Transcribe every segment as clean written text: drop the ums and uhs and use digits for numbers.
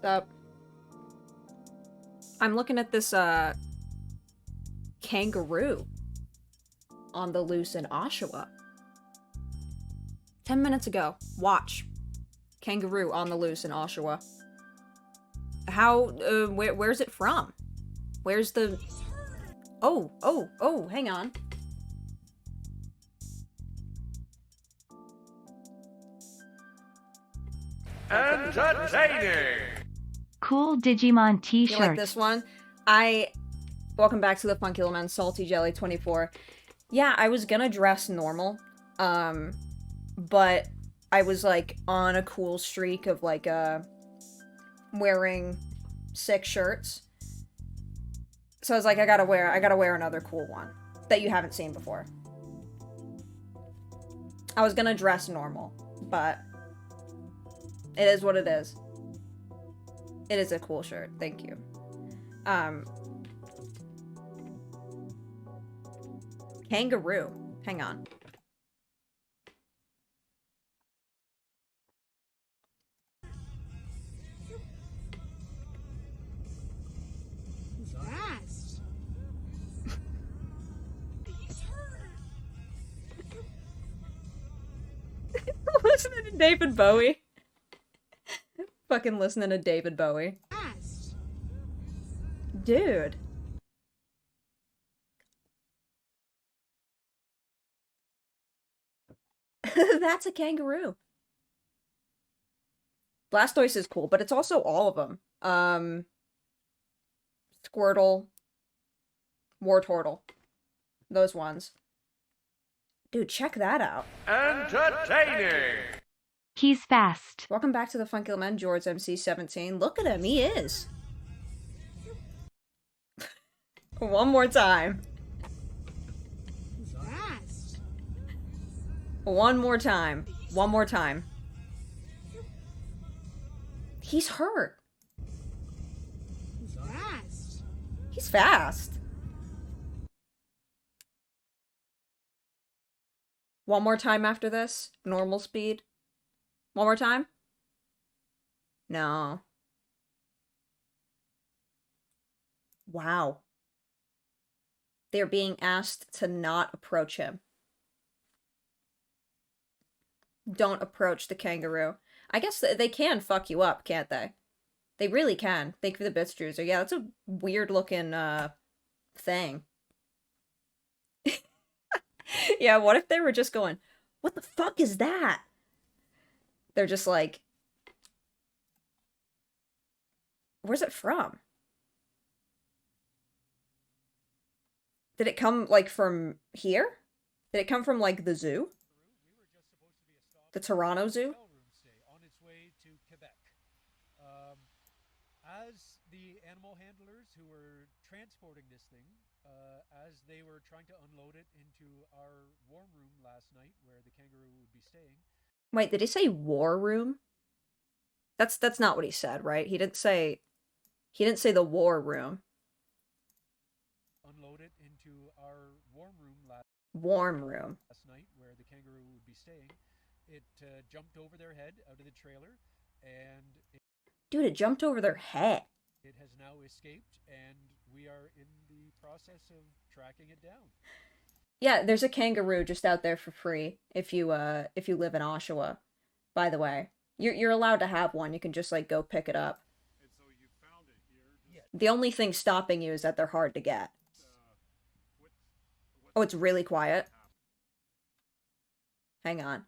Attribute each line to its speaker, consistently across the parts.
Speaker 1: Up. I'm looking at this kangaroo on the loose in Oshawa. 10 minutes ago. Watch. Kangaroo on the loose in Oshawa. How, where's it from? Where's the... Oh, hang on.
Speaker 2: Entertaining!
Speaker 3: Cool Digimon t-shirt.
Speaker 1: You like this one? Welcome back to the Funky Lament, Salty Jelly 24. Yeah, I was gonna dress normal, but I was, like, on a cool streak of, like, wearing sick shirts. So I was like, I gotta wear another cool one that you haven't seen before. I was gonna dress normal, but it is what it is. It is a cool shirt, thank you. Kangaroo. Hang on.
Speaker 4: He's fast.
Speaker 1: Listening to David Bowie. Fucking listening to David Bowie.
Speaker 4: Fast.
Speaker 1: Dude. That's a kangaroo. Blastoise is cool, but it's also all of them. Squirtle. Wartortle. Those ones. Dude, check that out.
Speaker 2: Entertaining!
Speaker 3: He's fast.
Speaker 1: Welcome back to the Funky Lament, George MC17. Look at him, he is. One more time.
Speaker 4: He's fast.
Speaker 1: One more time. One more time. He's hurt.
Speaker 4: He's fast.
Speaker 1: He's fast. One more time after this. Normal speed. One more time? No. Wow. They're being asked to not approach him. Don't approach the kangaroo. I guess they can fuck you up, can't they? They really can. Thank you for the bits, Druzer. Yeah, that's a weird looking, thing. Yeah, what if they were just going, what the fuck is that? They're just like, where's it from? Did it come, like, from here? Did it come from, like, the zoo? The Toronto Zoo?
Speaker 5: On its way to Quebec. As the animal handlers who were transporting this thing, as they were trying to unload it into our warm room last night where the kangaroo would be staying.
Speaker 1: Wait, did he say war room? That's not what he said, right? He didn't say the war room.
Speaker 5: Unload it into our warm room last night where the kangaroo would be staying. It jumped over their head out of the trailer, and
Speaker 1: Dude, it jumped over their head.
Speaker 5: It has now escaped, and we are in the process of tracking it down.
Speaker 1: Yeah, there's a kangaroo just out there for free if you live in Oshawa. By the way, you're allowed to have one. You can just like go pick it up.
Speaker 2: And so you found it here?
Speaker 5: Yeah.
Speaker 1: The only thing stopping you is that they're hard to get. Oh, it's really quiet. Hang on.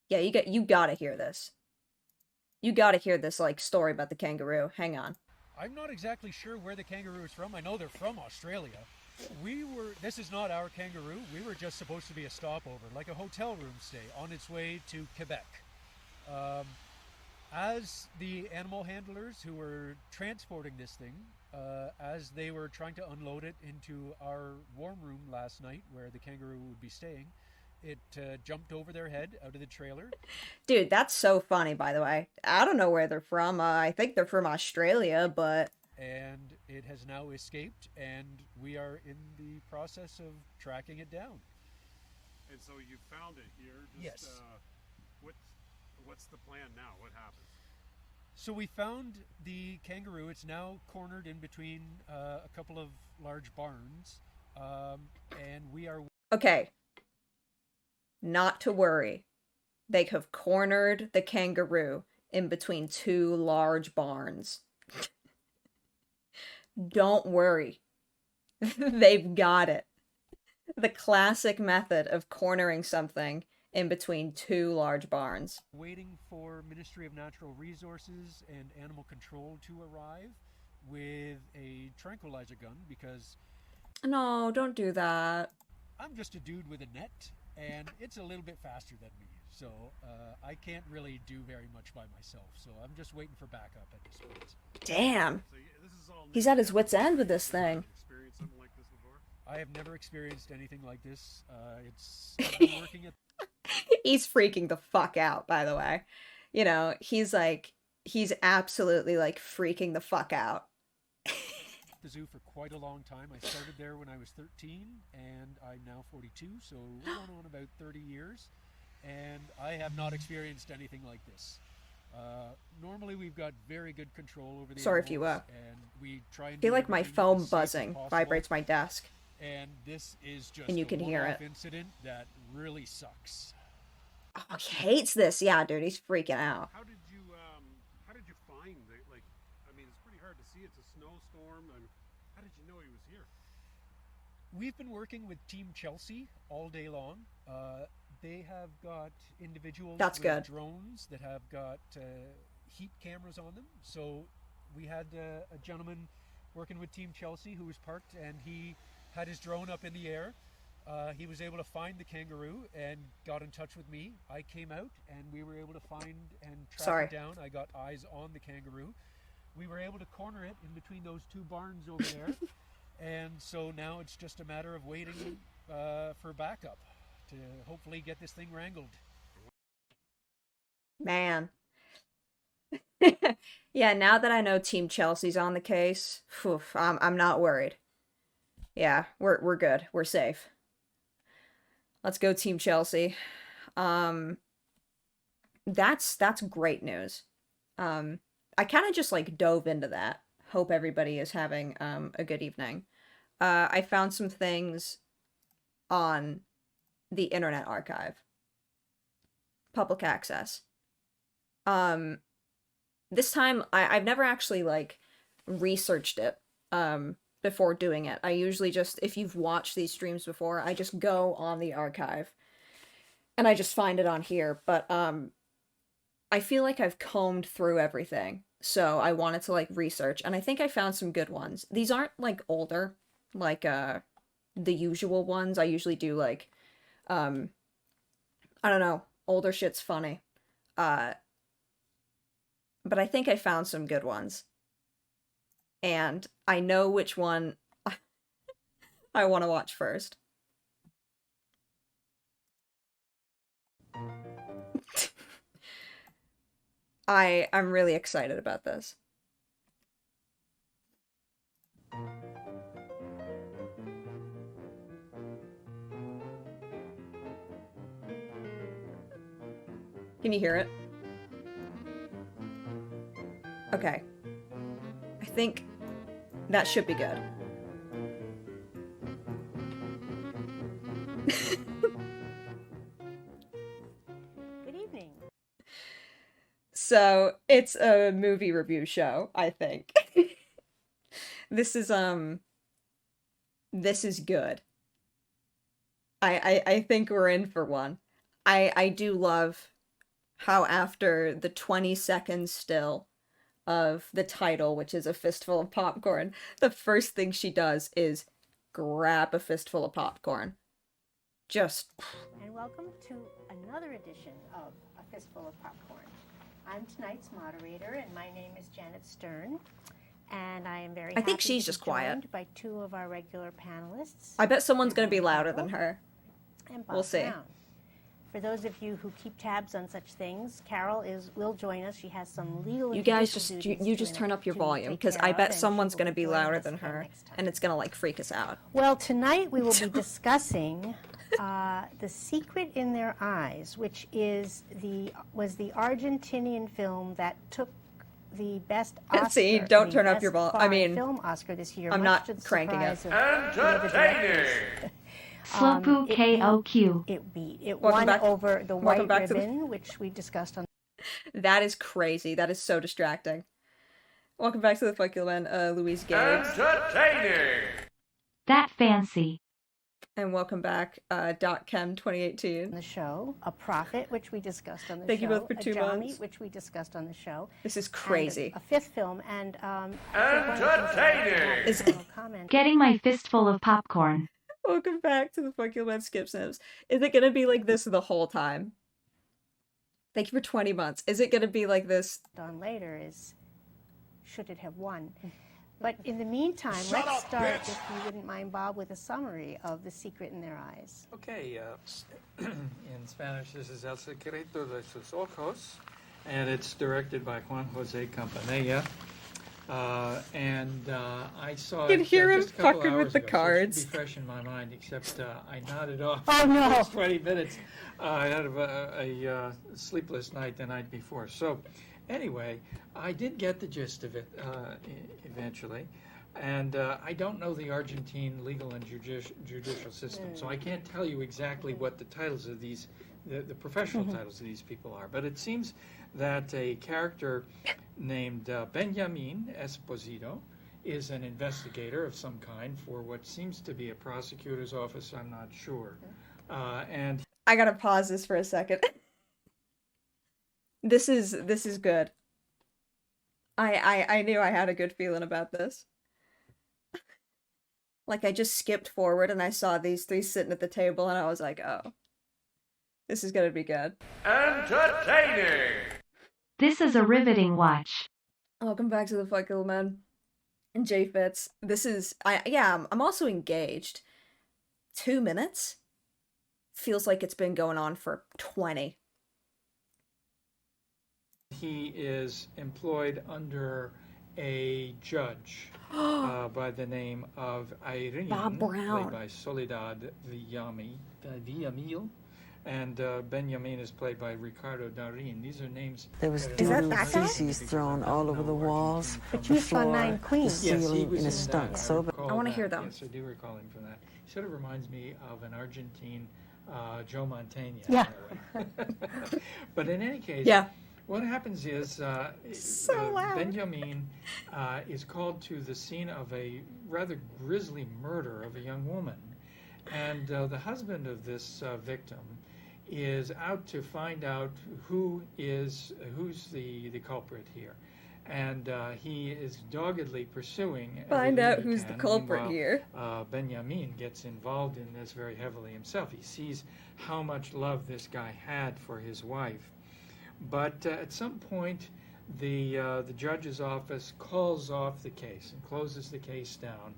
Speaker 1: Yeah, you gotta hear this. You gotta hear this, like, story about the kangaroo. Hang on.
Speaker 5: I'm not exactly sure where the kangaroo is from. I know they're from Australia. This is not our kangaroo. We were just supposed to be a stopover, like a hotel room stay, on its way to Quebec. As the animal handlers who were transporting this thing, as they were trying to unload it into our warm room last night where the kangaroo would be staying, it jumped over their head out of the trailer.
Speaker 1: Dude, that's so funny, by the way. I don't know where they're from. I think they're from Australia, but...
Speaker 5: And it has now escaped, and we are in the process of tracking it down.
Speaker 2: And so you found it here?
Speaker 5: Yes.
Speaker 2: What's the plan now? What happens?
Speaker 5: So we found the kangaroo. It's now cornered in between a couple of large barns, and we are...
Speaker 1: Okay. Not to worry. They have cornered the kangaroo in between two large barns. Don't worry. They've got it. The classic method of cornering something in between two large barns.
Speaker 5: Waiting for Ministry of Natural Resources and Animal Control to arrive with a tranquilizer gun, because
Speaker 1: No, don't do that.
Speaker 5: I'm just a dude with a net, and it's a little bit faster than me. So I can't really do very much by myself. So I'm just waiting for backup at this point.
Speaker 1: Damn.
Speaker 2: So this is all new.
Speaker 1: He's at his wit's end with this thing.
Speaker 2: Experienced something like this before?
Speaker 5: I have never experienced anything like this. I've been working at
Speaker 1: He's freaking the fuck out, by the way. You know, he's absolutely like freaking the fuck out.
Speaker 5: the zoo for quite a long time. I started there when I was 13, and I'm now 42, so we're going on about 30 years, and I have not experienced anything like this. Normally we've got very good control over the
Speaker 1: Sorry if you
Speaker 5: animals, and we try and
Speaker 1: I feel
Speaker 5: do
Speaker 1: like my
Speaker 5: everything
Speaker 1: phone
Speaker 5: as safe as
Speaker 1: buzzing
Speaker 5: possible.
Speaker 1: vibrates my desk.
Speaker 5: And this is just
Speaker 1: And you
Speaker 5: a
Speaker 1: can hear
Speaker 5: one-off
Speaker 1: it.
Speaker 5: incident that really sucks.
Speaker 1: Oh, he hates this. Yeah, dude, he's freaking out.
Speaker 2: How did you find the, like, I mean, it's pretty hard to see. It's a snowstorm. And how did you know he was here?
Speaker 5: We've been working with Team Chelsea all day long. They have got individuals
Speaker 1: That's
Speaker 5: with
Speaker 1: good.
Speaker 5: drones that have got heat cameras on them. So we had a gentleman working with Team Chelsea who was parked, and he had his drone up in the air. He was able to find the kangaroo and got in touch with me. I came out and we were able to find and track it down. I got eyes on the kangaroo. We were able to corner it in between those two barns over there. And so now it's just a matter of waiting for backup to hopefully get this thing wrangled.
Speaker 1: Man. Yeah, now that I know Team Chelsea's on the case, phew, I'm not worried. Yeah, we're good. We're safe. Let's go Team Chelsea. That's great news. I kind of just like dove into that. Hope everybody is having a good evening. I found some things on the Internet Archive. Public access. This time I've never actually like researched it before doing it. I usually just, if you've watched these streams before, I just go on the archive and I just find it on here. But I feel like I've combed through everything, so I wanted to like research, and I think I found some good ones. These aren't like older, like the usual ones. I usually do like I don't know, older shit's funny. But I think I found some good ones. And I know which one I want to watch first. I'm really excited about this. Can you hear it? Okay. I think that should be good.
Speaker 6: Good evening.
Speaker 1: So, it's a movie review show, I think. This is good. I think we're in for one. I do love how after the 20 seconds still of the title, which is a fistful of popcorn, the first thing she does is grab a fistful of popcorn. Just...
Speaker 6: And welcome to another edition of A Fistful of Popcorn. I'm tonight's moderator, and my name is Janet Stern. And I am very
Speaker 1: I think
Speaker 6: happy
Speaker 1: she's
Speaker 6: to
Speaker 1: just
Speaker 6: be
Speaker 1: quiet.
Speaker 6: joined by two of our regular panelists.
Speaker 1: I bet someone's gonna be louder than her.
Speaker 6: And Bob
Speaker 1: We'll see.
Speaker 6: Brown. For those of you who keep tabs on such things, Carol will join us. She has some legal.
Speaker 1: You guys
Speaker 6: judicial
Speaker 1: just,
Speaker 6: duties
Speaker 1: you
Speaker 6: to
Speaker 1: just turn up your
Speaker 6: take
Speaker 1: volume, because
Speaker 6: care
Speaker 1: I
Speaker 6: of,
Speaker 1: bet
Speaker 6: and she
Speaker 1: someone's
Speaker 6: will
Speaker 1: gonna be
Speaker 6: join
Speaker 1: louder
Speaker 6: us
Speaker 1: than
Speaker 6: again
Speaker 1: her,
Speaker 6: next time.
Speaker 1: and it's gonna like freak us out.
Speaker 6: Well, tonight we will be discussing The Secret in Their Eyes, which was the Argentinian film that took the best Oscar.
Speaker 1: See, don't
Speaker 6: the
Speaker 1: turn up
Speaker 6: Best
Speaker 1: your volume. I
Speaker 6: Foreign
Speaker 1: mean,
Speaker 6: film Oscar this year.
Speaker 1: I'm
Speaker 6: much
Speaker 1: not
Speaker 6: to the
Speaker 1: cranking it.
Speaker 6: surprise of the other directors.
Speaker 3: Slowpoke KOQ.
Speaker 6: It
Speaker 1: Welcome
Speaker 6: won
Speaker 1: back-
Speaker 6: over the
Speaker 1: welcome
Speaker 6: White
Speaker 1: back to the-
Speaker 6: Ribbon, which we discussed on.
Speaker 1: That is crazy. That is so distracting. Welcome back to the Fuck You Man, Louise Gabe.
Speaker 3: That fancy.
Speaker 1: And welcome back, Chem 2018.
Speaker 6: the show, a prophet, which we discussed on the
Speaker 1: Thank
Speaker 6: show,
Speaker 1: you both for
Speaker 6: a
Speaker 1: 2
Speaker 6: Johnny,
Speaker 1: months.
Speaker 6: which we discussed on the show.
Speaker 1: This is
Speaker 6: and
Speaker 1: crazy.
Speaker 6: a fifth film, and entertaining. Comment.
Speaker 3: Getting my fistful of popcorn.
Speaker 1: Welcome back to the Funky Man Skip Sims. Is it gonna be like this the whole time? Thank you for 20 months. Is it gonna be like this?
Speaker 6: On later is, should it have won? But in the meantime, let's start, if you wouldn't mind, Bob, with a summary of The Secret in Their Eyes.
Speaker 7: Okay, in Spanish, this is El Secreto de sus Ojos, and it's directed by Juan Jose Campanella. I saw
Speaker 1: You can
Speaker 7: it
Speaker 1: hear him
Speaker 7: just a couple
Speaker 1: fucking with
Speaker 7: hours
Speaker 1: the
Speaker 7: ago, so
Speaker 1: cards.
Speaker 7: it should be fresh in my mind, except I nodded off
Speaker 6: Oh,
Speaker 7: the
Speaker 6: no.
Speaker 7: first 20 minutes. I had a sleepless night the night before. So anyway, I did get the gist of it eventually. And I don't know the Argentine legal and judicial system, so I can't tell you exactly what the titles of these, the professional titles of these people are. But it seems that a character named Benjamin Esposito is an investigator of some kind for what seems to be a prosecutor's office. I'm not sure. And
Speaker 1: I gotta pause this for a second. This is good. I knew I had a good feeling about this. Like, I just skipped forward and I saw these three sitting at the table and I was like, oh, this is gonna be good.
Speaker 8: Entertaining!
Speaker 3: This is a riveting watch.
Speaker 1: Welcome back to the Funky Little Man and J Fitz. This is, I'm also engaged. 2 minutes? Feels like it's been going on for 20.
Speaker 7: he is employed under a judge by the name of Irene,
Speaker 1: Bob Brown.
Speaker 7: played by Soledad Villamil, and Benjamin is played by Ricardo Darin. These are names.
Speaker 9: There was
Speaker 1: that
Speaker 9: doodle
Speaker 1: that guy?
Speaker 9: feces thrown all over the walls,
Speaker 6: But
Speaker 9: the
Speaker 6: you saw
Speaker 9: floor,
Speaker 6: Nine
Speaker 9: the
Speaker 6: Queens.
Speaker 7: Yes, he
Speaker 9: ceiling,
Speaker 7: was
Speaker 9: and it
Speaker 7: in
Speaker 9: stunk
Speaker 7: that.
Speaker 9: so bad.
Speaker 7: recall
Speaker 1: I wanna
Speaker 7: that.
Speaker 1: hear them.
Speaker 7: Yes, I do recall him from that. He sort of reminds me of an Argentine Joe Mantegna.
Speaker 6: Yeah.
Speaker 7: in a way. But in any case,
Speaker 1: Yeah.
Speaker 7: what happens is
Speaker 1: So loud.
Speaker 7: Benjamin is called to the scene of a rather grisly murder of a young woman. And the husband of this victim is out to find out who's the culprit here. And he is doggedly pursuing.
Speaker 1: Find
Speaker 7: everything
Speaker 1: out
Speaker 7: he
Speaker 1: who's the
Speaker 7: can.
Speaker 1: culprit
Speaker 7: Meanwhile,
Speaker 1: here.
Speaker 7: Benjamin gets involved in this very heavily himself. He sees how much love this guy had for his wife. But at some point, the judge's office calls off the case and closes the case down.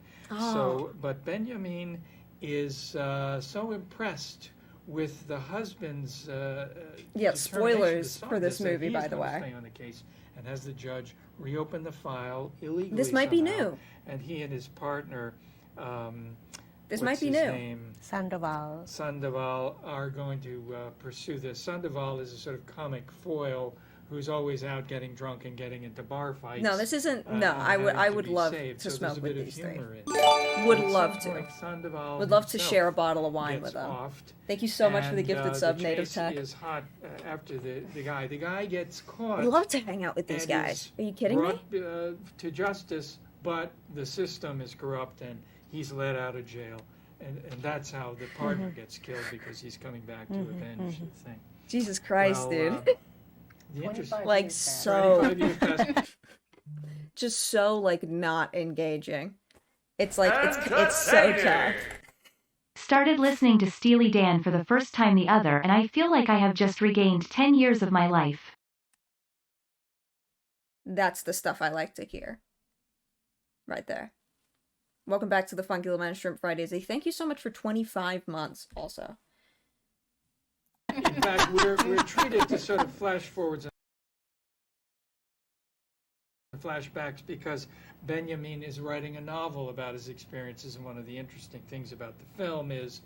Speaker 7: But Benjamin is so impressed with the husband's
Speaker 1: Yeah,
Speaker 7: determination
Speaker 1: spoilers
Speaker 7: to solve
Speaker 1: for this
Speaker 7: that
Speaker 1: movie,
Speaker 7: he's
Speaker 1: by the
Speaker 7: going to
Speaker 1: way.
Speaker 7: stay on the case and has the judge reopen the file illegally.
Speaker 1: This might be
Speaker 7: somehow.
Speaker 1: new.
Speaker 7: And he and his partner.
Speaker 1: This
Speaker 7: what's
Speaker 1: might be
Speaker 7: his
Speaker 1: new.
Speaker 7: Name?
Speaker 6: Sandoval.
Speaker 7: Sandoval are going to pursue this. Sandoval is a sort of comic foil who's always out getting drunk and getting into bar fights.
Speaker 1: No, this isn't.
Speaker 7: and
Speaker 1: No, I would.
Speaker 7: having
Speaker 1: I
Speaker 7: to
Speaker 1: would
Speaker 7: be
Speaker 1: love
Speaker 7: saved.
Speaker 1: to
Speaker 7: So
Speaker 1: smoke
Speaker 7: there's a
Speaker 1: with
Speaker 7: bit of
Speaker 1: these three.
Speaker 7: humor in it.
Speaker 1: Would
Speaker 7: At
Speaker 1: love
Speaker 7: some
Speaker 1: to.
Speaker 7: point, Sandoval
Speaker 1: Would love to
Speaker 7: himself
Speaker 1: share a bottle of wine
Speaker 7: gets
Speaker 1: with them.
Speaker 7: offed,
Speaker 1: Thank you so much for the
Speaker 7: and,
Speaker 1: gifted sub,
Speaker 7: the
Speaker 1: Native
Speaker 7: chase
Speaker 1: Tech.
Speaker 7: is hot after the guy. The guy gets caught.
Speaker 1: I'd love to hang out with these
Speaker 7: and
Speaker 1: guys.
Speaker 7: is
Speaker 1: Are you kidding me?
Speaker 7: brought, to justice, but the system is corrupt and he's let out of jail. And that's how the partner gets killed because he's coming back to avenge the thing.
Speaker 1: Jesus Christ,
Speaker 7: Well,
Speaker 1: dude.
Speaker 7: The interest,
Speaker 6: 25
Speaker 1: Like
Speaker 6: years back.
Speaker 1: so,
Speaker 7: 25 years past.
Speaker 1: just so like not engaging. It's like it's so tough.
Speaker 3: Started listening to Steely Dan for the first time the other, and I feel like I have just regained 10 years of my life.
Speaker 1: That's the stuff I like to hear. Right there. Welcome back to the Funky Little Man Shrimp Fridays. Thank you so much for 25 months also.
Speaker 7: In fact, we're treated to sort of flash forwards and flashbacks because Benjamin is writing a novel about his experiences, and one of the interesting things about the film is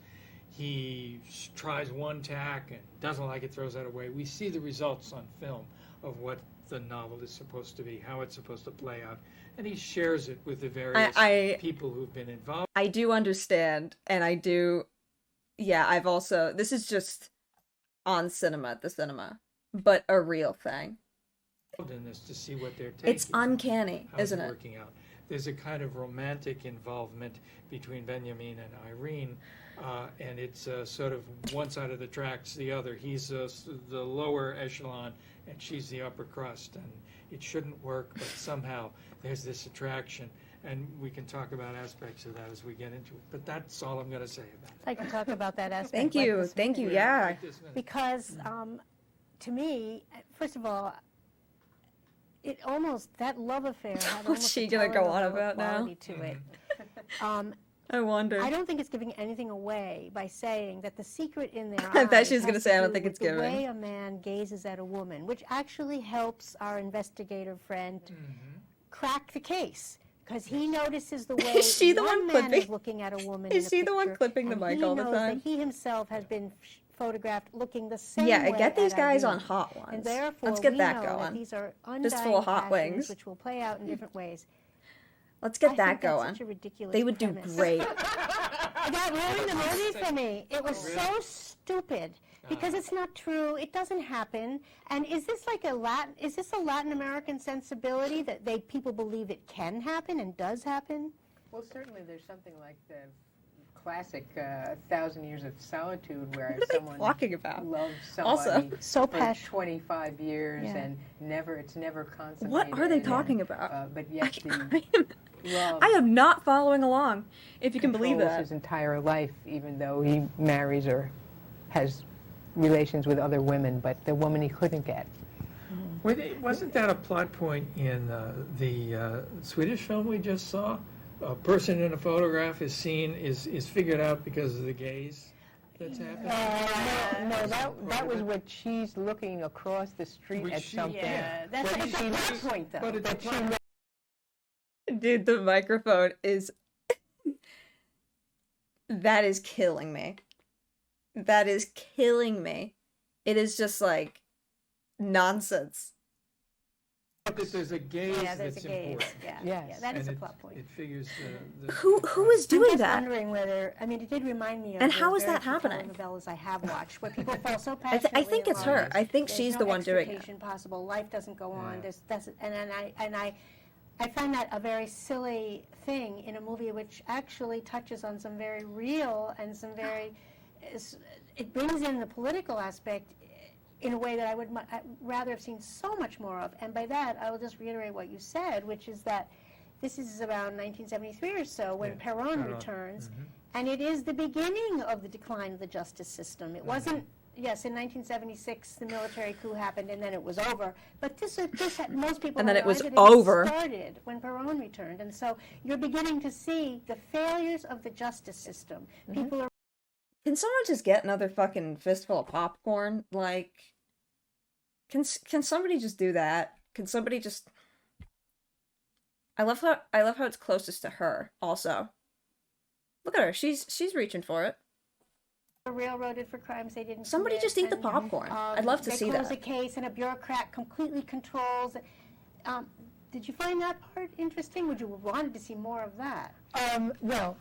Speaker 7: he tries one tack and doesn't like it, throws that away. We see the results on film of what the novel is supposed to be, how it's supposed to play out, and he shares it with the various people who've been involved.
Speaker 1: I do understand, and I do, yeah, I've also, this is just on cinema at the cinema, but a real thing.
Speaker 7: In this to see what they're taking.
Speaker 1: It's uncanny,
Speaker 7: How's
Speaker 1: isn't it?
Speaker 7: Working out. there's a kind of romantic involvement between Benjamin and Irene, and it's sort of one side of the tracks the other. He's the lower echelon, and she's the upper crust, and it shouldn't work, but somehow there's this attraction. And we can talk about aspects of that as we get into it. But that's all I'm going to say about it.
Speaker 6: I can talk about that aspect.
Speaker 1: Thank
Speaker 6: like
Speaker 1: you.
Speaker 6: this
Speaker 1: Thank you.
Speaker 6: minute.
Speaker 1: Yeah.
Speaker 7: Right this minute.
Speaker 6: Because to me, first of all, it almost, that love affair had
Speaker 1: What's
Speaker 6: almost
Speaker 1: she
Speaker 6: a
Speaker 1: gonna go on
Speaker 6: telenovela
Speaker 1: about now?
Speaker 6: quality to it.
Speaker 1: I wonder.
Speaker 6: I don't think it's giving anything away by saying that the secret in their
Speaker 1: I
Speaker 6: eyes
Speaker 1: bet she's gonna
Speaker 6: has
Speaker 1: say,
Speaker 6: to
Speaker 1: "I don't
Speaker 6: do
Speaker 1: think
Speaker 6: with
Speaker 1: it's
Speaker 6: the
Speaker 1: giving."
Speaker 6: way a man gazes at a woman, which actually helps our investigator friend crack the case. Because he notices the way
Speaker 1: Is she the one
Speaker 6: man is
Speaker 1: clipping?
Speaker 6: looking at a woman
Speaker 1: Is
Speaker 6: in a
Speaker 1: she the one
Speaker 6: picture,
Speaker 1: clipping the
Speaker 6: and
Speaker 1: mic
Speaker 6: he
Speaker 1: all the
Speaker 6: knows
Speaker 1: time?
Speaker 6: that he himself has been photographed looking the same
Speaker 1: Yeah,
Speaker 6: way
Speaker 1: get these
Speaker 6: at
Speaker 1: guys
Speaker 6: Irene.
Speaker 1: on Hot Ones.
Speaker 6: And therefore,
Speaker 1: Let's get
Speaker 6: we
Speaker 1: that
Speaker 6: know that
Speaker 1: going.
Speaker 6: these are
Speaker 1: Fistful
Speaker 6: undying
Speaker 1: of hot
Speaker 6: passions,
Speaker 1: wings.
Speaker 6: which will play out in different ways.
Speaker 1: Let's get
Speaker 6: I
Speaker 1: that
Speaker 6: think that's
Speaker 1: going.
Speaker 6: such a ridiculous
Speaker 1: They would do
Speaker 6: premise.
Speaker 1: great.
Speaker 6: That ruined the movie for me. It was so stupid because it's not true. It doesn't happen. And is this like a Latin American sensibility that people believe it can happen and does happen?
Speaker 10: Well, certainly there's something like the classic 1,000 Years of Solitude where
Speaker 1: What are they
Speaker 10: someone
Speaker 1: talking about?
Speaker 10: loves
Speaker 1: Also,
Speaker 10: somebody
Speaker 6: so
Speaker 10: for
Speaker 6: passionate.
Speaker 10: 25 years
Speaker 6: Yeah.
Speaker 10: and it's never consummated.
Speaker 1: What are they
Speaker 10: and,
Speaker 1: talking about?
Speaker 10: but yet love
Speaker 1: I am not following along, if you can believe
Speaker 10: controls
Speaker 1: that.
Speaker 10: his entire life, even though he marries or has relations with other women, but the woman he couldn't get.
Speaker 7: Wasn't that a plot point in the Swedish film we just saw? A person in a photograph is figured out because of the gaze that's happening?
Speaker 10: No, that was what she's looking across the street
Speaker 7: Which
Speaker 10: at
Speaker 7: she-
Speaker 10: something.
Speaker 6: Yeah, that's
Speaker 7: But
Speaker 6: like
Speaker 7: she
Speaker 6: a
Speaker 7: looks-
Speaker 6: plot point, though.
Speaker 7: But it's a
Speaker 10: But she
Speaker 7: plot.
Speaker 1: Dude, the microphone is... That is killing me. That is killing me. It is just like nonsense.
Speaker 7: But there's a gaze
Speaker 6: Yeah, there's
Speaker 7: that's
Speaker 6: a gaze.
Speaker 7: important.
Speaker 6: Yeah,
Speaker 10: Yes.
Speaker 6: yeah, that is
Speaker 7: And
Speaker 6: a plot point.
Speaker 7: It figures
Speaker 1: Who is
Speaker 6: I'm
Speaker 1: doing
Speaker 6: just
Speaker 1: that?
Speaker 6: wondering whether, I mean, it did remind me of
Speaker 1: And
Speaker 6: those
Speaker 1: how is
Speaker 6: very
Speaker 1: that
Speaker 6: few
Speaker 1: happening?
Speaker 6: telenovelas I have watched, where people fall so
Speaker 1: I
Speaker 6: passionately
Speaker 1: think it's
Speaker 6: in
Speaker 1: her.
Speaker 6: love.
Speaker 1: I think
Speaker 6: There's
Speaker 1: she's
Speaker 6: no
Speaker 1: the one doing it.
Speaker 6: extrication possible. Life doesn't go on.
Speaker 7: Yeah.
Speaker 6: I find that a very silly thing in a movie which actually touches on some very real and some very, it brings in the political aspect in a way that I would I'd rather have seen so much more of. And by that, I will just reiterate what you said, which is that this is around 1973 or so when
Speaker 7: Yeah,
Speaker 6: Perón
Speaker 7: Perón.
Speaker 6: returns, and it is the beginning of the decline of the justice system. It wasn't, yes, in 1976 the military coup happened and then it was over, but most people
Speaker 1: And then
Speaker 6: have
Speaker 1: it was
Speaker 6: argued
Speaker 1: over.
Speaker 6: started when Perón returned, and so you're beginning to see the failures of the justice system. People are
Speaker 1: Can someone just get another fucking fistful of popcorn? Like, can somebody just do that? Can somebody just... I love how it's closest to her, also. Look at her, she's reaching for it.
Speaker 6: railroaded for crimes they didn't
Speaker 1: Somebody
Speaker 6: commit,
Speaker 1: just eat the
Speaker 6: and,
Speaker 1: popcorn. I'd love to see
Speaker 6: They close
Speaker 1: that.
Speaker 6: a case and a bureaucrat completely controls. Did you find that part interesting? Would you have wanted to see more of that?
Speaker 10: Well,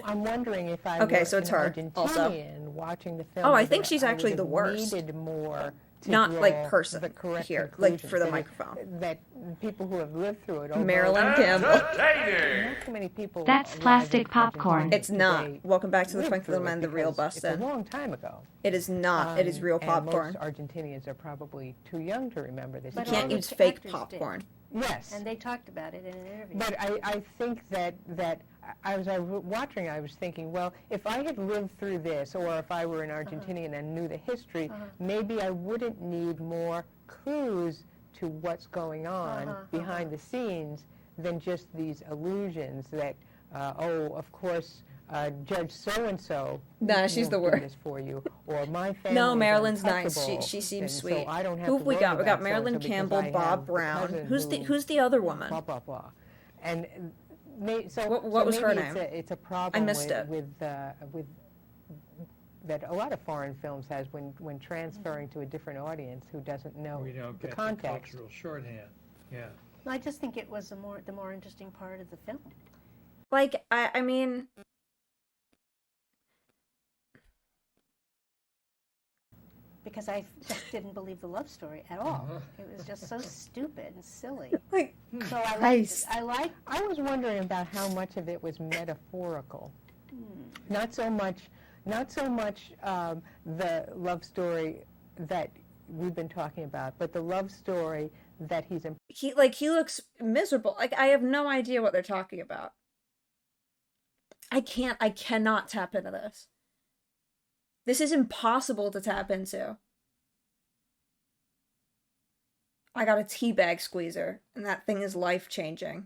Speaker 10: I'm wondering if I
Speaker 1: Okay,
Speaker 10: were
Speaker 1: so it's
Speaker 10: an
Speaker 1: her, also.
Speaker 10: Argentinian watching the film.
Speaker 1: Oh, I think
Speaker 10: whether
Speaker 1: she's
Speaker 10: I
Speaker 1: actually
Speaker 10: would
Speaker 1: the
Speaker 10: have
Speaker 1: worst.
Speaker 10: Needed more to
Speaker 1: Not like
Speaker 10: draw
Speaker 1: person
Speaker 10: the correct
Speaker 1: here, like for the
Speaker 10: conclusions,
Speaker 1: microphone.
Speaker 10: That people who have lived through it. although
Speaker 1: Marilyn Campbell.
Speaker 8: Entertaining.
Speaker 10: Not too many people.
Speaker 3: That's
Speaker 10: alive
Speaker 3: plastic
Speaker 10: in
Speaker 3: popcorn.
Speaker 10: Argentina
Speaker 1: It's not.
Speaker 10: today
Speaker 1: Welcome back to the
Speaker 10: lived
Speaker 1: Frank
Speaker 10: through
Speaker 1: Little
Speaker 10: it
Speaker 1: Man, the real
Speaker 10: because
Speaker 1: bustin'.
Speaker 10: It's a long time ago.
Speaker 1: It is not. It is real popcorn.
Speaker 10: And most Argentinians are probably too young to remember this.
Speaker 1: You
Speaker 6: But
Speaker 1: can't
Speaker 6: all the
Speaker 1: use fake
Speaker 6: actors did.
Speaker 1: popcorn.
Speaker 10: Yes.
Speaker 6: And they talked about it in an interview.
Speaker 10: But I think that as I was watching, I was thinking, well, if I had lived through this, or if I were an Argentinian and knew the history, maybe I wouldn't need more clues to what's going on behind the scenes than just these allusions that, of course, Judge so-and-so
Speaker 1: Nah, she's the
Speaker 10: won't do
Speaker 1: worst.
Speaker 10: this for you, or my family
Speaker 1: No,
Speaker 10: is
Speaker 1: Marilyn's nice.
Speaker 10: untouchable,
Speaker 1: She seems
Speaker 10: and
Speaker 1: sweet.
Speaker 10: So I don't have
Speaker 1: Who
Speaker 10: to
Speaker 1: have we
Speaker 10: worry
Speaker 1: got? We got
Speaker 10: about
Speaker 1: Marilyn
Speaker 10: so-and-so because
Speaker 1: Campbell,
Speaker 10: I have
Speaker 1: Bob
Speaker 10: the
Speaker 1: Brown.
Speaker 10: cousin
Speaker 1: Who's the other woman?
Speaker 10: blah blah blah, and so
Speaker 1: What was her
Speaker 10: maybe
Speaker 1: name?
Speaker 10: It's a problem
Speaker 1: missed it.
Speaker 10: with that a lot of foreign films has when transferring to a different audience who doesn't know
Speaker 7: We don't
Speaker 10: the
Speaker 7: get the
Speaker 10: context.
Speaker 7: cultural shorthand. Yeah.
Speaker 6: I just think it was the more interesting part of the film.
Speaker 1: Like, I mean...
Speaker 6: because I just didn't believe the love story at all. It was just so stupid and silly.
Speaker 1: Like,
Speaker 6: So I liked it.
Speaker 1: Christ.
Speaker 10: I was wondering about how much of it was metaphorical. Not so much the love story that we've been talking about, but the love story that he's in.
Speaker 1: he looks miserable. Like, I have no idea what they're talking about. I cannot tap into this. This is impossible to tap into. I got a teabag squeezer, and that thing is life-changing.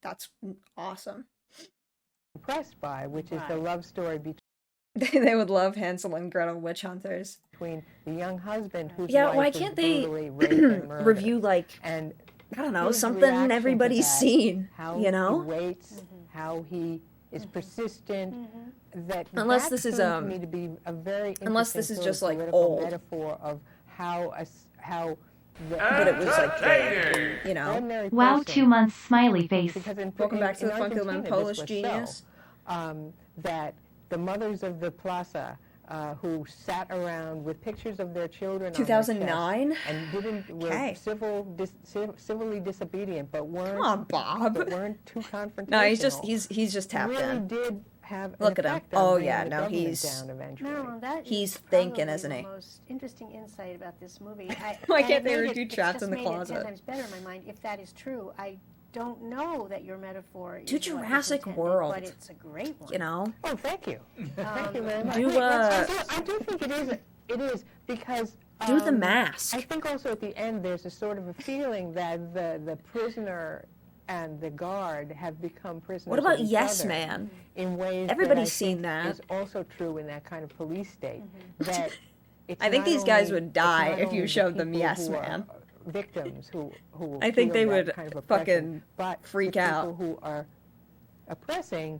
Speaker 1: That's awesome.
Speaker 10: Impressed by, which is the love story
Speaker 1: They would love Hansel and Gretel witch hunters.
Speaker 10: between the young husband whose
Speaker 1: Yeah,
Speaker 10: wife
Speaker 1: why
Speaker 10: was
Speaker 1: can't they
Speaker 10: brutally raped and murdered,
Speaker 1: review, like,
Speaker 10: and
Speaker 1: I don't know,
Speaker 10: his
Speaker 1: something
Speaker 10: reaction to
Speaker 1: everybody's
Speaker 10: that,
Speaker 1: seen,
Speaker 10: how
Speaker 1: you know?
Speaker 10: he waits, how he is persistent.
Speaker 1: Unless
Speaker 10: that
Speaker 1: this is,
Speaker 10: seemed to me to be a very
Speaker 1: unless this
Speaker 10: interesting
Speaker 1: is
Speaker 10: sort of
Speaker 1: just, like,
Speaker 10: political
Speaker 1: old.
Speaker 10: metaphor of how
Speaker 1: But it was like the, you know.
Speaker 10: ordinary
Speaker 3: Wow,
Speaker 10: person,
Speaker 3: 2 months smiley face.
Speaker 10: because
Speaker 1: Welcome back to the Funky
Speaker 10: Argentina,
Speaker 1: Woman,
Speaker 10: this
Speaker 1: Polish
Speaker 10: was
Speaker 1: genius.
Speaker 10: So, that the mothers of the plaza who sat around with pictures of their children
Speaker 1: 2009?
Speaker 10: on their chest and were
Speaker 1: Okay.
Speaker 10: civilly disobedient, but weren't
Speaker 1: Come on, Bob.
Speaker 10: but weren't too confrontational.
Speaker 1: No, he's just tapped
Speaker 10: really
Speaker 1: in.
Speaker 10: did have an
Speaker 1: Look at him.
Speaker 10: effect on
Speaker 1: Oh,
Speaker 10: bringing
Speaker 1: yeah,
Speaker 10: the
Speaker 1: no,
Speaker 10: government
Speaker 1: he's-
Speaker 10: down eventually.
Speaker 6: No, that
Speaker 1: He's
Speaker 6: is
Speaker 1: thinking,
Speaker 6: probably
Speaker 1: isn't he?
Speaker 6: the most interesting insight about this movie.
Speaker 1: Why
Speaker 6: and
Speaker 1: can't they
Speaker 6: it made
Speaker 1: redo
Speaker 6: it's
Speaker 1: Trapped
Speaker 6: just
Speaker 1: in the
Speaker 6: made
Speaker 1: Closet?
Speaker 6: It 10 times better in my mind. If that is true, I don't know that your metaphor
Speaker 1: Do
Speaker 6: is
Speaker 1: Jurassic
Speaker 6: what is intended,
Speaker 1: World.
Speaker 6: but it's a great one.
Speaker 1: You know?
Speaker 10: Oh, thank you. Thank you very much.
Speaker 1: Do,
Speaker 10: Wait, I do think it is because
Speaker 1: Do The Mask.
Speaker 10: I think also at the end there's a sort of a feeling that the prisoner and the guard have become prisoners.
Speaker 1: What about
Speaker 10: of each
Speaker 1: Yes
Speaker 10: other
Speaker 1: Man?
Speaker 10: In ways
Speaker 1: Everybody's
Speaker 10: that I
Speaker 1: seen
Speaker 10: think
Speaker 1: that.
Speaker 10: is also true in that kind of police state. That it's
Speaker 1: I think
Speaker 10: not
Speaker 1: these guys
Speaker 10: only-
Speaker 1: would
Speaker 10: it's
Speaker 1: die
Speaker 10: not
Speaker 1: if
Speaker 10: only
Speaker 1: you
Speaker 10: the
Speaker 1: showed them
Speaker 10: people
Speaker 1: Yes
Speaker 10: who are
Speaker 1: Man.
Speaker 10: Victims who
Speaker 1: I think
Speaker 10: feel
Speaker 1: they
Speaker 10: that
Speaker 1: would
Speaker 10: kind of
Speaker 1: fucking
Speaker 10: oppression, but
Speaker 1: freak
Speaker 10: the
Speaker 1: out.
Speaker 10: people who are oppressing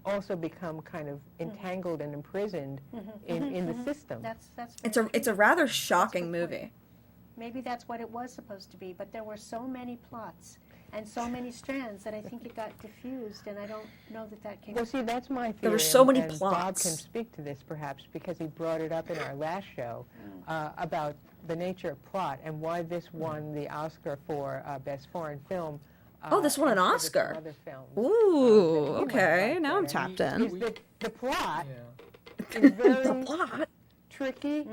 Speaker 10: also become kind of entangled and imprisoned in the system.
Speaker 6: That's
Speaker 1: It's a rather shocking movie.
Speaker 6: Maybe that's what it was supposed to be, but there were so many plots and so many strands that I think it got diffused, and I don't know that came.
Speaker 10: Well, see, that's my theory.
Speaker 1: There were so many
Speaker 10: and Bob
Speaker 1: plots.
Speaker 10: can speak to this perhaps because he brought it up in our last show about the nature of plot and why this won the Oscar for Best Foreign Film.
Speaker 1: Oh, this won an
Speaker 10: instead of
Speaker 1: Oscar.
Speaker 10: some other films,
Speaker 1: Ooh,
Speaker 10: that he
Speaker 1: okay.
Speaker 10: might
Speaker 1: Now I'm
Speaker 10: like
Speaker 1: tapped
Speaker 10: better.
Speaker 1: in.
Speaker 10: Is that the plot
Speaker 7: Yeah.
Speaker 10: is very
Speaker 1: The plot.
Speaker 10: tricky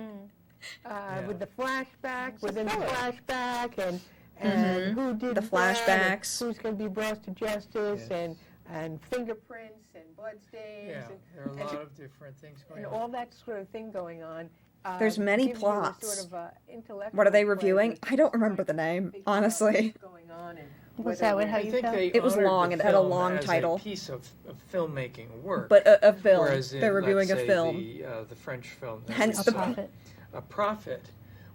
Speaker 10: with the flashback, within the flashback, and who did
Speaker 1: The
Speaker 10: that,
Speaker 1: flashbacks.
Speaker 10: and who's going to be brought to justice,
Speaker 7: Yes.
Speaker 10: and fingerprints and bloodstains,
Speaker 7: Yeah, there are a lot of different things going
Speaker 10: and
Speaker 7: on.
Speaker 10: all that sort of thing going on.
Speaker 1: There's many
Speaker 10: gives you a
Speaker 1: plots.
Speaker 10: Sort of, intellectual
Speaker 1: What are they
Speaker 10: pleasure
Speaker 1: reviewing?
Speaker 10: to
Speaker 1: I don't remember the
Speaker 10: try to
Speaker 1: name,
Speaker 10: figure out
Speaker 1: honestly.
Speaker 10: what's going on and
Speaker 6: Was
Speaker 10: whether
Speaker 6: that how
Speaker 7: I
Speaker 6: you
Speaker 7: think
Speaker 6: felt?
Speaker 7: they
Speaker 1: It was
Speaker 7: honored
Speaker 1: long,
Speaker 7: the
Speaker 1: it had a
Speaker 7: film
Speaker 1: long
Speaker 7: as
Speaker 1: title.
Speaker 7: A piece of filmmaking work.
Speaker 1: But a film.
Speaker 7: Whereas in,
Speaker 1: They're reviewing
Speaker 7: let's
Speaker 1: a
Speaker 7: say,
Speaker 1: film.
Speaker 7: The French film. that
Speaker 1: Hence
Speaker 7: we
Speaker 1: the
Speaker 7: saw,
Speaker 6: Prophet.
Speaker 7: A Prophet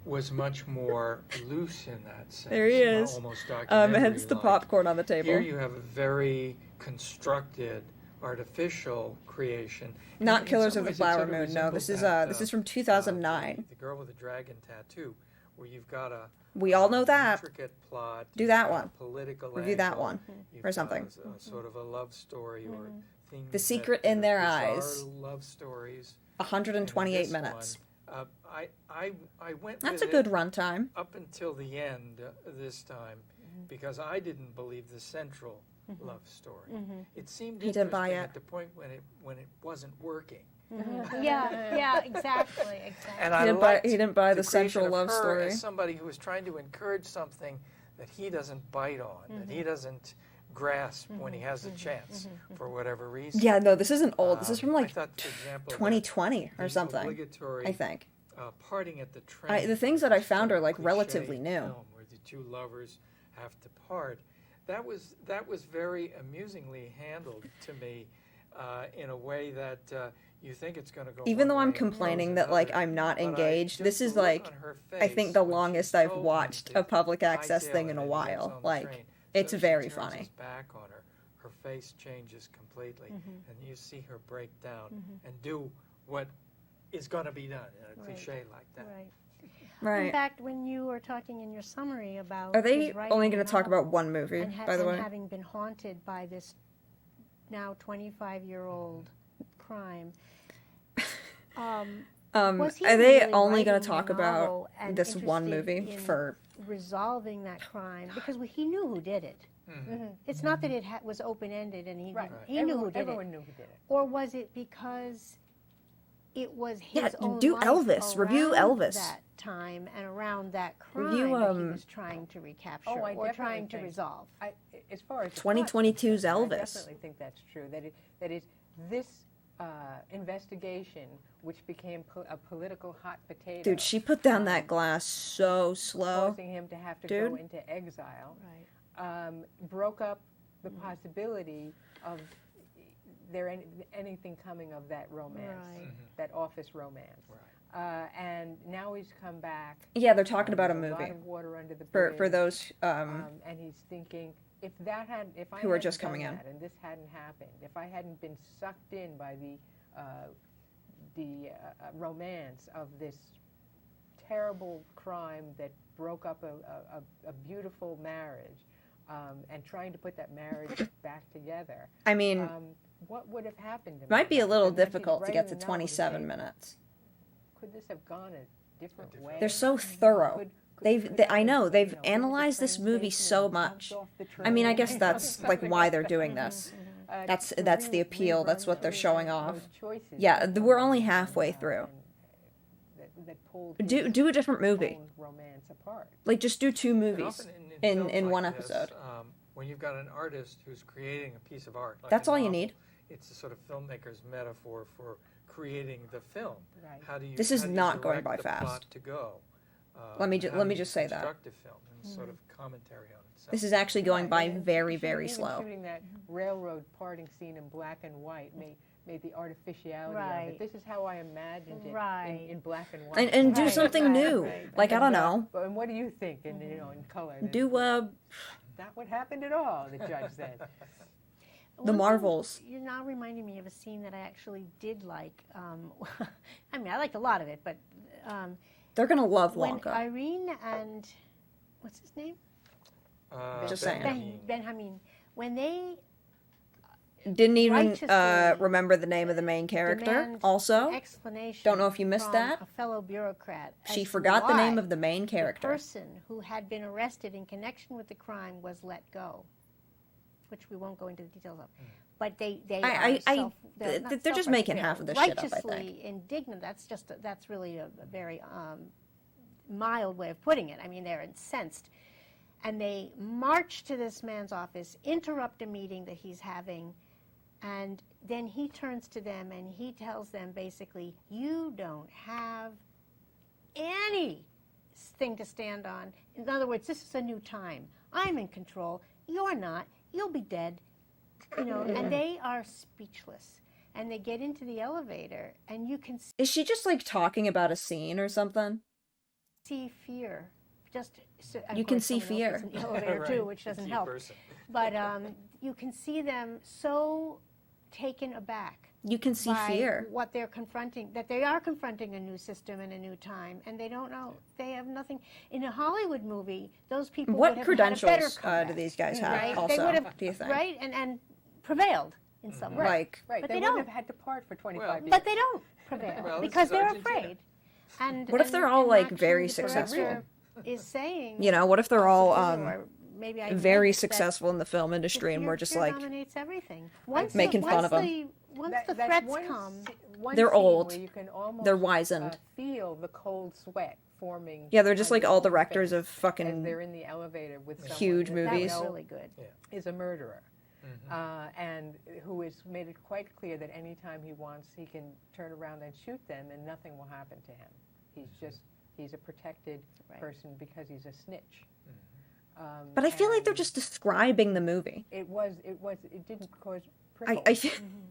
Speaker 7: was much more loose in that sense.
Speaker 1: There he is.
Speaker 7: Almost
Speaker 1: Hence the
Speaker 7: documentary-like.
Speaker 1: popcorn on the table.
Speaker 7: Here you have a very constructed, artificial creation.
Speaker 1: Not
Speaker 7: In
Speaker 1: Killers
Speaker 7: some
Speaker 1: of the
Speaker 7: ways, it
Speaker 1: Flower
Speaker 7: sort of
Speaker 1: Moon. No, this is
Speaker 7: resembles
Speaker 1: this
Speaker 7: that,
Speaker 1: is from 2009.
Speaker 7: The Girl with the Dragon Tattoo, where you've got a
Speaker 1: We all know that.
Speaker 7: intricate plot.
Speaker 1: Do
Speaker 7: you've
Speaker 1: that
Speaker 7: got a
Speaker 1: one.
Speaker 7: Political
Speaker 1: Review that
Speaker 7: angle,
Speaker 1: one,
Speaker 7: you've
Speaker 1: or something.
Speaker 7: got a sort of a love story or things
Speaker 1: The Secret
Speaker 7: that
Speaker 1: in
Speaker 7: are
Speaker 1: Their
Speaker 7: bizarre
Speaker 1: Eyes.
Speaker 7: Love stories.
Speaker 1: 128
Speaker 7: And this
Speaker 1: minutes.
Speaker 7: one, I went.
Speaker 1: That's
Speaker 7: with
Speaker 1: a good
Speaker 7: it
Speaker 1: runtime.
Speaker 7: up until the end this time, because I didn't believe the central love story. It seemed
Speaker 1: He didn't buy
Speaker 7: interesting
Speaker 1: it.
Speaker 7: at the point when it wasn't working.
Speaker 6: Yeah, exactly.
Speaker 7: And I
Speaker 1: He didn't buy the
Speaker 7: creation
Speaker 1: central
Speaker 7: of
Speaker 1: love
Speaker 7: her
Speaker 1: story.
Speaker 7: as somebody who was trying to encourage something that he doesn't bite on, that he doesn't grasp when he has a chance for whatever reason.
Speaker 1: Yeah, no, this isn't old. This is from
Speaker 7: I
Speaker 1: like
Speaker 7: thought, for example, that
Speaker 1: 2020 or
Speaker 7: the
Speaker 1: something,
Speaker 7: obligatory,
Speaker 1: I think.
Speaker 7: parting at the train.
Speaker 1: The things that I found are like
Speaker 7: cliche
Speaker 1: relatively new.
Speaker 7: film where the two lovers have to part. That was very amusingly handled to me, in a way that you think it's going to go.
Speaker 1: Even
Speaker 7: one
Speaker 1: though I'm
Speaker 7: way and goes
Speaker 1: complaining that like
Speaker 7: another.
Speaker 1: I'm not
Speaker 7: But
Speaker 1: engaged,
Speaker 7: just
Speaker 1: this
Speaker 7: the
Speaker 1: is
Speaker 7: look
Speaker 1: like
Speaker 7: on her
Speaker 1: I
Speaker 7: face
Speaker 1: think the
Speaker 7: when she
Speaker 1: longest I've
Speaker 7: told
Speaker 1: watched
Speaker 7: him
Speaker 1: a public
Speaker 7: to
Speaker 1: access
Speaker 7: hightail
Speaker 1: thing
Speaker 7: it
Speaker 1: in a
Speaker 7: and he gets
Speaker 1: while.
Speaker 7: on the
Speaker 1: Like
Speaker 7: train.
Speaker 1: it's
Speaker 7: So she
Speaker 1: very
Speaker 7: turns
Speaker 1: funny.
Speaker 7: his back on her. Her face changes completely, and you see her break down and do what is going to be done in a cliche like that.
Speaker 6: Right.
Speaker 1: Right.
Speaker 6: In fact, when you were talking in your summary about
Speaker 1: Are they
Speaker 6: his writing
Speaker 1: only
Speaker 6: the
Speaker 1: going to talk
Speaker 6: novel
Speaker 1: about one movie,
Speaker 6: and
Speaker 1: by the
Speaker 6: and
Speaker 1: way?
Speaker 6: having been haunted by this now 25-year-old crime, Was he
Speaker 1: Are they
Speaker 6: really
Speaker 1: only going
Speaker 6: writing
Speaker 1: to talk
Speaker 6: the
Speaker 1: about
Speaker 6: novel and
Speaker 1: this one
Speaker 6: interested
Speaker 1: movie
Speaker 6: in
Speaker 1: for?
Speaker 6: resolving that crime? Because he knew who did it. It's not that it was open-ended and he knew who did
Speaker 10: Everyone
Speaker 6: it.
Speaker 10: knew who did it.
Speaker 6: Or was it because it was his own
Speaker 1: do
Speaker 6: life
Speaker 1: Elvis. Review
Speaker 6: around
Speaker 1: Elvis.
Speaker 6: that time and around that crime
Speaker 1: Review,
Speaker 6: that he was trying to recapture
Speaker 10: I
Speaker 6: or
Speaker 10: definitely
Speaker 6: trying to
Speaker 10: think-
Speaker 6: resolve?
Speaker 10: As far as the
Speaker 1: 2022's
Speaker 10: plot's concerned,
Speaker 1: Elvis.
Speaker 10: I definitely think that's true. That is this investigation, which became a political hot potato.
Speaker 1: Dude, she put down that glass so slow.
Speaker 10: Causing him to have to go
Speaker 1: Dude.
Speaker 10: into exile.
Speaker 6: Right.
Speaker 10: Broke up the possibility of anything coming of that romance,
Speaker 6: Right.
Speaker 10: that office romance. And now he's come back.
Speaker 1: Yeah, they're talking about a
Speaker 10: There's
Speaker 1: movie
Speaker 10: lot of water under the
Speaker 1: for
Speaker 10: bridge.
Speaker 1: those
Speaker 10: And he's thinking, if I
Speaker 1: who are
Speaker 10: hadn't
Speaker 1: just
Speaker 10: done
Speaker 1: coming in.
Speaker 10: that and this hadn't happened, if I hadn't been sucked in by the romance of this terrible crime that broke up a beautiful marriage, and trying to put that marriage back together.
Speaker 1: I mean,
Speaker 10: what would have happened to me?
Speaker 1: might be a little
Speaker 10: And as he's
Speaker 1: difficult to get to
Speaker 10: writing the novel, he's
Speaker 1: 27
Speaker 10: saying,
Speaker 1: minutes.
Speaker 10: Could this have gone a different way?
Speaker 1: They're so thorough.
Speaker 10: Could
Speaker 1: I know, they've
Speaker 10: you know,
Speaker 1: analyzed this movie so much. I mean, I guess that's like why they're doing this. That's the appeal. That's what they're showing off. Yeah, we're only halfway through.
Speaker 10: That pulled
Speaker 1: Do a different movie.
Speaker 10: own romance apart.
Speaker 1: Like just do 2
Speaker 7: And
Speaker 1: movies
Speaker 7: often
Speaker 1: in
Speaker 7: films
Speaker 1: one
Speaker 7: like this,
Speaker 1: episode.
Speaker 7: when you've got an artist who's creating a piece of art, like
Speaker 1: That's
Speaker 7: a
Speaker 1: all you
Speaker 7: novel,
Speaker 1: need.
Speaker 7: It's a sort of filmmaker's metaphor for creating the film.
Speaker 10: Right.
Speaker 7: How do you?
Speaker 1: This is
Speaker 7: how do you
Speaker 1: not going
Speaker 7: direct
Speaker 1: by
Speaker 7: the
Speaker 1: fast.
Speaker 7: plot to go.
Speaker 1: Let me
Speaker 7: How do you
Speaker 1: just say that.
Speaker 7: construct a film and sort of commentary on itself.
Speaker 1: This is actually going by
Speaker 10: And
Speaker 1: very,
Speaker 10: shooting-
Speaker 1: very
Speaker 10: even
Speaker 1: slow.
Speaker 10: Shooting that railroad parting scene in black and white made the artificiality of
Speaker 6: Right.
Speaker 10: it. This is how I imagined it
Speaker 6: Right.
Speaker 10: in black and white.
Speaker 1: And do
Speaker 6: Right,
Speaker 1: something
Speaker 6: right,
Speaker 1: new.
Speaker 6: right.
Speaker 1: Like I don't
Speaker 10: And,
Speaker 1: know.
Speaker 10: And what do you think? And in color.
Speaker 1: Do
Speaker 10: Not what happened at all. The judge said.
Speaker 1: The
Speaker 6: One thing-
Speaker 1: Marvels.
Speaker 6: You're now reminding me of a scene that I actually did like. I mean, I liked a lot of it, but
Speaker 1: They're gonna love
Speaker 6: when
Speaker 1: Wonka.
Speaker 6: Irene and what's his name?
Speaker 1: Just saying.
Speaker 6: Benjamin. When they
Speaker 1: Didn't even
Speaker 6: righteously
Speaker 1: remember the name of the main character.
Speaker 6: demand
Speaker 1: Also,
Speaker 6: an explanation
Speaker 1: don't know if you missed
Speaker 6: from
Speaker 1: that.
Speaker 6: a fellow bureaucrat.
Speaker 1: She
Speaker 6: as to
Speaker 1: forgot the name
Speaker 6: why
Speaker 1: of the main
Speaker 6: the
Speaker 1: character.
Speaker 6: person who had been arrested in connection with the crime was let go, which we won't go into the details of. But they're
Speaker 1: they're just making half of the shit up, I think.
Speaker 6: righteously indignant. That's really a very mild way of putting it. I mean, they're incensed, and they march to this man's office, interrupt a meeting that he's having, and then he turns to them and he tells them basically, "You don't have anything to stand on. In other words, this is a new time. I'm in control. You're not. You'll be dead." You know, and they are speechless. And they get into the elevator, and you can
Speaker 1: Is she just like talking about a scene or something?
Speaker 6: see fear. Just of
Speaker 1: You can
Speaker 6: course,
Speaker 1: see
Speaker 6: someone else is
Speaker 1: fear.
Speaker 6: in the elevator
Speaker 7: Right.
Speaker 6: too, which
Speaker 7: You
Speaker 6: doesn't
Speaker 7: see a
Speaker 6: help.
Speaker 7: person.
Speaker 6: But you can see them so taken aback.
Speaker 1: You can see
Speaker 6: by
Speaker 1: fear.
Speaker 6: what they're confronting, that they are confronting a new system and a new time, and they don't know. They have nothing. In a Hollywood movie, those people
Speaker 1: What
Speaker 6: would have had a better
Speaker 1: credentials
Speaker 6: comeback,
Speaker 1: do these guys have?
Speaker 6: right?
Speaker 1: Also,
Speaker 6: They would have,
Speaker 1: do you think?
Speaker 6: right, and prevailed in some way.
Speaker 1: Like,
Speaker 10: Right.
Speaker 6: But
Speaker 10: they
Speaker 6: they
Speaker 10: wouldn't
Speaker 6: don't.
Speaker 10: have had to part for 25
Speaker 7: Well,
Speaker 10: years.
Speaker 6: But they don't prevail
Speaker 7: Well, this
Speaker 6: because
Speaker 7: is
Speaker 6: they're
Speaker 7: Argentina.
Speaker 6: afraid. And
Speaker 1: What if they're all,
Speaker 6: and
Speaker 1: like,
Speaker 6: actually
Speaker 1: very
Speaker 6: the
Speaker 1: successful?
Speaker 6: director Is saying,
Speaker 1: you know, what if they're all
Speaker 6: or maybe I
Speaker 1: very
Speaker 6: meant that
Speaker 1: successful in the film
Speaker 6: the
Speaker 1: industry and
Speaker 6: fear-
Speaker 1: we're just
Speaker 6: fear
Speaker 1: like
Speaker 6: dominates everything. Once
Speaker 1: making fun of them.
Speaker 6: Once the
Speaker 10: That's
Speaker 6: threats
Speaker 10: one
Speaker 6: come,
Speaker 10: one
Speaker 1: They're
Speaker 10: scene
Speaker 1: old.
Speaker 10: Where you can almost,
Speaker 1: They're wizened.
Speaker 10: feel the cold sweat forming.
Speaker 1: Yeah, they're just
Speaker 10: on
Speaker 1: like all
Speaker 10: their
Speaker 1: directors
Speaker 10: face
Speaker 1: of fucking
Speaker 10: as they're in the elevator with someone
Speaker 1: huge
Speaker 10: that
Speaker 6: that
Speaker 1: movies.
Speaker 6: was
Speaker 10: they know
Speaker 6: really good.
Speaker 10: is a murderer, and who has made it quite clear that anytime he wants, he can turn around and shoot them, and nothing will happen to him. He's a protected
Speaker 6: Right.
Speaker 10: person because he's a snitch.
Speaker 1: But I feel like they're
Speaker 10: and
Speaker 1: just describing the movie.
Speaker 10: It didn't cause
Speaker 1: I
Speaker 10: prickles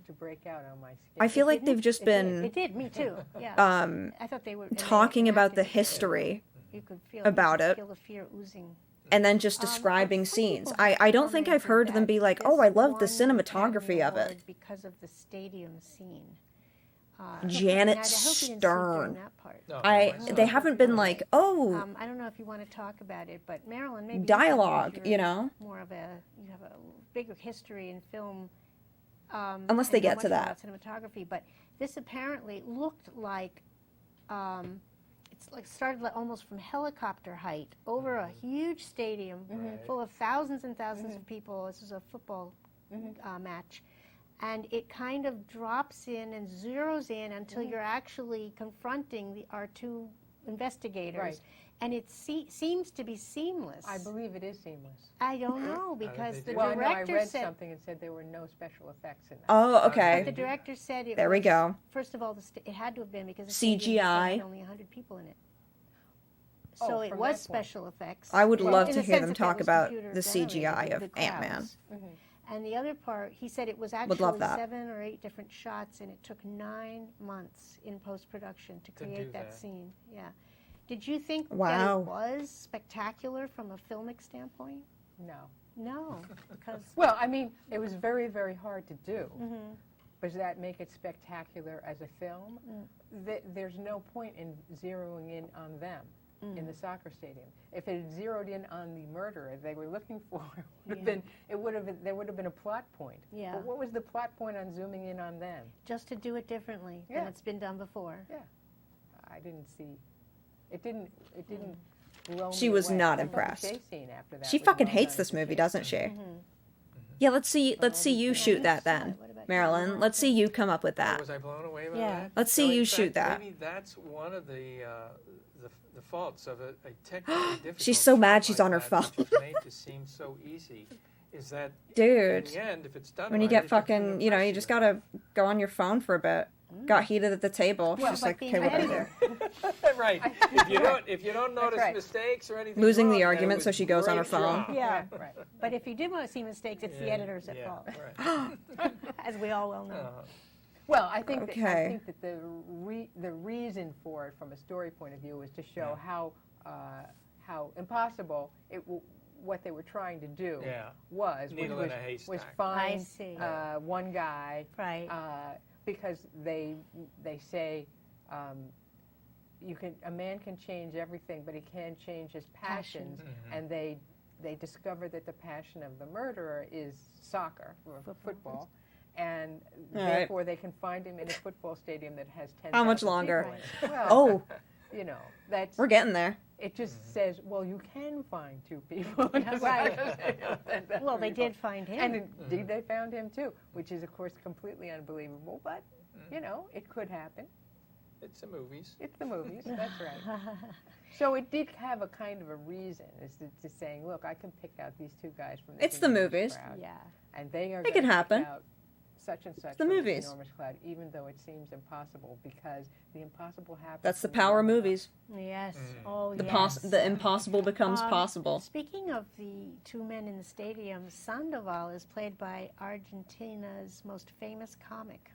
Speaker 10: to break out on my skin.
Speaker 1: I feel like they've just
Speaker 6: It
Speaker 1: been
Speaker 6: did, me too. Yeah. I thought they were and they
Speaker 1: talking about the
Speaker 6: enacted it.
Speaker 1: history
Speaker 6: You could feel
Speaker 1: about
Speaker 6: you could
Speaker 1: it.
Speaker 6: Feel the fear oozing.
Speaker 1: and then just describing scenes. I don't think I've heard them be like, "Oh, I love the cinematography of it."
Speaker 6: Because of the stadium scene.
Speaker 1: Janet
Speaker 6: and I hope you didn't see during
Speaker 1: Stern.
Speaker 6: that part.
Speaker 7: No,
Speaker 1: They haven't been like, "Oh,
Speaker 6: I don't know if you want to talk about it, but Marilyn, maybe you
Speaker 1: dialogue,"
Speaker 6: have
Speaker 1: you know?
Speaker 6: more of a you have a bigger history in film
Speaker 1: Unless they
Speaker 6: I know
Speaker 1: get to
Speaker 6: much more
Speaker 1: that.
Speaker 6: about cinematography, but this apparently looked like it's like started like almost from helicopter height over a huge stadium full of thousands and thousands of people. This is a football match. And it kind of drops in and zeroes in until you're actually confronting our two investigators.
Speaker 10: Right.
Speaker 6: And it seems to be seamless.
Speaker 10: I believe it is seamless.
Speaker 6: I don't know, because the
Speaker 10: Well, no, I
Speaker 6: director
Speaker 10: read
Speaker 6: said...
Speaker 10: something and said there were no special effects in that.
Speaker 1: Oh,
Speaker 6: But
Speaker 1: okay.
Speaker 6: the director said it
Speaker 1: There we
Speaker 6: was-
Speaker 1: go.
Speaker 6: First of all, it had to have been because the stadium
Speaker 1: CGI.
Speaker 6: had only 100 people in it.
Speaker 10: Oh,
Speaker 6: So it
Speaker 10: from
Speaker 6: was
Speaker 10: that point.
Speaker 6: special effects.
Speaker 1: I would
Speaker 6: Well,
Speaker 1: love
Speaker 6: in
Speaker 1: to
Speaker 6: the
Speaker 1: hear
Speaker 6: sense
Speaker 1: them
Speaker 6: that
Speaker 1: talk
Speaker 6: was
Speaker 1: about
Speaker 6: computer
Speaker 1: the
Speaker 6: generated,
Speaker 1: CGI of
Speaker 6: the
Speaker 1: Ant-Man.
Speaker 6: crowds. And the other part, he said it was
Speaker 1: Would
Speaker 6: actually
Speaker 1: love that.
Speaker 6: 7 or 8 different shots, and it took 9 months in post-production to
Speaker 7: To
Speaker 6: create
Speaker 7: do
Speaker 6: that
Speaker 7: that.
Speaker 6: scene. Yeah. Did you think that
Speaker 1: Wow.
Speaker 6: it was spectacular from a filmic standpoint?
Speaker 10: No.
Speaker 6: No, because
Speaker 10: Well, I mean, it was very, very hard to do.
Speaker 6: Mhm.
Speaker 10: But does that make it spectacular as a film? There's no point in zeroing in on them in the soccer stadium. If it had zeroed in on the murderer they were looking for, there would have been a plot point.
Speaker 6: Yeah.
Speaker 10: But what was the plot point on zooming in on them?
Speaker 6: just to do it differently
Speaker 10: Yeah.
Speaker 6: than it's been done before.
Speaker 10: Yeah. I didn't see. It didn't blow me
Speaker 1: She was
Speaker 10: away.
Speaker 1: not
Speaker 10: I thought the
Speaker 1: impressed.
Speaker 10: chase scene after that
Speaker 1: She
Speaker 10: was
Speaker 1: fucking
Speaker 10: well
Speaker 1: hates
Speaker 10: done.
Speaker 1: this movie, doesn't she?
Speaker 6: Mm-hmm.
Speaker 1: Yeah, let's see you shoot that then,
Speaker 6: What about you?
Speaker 1: Marilyn. Let's see you come up with
Speaker 7: Oh,
Speaker 1: that.
Speaker 7: was I blown away by
Speaker 6: Yeah.
Speaker 7: that?
Speaker 1: Let's see
Speaker 7: So, in
Speaker 1: you
Speaker 7: fact,
Speaker 1: shoot that.
Speaker 7: Maybe that's one of the faults of a technically difficult
Speaker 1: She's so mad
Speaker 7: film
Speaker 1: she's
Speaker 7: like
Speaker 1: on her
Speaker 7: that,
Speaker 1: phone.
Speaker 7: which is made to seem so easy, is that
Speaker 1: Dude,
Speaker 7: in the end, if it's done
Speaker 1: when you
Speaker 7: right,
Speaker 1: get
Speaker 7: it can
Speaker 1: fucking, you
Speaker 7: impress
Speaker 1: just gotta go on your phone for a bit. Got heated at the table. She's
Speaker 6: Well,
Speaker 1: just
Speaker 6: like
Speaker 1: like,
Speaker 6: being
Speaker 1: okay,
Speaker 6: an
Speaker 1: whatever.
Speaker 6: editor.
Speaker 7: right. If you don't notice
Speaker 10: right.
Speaker 7: mistakes or anything,
Speaker 1: Losing the
Speaker 7: wrong, then it
Speaker 1: argument,
Speaker 7: was
Speaker 1: so she goes on her
Speaker 7: great
Speaker 1: phone.
Speaker 7: job.
Speaker 6: Yeah.
Speaker 10: Right.
Speaker 6: But if you did want to see mistakes, it's the
Speaker 7: Yeah,
Speaker 6: editors at
Speaker 7: yeah,
Speaker 6: fault,
Speaker 7: right.
Speaker 6: as we all well know.
Speaker 10: Well, I think that
Speaker 1: Okay.
Speaker 10: the reason for it, from a story point of view, is to show how impossible what they were trying to do
Speaker 7: Yeah.
Speaker 10: was.
Speaker 7: Needle
Speaker 10: which
Speaker 7: in a
Speaker 10: was
Speaker 7: haystack.
Speaker 10: find
Speaker 6: I see.
Speaker 10: one guy,
Speaker 6: Right.
Speaker 10: because they say a man can change everything, but he can't change his passions, and they discover that the passion of the murderer is soccer or football. And
Speaker 1: All right.
Speaker 10: therefore, they can find him in a football stadium that has 10,000
Speaker 1: How much
Speaker 10: people
Speaker 1: longer?
Speaker 10: in it. Well,
Speaker 1: Oh,
Speaker 10: that's
Speaker 1: we're getting there.
Speaker 10: it. Just says, well, you can find 2 people. in a
Speaker 6: Right.
Speaker 10: soccer stadium, 10,000
Speaker 6: Well, they
Speaker 10: people.
Speaker 6: did find him.
Speaker 10: And indeed, they found him too, which is, of course, completely unbelievable. But it could happen.
Speaker 7: It's the movies.
Speaker 10: It's the movies. That's right. So it did have a kind of a reason, is to saying, look, I can pick out these 2 guys from the
Speaker 1: It's the
Speaker 10: enormous
Speaker 1: movies.
Speaker 10: crowd,
Speaker 6: Yeah.
Speaker 10: and they are
Speaker 1: It
Speaker 10: going
Speaker 1: can
Speaker 10: to
Speaker 1: happen.
Speaker 10: pick out such and such
Speaker 1: the
Speaker 10: from
Speaker 1: movies.
Speaker 10: this enormous cloud, even though it seems impossible, because the impossible happens.
Speaker 1: That's the
Speaker 10: when
Speaker 1: power of
Speaker 10: you look up.
Speaker 1: movies.
Speaker 6: Yes. Oh,
Speaker 1: The
Speaker 6: yes.
Speaker 1: the impossible becomes possible.
Speaker 6: Speaking of the 2 men in the stadium, Sandoval is played by Argentina's most famous comic.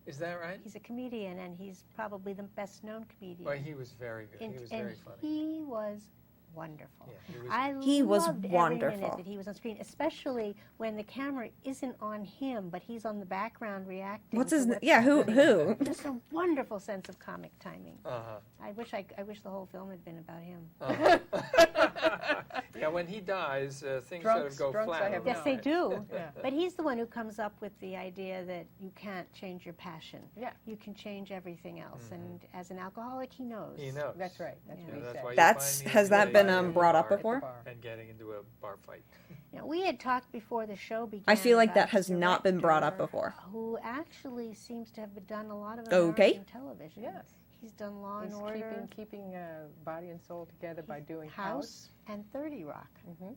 Speaker 7: Is that right?
Speaker 6: He's a comedian, and he's probably the best-known comedian.
Speaker 7: Well, he was very good.
Speaker 6: and,
Speaker 7: He was
Speaker 6: and
Speaker 7: very funny.
Speaker 6: he was wonderful.
Speaker 7: Yeah,
Speaker 1: He was
Speaker 6: loved every
Speaker 1: wonderful.
Speaker 6: minute that he was on screen, especially when the camera isn't on him, but he's on the background reacting.
Speaker 1: What's
Speaker 6: to
Speaker 1: his?
Speaker 6: what's
Speaker 1: Yeah, who?
Speaker 6: happening. Just a wonderful sense of comic timing.
Speaker 7: Uh-huh.
Speaker 6: I wish the whole film had been about him.
Speaker 7: Yeah, when he dies, things
Speaker 10: Drunks-
Speaker 7: sort of go
Speaker 10: drunks I
Speaker 7: flat.
Speaker 10: have
Speaker 7: on
Speaker 6: Yes,
Speaker 7: the
Speaker 6: they
Speaker 7: side.
Speaker 6: do.
Speaker 10: Yeah.
Speaker 6: But he's the one who comes up with the idea that you can't change your passion.
Speaker 10: Yeah.
Speaker 6: You can change everything else. And as an alcoholic, he knows.
Speaker 7: He knows.
Speaker 10: That's right. That's
Speaker 6: Yeah.
Speaker 10: what he
Speaker 7: That's
Speaker 10: said.
Speaker 7: why you
Speaker 1: That's
Speaker 7: find me
Speaker 1: has
Speaker 7: at
Speaker 1: that
Speaker 7: the
Speaker 1: been
Speaker 7: bar
Speaker 1: brought up
Speaker 10: At the
Speaker 1: before?
Speaker 10: bar.
Speaker 7: and getting into a bar fight.
Speaker 6: Now, we had talked before the show began.
Speaker 1: I feel like that
Speaker 6: about
Speaker 1: has
Speaker 6: the
Speaker 1: not been brought up
Speaker 6: director
Speaker 1: before.
Speaker 6: Who actually seems to have done a lot of
Speaker 1: Okay.
Speaker 6: American television.
Speaker 10: Yes.
Speaker 6: He's done Law
Speaker 10: He's
Speaker 6: and Order,
Speaker 10: keeping Body and Soul together by doing
Speaker 6: House, and 30 Rock.
Speaker 10: Mhm.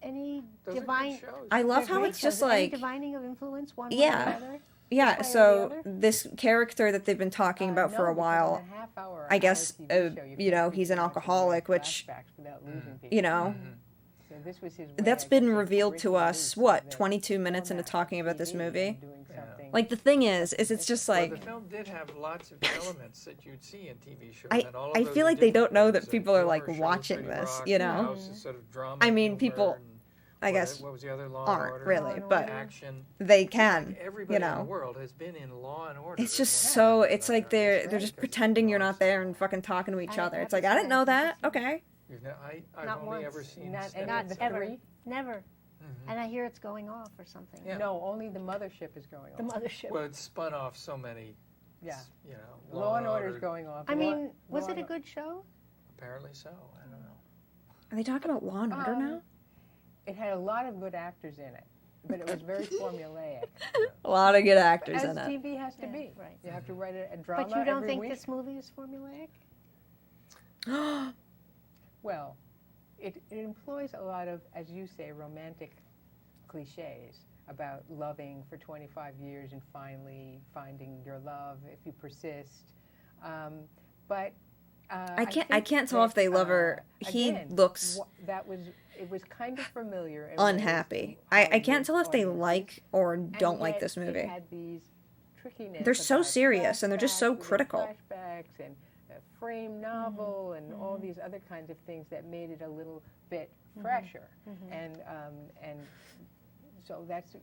Speaker 6: Any
Speaker 7: Those are
Speaker 6: divine?
Speaker 7: good shows.
Speaker 1: I love
Speaker 6: they're
Speaker 1: how
Speaker 6: great
Speaker 1: it's just
Speaker 6: shows. Any
Speaker 1: like,
Speaker 6: divining of influence, one way or
Speaker 1: Yeah.
Speaker 6: the other.
Speaker 1: yeah.
Speaker 6: way or
Speaker 1: So
Speaker 6: the other?
Speaker 1: this character that they've been talking about for a while, I guess, he's an alcoholic, which,
Speaker 10: So this was his way,
Speaker 1: that's
Speaker 10: I
Speaker 1: been
Speaker 10: guess, of
Speaker 1: revealed to
Speaker 10: breaking
Speaker 1: us,
Speaker 10: loose
Speaker 1: what,
Speaker 10: from the
Speaker 1: 22 minutes into
Speaker 10: format of
Speaker 1: talking about this
Speaker 10: TV
Speaker 1: movie?
Speaker 10: and doing something.
Speaker 1: Like, the thing is it's just
Speaker 7: Well,
Speaker 1: like,
Speaker 7: the film did have lots of elements that you'd see in TV shows.
Speaker 1: I-
Speaker 7: and all of
Speaker 1: I
Speaker 7: those
Speaker 1: feel
Speaker 7: are
Speaker 1: like they don't
Speaker 7: different
Speaker 1: know
Speaker 7: things.
Speaker 1: that people are, like,
Speaker 7: Humor shows,
Speaker 1: watching
Speaker 7: 30
Speaker 1: this,
Speaker 7: Rock,
Speaker 1: you know?
Speaker 7: House is sort of drama,
Speaker 1: I mean,
Speaker 7: humor,
Speaker 1: people,
Speaker 7: and
Speaker 1: I guess,
Speaker 7: what was the other Law
Speaker 1: aren't
Speaker 7: and Order?
Speaker 1: really,
Speaker 6: and
Speaker 1: but
Speaker 6: Order.
Speaker 7: Action.
Speaker 1: they can,
Speaker 7: Like everybody
Speaker 1: you
Speaker 7: in the
Speaker 1: know?
Speaker 7: world has been in Law and Order.
Speaker 1: It's
Speaker 7: at
Speaker 1: just
Speaker 7: one
Speaker 1: so,
Speaker 7: point or
Speaker 1: it's like
Speaker 7: another.
Speaker 1: they're just pretending you're not there and fucking talking to each
Speaker 6: I
Speaker 1: other. It's
Speaker 6: have
Speaker 1: like,
Speaker 6: to
Speaker 1: I didn't
Speaker 6: say,
Speaker 1: know
Speaker 6: I
Speaker 1: that,
Speaker 6: think
Speaker 1: okay.
Speaker 7: I've
Speaker 6: Not
Speaker 7: only
Speaker 6: once.
Speaker 7: ever seen
Speaker 10: Not-
Speaker 7: snippets
Speaker 10: not
Speaker 7: of it.
Speaker 6: Ever.
Speaker 10: Three?
Speaker 6: Never. And I hear it's going off or something.
Speaker 7: Yeah.
Speaker 10: No, only the mothership is going
Speaker 6: The
Speaker 10: on.
Speaker 6: mothership.
Speaker 7: Well, it's spun off so many,
Speaker 10: Yeah.
Speaker 7: you know.
Speaker 10: Law and Order is going off.
Speaker 6: I mean, was
Speaker 10: Law
Speaker 6: it a
Speaker 10: and-
Speaker 6: good show?
Speaker 7: Apparently so. I don't know.
Speaker 1: Are they talking about Law and Order now?
Speaker 10: It had a lot of good actors in it, but it was very formulaic.
Speaker 1: A lot of good actors
Speaker 10: As
Speaker 1: in it.
Speaker 10: TV has to
Speaker 6: Yeah,
Speaker 10: be.
Speaker 6: right.
Speaker 10: You have to write a drama
Speaker 6: But you don't
Speaker 10: every
Speaker 6: think
Speaker 10: week.
Speaker 6: this movie is formulaic?
Speaker 10: Well, it employs a lot of, as you say, romantic cliches about loving for 25 years and finally finding your love if you persist. But
Speaker 1: I can't
Speaker 10: think
Speaker 1: tell if
Speaker 10: that,
Speaker 1: they love her. He
Speaker 10: again,
Speaker 1: looks
Speaker 10: it was kind of familiar. in
Speaker 1: unhappy.
Speaker 10: ways
Speaker 1: I can't tell if they
Speaker 10: audiences,
Speaker 1: like or
Speaker 10: and
Speaker 1: don't like
Speaker 10: yet
Speaker 1: this
Speaker 10: it
Speaker 1: movie.
Speaker 10: had these trickiness
Speaker 1: They're so
Speaker 10: about
Speaker 1: serious and they're just so
Speaker 10: flashbacks,
Speaker 1: critical.
Speaker 10: Flashbacks and a frame novel and all these other kinds of things that made it a little bit fresher. And so that's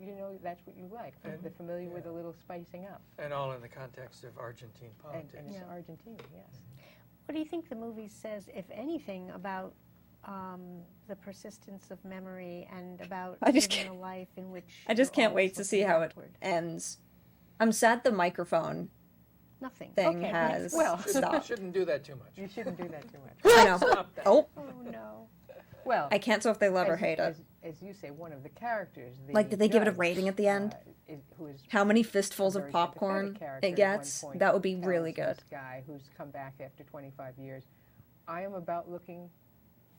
Speaker 10: that's what you like. The familiar with a little spicing up.
Speaker 7: And all in the context of Argentine politics.
Speaker 10: And it's Argentina, yes.
Speaker 6: What do you think the movie says, if anything, about the persistence of memory and about
Speaker 1: I just
Speaker 6: living a life in which
Speaker 1: I just
Speaker 6: you're
Speaker 1: can't wait
Speaker 6: always
Speaker 1: to see
Speaker 6: looking
Speaker 1: how it
Speaker 6: backward?
Speaker 1: ends. I'm sad the microphone
Speaker 6: Nothing.
Speaker 1: thing
Speaker 6: Okay,
Speaker 1: has
Speaker 10: well,
Speaker 1: stopped.
Speaker 7: Shouldn't do that too much.
Speaker 10: You shouldn't do that too much.
Speaker 1: I know.
Speaker 7: Stop that.
Speaker 1: Oh,
Speaker 6: Oh no.
Speaker 10: Well,
Speaker 1: I can't tell if they love or hate it.
Speaker 10: as you say, one of the characters. The
Speaker 1: Like, did they give it a
Speaker 10: judge,
Speaker 1: rating at the end?
Speaker 10: who is
Speaker 1: How many
Speaker 10: a
Speaker 1: fistfuls of
Speaker 10: very sympathetic
Speaker 1: popcorn
Speaker 10: character
Speaker 1: it
Speaker 10: at
Speaker 1: gets?
Speaker 10: one point
Speaker 1: That would be
Speaker 10: tells
Speaker 1: really good.
Speaker 10: This guy who's come back after 25 years, I am about looking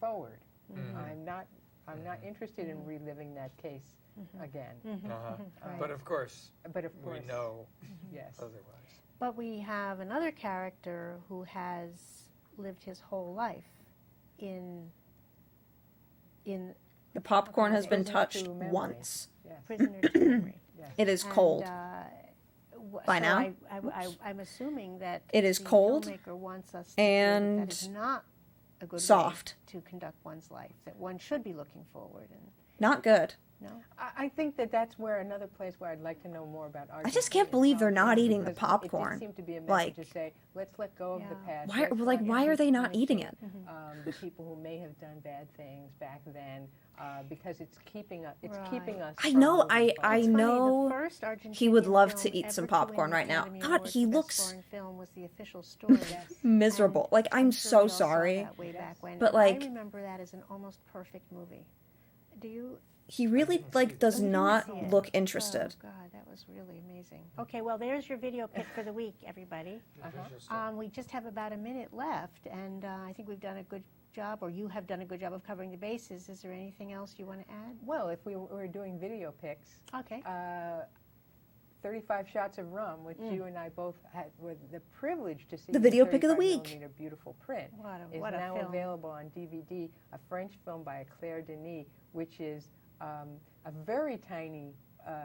Speaker 10: forward. I'm not interested in reliving that case again.
Speaker 7: But of course,
Speaker 10: But of course,
Speaker 7: we know
Speaker 10: yes.
Speaker 7: otherwise.
Speaker 6: But we have another character who has lived his whole life in
Speaker 1: The popcorn has been
Speaker 10: Prisoner
Speaker 1: touched
Speaker 10: to memory.
Speaker 1: once.
Speaker 10: Yes.
Speaker 6: Prisoner to Memory.
Speaker 10: Yes.
Speaker 1: It is
Speaker 6: And,
Speaker 1: cold. By
Speaker 6: so
Speaker 1: now?
Speaker 6: I'm assuming that
Speaker 1: It is
Speaker 6: the
Speaker 1: cold
Speaker 6: filmmaker wants us to feel that
Speaker 1: and
Speaker 6: that is not a good
Speaker 1: soft.
Speaker 6: way to conduct one's life. That one should be looking forward and
Speaker 1: Not good.
Speaker 6: no.
Speaker 10: I think that's where another place where I'd like to know more about Argentina.
Speaker 1: I just can't believe they're not eating the
Speaker 10: because
Speaker 1: popcorn.
Speaker 10: It did seem to be a message
Speaker 1: Like-
Speaker 10: to say, let's let go of the
Speaker 6: Yeah.
Speaker 10: past.
Speaker 1: Why?
Speaker 10: let's
Speaker 1: Like,
Speaker 10: not
Speaker 1: why are they not
Speaker 10: punish
Speaker 1: eating it?
Speaker 10: The people who may have done bad things back then, because it's keeping us. It's
Speaker 6: Right.
Speaker 10: keeping us.
Speaker 1: I
Speaker 10: from
Speaker 1: know,
Speaker 10: moving
Speaker 1: I
Speaker 10: forward.
Speaker 6: It's funny,
Speaker 1: know
Speaker 6: the first
Speaker 1: he would
Speaker 6: Argentinian
Speaker 1: love
Speaker 6: film
Speaker 1: to eat some
Speaker 6: ever to win
Speaker 1: popcorn
Speaker 6: the
Speaker 1: right now.
Speaker 6: Academy
Speaker 1: God,
Speaker 6: Award
Speaker 1: he
Speaker 6: for Best
Speaker 1: looks
Speaker 6: Foreign film was The Official Story.
Speaker 1: miserable.
Speaker 6: And
Speaker 1: Like, I'm
Speaker 6: sure
Speaker 1: so
Speaker 6: we all saw
Speaker 1: sorry.
Speaker 6: that way back when.
Speaker 1: But,
Speaker 6: And
Speaker 1: like-
Speaker 6: I remember that as an almost perfect movie. Do you?
Speaker 1: He really, like, does
Speaker 6: Oh, you didn't
Speaker 1: not
Speaker 6: see it.
Speaker 1: look interested.
Speaker 6: Oh God, that was really amazing. Okay, well, there's your video pick for the week, everybody. We just have about a minute left, and I think we've done a good job, or you have done a good job of covering the bases. Is there anything else you want to add?
Speaker 10: Well, if we were doing video picks,
Speaker 6: Okay.
Speaker 10: 35 Shots of Rum, which you and I both had with the privilege to see.
Speaker 1: The
Speaker 10: in
Speaker 1: video pick of the
Speaker 10: 35
Speaker 1: week.
Speaker 10: millimeter beautiful print. Is
Speaker 6: What a
Speaker 10: now
Speaker 6: film.
Speaker 10: available on DVD. A French film by Claire Denis, which is a very tiny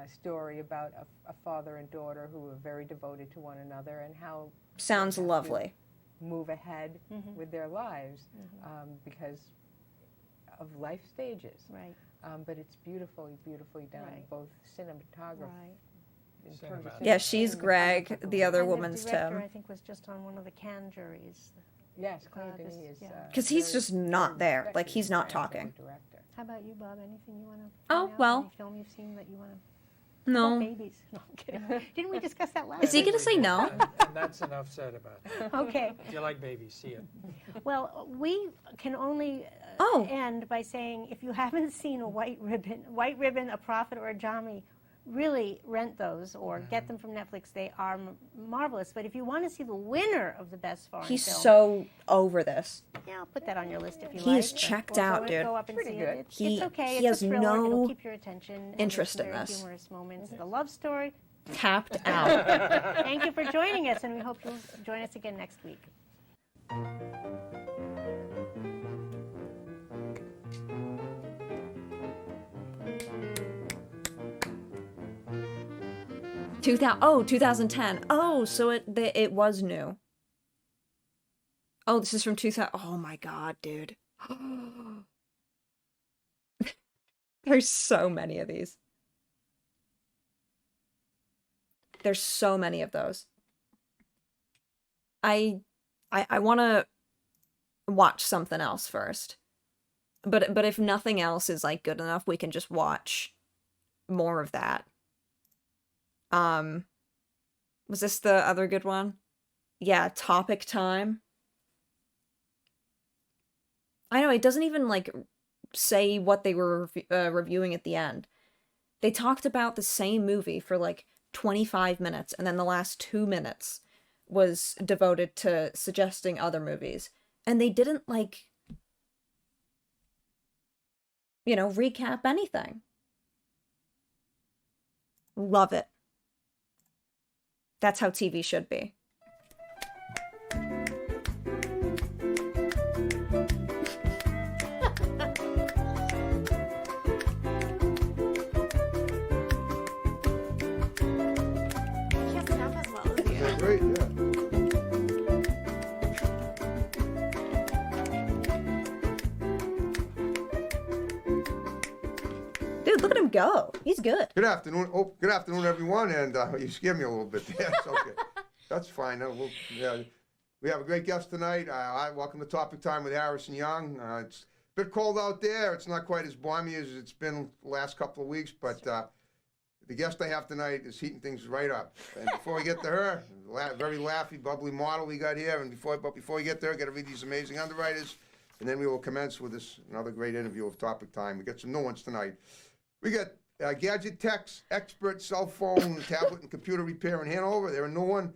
Speaker 10: story about a father and daughter who are very devoted to one another and how
Speaker 1: Sounds
Speaker 10: they have to
Speaker 1: lovely.
Speaker 10: move ahead with their lives because of life stages.
Speaker 6: Right.
Speaker 10: But it's beautifully done,
Speaker 6: Right.
Speaker 10: both cinematography.
Speaker 6: Right.
Speaker 10: In terms of
Speaker 1: Yeah, she's Greg.
Speaker 10: cinematography.
Speaker 1: The other
Speaker 6: And
Speaker 1: woman's
Speaker 6: the director,
Speaker 1: Tim.
Speaker 6: I think, was just on one of the Cannes juries.
Speaker 10: Yes, Claire
Speaker 6: this-
Speaker 10: Denis is.
Speaker 6: yeah.
Speaker 1: 'Cause he's
Speaker 10: very-
Speaker 1: just not
Speaker 10: very
Speaker 1: there.
Speaker 10: respected
Speaker 1: Like, he's not
Speaker 10: as a
Speaker 1: talking.
Speaker 10: director.
Speaker 6: How about you, Bob? Anything you want to?
Speaker 1: Oh, well.
Speaker 6: Any film you've seen that you want to?
Speaker 1: No.
Speaker 6: Babies. No, I'm kidding. Didn't we discuss that last?
Speaker 1: Is he gonna say no?
Speaker 7: And that's enough said about it.
Speaker 6: Okay.
Speaker 7: If you like babies, see it.
Speaker 6: Well, we can only
Speaker 1: Oh.
Speaker 6: end by saying if you haven't seen a White Ribbon, A Prophet, or a Jami, really rent those or get them from Netflix. They are marvelous. But if you want to see the winner of the best foreign
Speaker 1: He's
Speaker 6: film,
Speaker 1: so over this.
Speaker 6: yeah, I'll put that on your list if you
Speaker 1: He
Speaker 6: like.
Speaker 1: is checked
Speaker 6: Or
Speaker 1: out, dude.
Speaker 6: Go up and
Speaker 10: Pretty
Speaker 6: see
Speaker 10: good.
Speaker 6: it. It's,
Speaker 1: He-
Speaker 6: it's okay.
Speaker 1: he
Speaker 6: It's
Speaker 1: has
Speaker 6: a thriller.
Speaker 1: no
Speaker 6: It'll keep your attention. And
Speaker 1: interest
Speaker 6: there's
Speaker 1: in
Speaker 6: some very
Speaker 1: this.
Speaker 6: humorous moments. The love story.
Speaker 1: Tapped out.
Speaker 6: Thank you for joining us, and we hope you'll join us again next week.
Speaker 1: Oh, 2010. Oh, so it was new. Oh, this is from 2000. Oh my god, dude. There's so many of these. There's so many of those. I want to watch something else first. But if nothing else is like good enough, we can just watch more of that. Was this the other good one? Yeah, Topic Time. I know, it doesn't even like say what they were reviewing at the end. They talked about the same movie for like 25 minutes, and then the last 2 minutes was devoted to suggesting other movies. And they didn't like, you know, recap anything. Love it. That's how TV should be.
Speaker 11: He has enough as well as you.
Speaker 12: Yeah, great, yeah.
Speaker 1: Dude, look at him go. He's good.
Speaker 12: Good afternoon. Oh, good afternoon, everyone. And you scared me a little bit there. It's okay. That's fine. We have a great guest tonight. Welcome to Topic Time with Harrison Young. It's a bit cold out there. It's not quite as balmy as it's been the last couple of weeks, but the guest I have tonight is heating things right up. And before we get to her, very laughy, bubbly model we got here. And before we get there, got to read these amazing underwriters, and then we will commence with another great interview of Topic Time. We got some new ones tonight. We got Gadget Tech's expert cell phone, tablet, and computer repair in Hanover. They're a new one.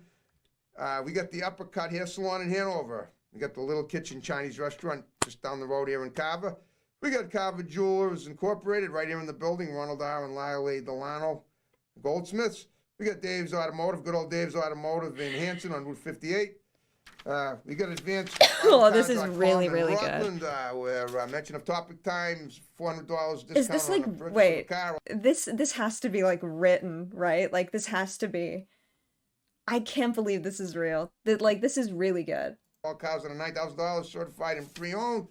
Speaker 12: We got the Uppercut Hair Salon in Hanover. We got the Little Kitchen Chinese Restaurant just down the road here in Carver. We got Carver Jewelers Incorporated right here in the building. Ronald R. and Lyle Delano Goldsmiths. We got Dave's Automotive, good old Dave's Automotive in Hanson on Route 58. We got Advanced.
Speaker 1: Oh, this is really,
Speaker 12: in
Speaker 1: really
Speaker 12: Rutland,
Speaker 1: good.
Speaker 12: Where mention of Topic Times, $400 discount.
Speaker 1: Is this
Speaker 12: on
Speaker 1: like,
Speaker 12: the purchase of
Speaker 1: wait,
Speaker 12: a car.
Speaker 1: this has to be like written, right? Like this has to be, I can't believe this is real. Like this is really good.
Speaker 12: All cars under $9,000 certified and pre-owned.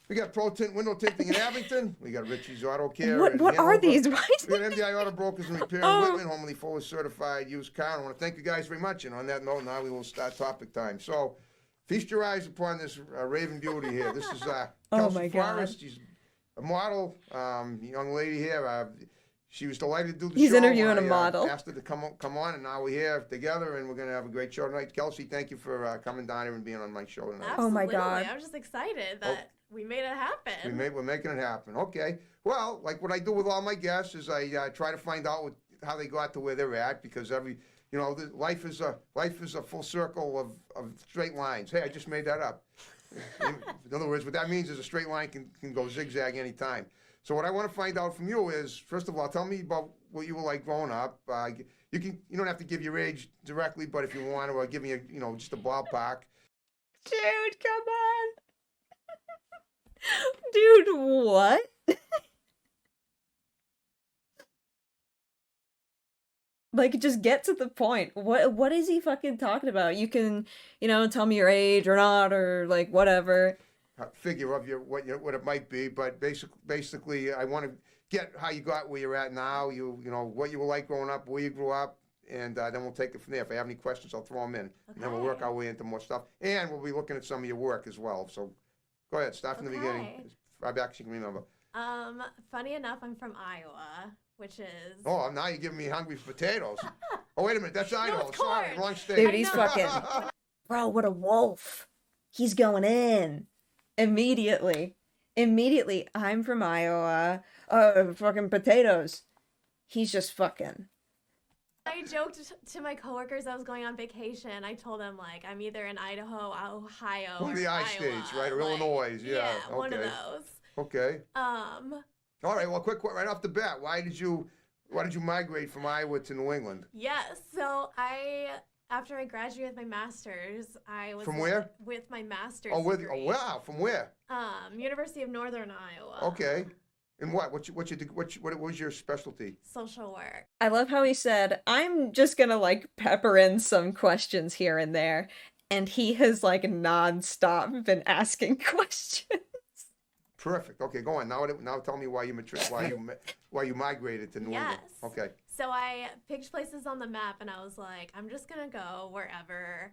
Speaker 12: We got Pro Tint window tinting in Abington. We got Richie's Auto Care.
Speaker 1: What are these? Why is
Speaker 12: We got MDI Auto Brokers and Repair in Whitman, Homely fully certified used car. I want to thank you guys very much. And on that note, now we will start Topic Time. So, feast your eyes upon this Raven Beauty here. This is
Speaker 1: Oh
Speaker 12: Kelsey
Speaker 1: my God.
Speaker 12: Forrest. She's a model, young lady here. She was delighted to do the
Speaker 1: He's
Speaker 12: show.
Speaker 1: interviewing a model.
Speaker 12: Asked her to come on, and now we're here together, and we're going to have a great show tonight. Kelsey, thank you for coming down here and being on my show tonight.
Speaker 1: Oh my
Speaker 11: Absolutely.
Speaker 1: God.
Speaker 11: I'm just excited that we made it happen.
Speaker 12: We're making it happen. Okay. Well, like what I do with all my guests is I try to find out how they got to where they're at, because life is a full circle of straight lines. Hey, I just made that up. In other words, what that means is a straight line can go zigzag anytime. So what I want to find out from you is, first of all, tell me about what you were like growing up. You don't have to give your age directly, but if you want to, give me just a ballpark.
Speaker 1: Dude, come on. Dude, what? Like, just get to the point. What is he fucking talking about? You can, tell me your age or not, or like whatever.
Speaker 12: Figure of what it might be, but basically, I want to get how you got where you're at now. What you were like growing up, where you grew up, and then we'll take it from there. If I have any questions, I'll throw them in, and then we'll work our way into more stuff. And we'll be looking at some of your work as well. So, go ahead, start from the beginning. As far back as you can remember.
Speaker 11: Funny enough, I'm from Iowa, which is.
Speaker 12: Oh, now you're giving me hungry for potatoes. Oh, wait a minute, that's Idaho. Sorry, wrong state.
Speaker 1: Dude, he's fucking. Bro, what a wolf. He's going in. Immediately, I'm from Iowa. Fucking potatoes. He's just fucking.
Speaker 11: I joked to my coworkers I was going on vacation. I told them, I'm either in Idaho, Ohio,
Speaker 12: one of the
Speaker 11: or
Speaker 12: I
Speaker 11: Iowa.
Speaker 12: states, right? Or Illinois, yeah. Okay.
Speaker 11: One of those.
Speaker 12: Okay.
Speaker 11: Um.
Speaker 12: All right. Well, quick, right off the bat, why did you migrate from Iowa to New England?
Speaker 11: Yes. So after I graduated with my master's, I was
Speaker 12: from where?
Speaker 11: With my master's.
Speaker 12: Oh,
Speaker 11: degree.
Speaker 12: Wow! From where?
Speaker 11: University of Northern Iowa.
Speaker 12: Okay. And what? What was your specialty?
Speaker 11: Social work.
Speaker 1: I love how he said, "I'm just gonna pepper in some questions here and there," and he has nonstop been asking questions.
Speaker 12: Perfect. Okay, go on. Now tell me why you migrated to New England. Okay.
Speaker 11: So I picked places on the map, and I was like, I'm just gonna go wherever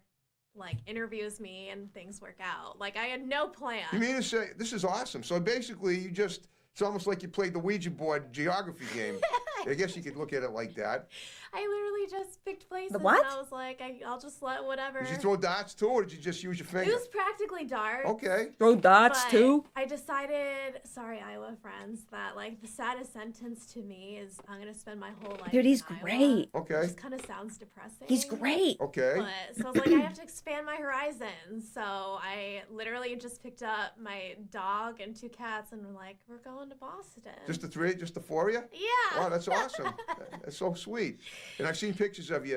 Speaker 11: like interviews me and things work out. Like I had no plan.
Speaker 12: You mean to say this is awesome? So basically, it's almost like you played the Ouija board geography game. I guess you could look at it like that.
Speaker 11: I literally just picked places.
Speaker 1: The what?
Speaker 11: And I was like, I'll just let whatever.
Speaker 12: Did you throw dots too, or did you just use your finger?
Speaker 11: It was practically dark.
Speaker 12: Okay.
Speaker 1: Throw dots
Speaker 11: But
Speaker 1: too.
Speaker 11: I decided, sorry, Iowa friends, that like the saddest sentence to me is I'm gonna spend my whole life.
Speaker 1: Dude, he's
Speaker 11: in Iowa.
Speaker 1: great.
Speaker 12: Okay.
Speaker 11: It just kind of sounds depressing.
Speaker 1: He's great.
Speaker 12: Okay.
Speaker 11: But so I was like, I have to expand my horizons. So I literally just picked up my dog and 2 cats and we're like, we're going to Boston.
Speaker 12: Just the 4 of you?
Speaker 11: Yeah.
Speaker 12: Wow, that's awesome. That's so sweet. And I've seen pictures of you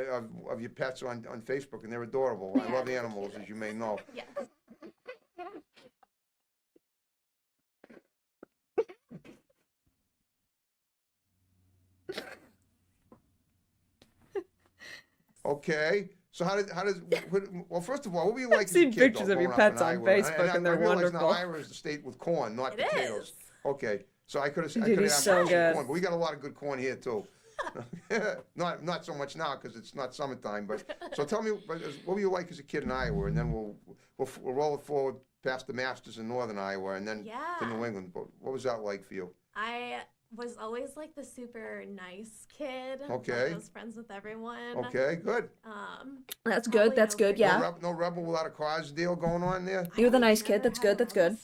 Speaker 12: of your pets on Facebook, and they're adorable. I love animals, as you may know.
Speaker 11: Yeah.
Speaker 12: Okay. So well, first of all, what were you like as a
Speaker 1: seen
Speaker 12: kid,
Speaker 1: pictures
Speaker 12: though,
Speaker 1: of your
Speaker 12: growing up
Speaker 1: pets
Speaker 12: in
Speaker 1: on
Speaker 12: Iowa?
Speaker 1: Facebook, and they're
Speaker 12: I realize
Speaker 1: wonderful.
Speaker 12: now Iowa is the state with corn, not
Speaker 11: It
Speaker 12: potatoes.
Speaker 11: is.
Speaker 12: Okay. So I could have
Speaker 1: Dude, he's
Speaker 12: asked
Speaker 1: so
Speaker 12: for some
Speaker 1: good.
Speaker 12: corn, but we got a lot of good corn here too. not so much now because it's not summertime. But so tell me, what were you like as a kid in Iowa, and then we'll roll it forward past the Masters in Northern Iowa, and then to New England. But what was that like for you?
Speaker 11: I was always like the super nice kid.
Speaker 12: Okay.
Speaker 11: Like, I was friends with everyone.
Speaker 12: Okay, good.
Speaker 1: That's good. That's good. Yeah.
Speaker 12: No rebel without a cause deal going on there.
Speaker 1: You're the nice kid. That's good. That's good.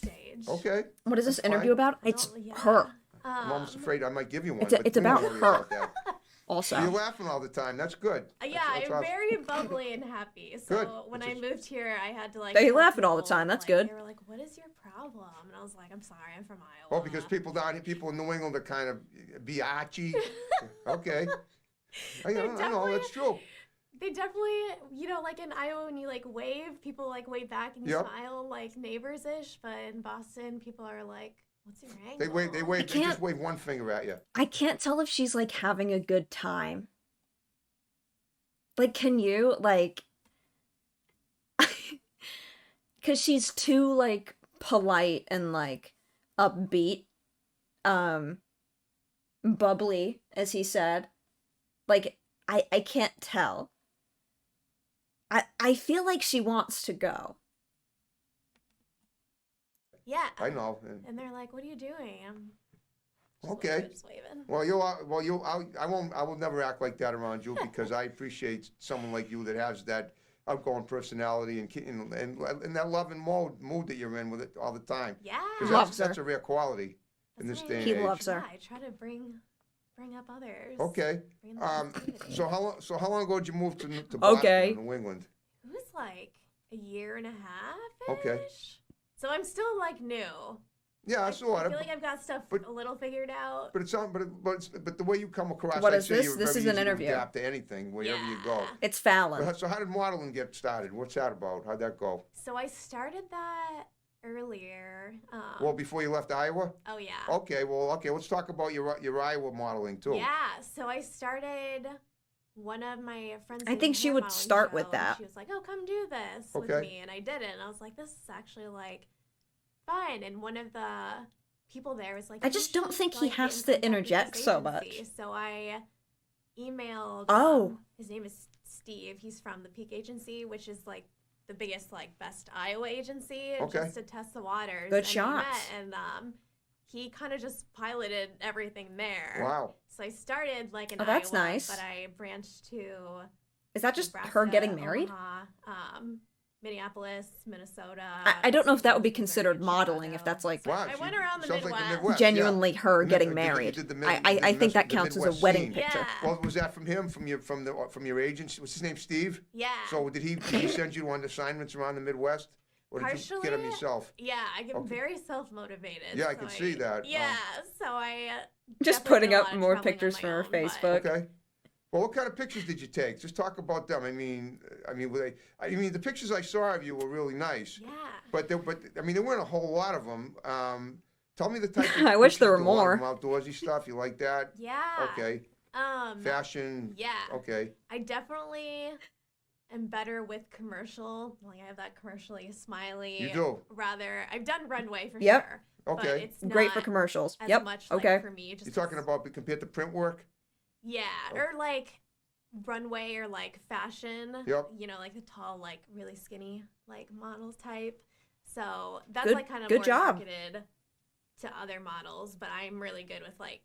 Speaker 12: Okay.
Speaker 1: What is this
Speaker 12: That's
Speaker 1: interview
Speaker 12: fine.
Speaker 1: about? It's her.
Speaker 12: I'm almost afraid I might give you one.
Speaker 1: It's
Speaker 12: but
Speaker 1: it's
Speaker 12: we won't
Speaker 1: about
Speaker 12: worry
Speaker 1: her.
Speaker 12: that.
Speaker 1: Also.
Speaker 12: You're laughing all the time. That's good.
Speaker 11: Yeah,
Speaker 12: That's
Speaker 11: I'm
Speaker 12: awesome.
Speaker 11: very bubbly and happy. So
Speaker 12: Good.
Speaker 11: when
Speaker 12: That's
Speaker 11: I moved here, I had to like.
Speaker 1: They
Speaker 11: tell
Speaker 1: laughing all the
Speaker 11: people,
Speaker 1: time. That's
Speaker 11: like,
Speaker 1: good.
Speaker 11: They were like, "What is your problem?" And I was like, "I'm sorry, I'm from Iowa."
Speaker 12: Well, because people in New England are kind of biatchy. Okay. I know, that's true.
Speaker 11: They definitely, like in Iowa, when you like wave, people like wave back and you
Speaker 12: Yep.
Speaker 11: smile like neighbors-ish. But in Boston, people are like, "What's your angle?"
Speaker 12: They just wave one finger at you.
Speaker 1: I can't tell if she's like having a good time. Like, can you like? Because she's too like polite and like upbeat, bubbly, as he said. Like, I can't tell. I feel like she wants to go.
Speaker 11: Yeah.
Speaker 12: I know.
Speaker 11: And they're like, "What are you doing?" I'm
Speaker 12: Okay.
Speaker 11: just waving.
Speaker 12: Well, I will never act like that around you because I appreciate someone like you that has that outgoing personality and that loving mood that you're in with it all the time.
Speaker 11: Yeah.
Speaker 12: Because that's a rare quality in this day and age.
Speaker 1: He loves her.
Speaker 11: Yeah, I try to bring up others.
Speaker 12: Okay.
Speaker 11: Bring them positivity.
Speaker 12: So how long ago did you move to Boston,
Speaker 1: Okay.
Speaker 12: New England?
Speaker 11: It was like a year and a half.
Speaker 12: Okay.
Speaker 11: So I'm still like new.
Speaker 12: Yeah,
Speaker 11: I
Speaker 12: sort of.
Speaker 11: feel like I've got stuff a little figured out.
Speaker 12: But but the way you come across,
Speaker 1: What
Speaker 12: I'd
Speaker 1: is
Speaker 12: say
Speaker 1: this?
Speaker 12: you're
Speaker 1: This
Speaker 12: very
Speaker 1: is an
Speaker 12: easy to
Speaker 1: interview.
Speaker 12: adapt to anything wherever you go.
Speaker 1: It's Fallon.
Speaker 12: So how did modeling get started? What's that about? How'd that go?
Speaker 11: So I started that earlier.
Speaker 12: Well, before you left Iowa?
Speaker 11: Oh yeah.
Speaker 12: Okay, let's talk about your Iowa modeling too.
Speaker 11: Yeah, so I started one of my friends.
Speaker 1: I think she would start with that.
Speaker 11: She was like, "Oh, come do this with me," and I did it. And I was like, "This is actually like fun." And one of the people there was like,
Speaker 1: I just
Speaker 11: "You
Speaker 1: don't
Speaker 11: should,
Speaker 1: think he
Speaker 11: like,
Speaker 1: has
Speaker 11: get in
Speaker 1: to
Speaker 11: contact with
Speaker 1: interject
Speaker 11: this
Speaker 1: so
Speaker 11: agency."
Speaker 1: much.
Speaker 11: So I emailed.
Speaker 1: Oh.
Speaker 11: His name is Steve. He's from the Peak Agency, which is like the biggest, like, best Iowa agency, just to test the waters.
Speaker 1: Good
Speaker 11: and
Speaker 1: shots.
Speaker 11: We met, and he kind of just piloted everything there.
Speaker 12: Wow.
Speaker 11: So I started like in
Speaker 1: Oh, that's
Speaker 11: Iowa,
Speaker 1: nice.
Speaker 11: but I branched to
Speaker 1: Is that just
Speaker 11: Nebraska,
Speaker 1: her getting married?
Speaker 11: Omaha, Minneapolis, Minnesota.
Speaker 1: I don't know if that would be considered modeling, if that's like
Speaker 12: Wow,
Speaker 11: I went around the
Speaker 12: sounds
Speaker 11: Midwest.
Speaker 12: like the Midwest.
Speaker 1: genuinely her
Speaker 12: And
Speaker 1: getting
Speaker 12: you
Speaker 1: married.
Speaker 12: did the
Speaker 1: I think that
Speaker 12: the
Speaker 1: counts as a
Speaker 12: Midwest
Speaker 1: wedding
Speaker 12: scene.
Speaker 1: picture.
Speaker 11: Yeah.
Speaker 12: Well, was that from him, from your agent? What's his name, Steve?
Speaker 11: Yeah.
Speaker 12: So did he send you on assignments around the Midwest, or did you get them yourself?
Speaker 11: Yeah, I get
Speaker 12: Okay.
Speaker 11: very self-motivated.
Speaker 12: Yeah, I
Speaker 11: so
Speaker 12: can see that.
Speaker 11: Yeah, so I
Speaker 1: Just
Speaker 11: definitely
Speaker 1: putting
Speaker 11: did a
Speaker 1: up
Speaker 11: lot of
Speaker 1: more
Speaker 11: traveling on
Speaker 1: pictures
Speaker 11: my
Speaker 1: for her
Speaker 11: own, but-
Speaker 1: Facebook.
Speaker 12: Okay. Well, what kind of pictures did you take? Just talk about them. I mean, the pictures I saw of you were really nice.
Speaker 11: Yeah.
Speaker 12: But there weren't a whole lot of them. Tell me the type of
Speaker 1: I wish there were
Speaker 12: pictures you do. A lot of
Speaker 1: more.
Speaker 12: them outdoorsy stuff. You like that?
Speaker 11: Yeah.
Speaker 12: Okay. Fashion.
Speaker 11: Yeah.
Speaker 12: Okay.
Speaker 11: I definitely am better with commercial. Like I have that commercially smiley.
Speaker 12: You do?
Speaker 11: Rather, I've done runway for
Speaker 1: Yep.
Speaker 11: sure.
Speaker 12: Okay.
Speaker 11: But it's
Speaker 1: Great for
Speaker 11: not
Speaker 1: commercials.
Speaker 11: As
Speaker 1: Yep.
Speaker 11: much
Speaker 1: Okay.
Speaker 11: like for me. Just
Speaker 12: You're talking about compared to print work?
Speaker 11: Yeah,
Speaker 12: Oh.
Speaker 11: or like runway or like fashion.
Speaker 12: Yep.
Speaker 11: You know, like the tall, like really skinny, like models type. So that's
Speaker 1: Good-
Speaker 11: like kind of
Speaker 1: good
Speaker 11: more
Speaker 1: job.
Speaker 11: marketed to other models, but I'm really good with like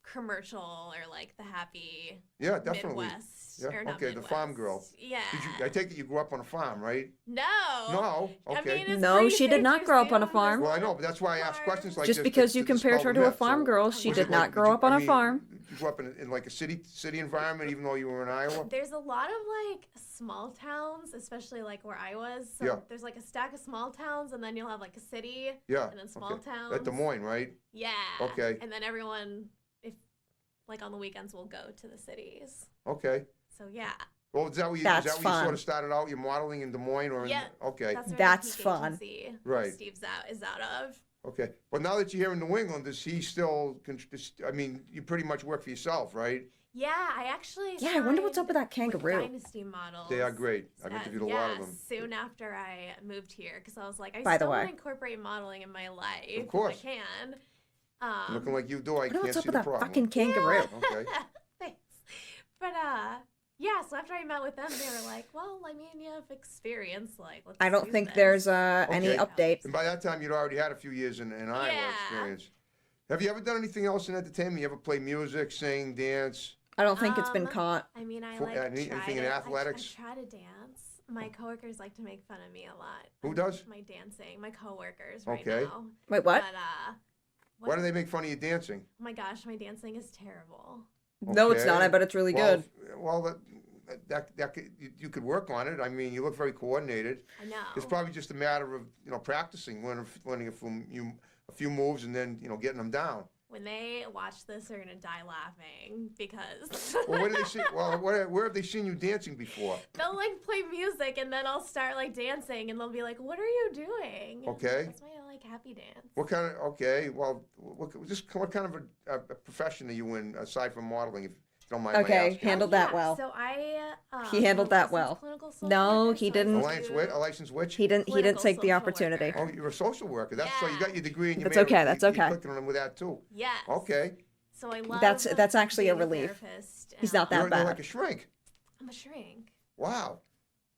Speaker 11: commercial or like the happy
Speaker 12: Yeah, definitely.
Speaker 11: Midwest.
Speaker 12: Yeah,
Speaker 11: Or not
Speaker 12: okay, the farm girl.
Speaker 11: Midwest. Yeah.
Speaker 12: I take it you grew up on a farm, right?
Speaker 11: No.
Speaker 12: No.
Speaker 11: I
Speaker 12: Okay.
Speaker 11: mean, it's
Speaker 1: No,
Speaker 11: pretty
Speaker 1: she did
Speaker 11: safe
Speaker 1: not
Speaker 11: to
Speaker 1: grow up on a
Speaker 11: assume
Speaker 1: farm.
Speaker 11: there's
Speaker 12: Well, I
Speaker 11: a
Speaker 12: know,
Speaker 11: lot
Speaker 12: but that's why I ask
Speaker 11: farms.
Speaker 12: questions like
Speaker 1: Just
Speaker 12: this.
Speaker 1: because
Speaker 12: to
Speaker 1: you compared
Speaker 12: dispel
Speaker 1: her
Speaker 12: the
Speaker 1: to a
Speaker 12: myth.
Speaker 1: farm
Speaker 12: So,
Speaker 1: girl, she
Speaker 12: was
Speaker 1: did
Speaker 12: it
Speaker 1: not
Speaker 12: like-
Speaker 1: grow up on
Speaker 12: I
Speaker 1: a
Speaker 12: mean,
Speaker 1: farm.
Speaker 12: You grew up in like a city environment, even though you were in Iowa.
Speaker 11: There's a lot of like small towns, especially like where I was. So
Speaker 12: Yeah.
Speaker 11: there's like a stack of small towns, and then you'll have like a city,
Speaker 12: Yeah.
Speaker 11: and then small
Speaker 12: okay.
Speaker 11: towns.
Speaker 12: At Des Moines, right?
Speaker 11: Yeah.
Speaker 12: Okay.
Speaker 11: And then everyone, if like on the weekends, will go to the cities.
Speaker 12: Okay.
Speaker 11: So yeah.
Speaker 12: Well, is that where you,
Speaker 1: That's
Speaker 12: is that where you sort
Speaker 1: fun.
Speaker 12: of started out? You're modeling in Des Moines, or
Speaker 11: Yeah.
Speaker 12: in, okay,
Speaker 11: That's, where
Speaker 1: That's
Speaker 11: the
Speaker 1: fun.
Speaker 11: agency
Speaker 12: Right.
Speaker 11: Steve's is out of.
Speaker 12: okay. But now that you're here in New England, does he still? I mean, you pretty much work for yourself, right?
Speaker 11: Yeah, I actually.
Speaker 1: Yeah, I wonder what's up with that
Speaker 11: signed
Speaker 1: kangaroo.
Speaker 11: Dynasty models.
Speaker 12: They are great. I've interviewed a lot of them.
Speaker 11: Soon after I moved here, because I was like, I
Speaker 1: By the
Speaker 11: still want
Speaker 1: way.
Speaker 11: to incorporate modeling in my life.
Speaker 12: Of course.
Speaker 11: If I can.
Speaker 12: Looking like you do, I
Speaker 1: Wonder
Speaker 12: can't
Speaker 1: what's
Speaker 12: see
Speaker 1: up with
Speaker 12: the
Speaker 1: that
Speaker 12: problem.
Speaker 1: fucking kangaroo.
Speaker 12: Okay.
Speaker 11: Thanks. But yeah. So after I met with them, they were like, "Well, I mean, you have experience. Like, let's
Speaker 1: I don't
Speaker 11: do
Speaker 1: think
Speaker 11: this."
Speaker 1: there's any
Speaker 12: Okay.
Speaker 1: update.
Speaker 12: And by that time, you'd already had a few years in Iowa
Speaker 11: Yeah.
Speaker 12: experience. Have you ever done anything else in entertainment? You ever play music, sing, dance?
Speaker 1: I don't think it's been caught.
Speaker 11: I mean, I
Speaker 12: For-
Speaker 11: like
Speaker 12: anything
Speaker 11: tried
Speaker 12: in
Speaker 11: it.
Speaker 12: athletics?
Speaker 11: I try to dance. My coworkers like to make fun of me a lot.
Speaker 12: Who does?
Speaker 11: My dancing. My coworkers right
Speaker 12: Okay.
Speaker 11: now.
Speaker 1: Wait, what?
Speaker 11: But
Speaker 12: Why do they make fun of you dancing?
Speaker 11: Oh my gosh, my dancing is terrible.
Speaker 1: No, it's not.
Speaker 12: Okay.
Speaker 1: I bet it's really
Speaker 12: Well,
Speaker 1: good.
Speaker 12: Well, you could work on it. I mean, you look very coordinated.
Speaker 11: I know.
Speaker 12: It's probably just a matter of practicing, learning a few moves, and then getting them down.
Speaker 11: When they watch this, they're gonna die laughing because
Speaker 12: Well, where do they see? Well, where have they seen you dancing before?
Speaker 11: they'll like play music and then I'll start like dancing and they'll be like, "What are you doing?"
Speaker 12: Okay.
Speaker 11: That's my like happy dance.
Speaker 12: What kind of? Okay, well, what kind of a profession are you in aside from modeling? If you don't mind my
Speaker 1: Okay,
Speaker 12: asking.
Speaker 1: handled that well.
Speaker 11: So I.
Speaker 1: He handled
Speaker 11: I'm a
Speaker 1: that well.
Speaker 11: licensed clinical social
Speaker 1: No,
Speaker 11: worker,
Speaker 1: he
Speaker 11: so I
Speaker 1: didn't.
Speaker 11: do-
Speaker 12: A licensed witch?
Speaker 1: He didn't
Speaker 11: Clinical
Speaker 1: take the
Speaker 11: social
Speaker 1: opportunity.
Speaker 11: worker.
Speaker 12: Oh, you're a social worker. That's so you got your degree and you
Speaker 1: That's
Speaker 12: made
Speaker 1: okay,
Speaker 12: it,
Speaker 1: that's
Speaker 12: you
Speaker 1: okay.
Speaker 12: clicked on them with that too.
Speaker 11: Yes.
Speaker 12: Okay.
Speaker 11: So I love.
Speaker 1: That's actually a
Speaker 11: being
Speaker 1: relief.
Speaker 11: therapist,
Speaker 1: He's
Speaker 11: and
Speaker 1: not that
Speaker 12: You're
Speaker 1: bad.
Speaker 12: like a shrink.
Speaker 11: I'm a shrink.
Speaker 12: Wow.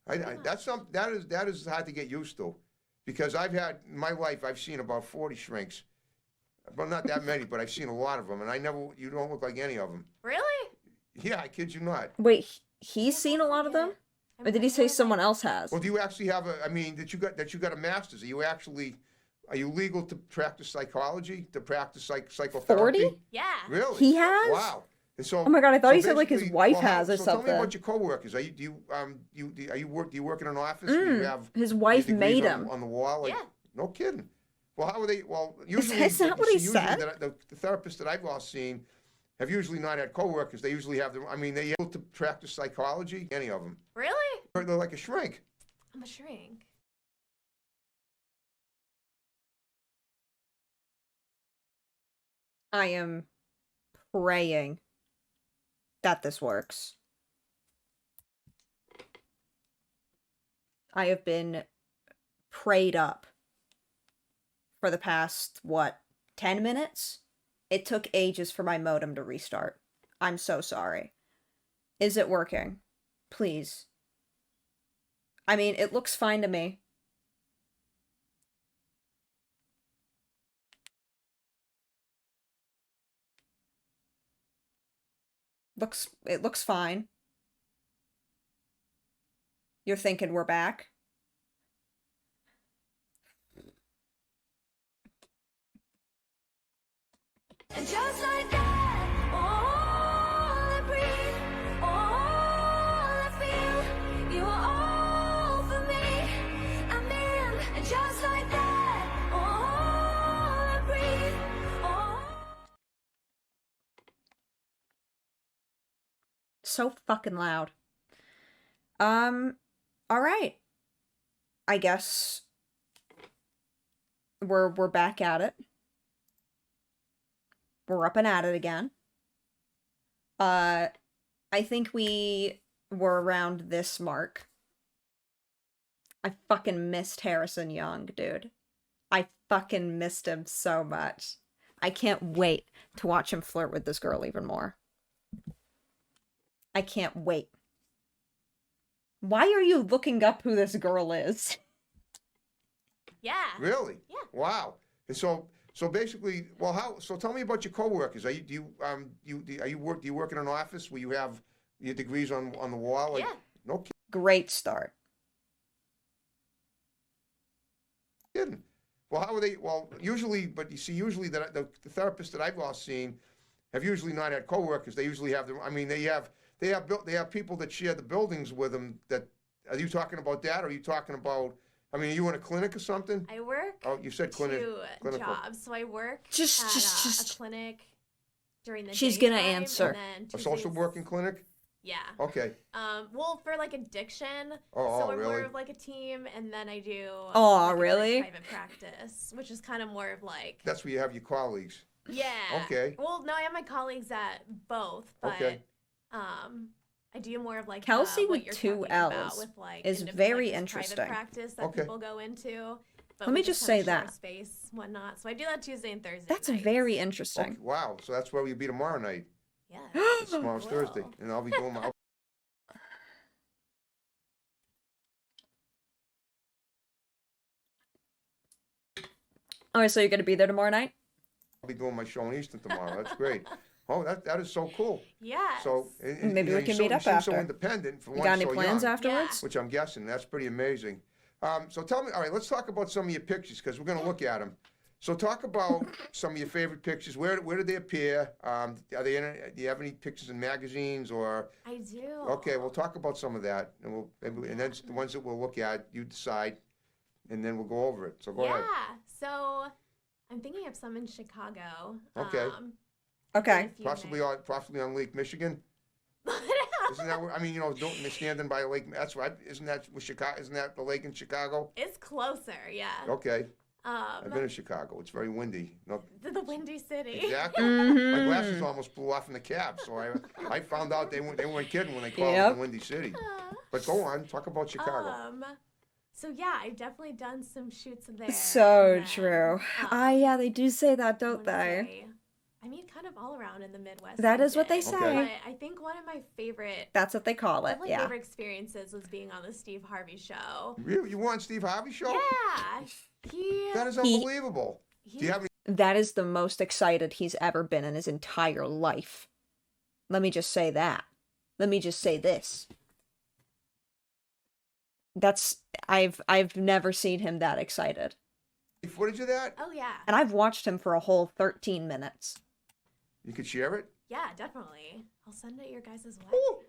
Speaker 12: That is hard to get used to, because I've had in my life I've seen about 40 shrinks, well not that many, but I've seen a lot of them, and you don't look like any of them.
Speaker 11: Really?
Speaker 12: Yeah, I kid you not.
Speaker 1: Wait, he's seen a lot of them? Or did he say someone else has?
Speaker 12: Well, do you actually have that you got a master's? Are you legal to practice psychology, to practice psychotherapy?
Speaker 1: 40?
Speaker 11: Yeah.
Speaker 12: Really?
Speaker 1: He has?
Speaker 12: Wow. And so,
Speaker 1: Oh my God, I thought
Speaker 12: so
Speaker 1: you said, like, his
Speaker 12: basically-
Speaker 1: wife
Speaker 12: well,
Speaker 1: has or
Speaker 12: so Tell me
Speaker 1: something.
Speaker 12: about your coworkers. Do you work in an office? Do you have
Speaker 1: His wife
Speaker 12: your degrees
Speaker 1: made
Speaker 12: on-
Speaker 1: him.
Speaker 12: on the wall? Like,
Speaker 11: Yeah.
Speaker 12: No kidding. Well, how are they? Well, usually
Speaker 1: Is that what he
Speaker 12: usually
Speaker 1: said?
Speaker 12: The therapists that I've all seen have usually not had coworkers. They usually have them. I mean, they able to practice psychology. Any of them?
Speaker 11: Really?
Speaker 12: They're like a shrink.
Speaker 11: I'm a shrink.
Speaker 1: I am praying that this works. I have been prayed up for the past, 10 minutes? It took ages for my modem to restart. I'm so sorry. Is it working? Please. I mean, it looks fine to me. It looks fine. You're thinking we're back?
Speaker 13: And just like that, all I breathe, all I feel, you are all for me. I'm in, and just like that, all I breathe,
Speaker 1: So fucking loud. Alright. I guess we're back at it. We're up and at it again. I think we were around this mark. I fucking missed Harrison Young, dude. I fucking missed him so much. I can't wait to watch him flirt with this girl even more. I can't wait. Why are you looking up who this girl is?
Speaker 11: Yeah.
Speaker 12: Really?
Speaker 11: Yeah.
Speaker 12: Wow. And so basically, well, how? So tell me about your coworkers. Do you work in an office where you have your degrees on the wall? Like,
Speaker 11: Yeah.
Speaker 12: No
Speaker 1: Great start.
Speaker 12: kidding. Well, how are they? Well, usually, but you see, usually the therapists that I've all seen have usually not had coworkers. They usually have them. I mean, they have people that share the buildings with them. That are you talking about that? Or are you talking about? I mean, are you in a clinic or something?
Speaker 11: I work.
Speaker 12: Oh, you said clinic.
Speaker 11: Two
Speaker 12: Clinical.
Speaker 11: jobs. So I work
Speaker 1: Just-
Speaker 11: at a clinic during the
Speaker 1: She's gonna
Speaker 11: daytime,
Speaker 1: answer.
Speaker 11: And then
Speaker 12: A social
Speaker 11: Tuesdays-
Speaker 12: working clinic.
Speaker 11: Yeah.
Speaker 12: Okay.
Speaker 11: Well, for like addiction.
Speaker 12: Oh,
Speaker 11: so we're
Speaker 12: really?
Speaker 11: more of like a team, and then I do.
Speaker 1: Oh,
Speaker 11: like, a
Speaker 1: really?
Speaker 11: private practice, which is kind of more of like.
Speaker 12: That's where you have your colleagues.
Speaker 11: Yeah.
Speaker 12: Okay.
Speaker 11: Well, no, I have my colleagues at both, but
Speaker 12: Okay.
Speaker 11: I do more of like
Speaker 1: Kelsey
Speaker 11: what
Speaker 1: with
Speaker 11: you're
Speaker 1: 2
Speaker 11: talking about
Speaker 1: L's
Speaker 11: with, like,
Speaker 1: is
Speaker 11: like,
Speaker 1: very
Speaker 11: this
Speaker 1: interesting.
Speaker 11: Private practice that
Speaker 12: Okay.
Speaker 11: people go into. But
Speaker 1: Let me
Speaker 11: we
Speaker 1: just
Speaker 11: kinda
Speaker 1: say
Speaker 11: share
Speaker 1: that.
Speaker 11: space, whatnot. So I do that Tuesday and Thursday.
Speaker 1: That's
Speaker 11: nights.
Speaker 1: very interesting.
Speaker 12: Okay. Wow. So that's where you'll be tomorrow night.
Speaker 11: Yeah.
Speaker 12: Tomorrow's Thursday, and I'll be doing my.
Speaker 1: All right, so you're gonna be there tomorrow night?
Speaker 12: I'll be doing my show in Easton tomorrow. That's great. Oh, that is so cool.
Speaker 11: Yeah.
Speaker 12: So
Speaker 1: Maybe
Speaker 12: you know,
Speaker 1: we can
Speaker 12: you
Speaker 1: meet up
Speaker 12: seem so
Speaker 1: after.
Speaker 12: independent for
Speaker 1: You
Speaker 12: one
Speaker 1: got any
Speaker 12: so
Speaker 1: plans
Speaker 12: young,
Speaker 1: afterwards?
Speaker 12: which I'm guessing that's pretty amazing. So tell me, all right, let's talk about some of your pictures because we're going to look at them. So talk about some of your favorite pictures. Where did they appear? Are they in? Do you have any pictures in magazines or?
Speaker 11: I do.
Speaker 12: Okay, we'll talk about some of that, and and then the ones that we'll look at, you decide, and then we'll go over it. So go ahead.
Speaker 11: Yeah. So I'm thinking of some in Chicago.
Speaker 12: Okay.
Speaker 1: Okay.
Speaker 12: Possibly on Lake Michigan. Isn't that where, I mean, you know, don't standing by a lake. That's right. Isn't that with Chicago? Isn't that the lake in Chicago?
Speaker 11: It's closer, yeah.
Speaker 12: Okay. I've been in Chicago. It's very windy. No,
Speaker 11: The Windy City.
Speaker 12: exactly.
Speaker 1: Mm-hmm.
Speaker 12: My glasses almost blew off in the cab, so I found out they weren't kidding when they called it the Windy City. But go on, talk about Chicago.
Speaker 11: So yeah, I've definitely done some shoots there.
Speaker 1: So
Speaker 11: and then,
Speaker 1: true. Yeah, they do say that, don't they?
Speaker 11: I mean, kind of all around in the Midwest.
Speaker 1: That
Speaker 11: I
Speaker 1: is what they
Speaker 11: did.
Speaker 1: say.
Speaker 11: But I think one of my favorite.
Speaker 1: That's what they call it.
Speaker 11: One of my
Speaker 1: Yeah.
Speaker 11: favorite experiences was being on the Steve Harvey show.
Speaker 12: Really, you were on Steve Harvey show?
Speaker 11: Yeah.
Speaker 12: That is unbelievable. Do you have any?
Speaker 1: That is the most excited he's ever been in his entire life. Let me just say that. Let me just say this. I've never seen him that excited.
Speaker 12: Footage of that?
Speaker 11: Oh yeah.
Speaker 1: And I've watched him for a whole 13 minutes.
Speaker 12: You could share it?
Speaker 11: Yeah, definitely. I'll send it your guys' way.
Speaker 12: Ooh.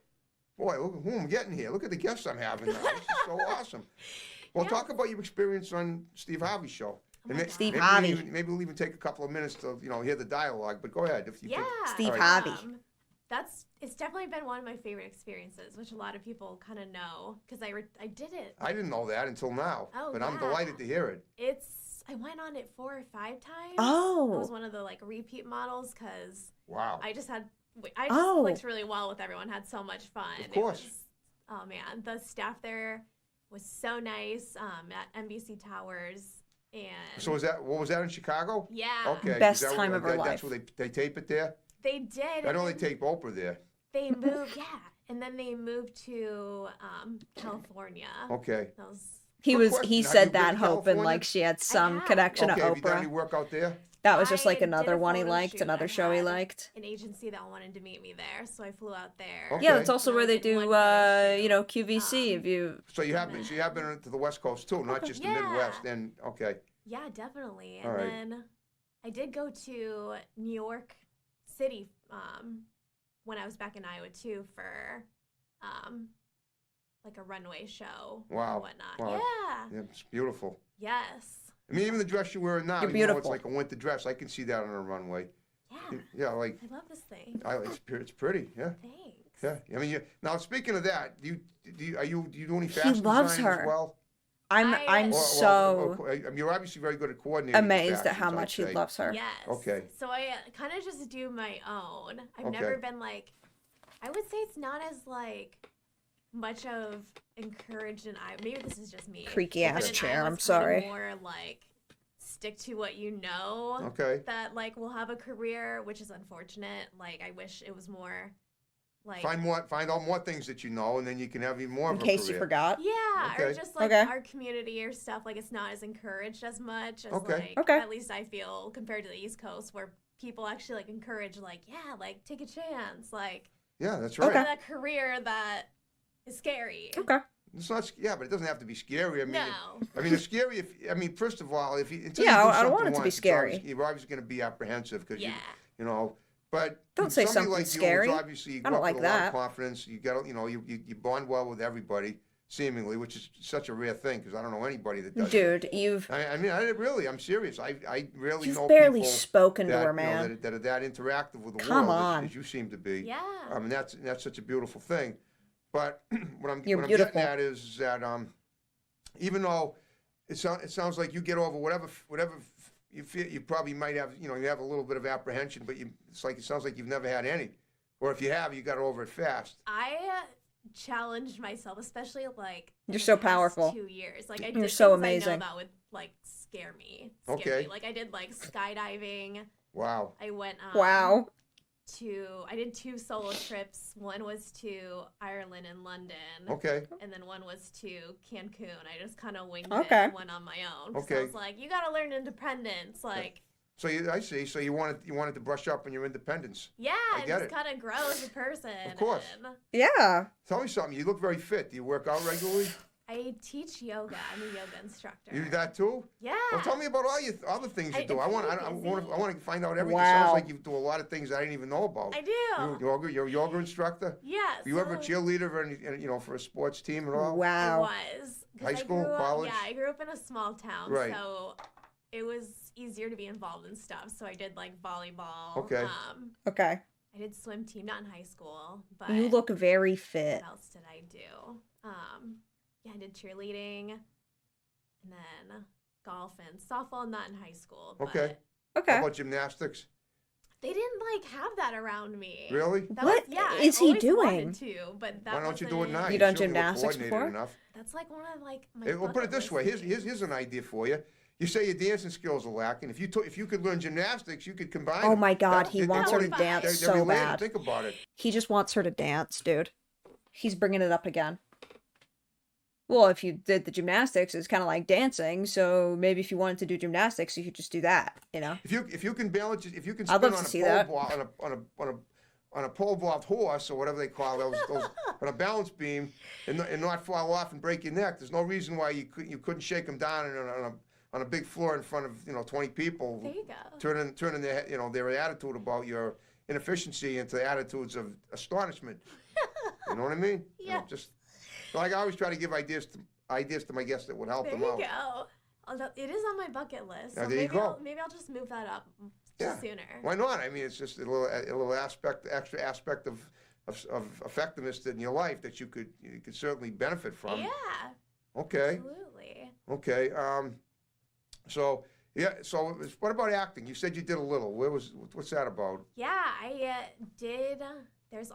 Speaker 12: Boy, look who I'm getting here. Look at the guests I'm having now. This is so awesome. Well, talk about your experience on Steve Harvey's show.
Speaker 1: Steve Harvey.
Speaker 12: Maybe we'll even take a couple of minutes to hear the dialogue. But go ahead if you could.
Speaker 1: Steve
Speaker 12: All
Speaker 1: Harvey.
Speaker 11: It's definitely been one of my favorite experiences, which a lot of people kind of know because I did it.
Speaker 12: I didn't know that until now,
Speaker 11: Oh,
Speaker 12: but I'm
Speaker 11: yeah.
Speaker 12: delighted to hear it.
Speaker 11: I went on it 4 or 5 times.
Speaker 1: Oh.
Speaker 11: I was one of the like repeat models because
Speaker 12: Wow.
Speaker 11: I just
Speaker 1: Oh.
Speaker 11: clicked really well with everyone. Had so much fun.
Speaker 12: Of course.
Speaker 11: Oh man, the staff there was so nice at NBC Towers. And
Speaker 12: So what was that in Chicago?
Speaker 11: Yeah.
Speaker 12: Okay.
Speaker 1: Best
Speaker 12: is that
Speaker 1: time of her
Speaker 12: That's
Speaker 1: life.
Speaker 12: where they tape it there?
Speaker 11: They did.
Speaker 12: I know
Speaker 11: and
Speaker 12: they tape Oprah there.
Speaker 11: They moved, yeah, and then they moved to California.
Speaker 12: Okay.
Speaker 11: That was
Speaker 1: He
Speaker 12: Quick
Speaker 1: was
Speaker 12: question,
Speaker 1: he
Speaker 12: have
Speaker 1: said
Speaker 12: you been
Speaker 1: that
Speaker 12: to
Speaker 1: hoping
Speaker 12: California?
Speaker 1: like she had some
Speaker 11: have.
Speaker 1: connection
Speaker 12: Okay,
Speaker 1: to
Speaker 12: have you done any
Speaker 1: Oprah.
Speaker 12: work out there?
Speaker 1: That was just like
Speaker 11: I
Speaker 1: another
Speaker 11: did a
Speaker 1: one he
Speaker 11: photo
Speaker 1: liked,
Speaker 11: shoot.
Speaker 1: another
Speaker 11: I
Speaker 1: show he
Speaker 11: had
Speaker 1: liked.
Speaker 11: An agency that wanted to meet me there, so I flew out there.
Speaker 12: Okay.
Speaker 1: Yeah, that's also
Speaker 11: And I
Speaker 1: where they
Speaker 11: did one
Speaker 1: do
Speaker 11: photo shoot.
Speaker 1: QVC if you
Speaker 12: So you have been to the West Coast too, not just the
Speaker 11: Yeah.
Speaker 12: Midwest. And okay.
Speaker 11: Yeah, definitely.
Speaker 12: All
Speaker 11: And
Speaker 12: right.
Speaker 11: then I did go to New York City when I was back in Iowa too for like a runway show
Speaker 12: Wow.
Speaker 11: and whatnot.
Speaker 12: Wow.
Speaker 11: Yeah.
Speaker 12: Yeah, it's beautiful.
Speaker 11: Yes.
Speaker 12: I mean, even the dress you're wearing now,
Speaker 1: You're
Speaker 12: even though it's
Speaker 1: beautiful.
Speaker 12: like a winter dress, I can see that on a runway.
Speaker 11: Yeah.
Speaker 12: Yeah, like
Speaker 11: I love this thing.
Speaker 12: it's pretty. Yeah.
Speaker 11: Thanks.
Speaker 12: Yeah. I mean, now speaking of that, do you do any fashion
Speaker 1: loves
Speaker 12: design
Speaker 1: her.
Speaker 12: as well?
Speaker 1: I'm
Speaker 12: Or-
Speaker 1: so
Speaker 12: I mean, you're obviously very good at coordinating. your
Speaker 1: amazed at
Speaker 12: fashions,
Speaker 1: how
Speaker 12: I'd
Speaker 1: much he
Speaker 12: say.
Speaker 1: loves her.
Speaker 11: Yes.
Speaker 12: Okay.
Speaker 11: So I kind of just do my own. I've
Speaker 12: Okay.
Speaker 11: never been like, I would say it's not as like much of encouraged and maybe this is just me.
Speaker 1: Creaky
Speaker 11: But
Speaker 1: ass
Speaker 11: in
Speaker 1: chair,
Speaker 11: Iowa,
Speaker 1: I'm
Speaker 11: it's kinda
Speaker 1: sorry.
Speaker 11: More like stick to what you know.
Speaker 12: Okay.
Speaker 11: That like will have a career, which is unfortunate. Like I wish it was more Like
Speaker 12: Find out more things that you know, and then you can have even more
Speaker 1: In
Speaker 12: of a
Speaker 1: case you
Speaker 12: career.
Speaker 1: forgot.
Speaker 11: yeah, or
Speaker 12: Okay.
Speaker 11: just like
Speaker 1: Okay.
Speaker 11: our community or stuff, like it's not as encouraged as much as
Speaker 12: Okay.
Speaker 11: like
Speaker 1: Okay.
Speaker 11: at least I feel compared to the East Coast where people actually like encourage like, yeah, like take a chance, like
Speaker 12: Yeah, that's right.
Speaker 1: Okay.
Speaker 11: that career that is scary.
Speaker 1: Okay.
Speaker 12: It's not, yeah, but it doesn't have to be scary. I mean,
Speaker 11: No.
Speaker 12: I mean, it's scary if, I mean, first of all, if you, until
Speaker 1: Yeah,
Speaker 12: you do
Speaker 1: I don't want
Speaker 12: something
Speaker 1: it to be
Speaker 12: once,
Speaker 1: scary.
Speaker 12: you're obviously going to be apprehensive because
Speaker 11: Yeah.
Speaker 12: you know, but
Speaker 1: Don't say
Speaker 12: somebody
Speaker 1: something
Speaker 12: like
Speaker 1: scary.
Speaker 12: you, who's obviously you
Speaker 1: I
Speaker 12: grew
Speaker 1: don't
Speaker 12: up
Speaker 1: like
Speaker 12: with a lot
Speaker 1: that.
Speaker 12: of confidence. You got, you know, you bond well with everybody, seemingly, which is such a rare thing because I don't know anybody that does.
Speaker 1: Dude, you've
Speaker 12: I mean, I'm serious. I really
Speaker 1: you've
Speaker 12: know
Speaker 1: barely
Speaker 12: people
Speaker 1: spoken to
Speaker 12: that,
Speaker 1: her,
Speaker 12: you know,
Speaker 1: man.
Speaker 12: that are that interactive with the
Speaker 1: Come
Speaker 12: world
Speaker 1: on.
Speaker 12: as you seem to be.
Speaker 11: Yeah.
Speaker 12: I mean, that's such a beautiful thing. But what I'm
Speaker 1: You're
Speaker 12: getting
Speaker 1: beautiful.
Speaker 12: at is that even though it sounds like you get over whatever you feel, you probably might have, you know, you have a little bit of apprehension, but it sounds like you've never had any, or if you have, you got over it fast.
Speaker 11: I challenged myself, especially like in
Speaker 1: You're
Speaker 11: the
Speaker 1: so
Speaker 11: past
Speaker 1: powerful.
Speaker 11: 2 years. Like I
Speaker 1: You're
Speaker 11: did
Speaker 1: so
Speaker 11: things I
Speaker 1: amazing.
Speaker 11: know that would like scare me.
Speaker 12: Okay.
Speaker 11: Like I did like skydiving.
Speaker 12: Wow.
Speaker 11: I went
Speaker 1: Wow.
Speaker 11: I did 2 solo trips. One was to Ireland and London.
Speaker 12: Okay.
Speaker 11: And then one was to Cancun. I just kind of winged
Speaker 1: Okay.
Speaker 11: it and went on my own. So
Speaker 12: Okay.
Speaker 11: I was like, you got to learn independence. Like,
Speaker 12: So I see. So you wanted to brush up on your independence.
Speaker 11: yeah,
Speaker 12: I
Speaker 11: and
Speaker 12: get
Speaker 11: just
Speaker 12: it.
Speaker 11: kind of grow as a person.
Speaker 12: Of course.
Speaker 11: And
Speaker 1: Yeah.
Speaker 12: Tell me something. You look very fit. Do you work out regularly?
Speaker 11: I teach yoga. I'm a yoga instructor.
Speaker 12: You do that too?
Speaker 11: Yeah.
Speaker 12: Well, tell me about all your other things you do. I want to find out everything. It
Speaker 1: Wow.
Speaker 12: sounds like you do a lot of things I didn't even know about.
Speaker 11: I do.
Speaker 12: You're a yoga instructor?
Speaker 11: Yes.
Speaker 12: Were you ever a cheerleader or any, you know, for a sports team at all?
Speaker 1: Wow.
Speaker 11: I was. 'Cause
Speaker 12: High school,
Speaker 11: I grew up,
Speaker 12: college?
Speaker 11: Yeah, I grew up in a small town,
Speaker 12: Right.
Speaker 11: so it was easier to be involved in stuff. So I did like volleyball.
Speaker 12: Okay.
Speaker 1: Okay.
Speaker 11: I did swim team, not in high school, but
Speaker 1: You look very fit.
Speaker 11: what else did I do? Yeah, I did cheerleading, and then golf and softball, not in high school. But
Speaker 12: Okay.
Speaker 1: Okay.
Speaker 12: How about gymnastics?
Speaker 11: they didn't like have that around me.
Speaker 12: Really?
Speaker 11: That
Speaker 1: What
Speaker 11: was, yeah,
Speaker 1: is
Speaker 11: I
Speaker 1: he
Speaker 11: always
Speaker 1: doing?
Speaker 11: wanted to, but that
Speaker 12: Why don't you do it
Speaker 11: wasn't-
Speaker 12: now?
Speaker 1: You done
Speaker 12: certainly look
Speaker 1: gymnastics
Speaker 12: coordinated
Speaker 1: before?
Speaker 12: Enough.
Speaker 11: That's like one of like my.
Speaker 12: Well, put it
Speaker 11: bucket
Speaker 12: this
Speaker 11: list
Speaker 12: way.
Speaker 11: things.
Speaker 12: Here's an idea for you. You say your dancing skills are lacking. If you could learn gymnastics, you could combine.
Speaker 1: Oh
Speaker 12: them.
Speaker 1: my God, he
Speaker 12: They're
Speaker 1: wants her to
Speaker 12: really-
Speaker 1: dance
Speaker 12: they're
Speaker 1: so
Speaker 12: related.
Speaker 1: bad.
Speaker 12: Think about it.
Speaker 1: He just wants her to dance, dude. He's bringing it up again. Well, if you did the gymnastics, it's kind of like dancing. So maybe if you wanted to do gymnastics, you could just do that. You know.
Speaker 12: If you can balance, if you can
Speaker 1: I'd
Speaker 12: spin
Speaker 1: love
Speaker 12: on
Speaker 1: to
Speaker 12: a
Speaker 1: see
Speaker 12: pole
Speaker 1: that.
Speaker 12: ball on a pole vault horse or whatever they call those on a balance beam and not fall off and break your neck, there's no reason why you couldn't shake them down on a big floor in front of 20 people.
Speaker 11: There you go.
Speaker 12: Turning their attitude about your inefficiency into attitudes of astonishment. You know what I mean? You know,
Speaker 11: Yeah.
Speaker 12: just like I always try to give ideas to my guests that would help
Speaker 11: There
Speaker 12: them
Speaker 11: you
Speaker 12: out.
Speaker 11: go. Although it is on my bucket list.
Speaker 12: Now,
Speaker 11: So
Speaker 12: there you
Speaker 11: maybe
Speaker 12: go.
Speaker 11: maybe I'll just move that up
Speaker 12: Yeah.
Speaker 11: sooner.
Speaker 12: Why not? I mean, it's just a little extra aspect of effectiveness in your life that you could certainly benefit from.
Speaker 11: Yeah.
Speaker 12: Okay.
Speaker 11: Absolutely.
Speaker 12: Okay. So yeah. So what about acting? You said you did a little. What's that about?
Speaker 11: Yeah, I did. There's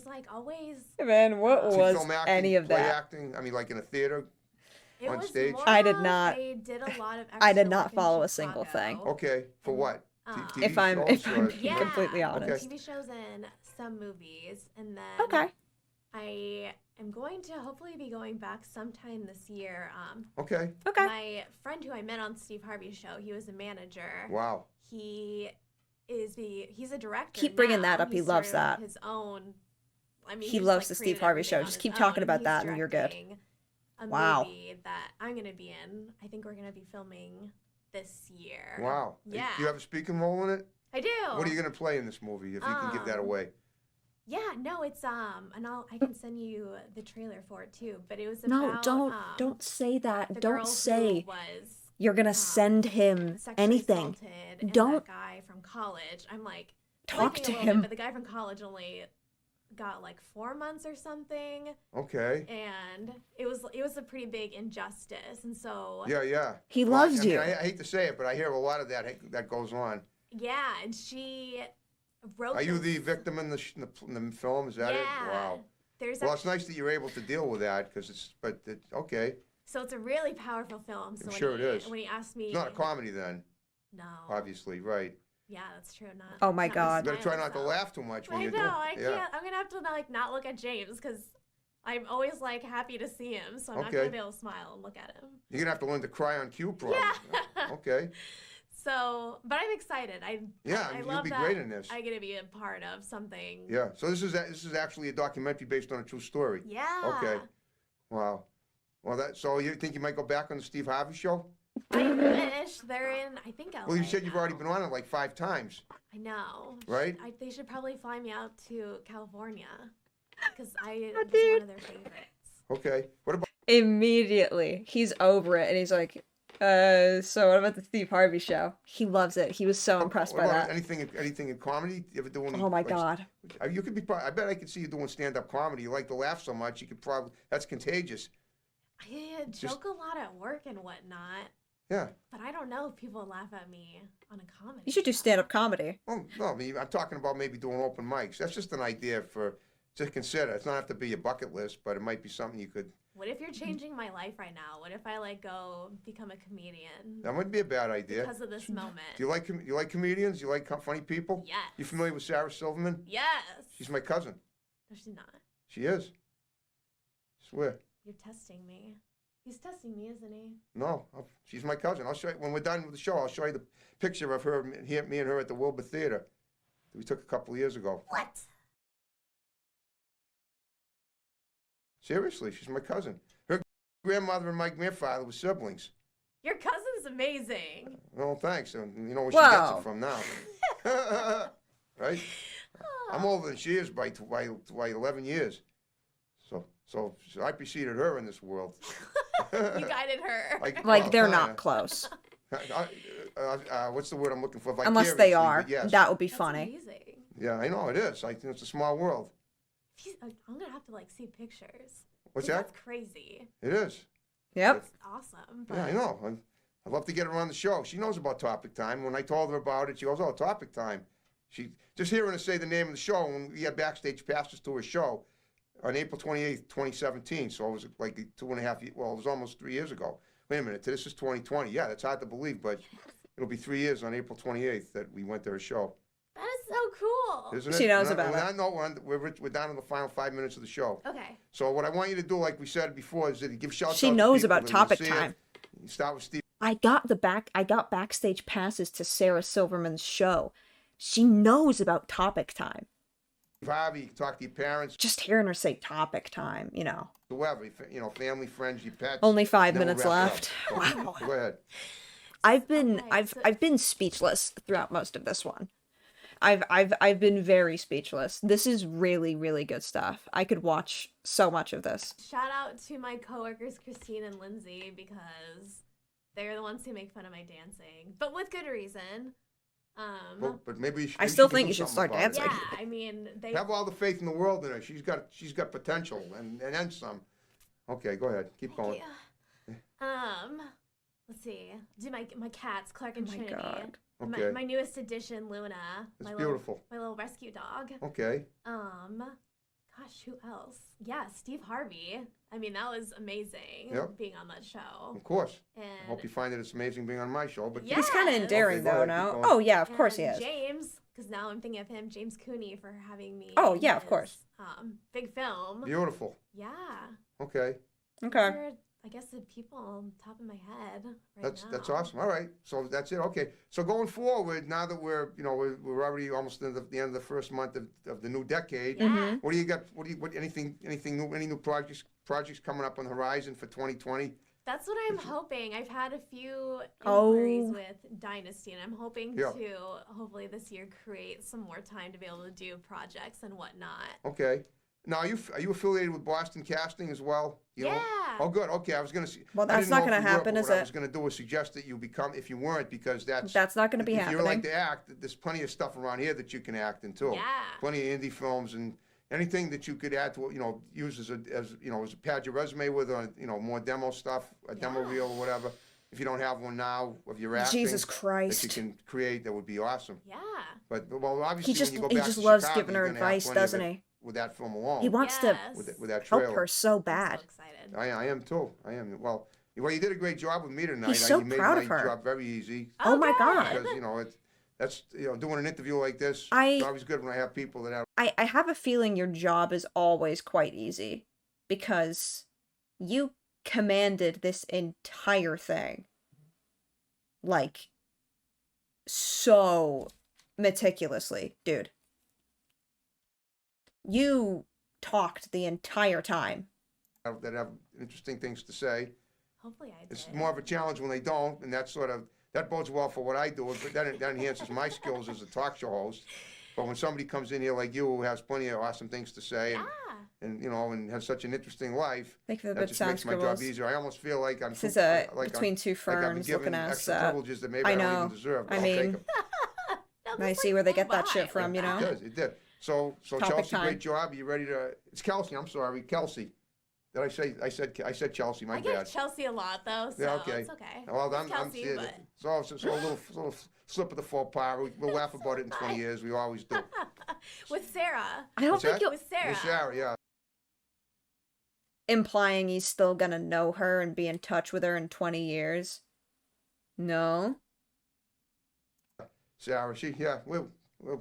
Speaker 11: like always.
Speaker 1: Hey, man, what
Speaker 12: See,
Speaker 1: was
Speaker 12: film acting,
Speaker 1: any of
Speaker 12: play
Speaker 1: that?
Speaker 12: acting? I mean, like in a theater.
Speaker 11: It
Speaker 12: On
Speaker 11: was
Speaker 12: stage?
Speaker 11: more
Speaker 1: I did
Speaker 11: of
Speaker 1: not-
Speaker 11: I did a lot of.
Speaker 1: I did
Speaker 11: extra
Speaker 1: not
Speaker 11: work in
Speaker 1: follow a single
Speaker 11: Chicago.
Speaker 1: thing.
Speaker 12: Okay. For what? TV
Speaker 1: If I'm
Speaker 12: shows or-
Speaker 11: Yeah.
Speaker 1: completely honest.
Speaker 11: TV shows and some movies, and then
Speaker 1: Okay.
Speaker 11: I am going to hopefully be going back sometime this year.
Speaker 12: Okay.
Speaker 1: Okay.
Speaker 11: My friend who I met on Steve Harvey's show, he was a manager.
Speaker 12: Wow.
Speaker 11: He's a director.
Speaker 1: Keep bringing
Speaker 11: now.
Speaker 1: that up. He
Speaker 11: He's
Speaker 1: loves
Speaker 11: started
Speaker 1: that.
Speaker 11: His own. I mean,
Speaker 1: He
Speaker 11: he's,
Speaker 1: loves
Speaker 11: like,
Speaker 1: the Steve
Speaker 11: created
Speaker 1: Harvey
Speaker 11: everything
Speaker 1: show.
Speaker 11: on
Speaker 1: Just
Speaker 11: his
Speaker 1: keep talking
Speaker 11: own.
Speaker 1: about
Speaker 11: He's
Speaker 1: that and you're good.
Speaker 11: directing A
Speaker 1: Wow.
Speaker 11: movie that I'm gonna be in. I think we're gonna be filming this year.
Speaker 12: Wow.
Speaker 11: Yeah.
Speaker 12: Do you have a speaking role in it?
Speaker 11: I do.
Speaker 12: What are you going to play in this movie? If you can give that away.
Speaker 11: Yeah, no, it's and I can send you the trailer for it too. But it was
Speaker 1: No,
Speaker 11: about
Speaker 1: don't say that.
Speaker 11: the
Speaker 1: Don't
Speaker 11: girl who
Speaker 1: say
Speaker 11: was
Speaker 1: you're gonna send him
Speaker 11: sexually
Speaker 1: anything.
Speaker 11: assaulted, and
Speaker 1: Don't
Speaker 11: that guy from college. I'm like
Speaker 1: talk
Speaker 11: liking
Speaker 1: to
Speaker 11: a little bit,
Speaker 1: him.
Speaker 11: but the guy from college only got like 4 months or something,
Speaker 12: Okay.
Speaker 11: and it was a pretty big injustice, and so
Speaker 12: Yeah.
Speaker 1: He
Speaker 12: Well,
Speaker 1: loves
Speaker 12: I mean,
Speaker 1: you.
Speaker 12: I hate to say it, but I hear a lot of that goes on.
Speaker 11: yeah, and she wrote.
Speaker 12: Are you
Speaker 11: this-
Speaker 12: the victim in the film? Is that it?
Speaker 11: Yeah.
Speaker 12: Wow.
Speaker 11: There's
Speaker 12: Well, it's nice that you're able to deal with that because okay.
Speaker 11: So it's a really powerful film. So
Speaker 12: I'm sure it is.
Speaker 11: When he asked me,
Speaker 12: It's not a comedy then,
Speaker 11: no,
Speaker 12: obviously, right?
Speaker 11: Yeah, that's true. Not.
Speaker 1: Oh my
Speaker 11: not
Speaker 1: God.
Speaker 12: You better try
Speaker 11: smile,
Speaker 12: not to
Speaker 11: so.
Speaker 12: laugh too much when
Speaker 11: I
Speaker 12: you
Speaker 11: know.
Speaker 12: do.
Speaker 11: I
Speaker 12: Yeah.
Speaker 11: can't. I'm gonna have to not look at James because I'm always like happy to see him, so I'm not
Speaker 12: Okay.
Speaker 11: gonna be able to smile and look at him.
Speaker 12: You're gonna have to learn to cry on cue, probably.
Speaker 11: Yeah.
Speaker 12: Okay.
Speaker 11: So, but I'm excited.
Speaker 12: Yeah,
Speaker 11: I
Speaker 12: you'll
Speaker 11: love
Speaker 12: be
Speaker 11: that
Speaker 12: great in this.
Speaker 11: I get to be a part of something.
Speaker 12: Yeah. So this is actually a documentary based on a true story.
Speaker 11: Yeah.
Speaker 12: Okay. Wow. Well, so you think you might go back on the Steve Harvey show?
Speaker 11: I wish they're in. I think LA.
Speaker 12: Well, you said you've
Speaker 11: now.
Speaker 12: already been on it like 5 times.
Speaker 11: I know.
Speaker 12: Right?
Speaker 11: They should probably fly me out to California because I was one of their favorites.
Speaker 12: Okay. What about?
Speaker 1: Immediately, he's over it, and he's like, so what about the Steve Harvey show? He loves it. He was so impressed by
Speaker 12: What about
Speaker 1: that.
Speaker 12: anything in comedy? You ever do any?
Speaker 1: Oh my
Speaker 12: like,
Speaker 1: God.
Speaker 12: You could be. I bet I could see you doing stand-up comedy. You like to laugh so much. You could probably. That's contagious.
Speaker 11: I joke a lot at work and whatnot,
Speaker 12: Yeah.
Speaker 11: but I don't know if people laugh at me on a comedy.
Speaker 1: You should do stand-up comedy.
Speaker 12: Well, no, I mean, I'm talking about maybe doing open mics. That's just an idea to consider. It's not have to be a bucket list, but it might be something you could.
Speaker 11: What if you're changing my life right now? What if I go become a comedian
Speaker 12: That wouldn't be a bad idea.
Speaker 11: because of this moment?
Speaker 12: Do you like comedians? You like funny people?
Speaker 11: Yes.
Speaker 12: You familiar with Sarah Silverman?
Speaker 11: Yes.
Speaker 12: She's my cousin.
Speaker 11: No, she's not.
Speaker 12: She is. Swear.
Speaker 11: You're testing me. He's testing me, isn't he?
Speaker 12: No, she's my cousin. I'll show you when we're done with the show. I'll show you the picture of her, me and her at the Wilbur Theater that we took a couple of years ago.
Speaker 11: What?
Speaker 12: Seriously, she's my cousin. Her grandmother and my grandfather were siblings.
Speaker 11: Your cousin's amazing.
Speaker 12: Well, thanks. And you know where she gets
Speaker 1: Wow.
Speaker 12: it from now. Right? I'm older than she is by 11 years. So I preceded her in this world.
Speaker 11: You guided her.
Speaker 1: Like, they're
Speaker 12: kinda.
Speaker 1: not close.
Speaker 12: What's the word I'm looking for?
Speaker 1: Unless they
Speaker 12: Vicariously,
Speaker 1: are.
Speaker 12: but yes.
Speaker 1: That would be
Speaker 11: That's
Speaker 1: funny.
Speaker 11: amazing.
Speaker 12: Yeah, I know it is. It's a small world.
Speaker 11: I'm gonna have to see pictures.
Speaker 12: What's
Speaker 11: 'Cause
Speaker 12: that?
Speaker 11: That's crazy.
Speaker 12: It is.
Speaker 1: Yep.
Speaker 11: It's awesome.
Speaker 12: Yeah, I know. I'd love to get her on the show. She knows about Topic Time. When I told her about it, she goes, "Oh, Topic Time." She just hearing her say the name of the show, when we had backstage passes to her show on April 28th, 2017. So it was like 2.5 years. Well, it was almost 3 years ago. Wait a minute. This is 2020. Yeah, that's hard to believe, but it'll be 3 years on April 28th that we went to her show.
Speaker 11: That is so cool.
Speaker 12: Isn't it?
Speaker 1: She knows
Speaker 12: And
Speaker 1: about
Speaker 12: I
Speaker 1: it.
Speaker 12: know we're down to the final 5 minutes of the show.
Speaker 11: Okay.
Speaker 12: So what I want you to do, like we said before, is that you give shout-outs
Speaker 1: She
Speaker 12: to
Speaker 1: knows
Speaker 12: people
Speaker 1: about
Speaker 12: that you'll
Speaker 1: Topic
Speaker 12: see it.
Speaker 1: Time.
Speaker 12: You start with Steve
Speaker 1: I got backstage passes to Sarah Silverman's show. She knows about Topic Time.
Speaker 12: Harvey. You can talk to your parents,
Speaker 1: Just hearing her say Topic Time,
Speaker 12: whoever, family, friends, your pets.
Speaker 1: Only 5
Speaker 12: then we'll
Speaker 1: minutes
Speaker 12: wrap it
Speaker 1: left.
Speaker 12: up.
Speaker 1: Wow.
Speaker 12: Go ahead.
Speaker 1: I've been
Speaker 11: Okay,
Speaker 1: I've been speechless throughout most of this one. I've been very speechless. This is really, really good stuff. I could watch so much of this.
Speaker 11: Shout out to my coworkers Christine and Lindsay because they're the ones who make fun of my dancing, but with good reason.
Speaker 12: But maybe
Speaker 1: I still
Speaker 12: she can
Speaker 1: think
Speaker 12: do
Speaker 1: you should
Speaker 12: something
Speaker 1: start
Speaker 12: about it.
Speaker 1: dancing.
Speaker 11: Yeah, I mean they.
Speaker 12: Have all the faith in the world in her. She's got potential and then some. Okay, go ahead. Keep going.
Speaker 11: Let's see. Do my cats, Clark and
Speaker 1: Oh my
Speaker 11: Trinity.
Speaker 1: God.
Speaker 12: Okay.
Speaker 11: My newest addition, Luna.
Speaker 12: It's
Speaker 11: my
Speaker 12: beautiful.
Speaker 11: my little rescue dog.
Speaker 12: Okay.
Speaker 11: Gosh, who else? Yeah, Steve Harvey. I mean, that was amazing
Speaker 12: Yep.
Speaker 11: being on that show.
Speaker 12: Of course.
Speaker 11: And
Speaker 12: I hope you find it it's amazing being on my show. But
Speaker 11: Yeah.
Speaker 1: He's kind of endearing
Speaker 12: Okay, go
Speaker 1: though
Speaker 12: ahead,
Speaker 1: now.
Speaker 12: keep going.
Speaker 1: Oh yeah, of course he
Speaker 11: and
Speaker 1: is.
Speaker 11: James, because now I'm thinking of him, James Cooney, for having me.
Speaker 1: Oh,
Speaker 11: in
Speaker 1: yeah, of
Speaker 11: his,
Speaker 1: course.
Speaker 11: Big film.
Speaker 12: Beautiful.
Speaker 11: Yeah.
Speaker 12: Okay.
Speaker 1: Okay.
Speaker 11: Those are, I guess, the people on top of my head right
Speaker 12: That's
Speaker 11: now.
Speaker 12: awesome. All right. So that's it. Okay. So going forward, now that we're already almost at the end of the first month of the new decade.
Speaker 11: Yeah.
Speaker 12: What do you got? Anything new? Any new projects coming up on the horizon for 2020?
Speaker 11: That's what I'm hoping. I've had a few
Speaker 1: Oh.
Speaker 11: inquiries with Dynasty, and I'm hoping
Speaker 12: Yeah.
Speaker 11: to hopefully this year create some more time to be able to do projects and whatnot.
Speaker 12: Okay. Now, are you affiliated with Boston Casting as well? You know?
Speaker 11: Yeah.
Speaker 12: Oh, good. Okay, I was gonna see.
Speaker 1: Well,
Speaker 12: I
Speaker 1: that's
Speaker 12: didn't
Speaker 1: not
Speaker 12: know if
Speaker 1: gonna
Speaker 12: you were,
Speaker 1: happen,
Speaker 12: but
Speaker 1: is
Speaker 12: what I
Speaker 1: it?
Speaker 12: was gonna do was suggest that you become, if you weren't, because that's
Speaker 1: not going to be
Speaker 12: if
Speaker 1: happening.
Speaker 12: you like to act, there's plenty of stuff around here that you can act in too.
Speaker 11: Yeah.
Speaker 12: Plenty of indie films and anything that you could add to use as a pad your resume with, or more demo stuff, a demo
Speaker 11: Yeah.
Speaker 12: reel or whatever. If you don't have one now of your acting,
Speaker 1: Jesus
Speaker 12: that you
Speaker 1: Christ.
Speaker 12: can create, that would be awesome.
Speaker 11: Yeah.
Speaker 12: But well, obviously
Speaker 1: He
Speaker 12: when you go
Speaker 1: he
Speaker 12: back
Speaker 1: just
Speaker 12: to
Speaker 1: loves
Speaker 12: Chicago,
Speaker 1: giving her
Speaker 12: you're gonna have
Speaker 1: advice,
Speaker 12: plenty of
Speaker 1: doesn't
Speaker 12: it
Speaker 1: he?
Speaker 12: With that film alone.
Speaker 1: He wants to
Speaker 11: Yes.
Speaker 12: with that
Speaker 1: help
Speaker 12: trailer.
Speaker 1: her so
Speaker 11: I'm
Speaker 1: bad.
Speaker 11: so excited.
Speaker 12: I am too. I am. Well, you did a great job with me tonight.
Speaker 1: He's so
Speaker 12: you made
Speaker 1: proud
Speaker 12: my
Speaker 1: of her.
Speaker 12: job very easy
Speaker 1: Oh my
Speaker 11: good.
Speaker 1: God.
Speaker 12: because that's doing an interview like this.
Speaker 1: I-
Speaker 12: It's always good when I have people that have.
Speaker 1: I have a feeling your job is always quite easy because you commanded this entire thing like so meticulously, dude. You talked the entire time.
Speaker 12: That have interesting things to say.
Speaker 11: Hopefully I did.
Speaker 12: It's more of a challenge when they don't, and that bodes well for what I do, but that enhances my skills as a talk show host. But when somebody comes in here like you, who has plenty of awesome things to say, and has such an interesting life,
Speaker 1: Thank you for the
Speaker 12: that
Speaker 1: bit
Speaker 12: just
Speaker 1: sound
Speaker 12: makes my job
Speaker 1: scribbles.
Speaker 12: easier. I almost feel like I'm
Speaker 1: This is between two
Speaker 12: like I've been
Speaker 1: ferns
Speaker 12: given
Speaker 1: looking at
Speaker 12: extra
Speaker 1: us.
Speaker 12: privileges that maybe
Speaker 1: I
Speaker 12: I don't
Speaker 1: know.
Speaker 12: even deserve. But
Speaker 1: I
Speaker 12: I'll take
Speaker 1: mean,
Speaker 12: 'em.
Speaker 1: I see where they get that shit from, you know?
Speaker 12: It did. So
Speaker 1: Topic
Speaker 12: Chelsea,
Speaker 1: time.
Speaker 12: great job. You ready to? It's Kelsey. I'm sorry, Kelsey. Did I say? I said Chelsea. My
Speaker 11: I get
Speaker 12: bad.
Speaker 11: Chelsea a lot though, so
Speaker 12: Yeah, okay.
Speaker 11: it's okay.
Speaker 12: Well,
Speaker 11: It's Kelsey,
Speaker 12: yeah,
Speaker 11: but...
Speaker 12: so a little slip of the faux pas. We'll laugh about it in 20 years. We always do.
Speaker 11: With Sarah.
Speaker 1: I don't
Speaker 12: What's
Speaker 1: think
Speaker 12: that?
Speaker 1: you'll...
Speaker 11: With Sarah.
Speaker 12: With Sarah, yeah.
Speaker 1: Implying he's still gonna know her and be in touch with her in 20 years. No?
Speaker 12: Sarah, we'll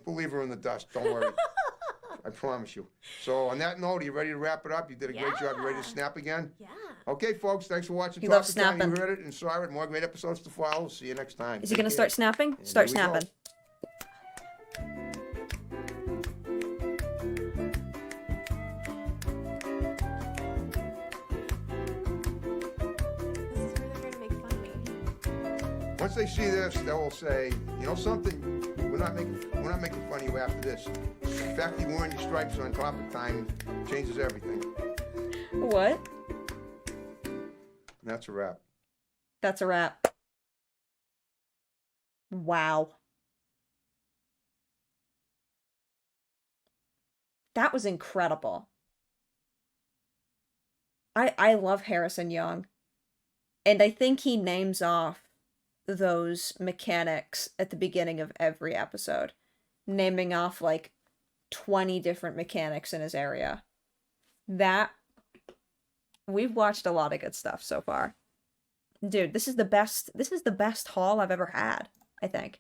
Speaker 12: leave her in the dust. Don't worry. I promise you. So on that note, are you ready to wrap it up? You did a great job. You ready to snap again?
Speaker 11: Yeah.
Speaker 12: Okay, folks. Thanks for watching.
Speaker 1: He loves
Speaker 12: Topic Time.
Speaker 1: snapping.
Speaker 12: You heard it and saw it. More great episodes to follow. See you next time.
Speaker 1: Is he
Speaker 12: Take
Speaker 1: gonna
Speaker 12: care.
Speaker 1: start snapping?
Speaker 12: And
Speaker 1: Start
Speaker 12: here we go.
Speaker 1: snapping.
Speaker 11: This is where they're gonna make fun of me.
Speaker 12: Once they see this, they will say, you know something? We're not making fun of you after this. The fact that you wearing your stripes on Topic Time changes everything.
Speaker 1: What?
Speaker 12: And that's a wrap.
Speaker 1: That's a wrap. Wow. That was incredible. I love Harrison Young. And I think he names off those mechanics at the beginning of every episode. Naming off like 20 different mechanics in his area. We've watched a lot of good stuff so far. Dude, this is the best haul I've ever had, I think.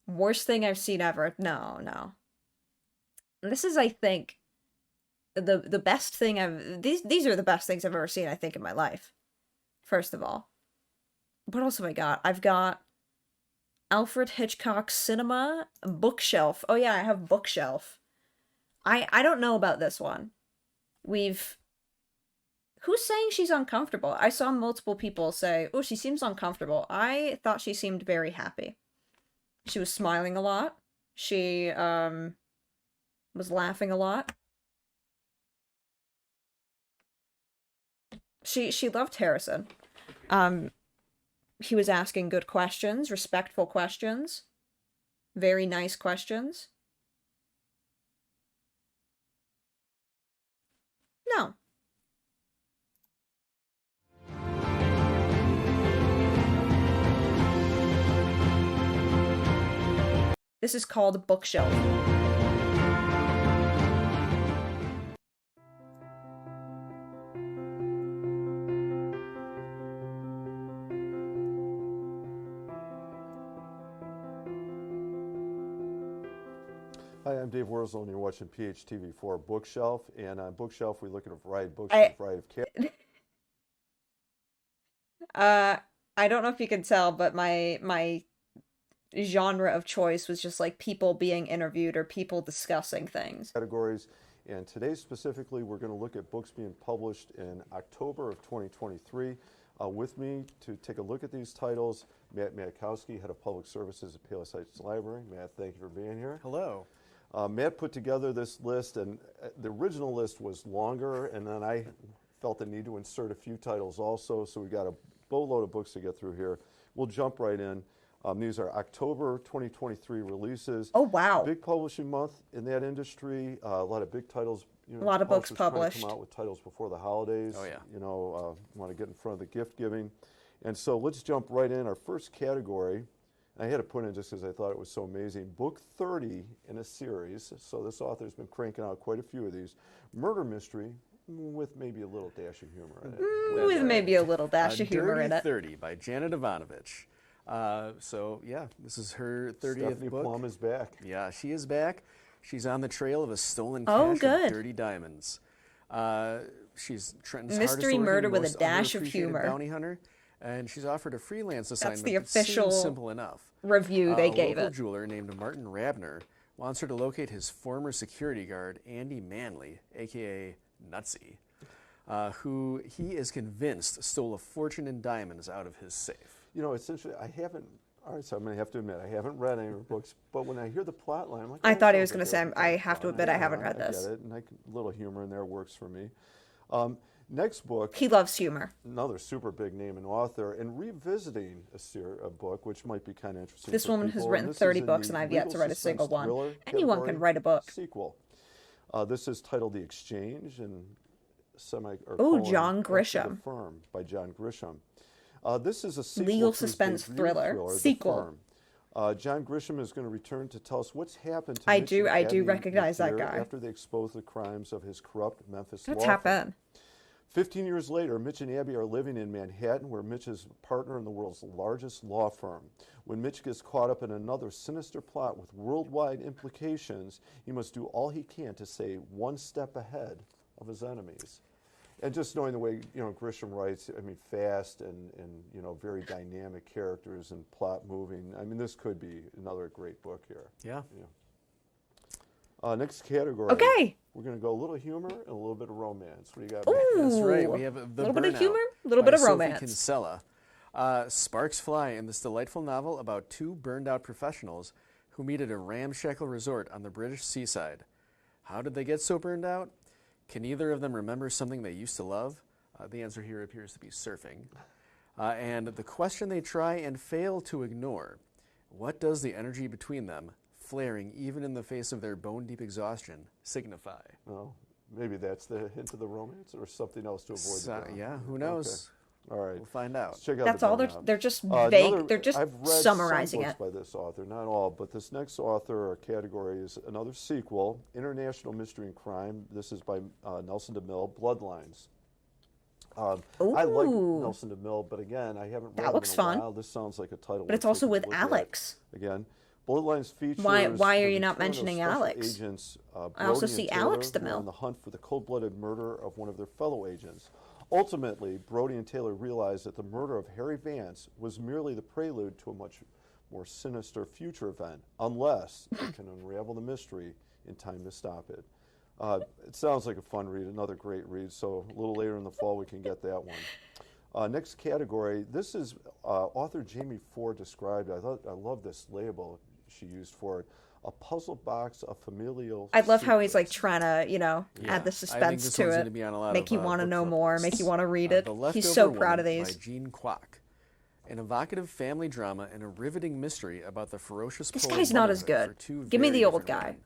Speaker 1: Worst thing I've seen ever. No. This is, I think, the best thing these are the best things I've ever seen, I think, in my life. First of all. What else have I got? I've got Alfred Hitchcock Cinema Bookshelf. Oh yeah, I have Bookshelf. I don't know about this one. Who's saying she's uncomfortable? I saw multiple people say, oh, she seems uncomfortable. I thought she seemed very happy. She was smiling a lot. She, was laughing a lot. She loved Harrison. He was asking good questions, respectful questions, very nice questions. No. This is called Bookshelf.
Speaker 14: Hi, I'm Dave Wurzel, and you're watching PHTV4 Bookshelf. And on Bookshelf, we look at a variety of books from a variety of categories.
Speaker 1: I don't know if you can tell, but my genre of choice was just like people being interviewed or people discussing things.
Speaker 14: And today specifically, we're going to look at books being published in October of 2023. With me to take a look at these titles, Matt Matkowski, Head of Public Services at Palos Heights Library. Matt, thank you for being here.
Speaker 15: Hello.
Speaker 14: Matt put together this list, and the original list was longer, and then I felt the need to insert a few titles also, so we got a boatload of books to get through here. We'll jump right in. These are October 2023 releases.
Speaker 1: Oh, wow.
Speaker 14: Big publishing month in that industry. A lot of big titles.
Speaker 1: A lot of books
Speaker 14: publishers trying to
Speaker 1: published.
Speaker 14: come out with titles before the holidays.
Speaker 15: Oh, yeah.
Speaker 14: You know, want to get in front of the gift giving. And so let's jump right in. Our first category, I had to put in just because I thought it was so amazing, book 30 in a series. So this author's been cranking out quite a few of these. Murder mystery with maybe a little dash of humor in it.
Speaker 1: With maybe a little dash of humor
Speaker 15: Dirty
Speaker 1: in it.
Speaker 15: 30 by Janet Ivanovich. So yeah, this is her 30th
Speaker 14: Stephanie
Speaker 15: book.
Speaker 14: Plum is back.
Speaker 15: Yeah, she is back. She's on the trail of a stolen
Speaker 1: Oh,
Speaker 15: cache
Speaker 1: good.
Speaker 15: of dirty diamonds. She's Trenton's
Speaker 1: Mystery
Speaker 15: hardest
Speaker 1: murder with a
Speaker 15: most
Speaker 1: dash of
Speaker 15: underappreciated
Speaker 1: humor.
Speaker 15: bounty hunter, and she's offered a freelance assignment
Speaker 1: the
Speaker 15: that seems
Speaker 1: official
Speaker 15: simple enough.
Speaker 1: review they
Speaker 15: a
Speaker 1: gave
Speaker 15: local
Speaker 1: it.
Speaker 15: jeweler named Martin Rabner wants her to locate his former security guard, Andy Manley, a.k.a. Nutsy, who he is convinced stole a fortune in diamonds out of his safe.
Speaker 14: You know, essentially, I haven't. All right, so I'm going to have to admit, I haven't read any of her books, but when I hear the plot line, I'm like,
Speaker 1: I
Speaker 14: oh,
Speaker 1: thought he
Speaker 14: sounds
Speaker 1: was going
Speaker 14: like
Speaker 1: to say,
Speaker 14: a
Speaker 1: I
Speaker 14: good
Speaker 1: have to
Speaker 14: plot.
Speaker 1: admit, I
Speaker 14: Yeah,
Speaker 1: haven't read this.
Speaker 14: I get it, and a little humor in there works for me. Next book.
Speaker 1: He loves humor.
Speaker 14: Another super big name and author, and revisiting a book, which might be kind of interesting.
Speaker 1: This
Speaker 14: for
Speaker 1: woman
Speaker 14: people,
Speaker 1: has written
Speaker 14: and this
Speaker 1: 30
Speaker 14: is in
Speaker 1: books,
Speaker 14: the
Speaker 1: and I've yet to
Speaker 14: legal
Speaker 1: write a single
Speaker 14: suspense
Speaker 1: one.
Speaker 14: thriller
Speaker 1: Anyone
Speaker 14: category
Speaker 1: can write a book.
Speaker 14: Sequel. This is titled The Exchange, and
Speaker 1: John Grisham.
Speaker 14: The Firm by John Grisham. This is a sequel
Speaker 1: Legal
Speaker 14: to his
Speaker 1: suspense
Speaker 14: debut
Speaker 1: thriller.
Speaker 14: The
Speaker 1: Sequel.
Speaker 14: Firm. John Grisham is going to return to tell us what's happened to
Speaker 1: I
Speaker 14: Mitch
Speaker 1: do
Speaker 14: and Abby
Speaker 1: recognize that
Speaker 14: McClure
Speaker 1: guy.
Speaker 14: after they expose the crimes of his corrupt Memphis
Speaker 1: Gotta
Speaker 14: law
Speaker 1: tap
Speaker 14: firm.
Speaker 1: in.
Speaker 14: 15 years later, Mitch and Abby are living in Manhattan, where Mitch is a partner in the world's largest law firm. When Mitch gets caught up in another sinister plot with worldwide implications, he must do all he can to stay one step ahead of his enemies. And just knowing the way, Grisham writes, I mean, fast and very dynamic characters and plot moving. I mean, this could be another great book here.
Speaker 15: Yeah.
Speaker 14: Next category.
Speaker 1: Okay.
Speaker 14: We're going to go a little humor and a little bit of romance. What do you got?
Speaker 15: That's right.
Speaker 1: Ooh.
Speaker 15: We have The
Speaker 1: Little bit of
Speaker 15: Burnout
Speaker 1: humor, little
Speaker 15: by
Speaker 1: bit of
Speaker 15: Sophie
Speaker 1: romance.
Speaker 15: Kinsella. Sparks fly in this delightful novel about two burned-out professionals who meet at a ramshackle resort on the British seaside. How did they get so burned out? Can either of them remember something they used to love? The answer here appears to be surfing. And the question they try and fail to ignore: what does the energy between them, flaring even in the face of their bone-deep exhaustion, signify?
Speaker 14: Well, maybe that's the hint of the romance, or something else to avoid the drama.
Speaker 15: Yeah, who knows?
Speaker 14: Okay. All right.
Speaker 15: We'll find out.
Speaker 14: Let's check out
Speaker 1: That's
Speaker 14: the
Speaker 1: all
Speaker 14: Burnout.
Speaker 1: they're just vague. They're just
Speaker 14: I've read
Speaker 1: summarizing
Speaker 14: some
Speaker 1: it.
Speaker 14: books by this author, not all, but this next author or category is another sequel, International Mystery and Crime. This is by Nelson DeMille, Bloodlines. I like Nelson DeMille, but again, I haven't read
Speaker 1: That
Speaker 14: him
Speaker 1: looks
Speaker 14: in a
Speaker 1: fun.
Speaker 14: while. This sounds like a title.
Speaker 1: But it's
Speaker 14: worth
Speaker 1: also
Speaker 14: taking a
Speaker 1: with
Speaker 14: look at.
Speaker 1: Alex.
Speaker 14: Again, Bloodlines features.
Speaker 1: Why are
Speaker 14: the
Speaker 1: you not
Speaker 14: return of
Speaker 1: mentioning
Speaker 14: special
Speaker 1: Alex?
Speaker 14: Agents,
Speaker 1: I also
Speaker 14: Brody
Speaker 1: see
Speaker 14: and Taylor,
Speaker 1: Alex
Speaker 14: who are
Speaker 1: DeMille.
Speaker 14: on the hunt for the cold-blooded murder of one of their fellow agents. Ultimately, Brody and Taylor realize that the murder of Harry Vance was merely the prelude to a much more sinister future event, unless they can unravel the mystery in time to stop it. It sounds like a fun read, another great read, so a little later in the fall we can get that one. Next category, this is author Jamie Ford described. I love this label she used for it. A puzzle box of familial
Speaker 1: I love how he's like
Speaker 14: secrets.
Speaker 1: trying to, add the suspense
Speaker 15: this
Speaker 1: to
Speaker 15: one's
Speaker 1: it,
Speaker 15: gonna be on a lot
Speaker 1: make
Speaker 15: of,
Speaker 1: you want to
Speaker 15: book
Speaker 1: know
Speaker 15: clubs.
Speaker 1: more, make you want to read it.
Speaker 15: The
Speaker 1: He's
Speaker 15: Leftover
Speaker 1: so proud of
Speaker 15: Woman
Speaker 1: these.
Speaker 15: by Gene Kwok. An evocative family drama and a riveting mystery about the ferocious
Speaker 1: This
Speaker 15: pull of
Speaker 1: guy's not as
Speaker 15: motherhood
Speaker 1: good.
Speaker 15: for two
Speaker 1: Give me
Speaker 15: very
Speaker 1: the old
Speaker 15: different
Speaker 1: guy.
Speaker 15: women.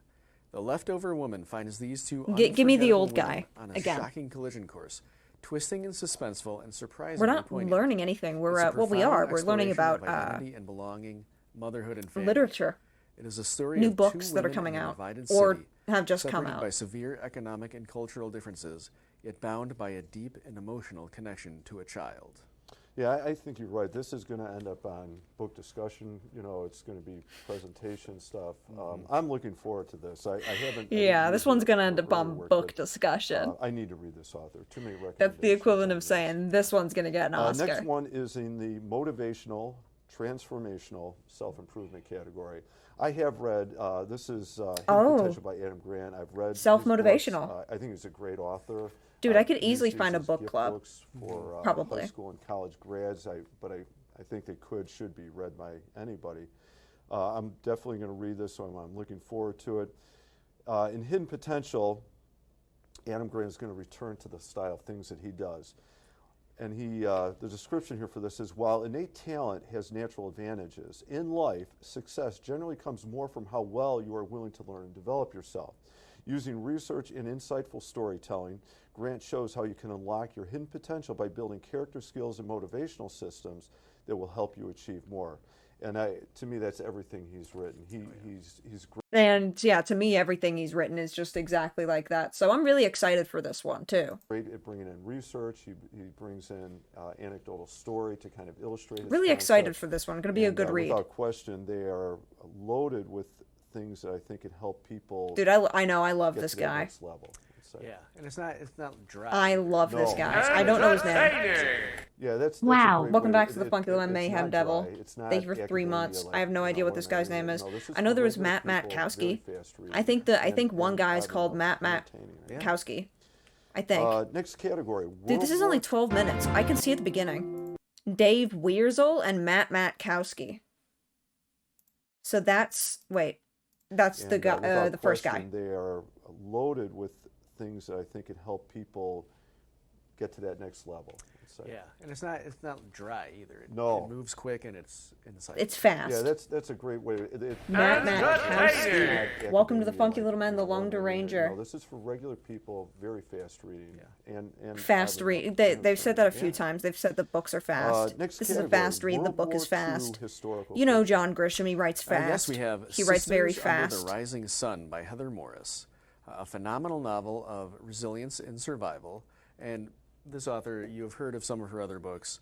Speaker 15: The Leftover Woman finds these two
Speaker 1: Give me the
Speaker 15: unforgettable
Speaker 1: old
Speaker 15: women
Speaker 1: guy
Speaker 15: on a
Speaker 1: again.
Speaker 15: shocking collision course, twisting and suspenseful and surprisingly
Speaker 1: We're not
Speaker 15: poignant.
Speaker 1: learning anything. We're
Speaker 15: It's a
Speaker 1: well, we
Speaker 15: profound
Speaker 1: are. We're learning
Speaker 15: exploration
Speaker 1: about
Speaker 15: of identity and belonging, motherhood and family.
Speaker 1: literature.
Speaker 15: It is a story
Speaker 1: New
Speaker 15: of
Speaker 1: books
Speaker 15: two
Speaker 1: that are
Speaker 15: women
Speaker 1: coming
Speaker 15: in a
Speaker 1: out
Speaker 15: divided
Speaker 1: or
Speaker 15: city,
Speaker 1: have just come
Speaker 15: separated
Speaker 1: out.
Speaker 15: by severe economic and cultural differences, yet bound by a deep and emotional connection to a child.
Speaker 14: Yeah, I think you're right. This is going to end up on book discussion. It's going to be presentation stuff. I'm looking forward to this. I haven't.
Speaker 1: Yeah, this one's gonna end up on book discussion.
Speaker 14: I need to read this author. Too many recommendations.
Speaker 1: That's the equivalent of saying this one's gonna get an Oscar.
Speaker 14: Next one is in the motivational, transformational, self-improvement category. I have read. This is Hidden Potential by Adam Grant. I've read
Speaker 1: Self-motivational.
Speaker 14: his books. I think he's a great author.
Speaker 1: Dude, I could
Speaker 14: I've
Speaker 1: easily
Speaker 14: used
Speaker 1: find a
Speaker 14: these as
Speaker 1: book
Speaker 14: gift
Speaker 1: club.
Speaker 14: books for
Speaker 1: Probably.
Speaker 14: high school and college grads. But I think they should be read by anybody. I'm definitely going to read this, so I'm looking forward to it. In Hidden Potential, Adam Grant is going to return to the style of things that he does. And the description here for this is, while innate talent has natural advantages, in life, success generally comes more from how well you are willing to learn and develop yourself. Using research and insightful storytelling, Grant shows how you can unlock your hidden potential by building character skills and motivational systems that will help you achieve more. And to me, that's everything he's written. He's great.
Speaker 1: And yeah, to me, everything he's written is just exactly like that. So I'm really excited for this one too.
Speaker 14: Great at bringing in research. He brings in anecdotal story to kind of illustrate his
Speaker 1: Really
Speaker 14: concept.
Speaker 1: excited for this one. Going to be a good read.
Speaker 14: Without question, they are loaded with things that I think can help people.
Speaker 1: Dude, I know, I love
Speaker 14: get
Speaker 1: this
Speaker 14: to that
Speaker 1: guy.
Speaker 14: next level.
Speaker 15: Yeah, and it's not dry.
Speaker 1: I love this
Speaker 14: No.
Speaker 1: guy. I don't know his name.
Speaker 14: Yeah, that's a
Speaker 1: Wow.
Speaker 14: great
Speaker 1: Welcome
Speaker 14: way
Speaker 1: back
Speaker 14: to-
Speaker 1: to the Funky Little
Speaker 14: it's
Speaker 1: Mayhem
Speaker 14: not
Speaker 1: Devil.
Speaker 14: dry. It's not
Speaker 1: Thank you for 3
Speaker 14: academia,
Speaker 1: months.
Speaker 14: like,
Speaker 1: I have no idea what this guy's name is. I know there was Matt Kowski. I think one guy is called Matt Kowski. I think.
Speaker 14: Next category.
Speaker 1: Dude, this is only 12 minutes. I can see at the beginning. Dave Wierzel and Matt Kowski. So that's that's the guy,
Speaker 14: without
Speaker 1: the first guy.
Speaker 14: question, They are loaded with things that I think can help people get to that next level.
Speaker 15: Yeah, and it's not dry either.
Speaker 14: No.
Speaker 15: It moves quick and it's insightful.
Speaker 1: It's fast.
Speaker 14: Yeah, that's a great way.
Speaker 1: Matt Kowski. Welcome to the Funky Little Men, the Lone Ranger.
Speaker 14: No, this is for regular people. Very fast reading. Yeah. And
Speaker 1: Fast read. They've said that a few times. They've said the books are fast.
Speaker 14: Next
Speaker 1: This is a
Speaker 14: category,
Speaker 1: fast read. The
Speaker 14: World
Speaker 1: book
Speaker 14: War
Speaker 1: is fast.
Speaker 14: II historical
Speaker 1: You know
Speaker 14: fiction.
Speaker 1: John Grisham. He writes fast.
Speaker 15: Yes, we have
Speaker 1: He writes very
Speaker 15: Sisters Under
Speaker 1: fast.
Speaker 15: the Rising Sun by Heather Morris, a phenomenal novel of resilience and survival. And this author, you have heard of some of her other books,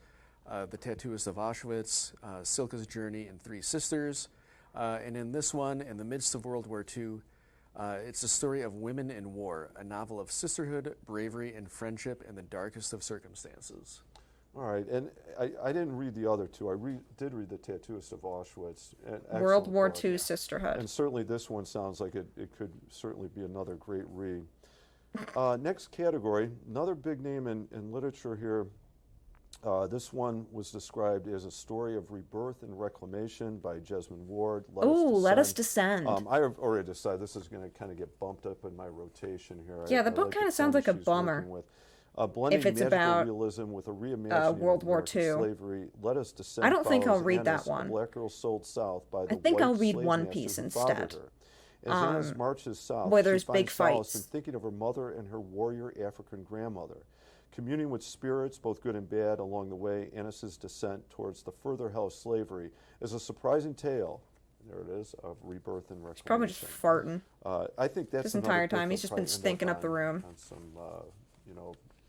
Speaker 15: The Tattooist of Auschwitz, Silka's Journey and Three Sisters. And in this one, in the midst of World War II, it's a story of women in war, a novel of sisterhood, bravery, and friendship in the darkest of circumstances.
Speaker 14: All right, and I didn't read the other two. I did read The Tattooist of Auschwitz. An
Speaker 1: World
Speaker 14: excellent
Speaker 1: War
Speaker 14: book.
Speaker 1: II sisterhood.
Speaker 14: And certainly this one sounds like it could certainly be another great read. Next category, another big name in literature here. This one was described as a story of rebirth and reclamation by Jesmond Ward.
Speaker 1: Let Us Descend.
Speaker 14: I have already decided this is going to kind of get bumped up in my rotation here.
Speaker 1: Yeah, the
Speaker 14: I
Speaker 1: book
Speaker 14: like
Speaker 1: kind of sounds like a
Speaker 14: premise she's
Speaker 1: bummer.
Speaker 14: working with. Blending
Speaker 1: If it's
Speaker 14: magical
Speaker 1: about
Speaker 14: realism with a reimagining
Speaker 1: World
Speaker 14: of
Speaker 1: War
Speaker 14: American
Speaker 1: II.
Speaker 14: slavery, Let Us Descend
Speaker 1: I don't think I'll
Speaker 14: follows
Speaker 1: read that
Speaker 14: Anna's, a
Speaker 1: one.
Speaker 14: black girl sold south by the
Speaker 1: I think
Speaker 14: white
Speaker 1: I'll read
Speaker 14: slave
Speaker 1: One
Speaker 14: masters
Speaker 1: Piece
Speaker 14: who fathered
Speaker 1: instead.
Speaker 14: her. As Anna marches south,
Speaker 1: where
Speaker 14: she
Speaker 1: there's
Speaker 14: finds
Speaker 1: big
Speaker 14: solace
Speaker 1: fights.
Speaker 14: in thinking of her mother and her warrior African grandmother. Communing with spirits, both good and bad, along the way, Annis's descent towards the further hell of slavery is a surprising tale. There it is, of rebirth and reclamation.
Speaker 1: Probably just farting.
Speaker 14: I think that's
Speaker 1: This
Speaker 14: another
Speaker 1: entire
Speaker 14: book
Speaker 1: time. He's
Speaker 14: I'll
Speaker 1: just
Speaker 14: probably
Speaker 1: been
Speaker 14: end
Speaker 1: stinking up the
Speaker 14: on-
Speaker 1: room.
Speaker 14: On some,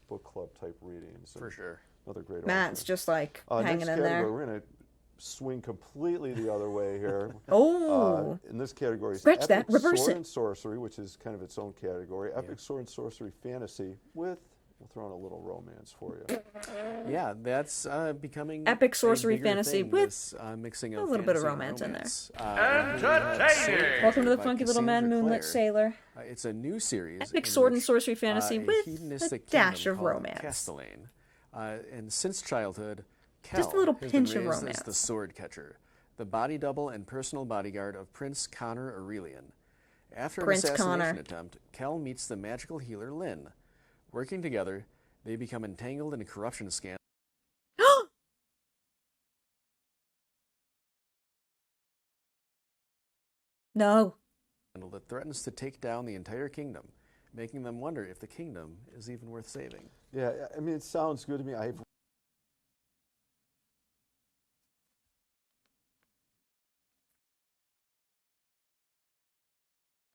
Speaker 14: book club type readings.
Speaker 15: For sure.
Speaker 14: Another great
Speaker 1: Matt's
Speaker 14: author.
Speaker 1: just like hanging
Speaker 14: next
Speaker 1: in
Speaker 14: category,
Speaker 1: there.
Speaker 14: We're going to swing completely the other way here.
Speaker 1: Oh.
Speaker 14: In this category,
Speaker 1: Scratch that, reverse
Speaker 14: sword
Speaker 1: it.
Speaker 14: and sorcery, which is kind of its own category. Epic sword and sorcery fantasy with, we'll throw in a little romance for you.
Speaker 15: Yeah, that's becoming
Speaker 1: Epic
Speaker 15: a
Speaker 1: sorcery
Speaker 15: bigger
Speaker 1: fantasy
Speaker 15: thing,
Speaker 1: with
Speaker 15: this, mixing
Speaker 1: a
Speaker 15: of
Speaker 1: little bit of
Speaker 15: fantasy and
Speaker 1: romance in there.
Speaker 8: Entertaining.
Speaker 1: Welcome to the
Speaker 15: by
Speaker 1: Funky Little Man,
Speaker 15: Cassandra
Speaker 1: Moonlit
Speaker 15: Clare.
Speaker 1: Sailor.
Speaker 15: It's a new series.
Speaker 1: Epic
Speaker 15: in
Speaker 1: sword and
Speaker 15: which,
Speaker 1: sorcery fantasy
Speaker 15: a
Speaker 1: with a
Speaker 15: hedonistic
Speaker 1: dash
Speaker 15: kingdom
Speaker 1: of
Speaker 15: called
Speaker 1: romance.
Speaker 15: Castellane. And since childhood,
Speaker 1: Just a
Speaker 15: Cal
Speaker 1: little
Speaker 15: has
Speaker 1: pinch
Speaker 15: been
Speaker 1: of
Speaker 15: raised
Speaker 1: romance.
Speaker 15: as the sword catcher, the body double and personal bodyguard of Prince Connor Aurelian. After
Speaker 1: Prince
Speaker 15: an assassination
Speaker 1: Connor.
Speaker 15: attempt, Cal meets the magical healer Lynn. Working together, they become entangled in a corruption scandal.
Speaker 1: No.
Speaker 15: That threatens to take down the entire kingdom, making them wonder if the kingdom is even worth saving.
Speaker 14: Yeah, I mean, it sounds good to me. I've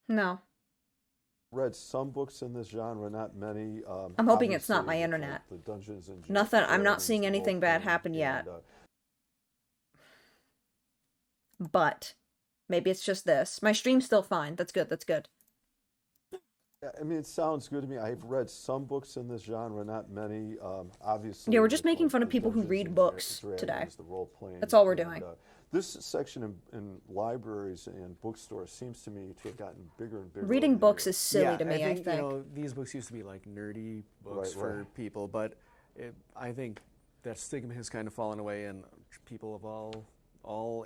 Speaker 1: No.
Speaker 14: read some books in this genre, not many.
Speaker 1: I'm hoping it's not my
Speaker 14: obviously,
Speaker 1: internet.
Speaker 14: The Dungeons and
Speaker 1: Nothing. I'm not
Speaker 14: Dragons,
Speaker 1: seeing
Speaker 14: the
Speaker 1: anything bad
Speaker 14: role-playing,
Speaker 1: happen yet.
Speaker 14: and,
Speaker 1: But maybe it's just this. My stream's still fine. That's good. That's good.
Speaker 14: I mean, it sounds good to me. I've read some books in this genre, not many. Obviously,
Speaker 1: Yeah, we're just
Speaker 14: the-
Speaker 1: making fun of
Speaker 14: the
Speaker 1: people who
Speaker 14: Dungeons
Speaker 1: read
Speaker 14: and
Speaker 1: books
Speaker 14: Dragons,
Speaker 1: today.
Speaker 14: the role-playing,
Speaker 1: That's all we're
Speaker 14: and,
Speaker 1: doing.
Speaker 14: this section in libraries and bookstores seems to me to have gotten bigger and bigger.
Speaker 1: Reading
Speaker 14: over the
Speaker 1: books
Speaker 14: years.
Speaker 1: is silly to me, I
Speaker 15: You
Speaker 1: think.
Speaker 15: know, these books used to be like nerdy books
Speaker 14: Right,
Speaker 15: for
Speaker 14: right.
Speaker 15: people, but I think that stigma has kind of fallen away, and people of all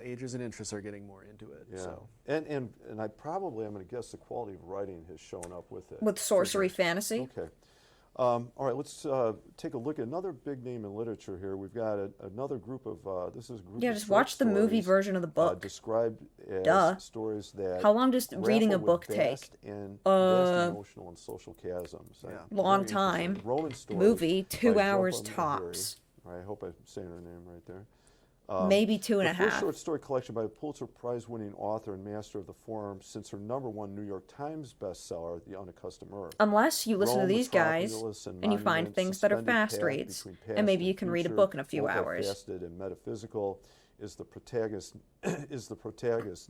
Speaker 15: ages and interests are getting more into it.
Speaker 14: Yeah,
Speaker 15: So.
Speaker 14: and I probably, I'm going to guess the quality of writing has shown up with it.
Speaker 1: With sorcery fantasy.
Speaker 14: Okay. All right, let's take a look at another big name in literature here. We've got another group of, this is a group
Speaker 1: Yeah,
Speaker 14: of
Speaker 1: just
Speaker 14: short
Speaker 1: watch the movie
Speaker 14: stories,
Speaker 1: version of the book.
Speaker 14: described as
Speaker 1: Duh.
Speaker 14: stories that
Speaker 1: How long does reading a
Speaker 14: grapple
Speaker 1: book
Speaker 14: with
Speaker 1: take?
Speaker 14: vast vast emotional and social chasms.
Speaker 15: Yeah.
Speaker 1: Long
Speaker 14: Very
Speaker 1: time.
Speaker 14: interesting. Roman story
Speaker 1: Movie, 2
Speaker 14: by
Speaker 1: hours
Speaker 14: Joppa
Speaker 1: tops.
Speaker 14: Mahiri. I hope I'm saying her name right there.
Speaker 1: Maybe two and a
Speaker 14: The first
Speaker 1: half.
Speaker 14: short story collection by a Pulitzer Prize-winning author and master of the form since her #1 New York Times bestseller, The Unaccustomed Earth.
Speaker 1: Unless you listen to
Speaker 14: Rome,
Speaker 1: these guys
Speaker 14: Metropolis,
Speaker 1: and you find
Speaker 14: Monument,
Speaker 1: things that are
Speaker 14: suspended
Speaker 1: fast
Speaker 14: path
Speaker 1: reads,
Speaker 14: between
Speaker 1: and
Speaker 14: past
Speaker 1: maybe you can read a
Speaker 14: future,
Speaker 1: book in a few hours.
Speaker 14: multifaceted and metaphysical, is the protagonist,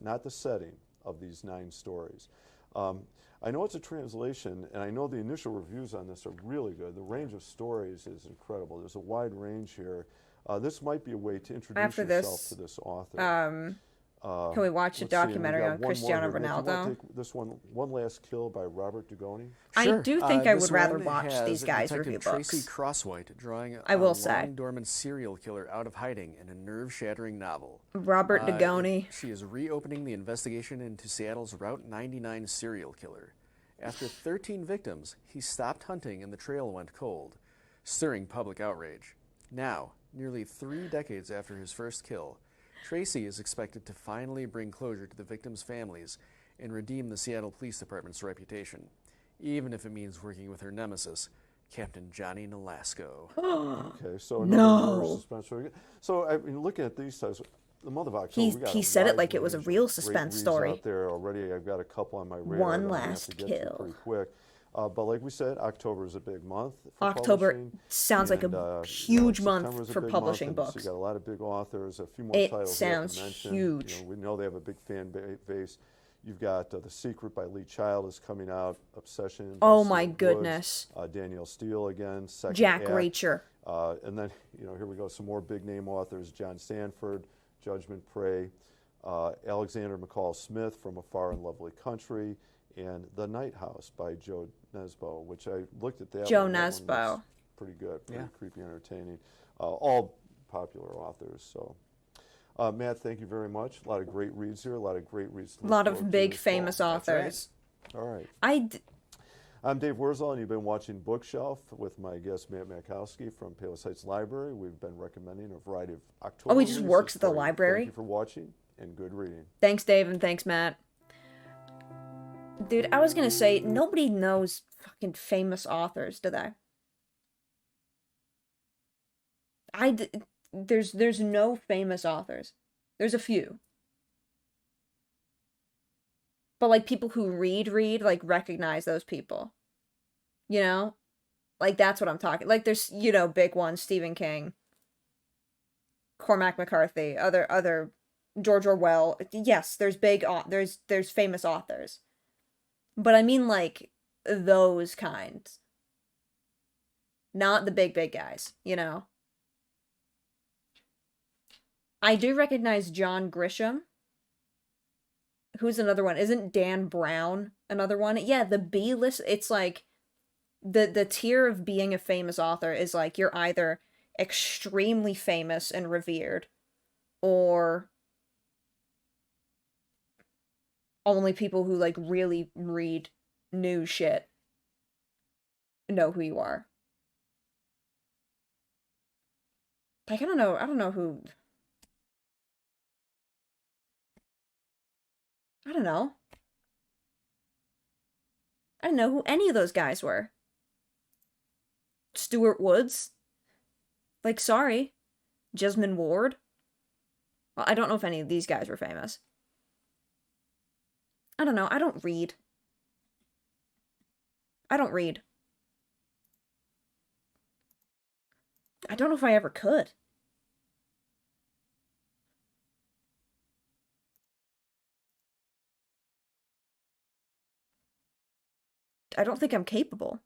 Speaker 14: not the setting of these 9 stories. I know it's a translation, and I know the initial reviews on this are really good. The range of stories is incredible. There's a wide range here. This might be a way to introduce
Speaker 1: After
Speaker 14: yourself
Speaker 1: this,
Speaker 14: to this author.
Speaker 1: can we watch a
Speaker 14: Let's see, and we
Speaker 1: documentary
Speaker 14: got
Speaker 1: on
Speaker 14: one more
Speaker 1: Cristiano
Speaker 14: here. Nick, you wanna
Speaker 1: Ronaldo?
Speaker 14: take this one Last Kill by Robert Dugoni.
Speaker 1: I
Speaker 15: Sure.
Speaker 1: do think I
Speaker 15: This
Speaker 1: would rather
Speaker 15: one
Speaker 1: watch
Speaker 15: has
Speaker 1: these guys
Speaker 15: Detective
Speaker 1: review
Speaker 15: Tracy
Speaker 1: books.
Speaker 15: Crosswhite drawing
Speaker 1: I will
Speaker 15: a
Speaker 1: say.
Speaker 15: long-dormant serial killer out of hiding in a nerve-shattering novel.
Speaker 1: Robert Dugoni.
Speaker 15: She is reopening the investigation into Seattle's Route 99 serial killer. After 13 victims, he stopped hunting and the trail went cold, stirring public outrage. Now, nearly 3 decades after his first kill, Tracy is expected to finally bring closure to the victims' families and redeem the Seattle Police Department's reputation, even if it means working with her nemesis, Captain Johnny Nolasco.
Speaker 14: Okay, so another murder suspense. So I mean, looking at these titles, the month of October,
Speaker 1: He said it like it was a real suspense story.
Speaker 14: Out there already. I've got a couple on my radar.
Speaker 1: One
Speaker 14: that I'm gonna have
Speaker 1: Last
Speaker 14: to get to
Speaker 1: Kill.
Speaker 14: pretty quick. But like we said, October is a big month for
Speaker 1: October
Speaker 14: publishing,
Speaker 1: sounds like
Speaker 14: and,
Speaker 1: a huge month
Speaker 14: September's a
Speaker 1: for
Speaker 14: big
Speaker 1: publishing
Speaker 14: month,
Speaker 1: books.
Speaker 14: So you got a lot of big authors, a few more
Speaker 1: It
Speaker 14: titles we have
Speaker 1: sounds
Speaker 14: to mention.
Speaker 1: huge.
Speaker 14: You know, we know they have a big fan base. You've got The Secret by Lee Child is coming out. Obsession. by
Speaker 1: Oh my
Speaker 14: Stuart Woods,
Speaker 1: goodness.
Speaker 14: Danielle Steele again. Second
Speaker 1: Jack
Speaker 14: Act.
Speaker 1: Reacher.
Speaker 14: And then, here we go, some more big name authors, John Sanford, Judgment Prey, Alexander McCall Smith, From a Far and Lovely Country, and The Night House by Joe Nesbo, which I looked at that
Speaker 1: Joe
Speaker 14: one. That one
Speaker 1: Nesbo.
Speaker 14: looks pretty good, pretty creepy, entertaining. All popular authors, so. Matt, thank you very much. A lot of great reads here, a lot of great reads.
Speaker 1: A lot of big famous authors.
Speaker 14: All right.
Speaker 1: I'm
Speaker 14: Dave Wurzel, and you've been watching Bookshelf with my guest Matt Makowski from Palos Heights Library. We've been recommending a variety of October.
Speaker 1: Oh, he just
Speaker 14: releases
Speaker 1: works at the
Speaker 14: for you.
Speaker 1: library?
Speaker 14: Thank you for watching, and good reading.
Speaker 1: Thanks, Dave, and thanks, Matt. Dude, I was gonna say, nobody knows fucking famous authors, do they? There's no famous authors. There's a few. But, like, people who read, like, recognize those people. You know? Like, that's what I'm talking. Like, there's, big ones, Stephen King, Cormac McCarthy, other George Orwell. Yes, there's there's famous authors. But I mean, like, those kinds. Not the big guys, I do recognize John Grisham. Who's another one? Isn't Dan Brown another one? Yeah, the B list, it's like, the tier of being a famous author is like, you're either extremely famous and revered, or only people who, like, really read new shit know who you are. Like, I don't know who... I don't know. I don't know who any of those guys were. Stuart Woods? Like, sorry. Jesmyn Ward? Well, I don't know if any of these guys were famous. I don't know. I don't read. I don't know if I ever could. I don't think I'm capable.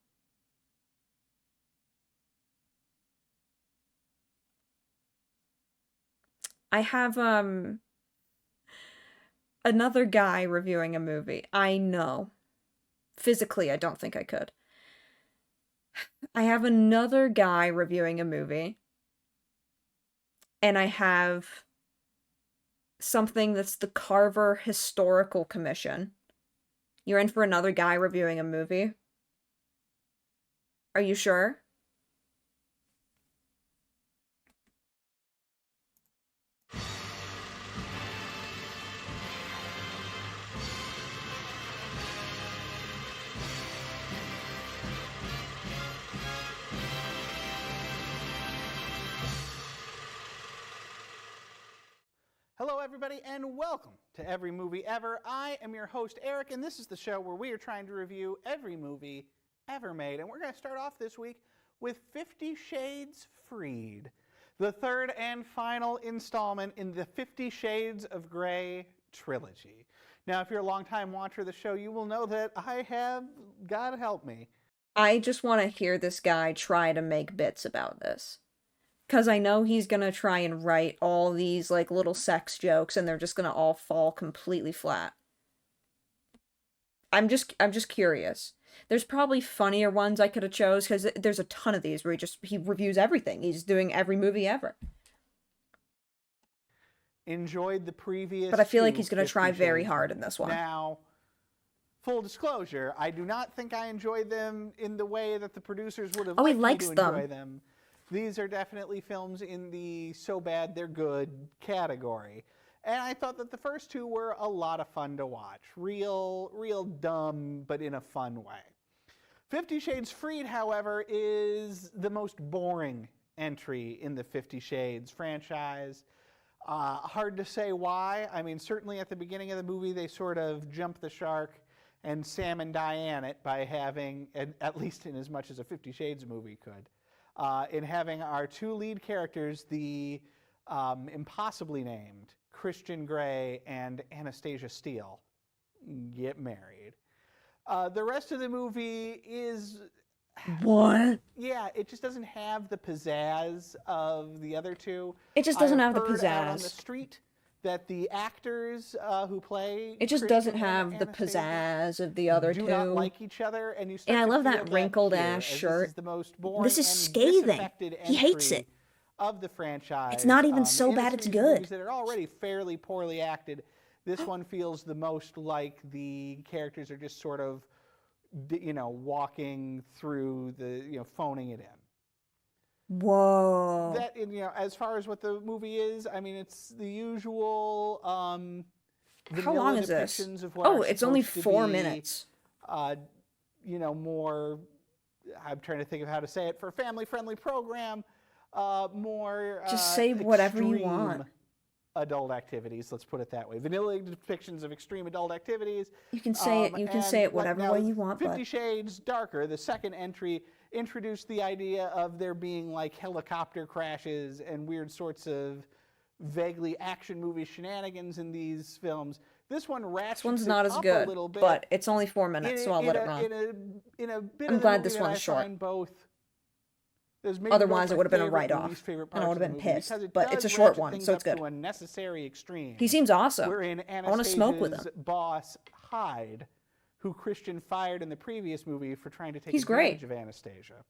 Speaker 1: I have, another guy reviewing a movie. I know. Physically, I don't think I could. I have another guy reviewing a movie. And I have something that's the Carver Historical Commission. You're in for another guy reviewing a movie? Are you sure?
Speaker 16: everybody, and welcome to Every Movie Ever. I am your host, Eric, and this is the show where we are trying to review every movie ever made. And we're going to start off this week with 50 Shades Freed, the third and final installment in the 50 Shades of Grey trilogy. Now, if you're a longtime watcher of the show, you will know that I have, God help me,
Speaker 1: I just want to hear this guy try to make bits about this. Because I know he's going to try and write all these, like, little sex jokes, and they're just going to all fall completely flat. I'm just curious. There's probably funnier ones I could have chose, because there's a ton of these where he reviews everything. He's doing every movie ever.
Speaker 16: enjoyed the previous.
Speaker 1: But I feel like
Speaker 16: two
Speaker 1: he's going to
Speaker 16: 50
Speaker 1: try very
Speaker 16: Shades
Speaker 1: hard in this one.
Speaker 16: Now, full disclosure, I do not think I enjoyed them in the way that the producers would have
Speaker 1: Oh, he
Speaker 16: liked me
Speaker 1: likes
Speaker 16: to enjoy
Speaker 1: them.
Speaker 16: them. These are definitely films in the so bad they're good category. And I thought that the first two were a lot of fun to watch. Real dumb, but in a fun way. 50 Shades Freed, however, is the most boring entry in the 50 Shades franchise. Hard to say why. I mean, certainly at the beginning of the movie, they sort of jump the shark and Sam and Diane it by having, at least in as much as a 50 Shades movie could, in having our two lead characters, the impossibly named Christian Grey and Anastasia Steele, get married. The rest of the movie is...
Speaker 1: What?
Speaker 16: Yeah, it just doesn't have the pizzazz of the other two.
Speaker 1: It just doesn't have the
Speaker 16: I've heard out on the
Speaker 1: pizzazz.
Speaker 16: street that the actors who play
Speaker 1: It just
Speaker 16: Christian
Speaker 1: doesn't
Speaker 16: and
Speaker 1: have the
Speaker 16: Anastasia
Speaker 1: pizzazz of the other
Speaker 16: do
Speaker 1: two.
Speaker 16: not like each other, and you start
Speaker 1: And I
Speaker 16: to
Speaker 1: love
Speaker 16: feel
Speaker 1: that wrinkled
Speaker 16: here,
Speaker 1: ass
Speaker 16: as
Speaker 1: shirt.
Speaker 16: This is the most boring
Speaker 1: This is
Speaker 16: and
Speaker 1: scathing.
Speaker 16: disaffected
Speaker 1: He hates
Speaker 16: entry
Speaker 1: it.
Speaker 16: of the franchise.
Speaker 1: It's not even so
Speaker 16: in a
Speaker 1: bad it's
Speaker 16: series of
Speaker 1: good.
Speaker 16: movies that are already fairly poorly acted. This one feels the most like the characters are just sort of, walking through the, phoning it in.
Speaker 1: Whoa.
Speaker 16: That, as far as what the movie is, I mean, it's the usual.
Speaker 1: How
Speaker 16: vanilla
Speaker 1: long is this?
Speaker 16: depictions of what
Speaker 1: Oh,
Speaker 16: are
Speaker 1: it's only
Speaker 16: supposed to
Speaker 1: 4
Speaker 16: be,
Speaker 1: minutes.
Speaker 16: More. I'm trying to think of how to say it for a family-friendly program. More.
Speaker 1: Just say whatever you want.
Speaker 16: extreme Adult activities. Let's put it that way. Vanilla depictions of extreme adult activities.
Speaker 1: You can say it. You can say it whatever way you want.
Speaker 16: 50
Speaker 1: But
Speaker 16: Shades Darker, the second entry, introduced the idea of there being like helicopter crashes and weird sorts of vaguely action movie shenanigans in these films. This one ratchets
Speaker 1: this one's not
Speaker 16: it
Speaker 1: as
Speaker 16: up
Speaker 1: good.
Speaker 16: a little bit.
Speaker 1: But it's only 4 minutes, so I'll let it run.
Speaker 16: In a bit
Speaker 1: I'm
Speaker 16: of the
Speaker 1: glad
Speaker 16: movie
Speaker 1: this
Speaker 16: that
Speaker 1: one's
Speaker 16: I
Speaker 1: short.
Speaker 16: find both. There's maybe
Speaker 1: Otherwise,
Speaker 16: both
Speaker 1: it
Speaker 16: my
Speaker 1: would have been a
Speaker 16: favorite and
Speaker 1: write-off,
Speaker 16: least favorite
Speaker 1: and I
Speaker 16: parts
Speaker 1: would
Speaker 16: of
Speaker 1: have
Speaker 16: the
Speaker 1: been
Speaker 16: movie,
Speaker 1: pissed.
Speaker 16: because it
Speaker 1: But it's
Speaker 16: does
Speaker 1: a short
Speaker 16: ratchet
Speaker 1: one,
Speaker 16: things
Speaker 1: so it's
Speaker 16: up
Speaker 1: good.
Speaker 16: to a necessary extreme.
Speaker 1: He seems awesome.
Speaker 16: Wherein
Speaker 1: I want to smoke with him.
Speaker 16: Anastasia's boss, Hyde, who Christian fired in the previous movie for trying to take
Speaker 1: He's
Speaker 16: advantage
Speaker 1: great.
Speaker 16: of Anastasia.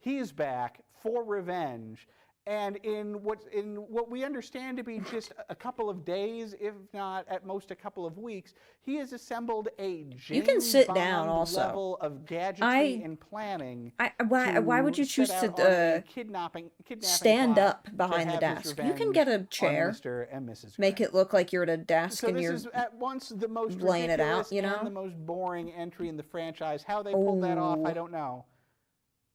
Speaker 16: He's back for revenge, and in what we understand to be just a couple of days, if not at most a couple of weeks, he has assembled a
Speaker 1: You can sit
Speaker 16: James
Speaker 1: down
Speaker 16: Bond
Speaker 1: also.
Speaker 16: level of gadgetry and planning.
Speaker 1: Why would you choose
Speaker 16: set out
Speaker 1: to
Speaker 16: on a kidnapping
Speaker 1: stand
Speaker 16: plot
Speaker 1: up behind
Speaker 16: to
Speaker 1: the
Speaker 16: have his
Speaker 1: desk? You can
Speaker 16: revenge
Speaker 1: get a
Speaker 16: on
Speaker 1: chair,
Speaker 16: Mr. and Mrs.
Speaker 1: make it look like you're at a desk
Speaker 16: So
Speaker 1: and
Speaker 16: this
Speaker 1: you're
Speaker 16: is at once the most
Speaker 1: laying it out,
Speaker 16: ridiculous and the most boring entry in the franchise. How they pulled that off, I don't know.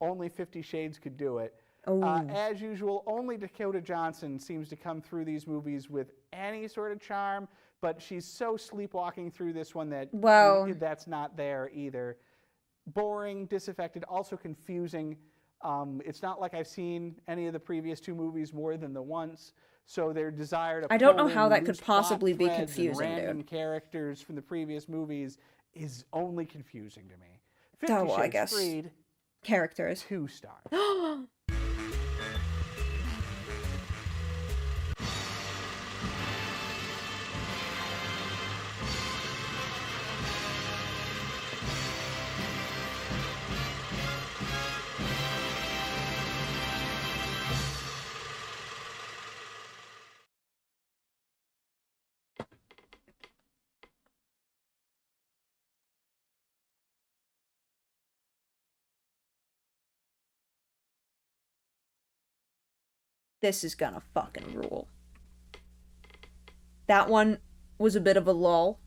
Speaker 16: Only 50 Shades could do it. As usual, only Dakota Johnson seems to come through these movies with any sort of charm, but she's so sleepwalking through this one that that's not there either. Boring, disaffected, also confusing. It's not like I've seen any of the previous two movies more than the once, so their desire to
Speaker 1: I don't
Speaker 16: pull
Speaker 1: know how
Speaker 16: in
Speaker 1: that could
Speaker 16: loose plot
Speaker 1: possibly be
Speaker 16: threads and
Speaker 1: confusing,
Speaker 16: random
Speaker 1: dude.
Speaker 16: characters from the previous movies is only confusing to me. 50
Speaker 1: Oh, well, I
Speaker 16: Shades
Speaker 1: guess.
Speaker 16: Freed,
Speaker 1: Characters.
Speaker 16: 2 stars.
Speaker 1: This is gonna fucking rule. That one was a bit of a lull.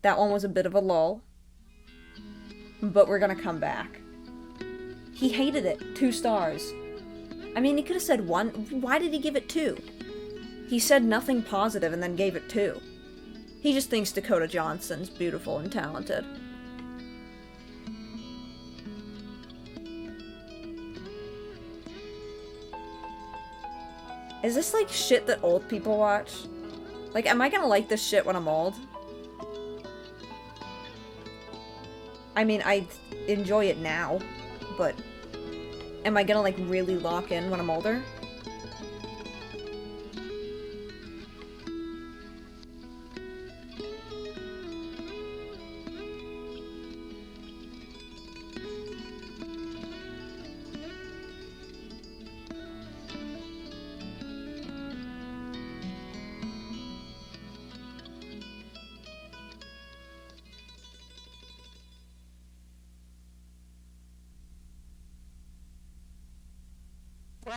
Speaker 1: That one was a bit of a lull. But we're gonna come back. He hated it. 2 stars. I mean, he could have said 1. Why did he give it 2? He said nothing positive and then gave it 2. He just thinks Dakota Johnson's beautiful and talented. Is this like shit that old people watch? Like, am I gonna like this shit when I'm old? I mean, I enjoy it now, but am I gonna like really lock in when I'm older?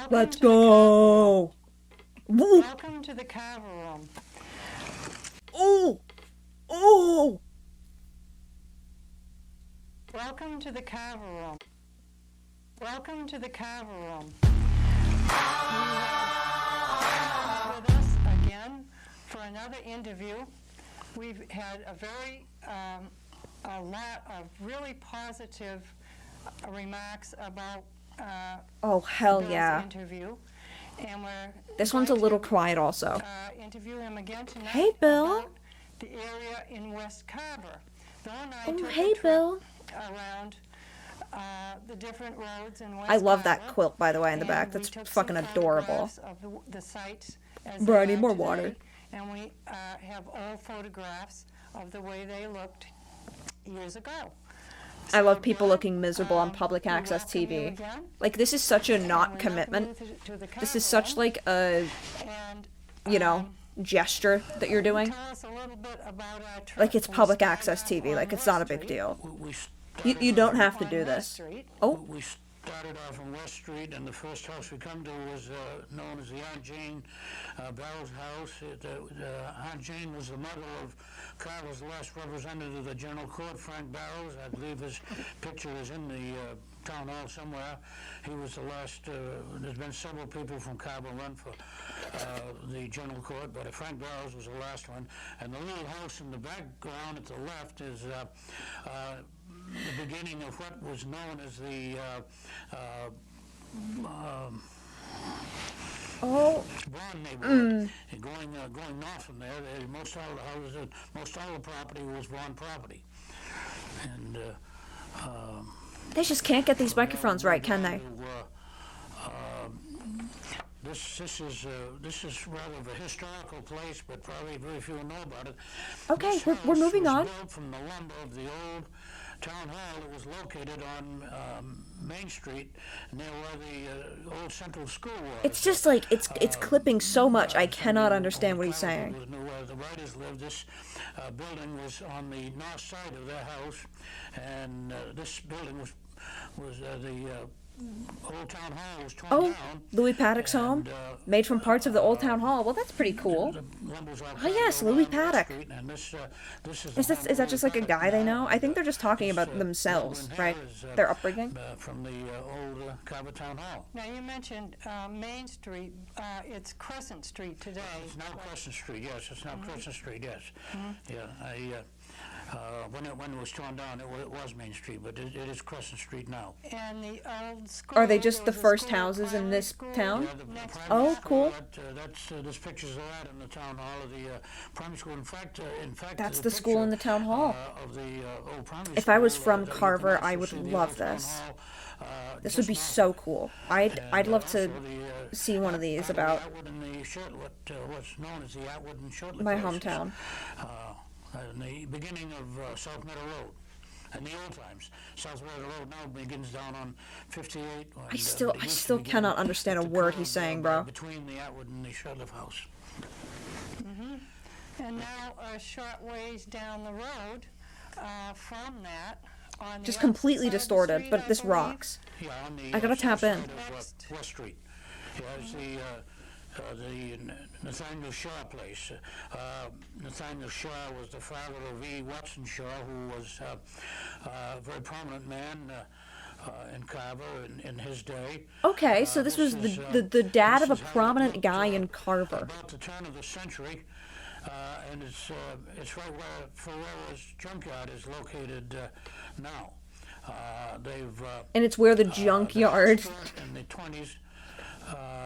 Speaker 1: Let's go! Woo!
Speaker 10: Welcome to the Carver room.
Speaker 1: Oh! Oh!
Speaker 10: Welcome to the Carver room. Welcome to the Carver room. With us again for another interview. We've had a lot of really positive remarks about
Speaker 1: Oh, hell
Speaker 10: Bill's
Speaker 1: yeah.
Speaker 10: interview, and we're
Speaker 1: This one's a little quiet also.
Speaker 10: interview him again tonight.
Speaker 1: Hey, Bill.
Speaker 10: About the area in West Carver. Bill and I
Speaker 1: Oh,
Speaker 10: took
Speaker 1: hey,
Speaker 10: a trip
Speaker 1: Bill.
Speaker 10: around the different roads in West
Speaker 1: I love that
Speaker 10: Carver,
Speaker 1: quilt, by the way, in the
Speaker 10: and
Speaker 1: back.
Speaker 10: we
Speaker 1: That's
Speaker 10: took
Speaker 1: fucking
Speaker 10: some
Speaker 1: adorable.
Speaker 10: photographs of the sites as
Speaker 1: Bro, I
Speaker 10: they
Speaker 1: need
Speaker 10: are
Speaker 1: more
Speaker 10: today,
Speaker 1: water.
Speaker 10: And we have old photographs of the way they looked years ago.
Speaker 1: I love people looking miserable on public access TV.
Speaker 10: again.
Speaker 1: Like, this is such a not commitment. This is such like a, you know, gesture that you're doing.
Speaker 10: Tell us a little bit about our trip.
Speaker 1: Like, it's
Speaker 10: We
Speaker 1: public
Speaker 10: started
Speaker 1: access
Speaker 10: off
Speaker 1: TV.
Speaker 10: on
Speaker 1: Like, it's
Speaker 10: West
Speaker 1: not a big
Speaker 10: Street.
Speaker 1: deal. You don't have to do this. Oh,
Speaker 17: We started off on West Street, and the first house we come to was known as the Aunt Jane Barrow's house. Aunt Jane was the mother of Carver's last representative of the General Court, Frank Barrows. I believe his picture is in the town hall somewhere. He was the last. There's been several people from Carver run for the General Court, but Frank Barrows was the last one. And the little house in the background at the left is the beginning of what was known as the Vaughan neighborhood. And going north from there, most all the houses, most all the property was Vaughan property. And
Speaker 1: they just can't get these microphones right, can they?
Speaker 17: This is rather of a historical place, but probably very few know about it.
Speaker 1: Okay,
Speaker 17: This
Speaker 1: we're
Speaker 17: house
Speaker 1: moving
Speaker 17: was
Speaker 1: on.
Speaker 17: built from the lumber of the old town hall that was located on Main Street near where the old Central School was.
Speaker 1: It's just like, it's clipping so much, I cannot understand what he's saying.
Speaker 17: Where the writers lived. This building was on the north side of their house, and this building was the Old Town Hall was torn
Speaker 1: Oh,
Speaker 17: down.
Speaker 1: Louis Paddock's home? Made from parts of the Old Town Hall. Well, that's pretty cool. Oh, yes, Louis Paddock.
Speaker 17: And this
Speaker 1: Is that just like a guy they know? I think they're just talking about themselves, right? Their upbringing?
Speaker 17: From the old Carver Town Hall.
Speaker 10: Now, you mentioned Main Street. It's Crescent Street today.
Speaker 17: It's now Crescent Street, yes. It's now Crescent Street, yes. Yeah, when it was torn down, it was Main Street, but it is Crescent Street now.
Speaker 10: And the old school.
Speaker 1: Are they just the first houses in this town? Oh, cool.
Speaker 17: This picture's of that in the town hall of the primary school. In fact,
Speaker 1: That's the school in the town hall.
Speaker 17: Of the old primary
Speaker 1: If I was
Speaker 17: school,
Speaker 1: from
Speaker 17: you can
Speaker 1: Carver,
Speaker 17: also
Speaker 1: I would
Speaker 17: see the
Speaker 1: love
Speaker 17: old town
Speaker 1: this.
Speaker 17: hall,
Speaker 1: This would be so cool. I'd love to see one of these about
Speaker 17: Atwood and the what's known as the Atwood and Shirtley
Speaker 1: my
Speaker 17: places.
Speaker 1: hometown.
Speaker 17: In the beginning of South Meadow Road. In the old times, South Meadow Road now begins down on 58.
Speaker 1: I still cannot understand a word he's saying, bro.
Speaker 17: Between the Atwood and the Shirtley house.
Speaker 10: And now a short ways down the road from that. On
Speaker 1: Just
Speaker 10: the
Speaker 1: completely
Speaker 10: other side of the
Speaker 1: distorted,
Speaker 10: street,
Speaker 1: but
Speaker 10: I
Speaker 1: this
Speaker 10: believe,
Speaker 1: rocks.
Speaker 17: Yeah, on the
Speaker 1: I gotta tap in.
Speaker 17: south side of West Street. Yeah, it's the Nathaniel Shaw place. Nathaniel Shaw was the father of E. Watson Shaw, who was a very prominent man, in Carver in his day.
Speaker 1: Okay, so this was the dad of a prominent guy in Carver.
Speaker 17: About the turn of the century, and it's right where Ferreira's junkyard is located now.
Speaker 1: And it's where the junkyard.
Speaker 17: In the 20s.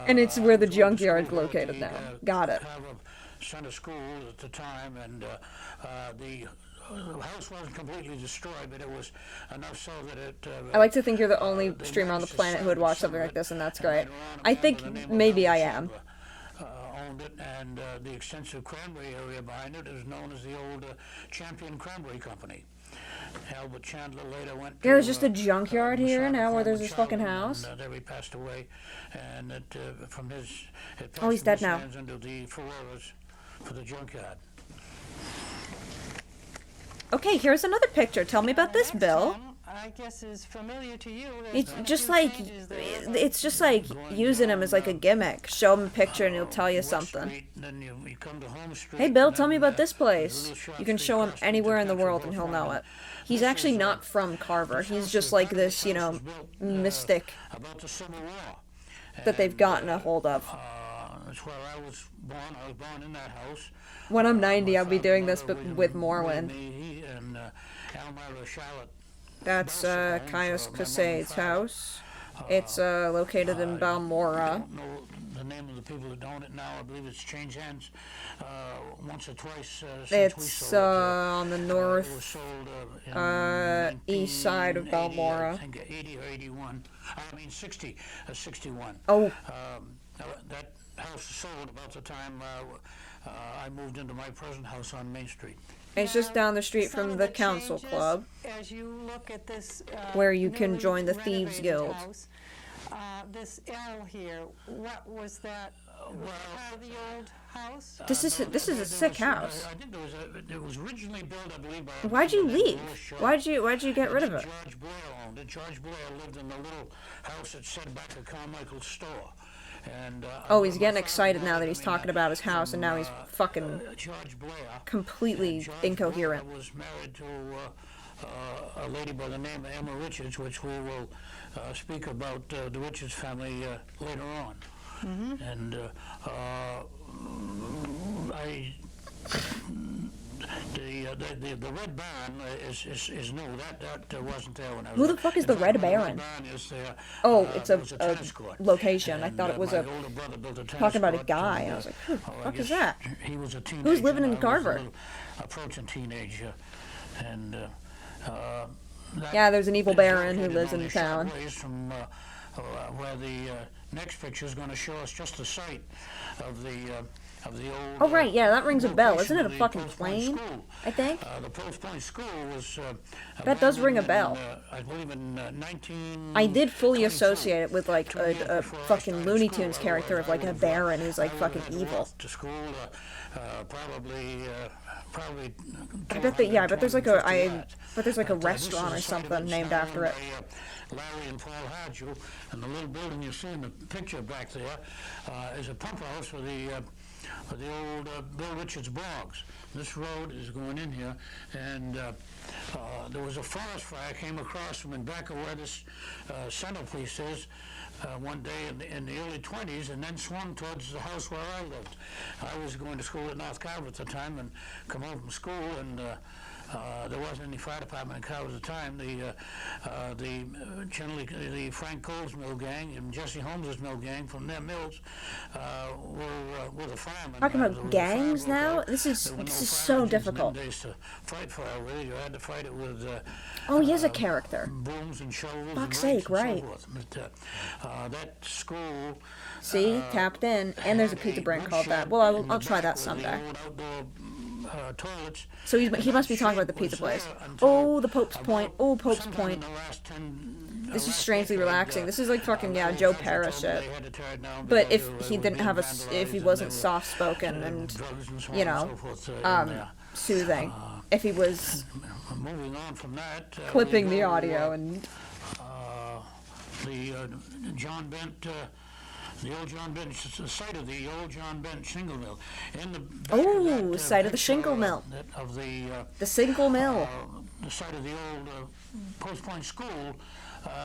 Speaker 1: And it's where the junkyard's located now. Got it.
Speaker 17: Carver Center School at the time, and the house wasn't completely destroyed, but it was enough so that it...
Speaker 1: I like to think you're the only streamer on the planet who would watch something like this, and that's great. I think maybe I am.
Speaker 17: Owned it, and the extensive cranberry area behind it is known as the old Champion Cranberry Company. Albert Chandler later went to...
Speaker 1: There's just a junkyard here now where there's this fucking house.
Speaker 17: And there he passed away, and it, from his... It
Speaker 1: Oh, he's dead now.
Speaker 17: Into the Ferreiras for the junkyard.
Speaker 1: Okay, here's another picture. Tell me about this, Bill.
Speaker 9: I guess is familiar to you.
Speaker 1: It's just like using him as like a gimmick. Show him a picture and he'll tell you something. Hey Bill, tell me about this place. You can show him anywhere in the world and he'll know it. He's actually not from Carver. He's just like this, you know, mystic that they've gotten a hold of.
Speaker 17: That's where I was born. I was born in that house.
Speaker 1: When I'm 90, I'll be doing this, but with Morwen.
Speaker 17: And Elmira Charlotte.
Speaker 1: That's Caius Casade's house. It's located in Balmora.
Speaker 17: I don't know the name of the people that own it now. I believe it's changed hands once or twice since we
Speaker 1: It's
Speaker 17: sold it.
Speaker 1: on the north
Speaker 17: It was sold
Speaker 1: east side of Balmora.
Speaker 17: I think 80 or 81. I mean 60, 61.
Speaker 1: Oh.
Speaker 17: That house was sold about the time I moved into my present house on Main Street.
Speaker 1: It's just down the street from the council club,
Speaker 9: As you look at this,
Speaker 1: where you can
Speaker 9: newly
Speaker 1: join the Thieves
Speaker 9: renovated
Speaker 1: Guild.
Speaker 9: house, this L here, what was that? Part of the old house?
Speaker 1: This is a sick house.
Speaker 17: I think it was originally built, I believe, by
Speaker 1: Why'd you leave? Why'd you get rid of it?
Speaker 17: George Blair owned it. George Blair lived in the little house that set back of Carmichael's store. And,
Speaker 1: Oh, he's getting excited now that he's talking about his house, and now he's fucking
Speaker 17: George Blair,
Speaker 1: completely incoherent.
Speaker 17: was married to a lady by the name of Emma Richards, which we will speak about the Richards family later on. And the Red Baron is new. That wasn't there when I was.
Speaker 1: Who the fuck is the Red Baron? Oh, it's a location. I thought it was a talking about a guy. I was like, who the fuck is that?
Speaker 17: He was a teenager.
Speaker 1: Who's living in
Speaker 17: I was
Speaker 1: Carver?
Speaker 17: approaching teenage, and
Speaker 1: Yeah, there's an evil baron who lives in the town.
Speaker 17: From where the next picture is going to show us just the site of the old.
Speaker 1: Oh right, yeah, that rings a bell. Isn't it a fucking plane? I think.
Speaker 17: The Post Point School was.
Speaker 1: That does ring a bell.
Speaker 17: I believe in 19.
Speaker 1: I did fully associate it with like a fucking Looney Tunes character of like a baron who's like fucking evil.
Speaker 17: To school, probably.
Speaker 1: I bet that I bet there's like a restaurant or something named after it.
Speaker 17: Larry and Paul Hadgel, and the little building you see in the picture back there is a pump house for the old Bill Richards bogs. This road is going in here, and there was a forest fire came across from in back of where this centerpiece is one day in the early 20s, and then swung towards the house where I lived. I was going to school at North Carver at the time, and come home from school, and there wasn't any fire department in Carver at the time. Generally the Frank Cole's mill gang and Jesse Holmes's mill gang from their mills were the firemen.
Speaker 1: Talking about gangs now? This is so difficult.
Speaker 17: Days to fight fire with. You had to fight it with.
Speaker 1: Oh, he is a character.
Speaker 17: Brooms and shovels.
Speaker 1: Fuck's
Speaker 17: and
Speaker 1: sake,
Speaker 17: rakes
Speaker 1: right.
Speaker 17: and so forth. But that school.
Speaker 1: See, tapped in, and there's a pizza brand called that. Well, I'll try that someday.
Speaker 17: Toilets.
Speaker 1: So he must be talking about the pizza place. Oh, the Pope's Point. Oh, Pope's Point. This is strangely relaxing. This is like fucking Joe Parra shit. But if he didn't have if he wasn't soft spoken and soothing, if he was
Speaker 17: moving on from that,
Speaker 1: clipping the audio and
Speaker 17: the John Bent. The old John Bent, the site of the old John Bent shingle mill. In the
Speaker 1: site of the shingle mill.
Speaker 17: Of the
Speaker 1: single mill.
Speaker 17: The site of the old Post Point School.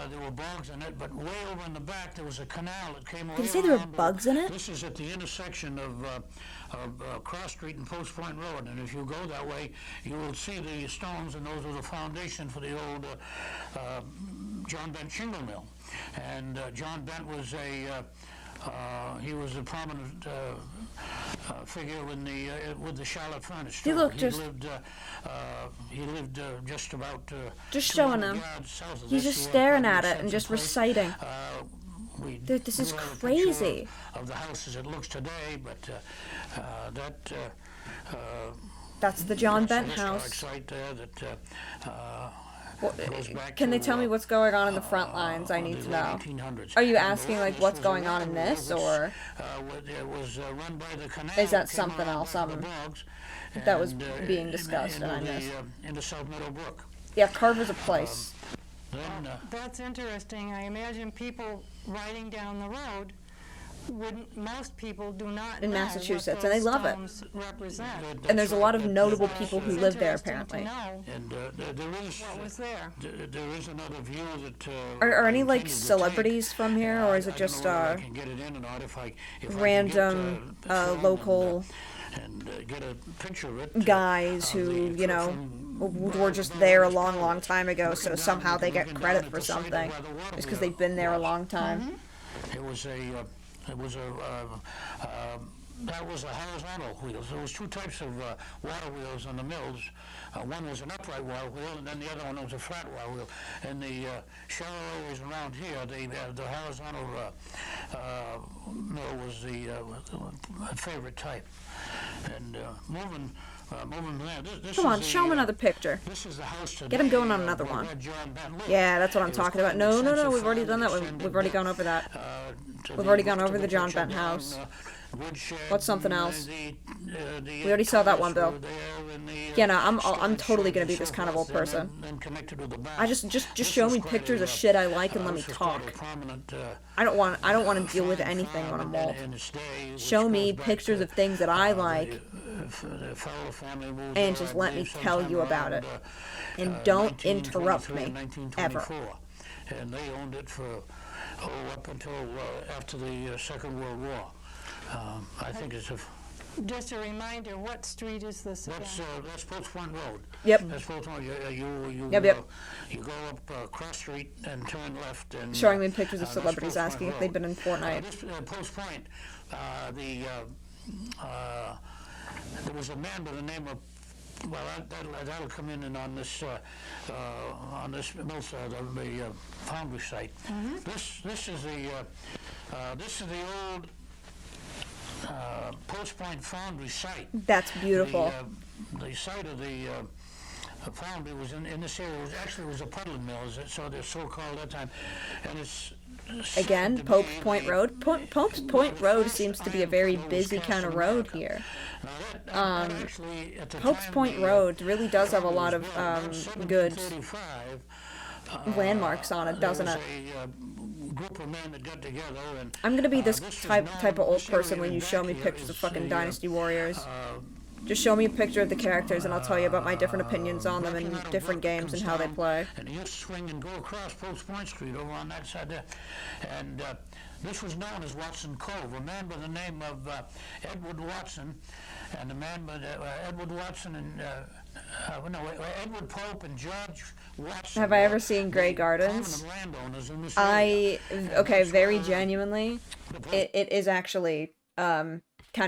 Speaker 17: there were bogs in it, but way over in the back there was a canal that came away.
Speaker 1: Did you say there were bugs in it?
Speaker 17: This is at the intersection of Cross Street and Post Point Road, and if you go that way, you will see the stones, and those are the foundation for the old John Bent shingle mill. And John Bent was he was a prominent figure with the Charlotte Furnace.
Speaker 1: You look just.
Speaker 17: He lived just about.
Speaker 1: Just showing him. He's just staring at it and just reciting. Dude, this is crazy.
Speaker 17: Of the house as it looks today, but
Speaker 1: that's the John Bent house.
Speaker 17: Site there that.
Speaker 1: Can they tell me what's going on in the front lines? I need to know. Are you asking like what's going on in this, or is that something else that was being discussed and I missed?
Speaker 17: In the South Meadow Brook.
Speaker 1: Yeah, Carver's a place.
Speaker 9: That's interesting. I imagine people riding down the road most people do not
Speaker 1: in
Speaker 9: know
Speaker 1: Massachusetts,
Speaker 9: what
Speaker 1: and they
Speaker 9: those
Speaker 1: love it.
Speaker 9: stones represent.
Speaker 1: And there's a lot of notable people who live there, apparently.
Speaker 17: And there is.
Speaker 9: What was there?
Speaker 17: There is another view that.
Speaker 1: Are any like celebrities from here, or is it just random local guys who were just there a long time ago, so somehow they get credit for something just because they've been there a long time?
Speaker 17: That was a horizontal wheels. There was two types of water wheels on the mills. One was an upright water wheel, and then the other one was a flat water wheel. And the shallow areas around here, the horizontal mill was the favorite type. And moving there.
Speaker 1: Come on, show him another picture.
Speaker 17: This is the house today.
Speaker 1: Get him going on another one. Yeah, that's what I'm talking about. No, we've already done that. We've already gone over that. We've already gone over the John Bent house. What's something else? We already saw that one, Bill. Yeah, no, I'm totally gonna be this kind of old person. I just show me pictures of shit I like and let me talk. I don't want to deal with anything when I'm old. Show me pictures of things that I like, and just let me tell you about it. And don't interrupt me ever.
Speaker 17: And they owned it for up until after the Second World War. I think it's a.
Speaker 9: Just a reminder, what street is this again?
Speaker 17: That's Post Point Road.
Speaker 1: Yep.
Speaker 17: That's Post Point. You go up Cross Street and turn left. And
Speaker 1: showing me pictures of celebrities asking if they've been in Fortnite.
Speaker 17: Post Point, there was a man by the name of. Well, that'll come in and on this mill side of the foundry site.
Speaker 9: Mm-hmm.
Speaker 17: This is the old Post Point foundry site.
Speaker 1: That's beautiful.
Speaker 17: The site of the foundry was in this area. It was a puddling mill, so they're so called that time, and it's.
Speaker 1: Again, Pope's Point Road. Pope's Point Road seems to be a very busy kind of road here. Pope's Point Road really does have a lot of good landmarks on it, doesn't it? I'm gonna be this type of old person when you show me pictures of fucking Dynasty Warriors. Just show me a picture of the characters and I'll tell you about my different opinions on them in different games and how they play.
Speaker 17: And you swing and go across Post Point Street over on that side there. And this was known as Watson Cove. A man by the name of Edward Watson, and a man by Edward Watson and Edward Pope and George Watson.
Speaker 1: Have I ever seen Grey Gardens? Very genuinely, it is actually kind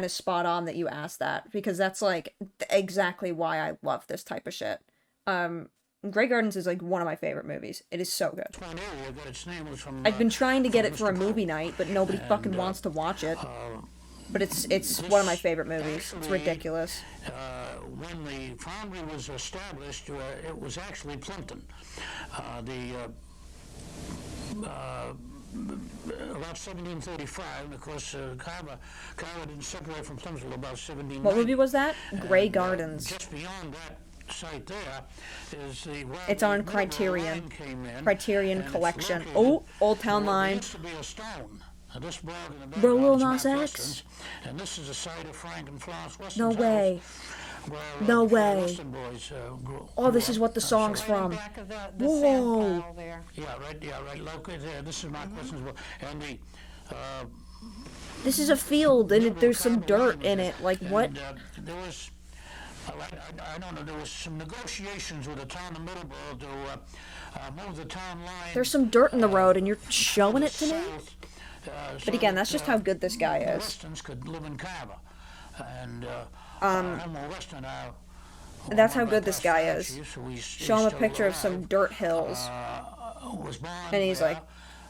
Speaker 1: of spot on that you asked that, because that's like exactly why I love this type of shit. Grey Gardens is like one of my favorite movies. It is so good. I've been trying to get it for a movie night, but nobody fucking wants to watch it. But it's one of my favorite movies. It's ridiculous.
Speaker 17: When the foundry was established, it was actually Plimpton. About 1735, and of course, Carver didn't separate from Plymouth until about 1790.
Speaker 1: What movie was that? Grey Gardens.
Speaker 17: Just beyond that site there is the.
Speaker 1: It's on Criterion. Criterion Collection. Oh, Old Town Line.
Speaker 17: Used to be a stone. This
Speaker 1: Bro, Lil Nas X.
Speaker 17: And this is the site of Frank and Florence Weston's
Speaker 1: No way.
Speaker 17: house,
Speaker 1: No
Speaker 17: the
Speaker 1: way.
Speaker 17: Western Boys grew.
Speaker 1: Oh, this is what the song's from.
Speaker 9: Back of the
Speaker 1: Whoa.
Speaker 9: sand pile there.
Speaker 17: Yeah, right. Look at there. This is Mark Weston's book, and the.
Speaker 1: This is a field, and there's some dirt in it. Like, what?
Speaker 17: There was, I don't know, there was some negotiations with the town of Middleborough to move the town line.
Speaker 1: There's some dirt in the road, and you're showing it to me? But again, that's just how good this guy is.
Speaker 17: Westons could live in Carver, and Weston are.
Speaker 1: That's how good this guy is. Show him a picture of some dirt hills, and he's like,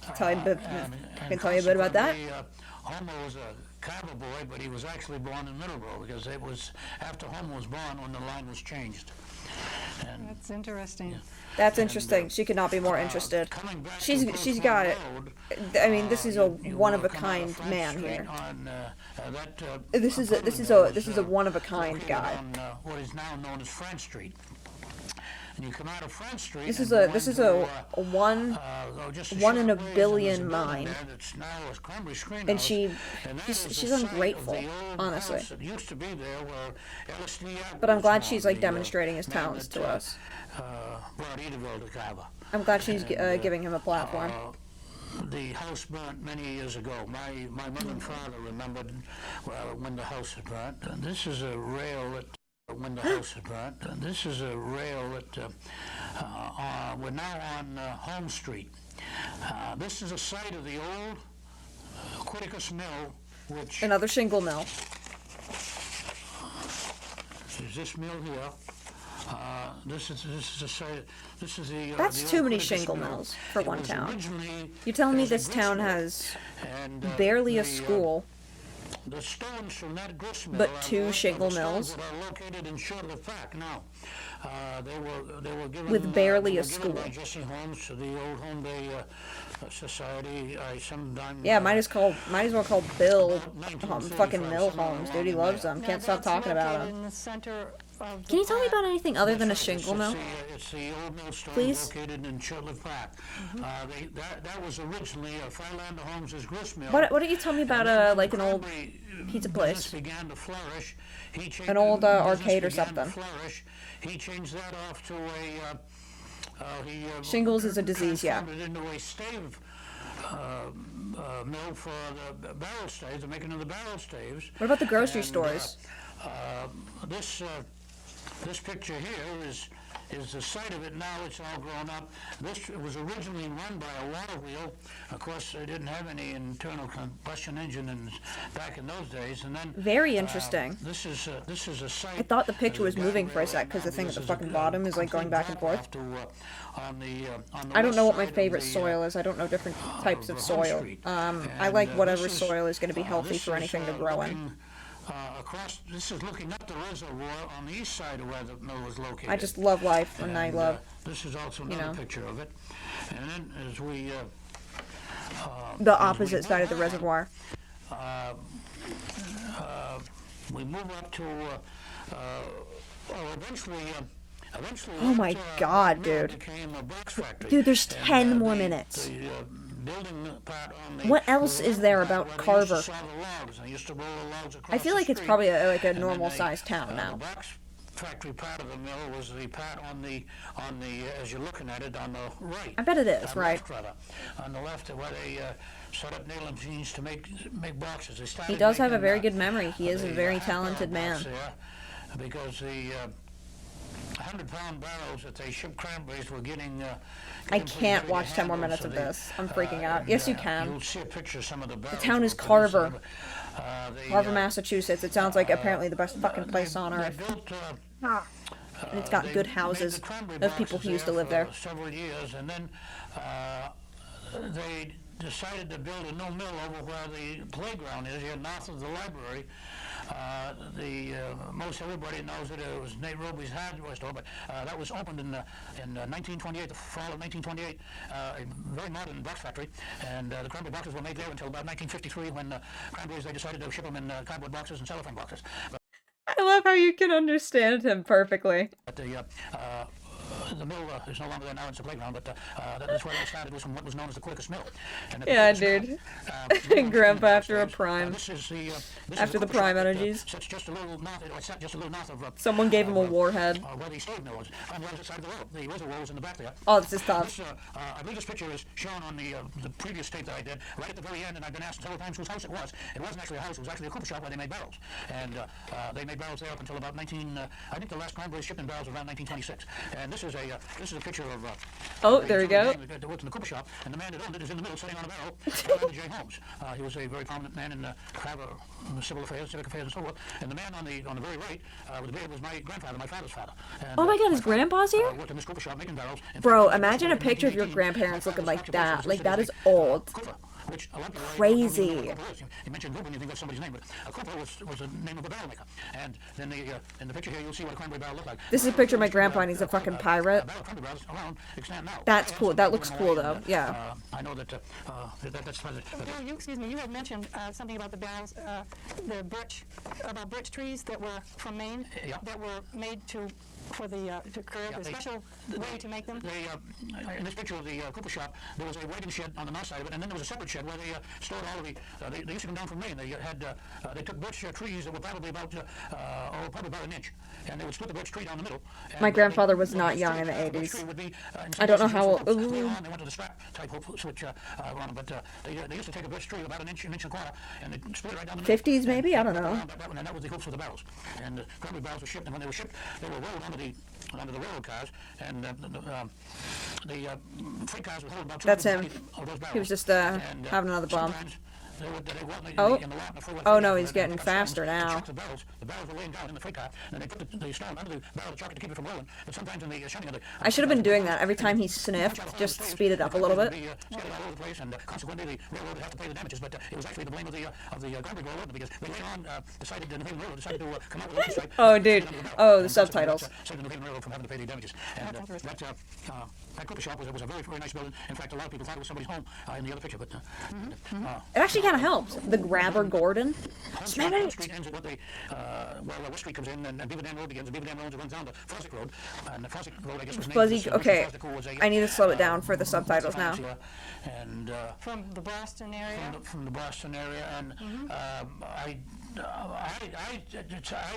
Speaker 1: I can tell you a bit about that.
Speaker 17: Homer was a Carver boy, but he was actually born in Middleborough because it was after Homer was born when the line was changed. And
Speaker 9: That's interesting.
Speaker 1: That's interesting. She could not be more interested. She's got it. I mean, this is a one of a kind man here. This is a one of a kind guy.
Speaker 17: What is now known as Front Street. And you come out of Front Street.
Speaker 1: This is a one in a billion mine. And she's ungrateful, honestly. But I'm glad she's like demonstrating his talents to us. I'm glad she's giving him a platform.
Speaker 17: The house burnt many years ago. My mother and father remembered when the house had burnt. And this is a rail that. When the house had burnt. This is a rail that we're now on Home Street. This is a site of the old Quiticus Mill, which
Speaker 1: Another shingle mill.
Speaker 17: is this mill here. This is a site. This is the.
Speaker 1: That's
Speaker 17: the
Speaker 1: too
Speaker 17: old
Speaker 1: many
Speaker 17: Quiticus
Speaker 1: shingle
Speaker 17: Mill.
Speaker 1: mills for
Speaker 17: It
Speaker 1: one
Speaker 17: was
Speaker 1: town.
Speaker 17: originally
Speaker 1: You're telling me
Speaker 17: as a
Speaker 1: this town
Speaker 17: gristmill,
Speaker 1: has
Speaker 17: and,
Speaker 1: barely a
Speaker 17: the,
Speaker 1: school,
Speaker 17: the stones from that gristmill
Speaker 1: but
Speaker 17: are
Speaker 1: two
Speaker 17: the
Speaker 1: shingle
Speaker 17: stones
Speaker 1: mills
Speaker 17: that are located in Shortlift Park now. They were given
Speaker 1: with barely
Speaker 17: they
Speaker 1: a
Speaker 17: were given
Speaker 1: school.
Speaker 17: by Jesse Holmes to the old Home Day Society. Sometime.
Speaker 1: Yeah, might as well call Bill fucking Mill Holmes, dude. He loves them. Can't stop talking about him.
Speaker 9: In the center of the
Speaker 1: Can you tell me
Speaker 9: park.
Speaker 1: about anything other than a shingle mill?
Speaker 17: It's the old millstone
Speaker 1: Please?
Speaker 17: located in Shortlift Park. That was originally Frylander Holmes' gristmill.
Speaker 1: Why don't you tell me about like an old pizza place,
Speaker 17: began to flourish.
Speaker 1: an old arcade or something?
Speaker 17: He changed that off to a.
Speaker 1: Shingles is a disease, yeah.
Speaker 17: Turned it into a stave mill for the barrel staves, the making of the barrel staves.
Speaker 1: What about the grocery
Speaker 17: And,
Speaker 1: stores?
Speaker 17: This picture here is the site of it now. It's all grown up. This was originally run by a water wheel. Of course, they didn't have any internal combustion engine back in those days. And then
Speaker 1: Very interesting.
Speaker 17: This is a site.
Speaker 1: I thought the picture was moving for a sec because the thing at the fucking bottom is like going back and forth. I don't know what my favorite soil is. I don't know different types of soil. I like whatever soil is going to be healthy for anything to grow in.
Speaker 17: Across, this is looking up the reservoir on the east side of where the mill was located.
Speaker 1: I just love life, and I love.
Speaker 17: This is also another picture of it. And then as we
Speaker 1: The opposite side of the reservoir.
Speaker 17: we move up to eventually.
Speaker 1: Oh my god, dude. Dude, there's 10 more minutes. What else is there about Carver? I feel like it's probably like a normal sized town now.
Speaker 17: Factory part of the mill was the part on the as you're looking at it on the right.
Speaker 1: I bet it is, right?
Speaker 17: Left, rather. On the left, where they set up nailing machines to make boxes. They started
Speaker 1: He does have a
Speaker 17: making,
Speaker 1: very good memory. He is a very talented man.
Speaker 17: Because the 100-pound barrels that they shipped cranberries were getting.
Speaker 1: I can't watch 10 more minutes of this. I'm freaking out. Yes, you can.
Speaker 17: You'll see a picture of some of the barrels.
Speaker 1: The town is Carver. Carver, Massachusetts. It sounds like apparently the best fucking place on earth. And it's got good houses of people who used to live there.
Speaker 17: Several years, and then they decided to build a new mill over where the playground is here north of the library. Most everybody knows it. It was Nate Roby's hardware store, but that was opened in 1928, the fall of 1928, a very modern box factory, and the cranberry boxes were made there until about 1953 when cranberries, they decided to ship them in cardboard boxes and cellophane boxes.
Speaker 1: I love how you can understand him perfectly.
Speaker 17: But the mill is no longer there now, it's a playground, but that's where it all started, was from what was known as the quickest mill. And
Speaker 1: Yeah, dude. Grandpa after a prime. After the prime energies.
Speaker 17: Just a little north of
Speaker 1: Someone gave him a warhead.
Speaker 17: where the stove mill was, on the other side of the road. The reservoir was in the back there.
Speaker 1: Oh, this is tough.
Speaker 17: I believe this picture is shown on the previous tape that I did, right at the very end, and I've been asked several times whose house it was. It wasn't actually a house, it was actually a cooper shop where they made barrels. And they made barrels there up until about I think the last cranberry shipped in barrels was around 1926. And this is a picture of
Speaker 1: oh, there we go.
Speaker 17: That worked in the cooper shop, and the man that owned it is in the middle sitting on a barrel, J. Holmes. He was a very prominent man in Carver, civil affairs, civic affairs, and so forth. And the man on the very right with the beard was my grandfather, my father's father. And,
Speaker 1: Oh my god, his grandpa's here?
Speaker 17: worked in this cooper shop making barrels.
Speaker 1: Bro, imagine a picture of your grandparents looking like that. Like, that is old.
Speaker 17: Which a lot of people
Speaker 1: Crazy.
Speaker 17: You mentioned Cooper and you think that's somebody's name, but Cooper was the name of a barrel maker. And then in the picture here, you'll see what a cranberry barrel looked like.
Speaker 1: This is a picture of my grandpa and he's a fucking pirate. That's cool. That looks cool though. Yeah.
Speaker 17: I know that that's
Speaker 9: Bill, excuse me, you had mentioned something about the barrels, the birch trees that were from Maine, that were made for the to curb a special way to make them.
Speaker 17: In this picture of the cooper shop, there was a waiting shed on the north side of it, and then there was a separate shed where they stored all of the. They used to come down from Maine. They took birch trees that were probably about an inch, and they would split the birch tree down the middle.
Speaker 1: My grandfather was not young in the 80s. I don't know how old.
Speaker 17: They went to the strap type switch on them, but they used to take a birch tree about an inch and a quarter, and they split it right down the middle.
Speaker 1: 50s maybe? I don't know.
Speaker 17: And that was the hoops for the barrels. And the cranberry barrels were shipped, and when they were shipped, they were rolled onto the railroad cars, and the freight cars would hold about 250
Speaker 1: That's him.
Speaker 17: of those barrels.
Speaker 1: He was just having another bomb.
Speaker 17: Oh.
Speaker 1: Oh no, he's getting faster now.
Speaker 17: The barrels were laying down in the freight car, and they put the stone under the barrel of chocolate to keep it from rolling. But sometimes in the shunting of the...
Speaker 1: I should have been doing that every time he sniffed. Just speed it up a little bit.
Speaker 17: Scattered all over the place, and consequently the railroad would have to pay the damages. But it was actually the blame of the Garbage Railroad, because they later on decided, the New Haven Railroad decided to come out with a legislation.
Speaker 1: Oh dude. Oh, the subtitles.
Speaker 17: Saved the New Haven Railroad from having to pay the damages. And that cooper shop was a very, very nice building. In fact, a lot of people thought it was somebody's home in the other picture. But
Speaker 1: It actually kind of helped. The grabber Gordon. Smell it.
Speaker 17: Street ends at what West Street comes in, and Beaver Dam Road begins. And Beaver Dam Road runs down to Fosdick Road. And the Fosdick Road, I guess, was named...
Speaker 1: Fuzzy. Okay. I need to slow it down for the subtitles now.
Speaker 17: And
Speaker 9: from the Boston area.
Speaker 17: From the Boston area, and I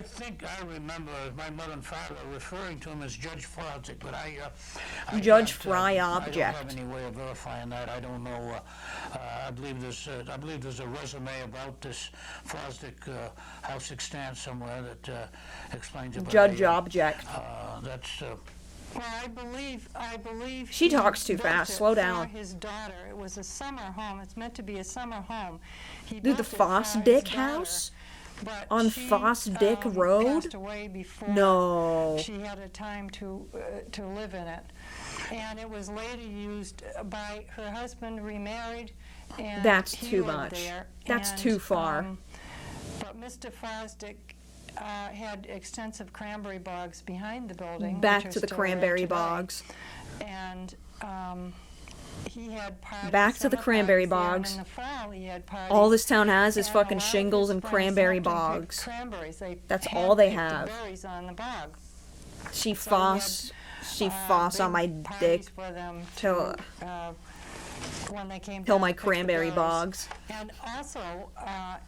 Speaker 17: think I remember my mother and father referring to him as Judge Fosdick, but
Speaker 1: Judge Fry Object.
Speaker 17: I don't have any way of verifying that. I don't know. I believe there's a resume about this Fosdick house extant somewhere that explains it.
Speaker 1: Judge Object.
Speaker 17: That's.
Speaker 9: Well, I believe.
Speaker 1: She talks too fast. Slow down.
Speaker 9: For his daughter, it was a summer home. It's meant to be a summer home.
Speaker 1: Dude, the Fosdick house on Fosdick Road.
Speaker 9: Passed away before
Speaker 1: no.
Speaker 9: She had a time to live in it, and it was later used by her husband. Remarried, and
Speaker 1: that's
Speaker 9: he
Speaker 1: too
Speaker 9: lived
Speaker 1: much.
Speaker 9: There,
Speaker 1: that's too far.
Speaker 9: But Mr. Fosdick had extensive cranberry bogs behind the building.
Speaker 1: Back to the cranberry bogs.
Speaker 9: And he had parties.
Speaker 1: Back to the cranberry bogs.
Speaker 9: In the fall, he had parties.
Speaker 1: All this town has is fucking shingles and cranberry bogs. That's all they have.
Speaker 9: Berries on the bog.
Speaker 1: She foss on my dick till
Speaker 9: when they came
Speaker 1: kill my cranberry bogs.
Speaker 9: And also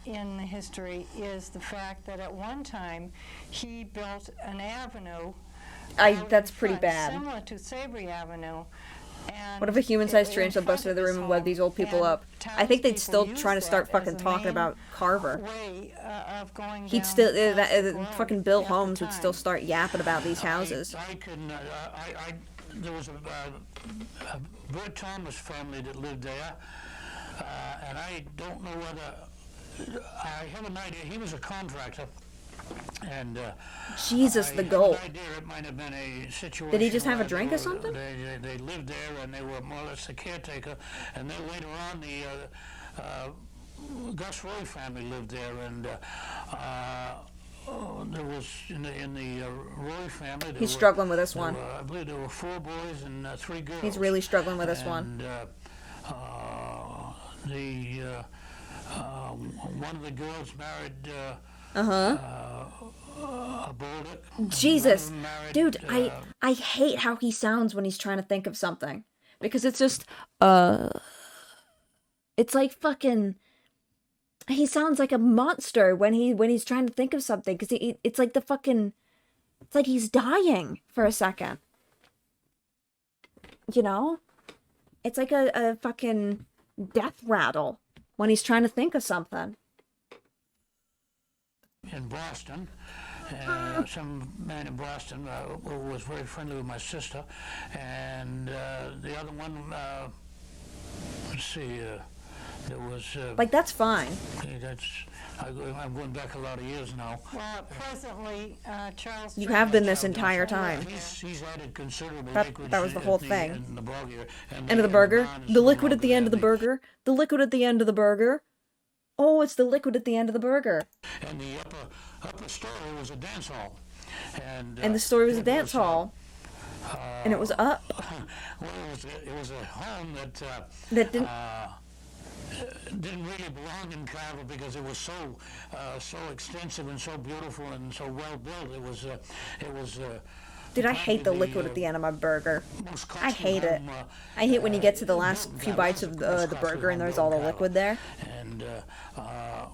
Speaker 9: in the history is the fact that at one time he built an avenue.
Speaker 1: That's pretty bad.
Speaker 9: Similar to Savory Avenue.
Speaker 1: What if a human-sized tarantula busted into the room and wed these old people up? I think they'd still try to start fucking talking about Carver. He'd still, fucking Bill Holmes would still start yapping about these houses.
Speaker 17: There was a Bert Thomas family that lived there, and I don't know whether, I have an idea, he was a contractor. And
Speaker 1: Jesus, the goat.
Speaker 17: It might have been a situation.
Speaker 1: Did he just have a drink or something?
Speaker 17: They lived there, and they were more or less the caretaker. And then later on, the Gus Roy family lived there, and there was in the Roy family.
Speaker 1: He's struggling with this one.
Speaker 17: I believe there were 4 boys and 3 girls.
Speaker 1: He's really struggling with this one.
Speaker 17: And one of the girls married
Speaker 1: Uh-huh.
Speaker 17: Boulder.
Speaker 1: Jesus.
Speaker 17: Married,
Speaker 1: Dude, I hate how he sounds when he's trying to think of something. Because it's just, it's like fucking, he sounds like a monster when he's trying to think of something. Because it's like it's like he's dying for a second. You know? It's like a fucking death rattle when he's trying to think of something.
Speaker 17: In Boston. Some man in Boston who was very friendly with my sister, and the other one, let's see, there was.
Speaker 1: Like, that's fine.
Speaker 17: I'm going back a lot of years now.
Speaker 9: Well, presently, Charles.
Speaker 1: You have been this entire time.
Speaker 17: He's added considerable
Speaker 1: That was the whole thing.
Speaker 17: in the burger.
Speaker 1: End of the burger. The liquid at the end of the burger. The liquid at the end of the burger. Oh, it's the liquid at the end of the burger.
Speaker 17: And the upper story was a dance hall.
Speaker 1: And the story was a dance hall. And it was up.
Speaker 17: Well, it was a home that didn't really belong in Carver because it was so extensive and so beautiful and so well built. It was.
Speaker 1: Dude, I hate the liquid at the end of my burger. I hate it. I hate when you get to the last few bites of the burger and there's all the liquid there.
Speaker 17: And I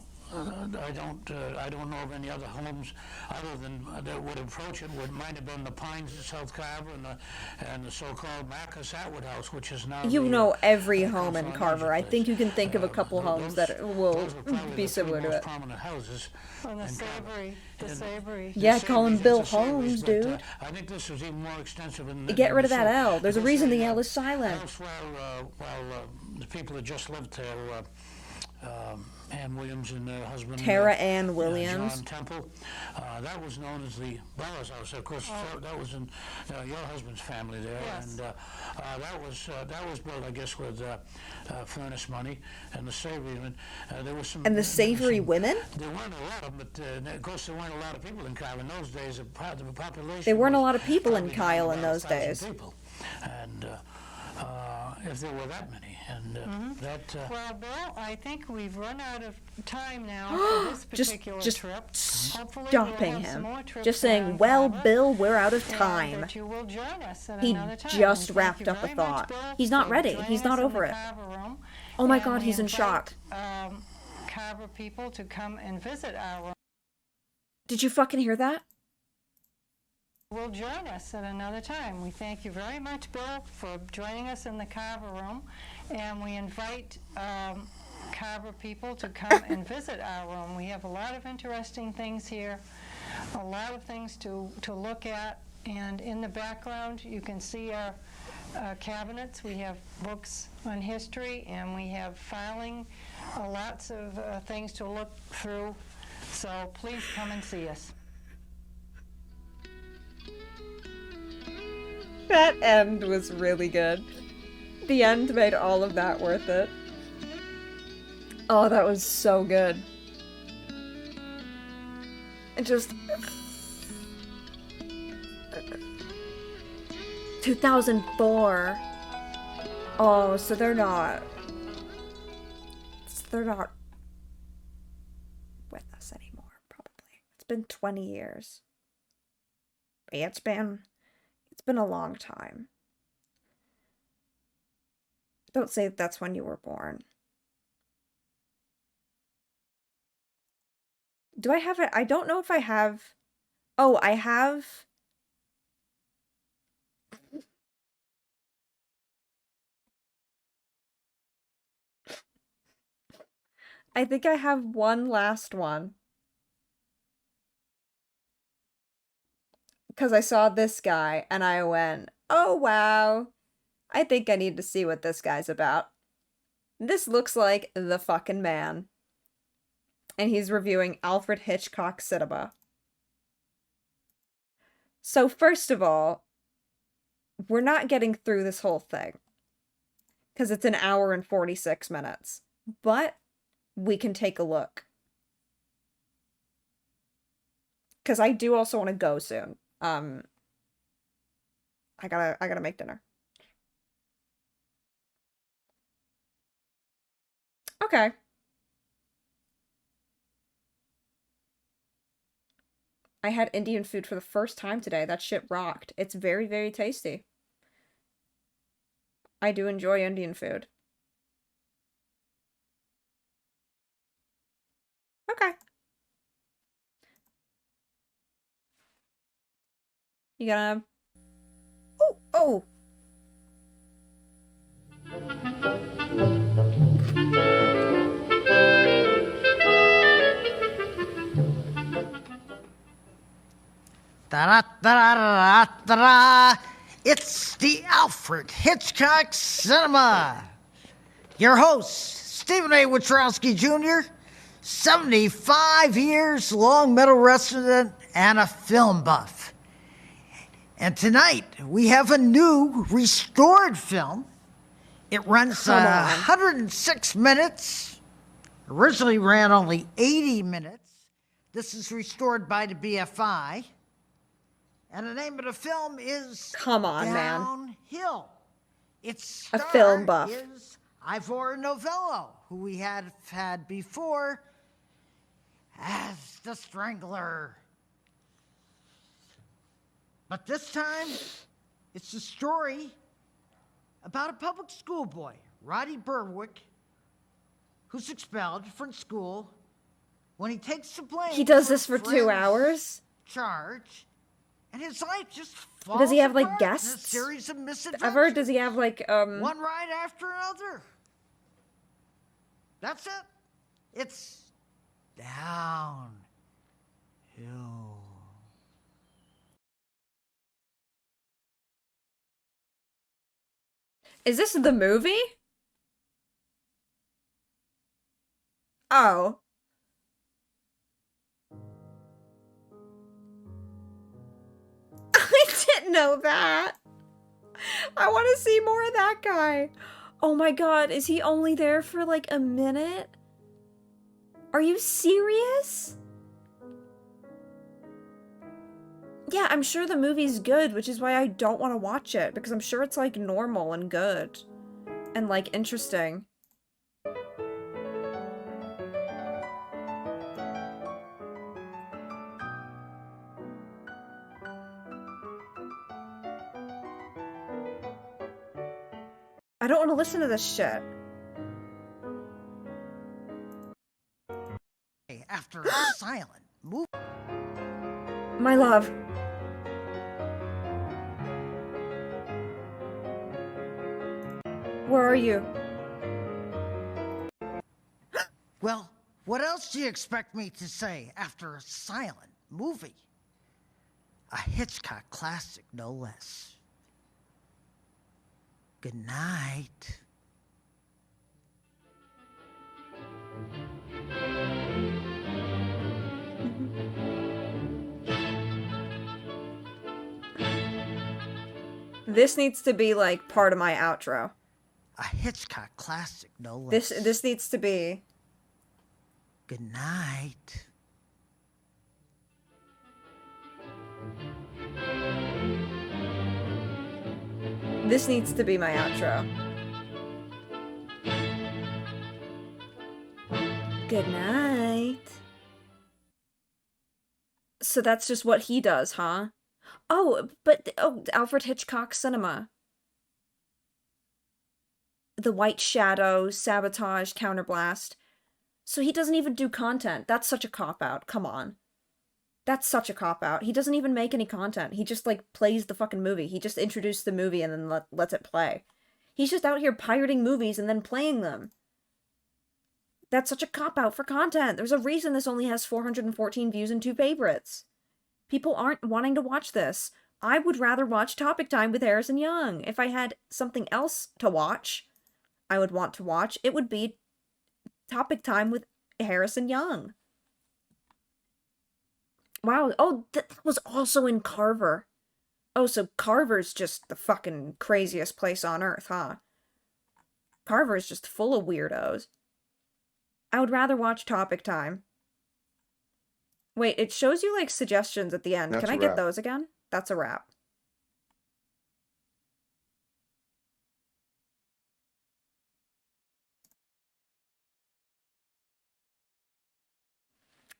Speaker 17: don't know of any other homes other than that would approach it. Might have been the Pines in South Carver and the so-called Marcus Atwood House, which is now.
Speaker 1: You know every home in Carver. I think you can think of a couple homes that will be similar to it.
Speaker 17: Prominent houses.
Speaker 9: And the Savory.
Speaker 1: Yeah, call him Bill Holmes, dude.
Speaker 17: I think this was even more extensive.
Speaker 1: Get rid of that L. There's a reason the L is silent.
Speaker 17: While the people that just lived there, Ann Williams and her husband,
Speaker 1: Tara Ann Williams.
Speaker 17: John Temple. That was known as the Burroughs House. Of course, that was in your husband's family there,
Speaker 9: Yes.
Speaker 17: and that was built, I guess, with furnace money and the Savory. There was some.
Speaker 1: And the Savory women?
Speaker 17: There weren't a lot of them, but of course there weren't a lot of people in Carver in those days. The population.
Speaker 1: There weren't a lot of people in
Speaker 17: probably
Speaker 1: Kyle in
Speaker 17: about
Speaker 1: those
Speaker 17: 1,000
Speaker 1: days.
Speaker 17: people. And if there were that many, and that.
Speaker 9: Well, Bill, I think we've run out of time now for this particular
Speaker 1: just
Speaker 9: trip. Hopefully
Speaker 1: stopping
Speaker 9: we'll have some
Speaker 1: him.
Speaker 9: more trips
Speaker 1: Just saying,
Speaker 9: around
Speaker 1: well,
Speaker 9: Carver,
Speaker 1: Bill, we're out of
Speaker 9: and
Speaker 1: time.
Speaker 9: that you will join us at
Speaker 1: He
Speaker 9: another time.
Speaker 1: just
Speaker 9: And
Speaker 1: wrapped
Speaker 9: thank you
Speaker 1: up a
Speaker 9: very much,
Speaker 1: thought.
Speaker 9: Bill,
Speaker 1: He's not
Speaker 9: for
Speaker 1: ready.
Speaker 9: joining
Speaker 1: He's
Speaker 9: us
Speaker 1: not
Speaker 9: in
Speaker 1: over
Speaker 9: the
Speaker 1: it.
Speaker 9: Carver room.
Speaker 1: Oh my
Speaker 9: And
Speaker 1: God,
Speaker 9: we
Speaker 1: he's in
Speaker 9: invite,
Speaker 1: shock.
Speaker 9: Carver people to come and visit our room.
Speaker 1: Did you fucking hear that?
Speaker 9: Will join us at another time. We thank you very much, Bill, for joining us in the Carver room, and we invite Carver people to come and visit our room. We have a lot of interesting things here, a lot of things to look at, and in the background you can see our cabinets. We have books on history, and we have filing, lots of things to look through, so please come and see us.
Speaker 1: That end was really good. The end made all of that worth it. Oh, that was so good. It just... 2004. Oh, so they're not with us anymore, probably. It's been 20 years. Yeah, it's been a long time. Don't say that's when you were born. Do I have it? I don't know if I have... Oh, I have... I think I have one last one. Because I saw this guy and I went, oh wow, I think I need to see what this guy's about. This looks like the fucking man. And he's reviewing Alfred Hitchcock cinema. So first of all, we're not getting through this whole thing. Because it's an hour and 46 minutes. But we can take a look. Because I do also want to go soon. I gotta make dinner. Okay. I had Indian food for the first time today. That shit rocked. It's very, very tasty. I do enjoy Indian food. Okay. You gonna... Oh, oh!
Speaker 18: Da-da-da-da-da-da-da. It's the Alfred Hitchcock Cinema. Your host, Stephen A. Wachowski Jr., 75 years, Long Meadow resident, and a film buff. And tonight, we have a new restored film. It runs 106 minutes. Originally ran only 80 minutes. This is restored by the BFI. And the name of the film is
Speaker 1: Come on, man.
Speaker 18: Downhill. Its
Speaker 1: A
Speaker 18: star
Speaker 1: film buff.
Speaker 18: is Ivor Novello, who we had before as the Strangler. But this time, it's a story about a public school boy, Roddy Berwick, who's expelled from school when he takes the blame.
Speaker 1: He does this for 2
Speaker 18: friend's
Speaker 1: hours?
Speaker 18: Charge, and his life just falls
Speaker 1: Does he have, like,
Speaker 18: apart in a
Speaker 1: guests?
Speaker 18: series of misadventures.
Speaker 1: Ever? Does he have, like,
Speaker 18: One ride after another. That's it. It's downhill.
Speaker 1: Is this the movie? Oh. I didn't know that. I want to see more of that guy. Oh my god, is he only there for like a minute? Are you serious? Yeah, I'm sure the movie's good, which is why I don't want to watch it, because I'm sure it's like normal and good. And like interesting. I don't want to listen to this shit.
Speaker 18: After a silent move.
Speaker 1: My love. Where are you?
Speaker 18: Well, what else do you expect me to say after a silent movie? A Hitchcock classic, no less. Good night.
Speaker 1: This needs to be like part of my outro.
Speaker 18: A Hitchcock classic, no less.
Speaker 1: This needs to be.
Speaker 18: Good night.
Speaker 1: This needs to be my outro. Good night. So that's just what he does, huh? Oh, but Alfred Hitchcock Cinema. The White Shadow, Sabotage, Counterblast. So he doesn't even do content. That's such a cop-out. Come on. That's such a cop-out. He doesn't even make any content. He just, like, plays the fucking movie. He just introduced the movie and then lets it play. He's just out here pirating movies and then playing them. That's such a cop-out for content. There's a reason this only has 414 views and 2 favorites. People aren't wanting to watch this. I would rather watch Topic Time with Harrison Young. If I had something else to watch, I would want to watch, it would be Topic Time with Harrison Young. Wow. Oh, that was also in Carver. Oh, so Carver's just the fucking craziest place on earth, huh? Carver's just full of weirdos. I would rather watch Topic Time. Wait, it shows you, like, suggestions at the end.
Speaker 12: That's
Speaker 1: Can I
Speaker 12: a
Speaker 1: get
Speaker 12: wrap.
Speaker 1: those again? That's a wrap.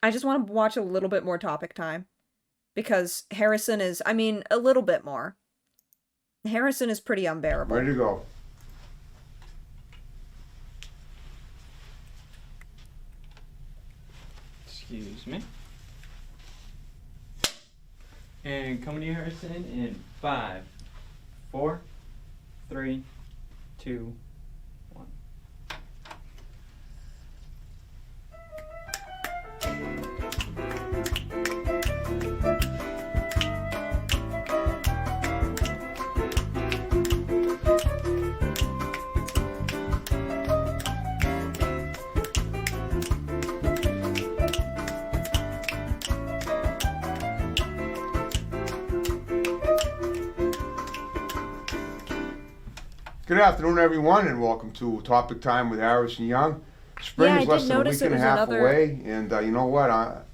Speaker 1: I just want to watch a little bit more Topic Time. because Harrison is, I mean, a little bit more. Harrison is pretty unbearable.
Speaker 12: Ready to go.
Speaker 19: Excuse me. And coming to you, Harrison, in 5, 4, 3, 2, 1.
Speaker 12: Good afternoon, everyone, and welcome to Topic Time with Harrison Young. Spring
Speaker 1: Yeah,
Speaker 12: is
Speaker 1: I
Speaker 12: less
Speaker 1: did
Speaker 12: than a
Speaker 1: notice
Speaker 12: week and
Speaker 1: it
Speaker 12: a
Speaker 1: was
Speaker 12: half
Speaker 1: another-
Speaker 12: away, and you know what?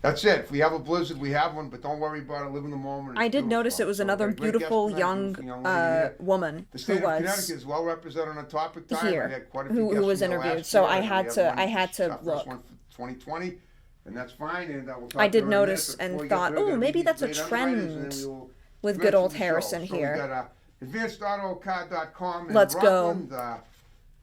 Speaker 12: That's it. If we have a blizzard, we have one, but don't worry about it. Live in the moment.
Speaker 1: I
Speaker 12: It's
Speaker 1: did notice
Speaker 12: beautiful.
Speaker 1: it was
Speaker 12: So,
Speaker 1: another
Speaker 12: okay, great guest
Speaker 1: beautiful
Speaker 12: tonight,
Speaker 1: young
Speaker 12: beautiful lady here.
Speaker 1: woman
Speaker 12: The
Speaker 1: who
Speaker 12: state of
Speaker 1: was
Speaker 12: Connecticut is well represented on Topic Time. I
Speaker 1: here,
Speaker 12: had quite a few
Speaker 1: who
Speaker 12: guests
Speaker 1: was
Speaker 12: from there
Speaker 1: interviewed.
Speaker 12: last
Speaker 1: So
Speaker 12: year,
Speaker 1: I
Speaker 12: and we
Speaker 1: had
Speaker 12: have
Speaker 1: to
Speaker 12: one-
Speaker 1: I had to
Speaker 12: our first
Speaker 1: look.
Speaker 12: one for 2020, and that's fine. And we'll talk
Speaker 1: I
Speaker 12: to
Speaker 1: did
Speaker 12: her in a minute,
Speaker 1: notice
Speaker 12: but
Speaker 1: and
Speaker 12: before we get
Speaker 1: thought,
Speaker 12: to her,
Speaker 1: oh,
Speaker 12: gotta
Speaker 1: maybe
Speaker 12: meet
Speaker 1: that's a
Speaker 12: these great underwriters, and
Speaker 1: trend
Speaker 12: then we will
Speaker 1: with
Speaker 12: commence
Speaker 1: good old
Speaker 12: the show.
Speaker 1: Harrison
Speaker 12: So
Speaker 1: here.
Speaker 12: we got advancedautocar.com in
Speaker 1: Let's go.
Speaker 12: Rockland.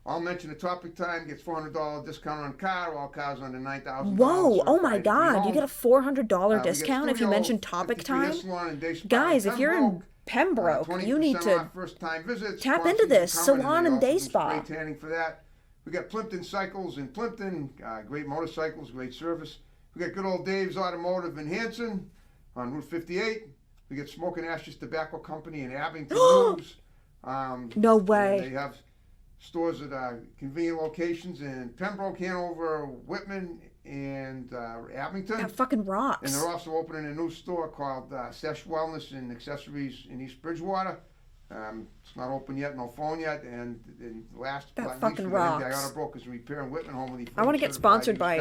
Speaker 12: I'll mention the Topic Time gets $400 discount on car. All cars under $9,000.
Speaker 1: Whoa! Oh my
Speaker 12: certified to be
Speaker 1: God! You
Speaker 12: owned.
Speaker 1: get a $400
Speaker 12: We get
Speaker 1: discount if you
Speaker 12: studio
Speaker 1: mention Topic
Speaker 12: 53 hair
Speaker 1: Time.
Speaker 12: salon in Day Spa
Speaker 1: Guys,
Speaker 12: in
Speaker 1: if you're in Pembroke, you need
Speaker 12: 20%
Speaker 1: to
Speaker 12: off first-time visits.
Speaker 1: tap
Speaker 12: Sponsors
Speaker 1: into this
Speaker 12: are coming,
Speaker 1: salon
Speaker 12: they
Speaker 1: and
Speaker 12: also
Speaker 1: day
Speaker 12: do
Speaker 1: spa.
Speaker 12: Spray tanning for that. We got Plimpton Cycles in Plimpton. Great motorcycles, great service. We got good old Dave's Automotive in Hanson on Route 58. We got Smoke and Ashes Tobacco Company in Abington News.
Speaker 1: No way.
Speaker 12: They have stores at convenient locations in Pembroke, Hanover, Whitman, and Abington.
Speaker 1: That fucking rocks.
Speaker 12: And they're also opening a new store called Sesh Wellness and Accessories in East Bridgewater. It's not open yet, no phone yet, and last
Speaker 1: That
Speaker 12: but not
Speaker 1: fucking
Speaker 12: least, we got
Speaker 1: rocks.
Speaker 12: Auto Brokers and Repair in Whitman Home with the
Speaker 1: I want to get sponsored by.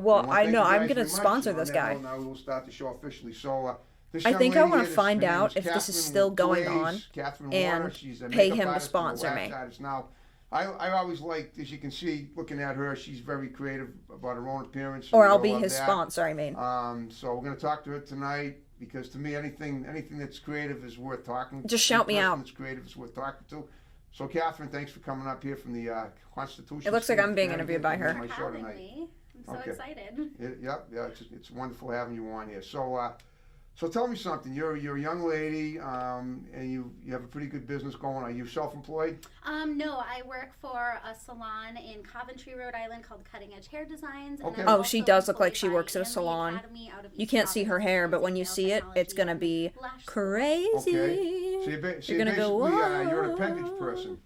Speaker 1: Well, I know I'm gonna sponsor this guy.
Speaker 12: Now we will start the show officially. So this
Speaker 1: I
Speaker 12: young
Speaker 1: think I
Speaker 12: lady
Speaker 1: want
Speaker 12: here,
Speaker 1: to find
Speaker 12: her name
Speaker 1: out
Speaker 12: is
Speaker 1: if this is
Speaker 12: Catherine
Speaker 1: still
Speaker 12: with
Speaker 1: going
Speaker 12: two
Speaker 1: on,
Speaker 12: A's, Catherine
Speaker 1: and
Speaker 12: Warner. She's a
Speaker 1: pay
Speaker 12: makeup
Speaker 1: him to
Speaker 12: artist from the
Speaker 1: sponsor
Speaker 12: wax
Speaker 1: me.
Speaker 12: artist. Now, I always liked, as you can see, looking at her, she's very creative about her own appearance.
Speaker 1: Or
Speaker 12: and
Speaker 1: I'll
Speaker 12: we
Speaker 1: be
Speaker 12: love
Speaker 1: his
Speaker 12: that.
Speaker 1: sponsor. I mean.
Speaker 12: So we're going to talk to her tonight because to me, anything that's creative is worth talking to.
Speaker 1: Just shout me
Speaker 12: Any person
Speaker 1: out.
Speaker 12: That's creative is worth talking to. So, Catherine, thanks for coming up here from the Constitution.
Speaker 1: It looks like
Speaker 12: State
Speaker 1: I'm
Speaker 12: of
Speaker 1: being
Speaker 12: Connecticut
Speaker 1: interviewed by
Speaker 12: to
Speaker 1: her.
Speaker 12: be on my show tonight.
Speaker 20: I'm so
Speaker 12: Okay.
Speaker 20: excited.
Speaker 12: Yeah, it's wonderful having you on here. So tell me something. You're a young lady, and you have a pretty good business going. Are you self-employed?
Speaker 20: No, I work for a salon in Coventry, Rhode Island called Cutting Edge Hair Designs. And
Speaker 12: Okay.
Speaker 20: I'm
Speaker 1: Oh,
Speaker 20: also
Speaker 1: she does look like
Speaker 20: employed
Speaker 1: she
Speaker 20: by
Speaker 1: works at a
Speaker 20: Anley
Speaker 1: salon.
Speaker 20: Academy out of
Speaker 1: You
Speaker 20: East
Speaker 1: can't see her
Speaker 20: Providence,
Speaker 1: hair, but
Speaker 20: using
Speaker 1: when you
Speaker 20: nail
Speaker 1: see it, it's
Speaker 20: technology
Speaker 1: gonna be
Speaker 20: and lash
Speaker 1: crazy.
Speaker 12: Okay. So
Speaker 1: You're gonna go,
Speaker 12: basically, you're an
Speaker 1: "Whoa."
Speaker 12: appendage person.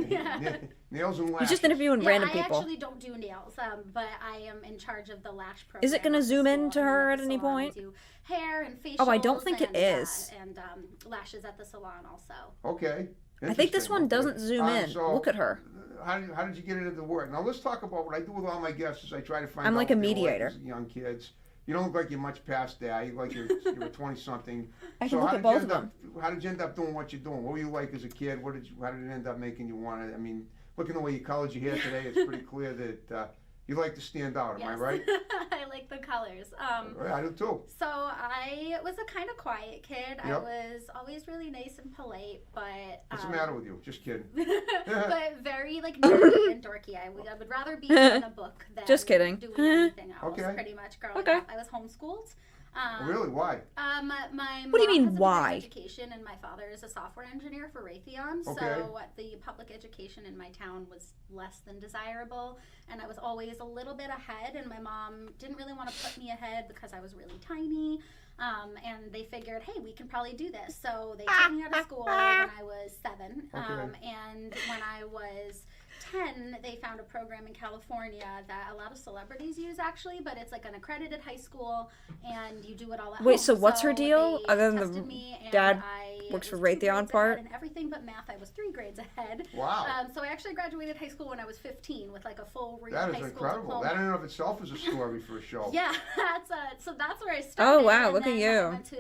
Speaker 20: Yeah.
Speaker 12: Nails and
Speaker 1: You're
Speaker 12: lashes.
Speaker 1: just interviewing
Speaker 20: Yeah,
Speaker 1: random
Speaker 20: I
Speaker 1: people.
Speaker 20: actually don't do nails, but I am in charge of the lash program.
Speaker 1: Is it gonna
Speaker 20: at the
Speaker 1: zoom in
Speaker 20: school,
Speaker 1: to
Speaker 20: and then
Speaker 1: her
Speaker 20: at
Speaker 1: at
Speaker 20: the
Speaker 1: any
Speaker 20: salon,
Speaker 1: point?
Speaker 20: I do hair and facials.
Speaker 1: Oh, I don't think it
Speaker 20: and,
Speaker 1: is.
Speaker 20: And lashes at the salon also.
Speaker 12: Okay.
Speaker 1: I think this
Speaker 12: Interesting.
Speaker 1: one
Speaker 12: Okay.
Speaker 1: doesn't zoom in.
Speaker 12: So,
Speaker 1: Look at her.
Speaker 12: How did you get into the work? Now let's talk about what I do with all my guests. Is I try to find.
Speaker 1: I'm
Speaker 12: out
Speaker 1: like a
Speaker 12: what they like
Speaker 1: mediator.
Speaker 12: as young kids. You don't look like you're much past that. You look like you're a 20-something.
Speaker 1: I can
Speaker 12: So
Speaker 1: look
Speaker 12: how
Speaker 1: at
Speaker 12: did you
Speaker 1: both
Speaker 12: end
Speaker 1: of
Speaker 12: up? How did you end up doing what you're doing? What were you like as a kid? How did it end up making you want to? I mean, looking the way you colored your hair today, it's pretty clear that you like to stand out. Am I
Speaker 20: Yes.
Speaker 12: right?
Speaker 20: I like the colors.
Speaker 12: I do too.
Speaker 20: So I was a kind of quiet kid. I
Speaker 12: Yep.
Speaker 20: was always really nice and polite, but
Speaker 12: What's the matter with you? Just kidding.
Speaker 20: but very like nerdy and dorky. I would rather be in a book than
Speaker 1: Just kidding.
Speaker 20: doing anything else.
Speaker 12: Okay.
Speaker 20: Pretty much growing
Speaker 1: Okay.
Speaker 20: up, I was homeschooled.
Speaker 12: Really? Why?
Speaker 20: My
Speaker 1: What do you
Speaker 20: mom
Speaker 1: mean,
Speaker 20: has a
Speaker 1: why?
Speaker 20: public education, and my father is a software engineer for Raytheon.
Speaker 12: Okay.
Speaker 20: So the public education in my town was less than desirable, and I was always a little bit ahead. And my mom didn't really want to put me ahead because I was really tiny. And they figured, hey, we can probably do this. So they took me out of school when I was 7.
Speaker 12: Okay.
Speaker 20: And when I was 10, they found a program in California that a lot of celebrities use actually, but it's like an accredited high school and you do it all at home.
Speaker 1: Wait, so what's her
Speaker 20: So
Speaker 1: deal?
Speaker 20: they
Speaker 1: Other than
Speaker 20: tested
Speaker 1: the
Speaker 20: me, and
Speaker 1: dad
Speaker 20: I
Speaker 1: works for
Speaker 20: was 2
Speaker 1: Raytheon
Speaker 20: grades
Speaker 1: part?
Speaker 20: ahead in everything but math. I was 3 grades ahead.
Speaker 12: Wow.
Speaker 20: So I actually graduated high school when I was 15 with like a full real
Speaker 12: That
Speaker 20: high
Speaker 12: is
Speaker 20: school
Speaker 12: incredible.
Speaker 20: diploma.
Speaker 12: That in and of itself is a story for a show.
Speaker 20: Yeah, so that's where I started.
Speaker 1: Oh, wow,
Speaker 20: and
Speaker 1: look at
Speaker 20: then
Speaker 1: you.
Speaker 20: I went to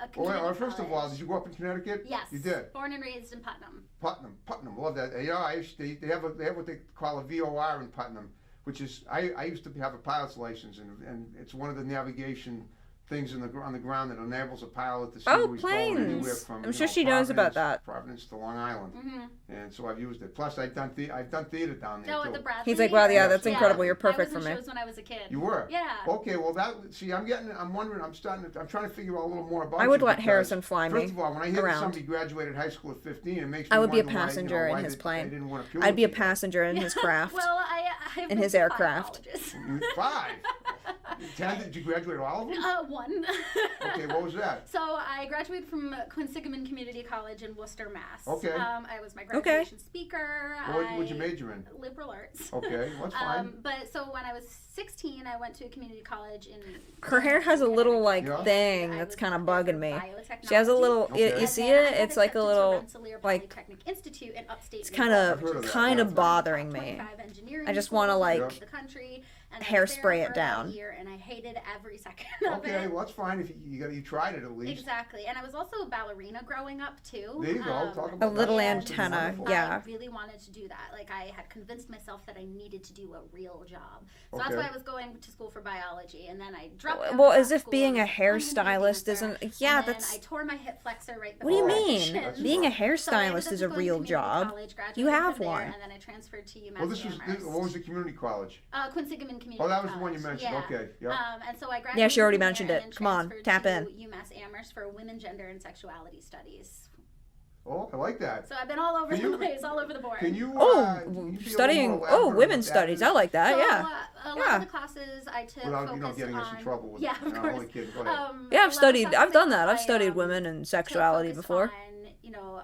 Speaker 20: a community
Speaker 12: Well, first of all,
Speaker 20: college.
Speaker 12: did you grow up in Connecticut?
Speaker 20: Yes.
Speaker 12: You did.
Speaker 20: Born and raised in Putnam.
Speaker 12: Putnam, love that. Yeah, they have what they call a VOR in Putnam, which is I used to have a pilot's license, and it's one of the navigation things on the ground that enables a pilot to see
Speaker 1: Oh,
Speaker 12: where he's going anywhere
Speaker 1: planes.
Speaker 12: from.
Speaker 1: I'm sure she knows about that.
Speaker 12: Providence to Long Island, and so I've used it. Plus, I've done theater down there
Speaker 20: No,
Speaker 12: too.
Speaker 20: at the Bradley.
Speaker 1: He's like, wow, yeah, that's
Speaker 12: Yeah.
Speaker 1: incredible. You're
Speaker 20: I
Speaker 1: perfect
Speaker 20: was
Speaker 1: for
Speaker 20: in
Speaker 1: me.
Speaker 20: shows when I was a kid.
Speaker 12: You were?
Speaker 20: Yeah.
Speaker 12: Okay, well I'm wondering, I'm trying to figure out a little more about
Speaker 1: I would
Speaker 12: you
Speaker 1: let
Speaker 12: because,
Speaker 1: Harrison fly me
Speaker 12: First of all, when I hear that
Speaker 1: around.
Speaker 12: somebody graduated high school at 15, it makes me
Speaker 1: I would be a
Speaker 12: wonder why,
Speaker 1: passenger
Speaker 12: why
Speaker 1: in his
Speaker 12: they
Speaker 1: plane.
Speaker 12: didn't want to
Speaker 1: I'd be a passenger in his craft.
Speaker 20: Well, I've
Speaker 1: in
Speaker 20: been
Speaker 1: his
Speaker 20: to 5
Speaker 1: aircraft.
Speaker 20: colleges.
Speaker 12: 5? 10? Did you graduate all of them?
Speaker 20: One.
Speaker 12: Okay, what was that?
Speaker 20: So I graduated from Quinsigamond Community College in Worcester, Mass.
Speaker 12: Okay.
Speaker 20: I was my graduation speaker.
Speaker 12: What'd you major in?
Speaker 20: Liberal arts.
Speaker 12: Okay, well, that's fine.
Speaker 20: But so when I was 16, I went to a community college in.
Speaker 1: Her hair has a little like thing that's kind of bugging me. She has a little. You see it? It's like a little like.
Speaker 20: Institute in upstate.
Speaker 1: It's kind of bothering me. I just want to like hairspray it down.
Speaker 20: And I hated every second of
Speaker 12: Okay,
Speaker 20: it.
Speaker 12: well that's fine if you tried it at least.
Speaker 20: Exactly, and I was also a ballerina growing up too.
Speaker 12: There you go. Talk about
Speaker 1: A little
Speaker 12: that.
Speaker 1: antenna, yeah.
Speaker 20: I really wanted to do that. Like I had convinced myself that I needed to do a real job. So
Speaker 12: Okay.
Speaker 20: that's why I was going to school for biology, and then I dropped out.
Speaker 1: Well,
Speaker 20: of
Speaker 1: as
Speaker 20: that
Speaker 1: if
Speaker 20: school.
Speaker 1: being a hairstylist isn't. Yeah,
Speaker 20: And then
Speaker 1: that's.
Speaker 20: I tore my hip flexor right
Speaker 1: What do you
Speaker 20: before
Speaker 1: mean?
Speaker 20: audition.
Speaker 1: Being a
Speaker 20: So I ended
Speaker 1: hairstylist
Speaker 20: up
Speaker 1: is a
Speaker 20: going to
Speaker 1: real
Speaker 20: community
Speaker 1: job.
Speaker 20: college,
Speaker 1: You
Speaker 20: graduated
Speaker 1: have
Speaker 20: from there,
Speaker 1: one.
Speaker 20: And then I transferred to UMass
Speaker 12: Well, what was the community college?
Speaker 20: Quinsigamond Community
Speaker 12: Oh, that was
Speaker 20: College.
Speaker 12: the one you mentioned.
Speaker 20: Yeah.
Speaker 12: Okay, yeah.
Speaker 20: And so I graduated.
Speaker 1: Yeah, she already
Speaker 20: from there
Speaker 1: mentioned
Speaker 20: and
Speaker 1: it.
Speaker 20: then
Speaker 1: Come on,
Speaker 20: transferred
Speaker 1: tap
Speaker 20: to
Speaker 1: in.
Speaker 20: UMass Amherst for Women, Gender, and Sexuality Studies.
Speaker 12: Oh, I like that.
Speaker 20: So I've been all over the place, all over the board.
Speaker 12: Can you?
Speaker 1: Studying. Women's studies. I like that.
Speaker 20: So,
Speaker 1: Yeah.
Speaker 20: a lot of the classes I took
Speaker 12: Without
Speaker 20: focused
Speaker 12: getting us in
Speaker 20: on-
Speaker 12: trouble with
Speaker 20: Yeah,
Speaker 12: it.
Speaker 20: of
Speaker 12: No,
Speaker 20: course.
Speaker 12: only kidding. Go ahead.
Speaker 1: Yeah, I've
Speaker 20: a lot of
Speaker 1: studied. I've
Speaker 20: subjects
Speaker 1: done that. I've
Speaker 20: I,
Speaker 1: studied women and sexuality before.
Speaker 20: on,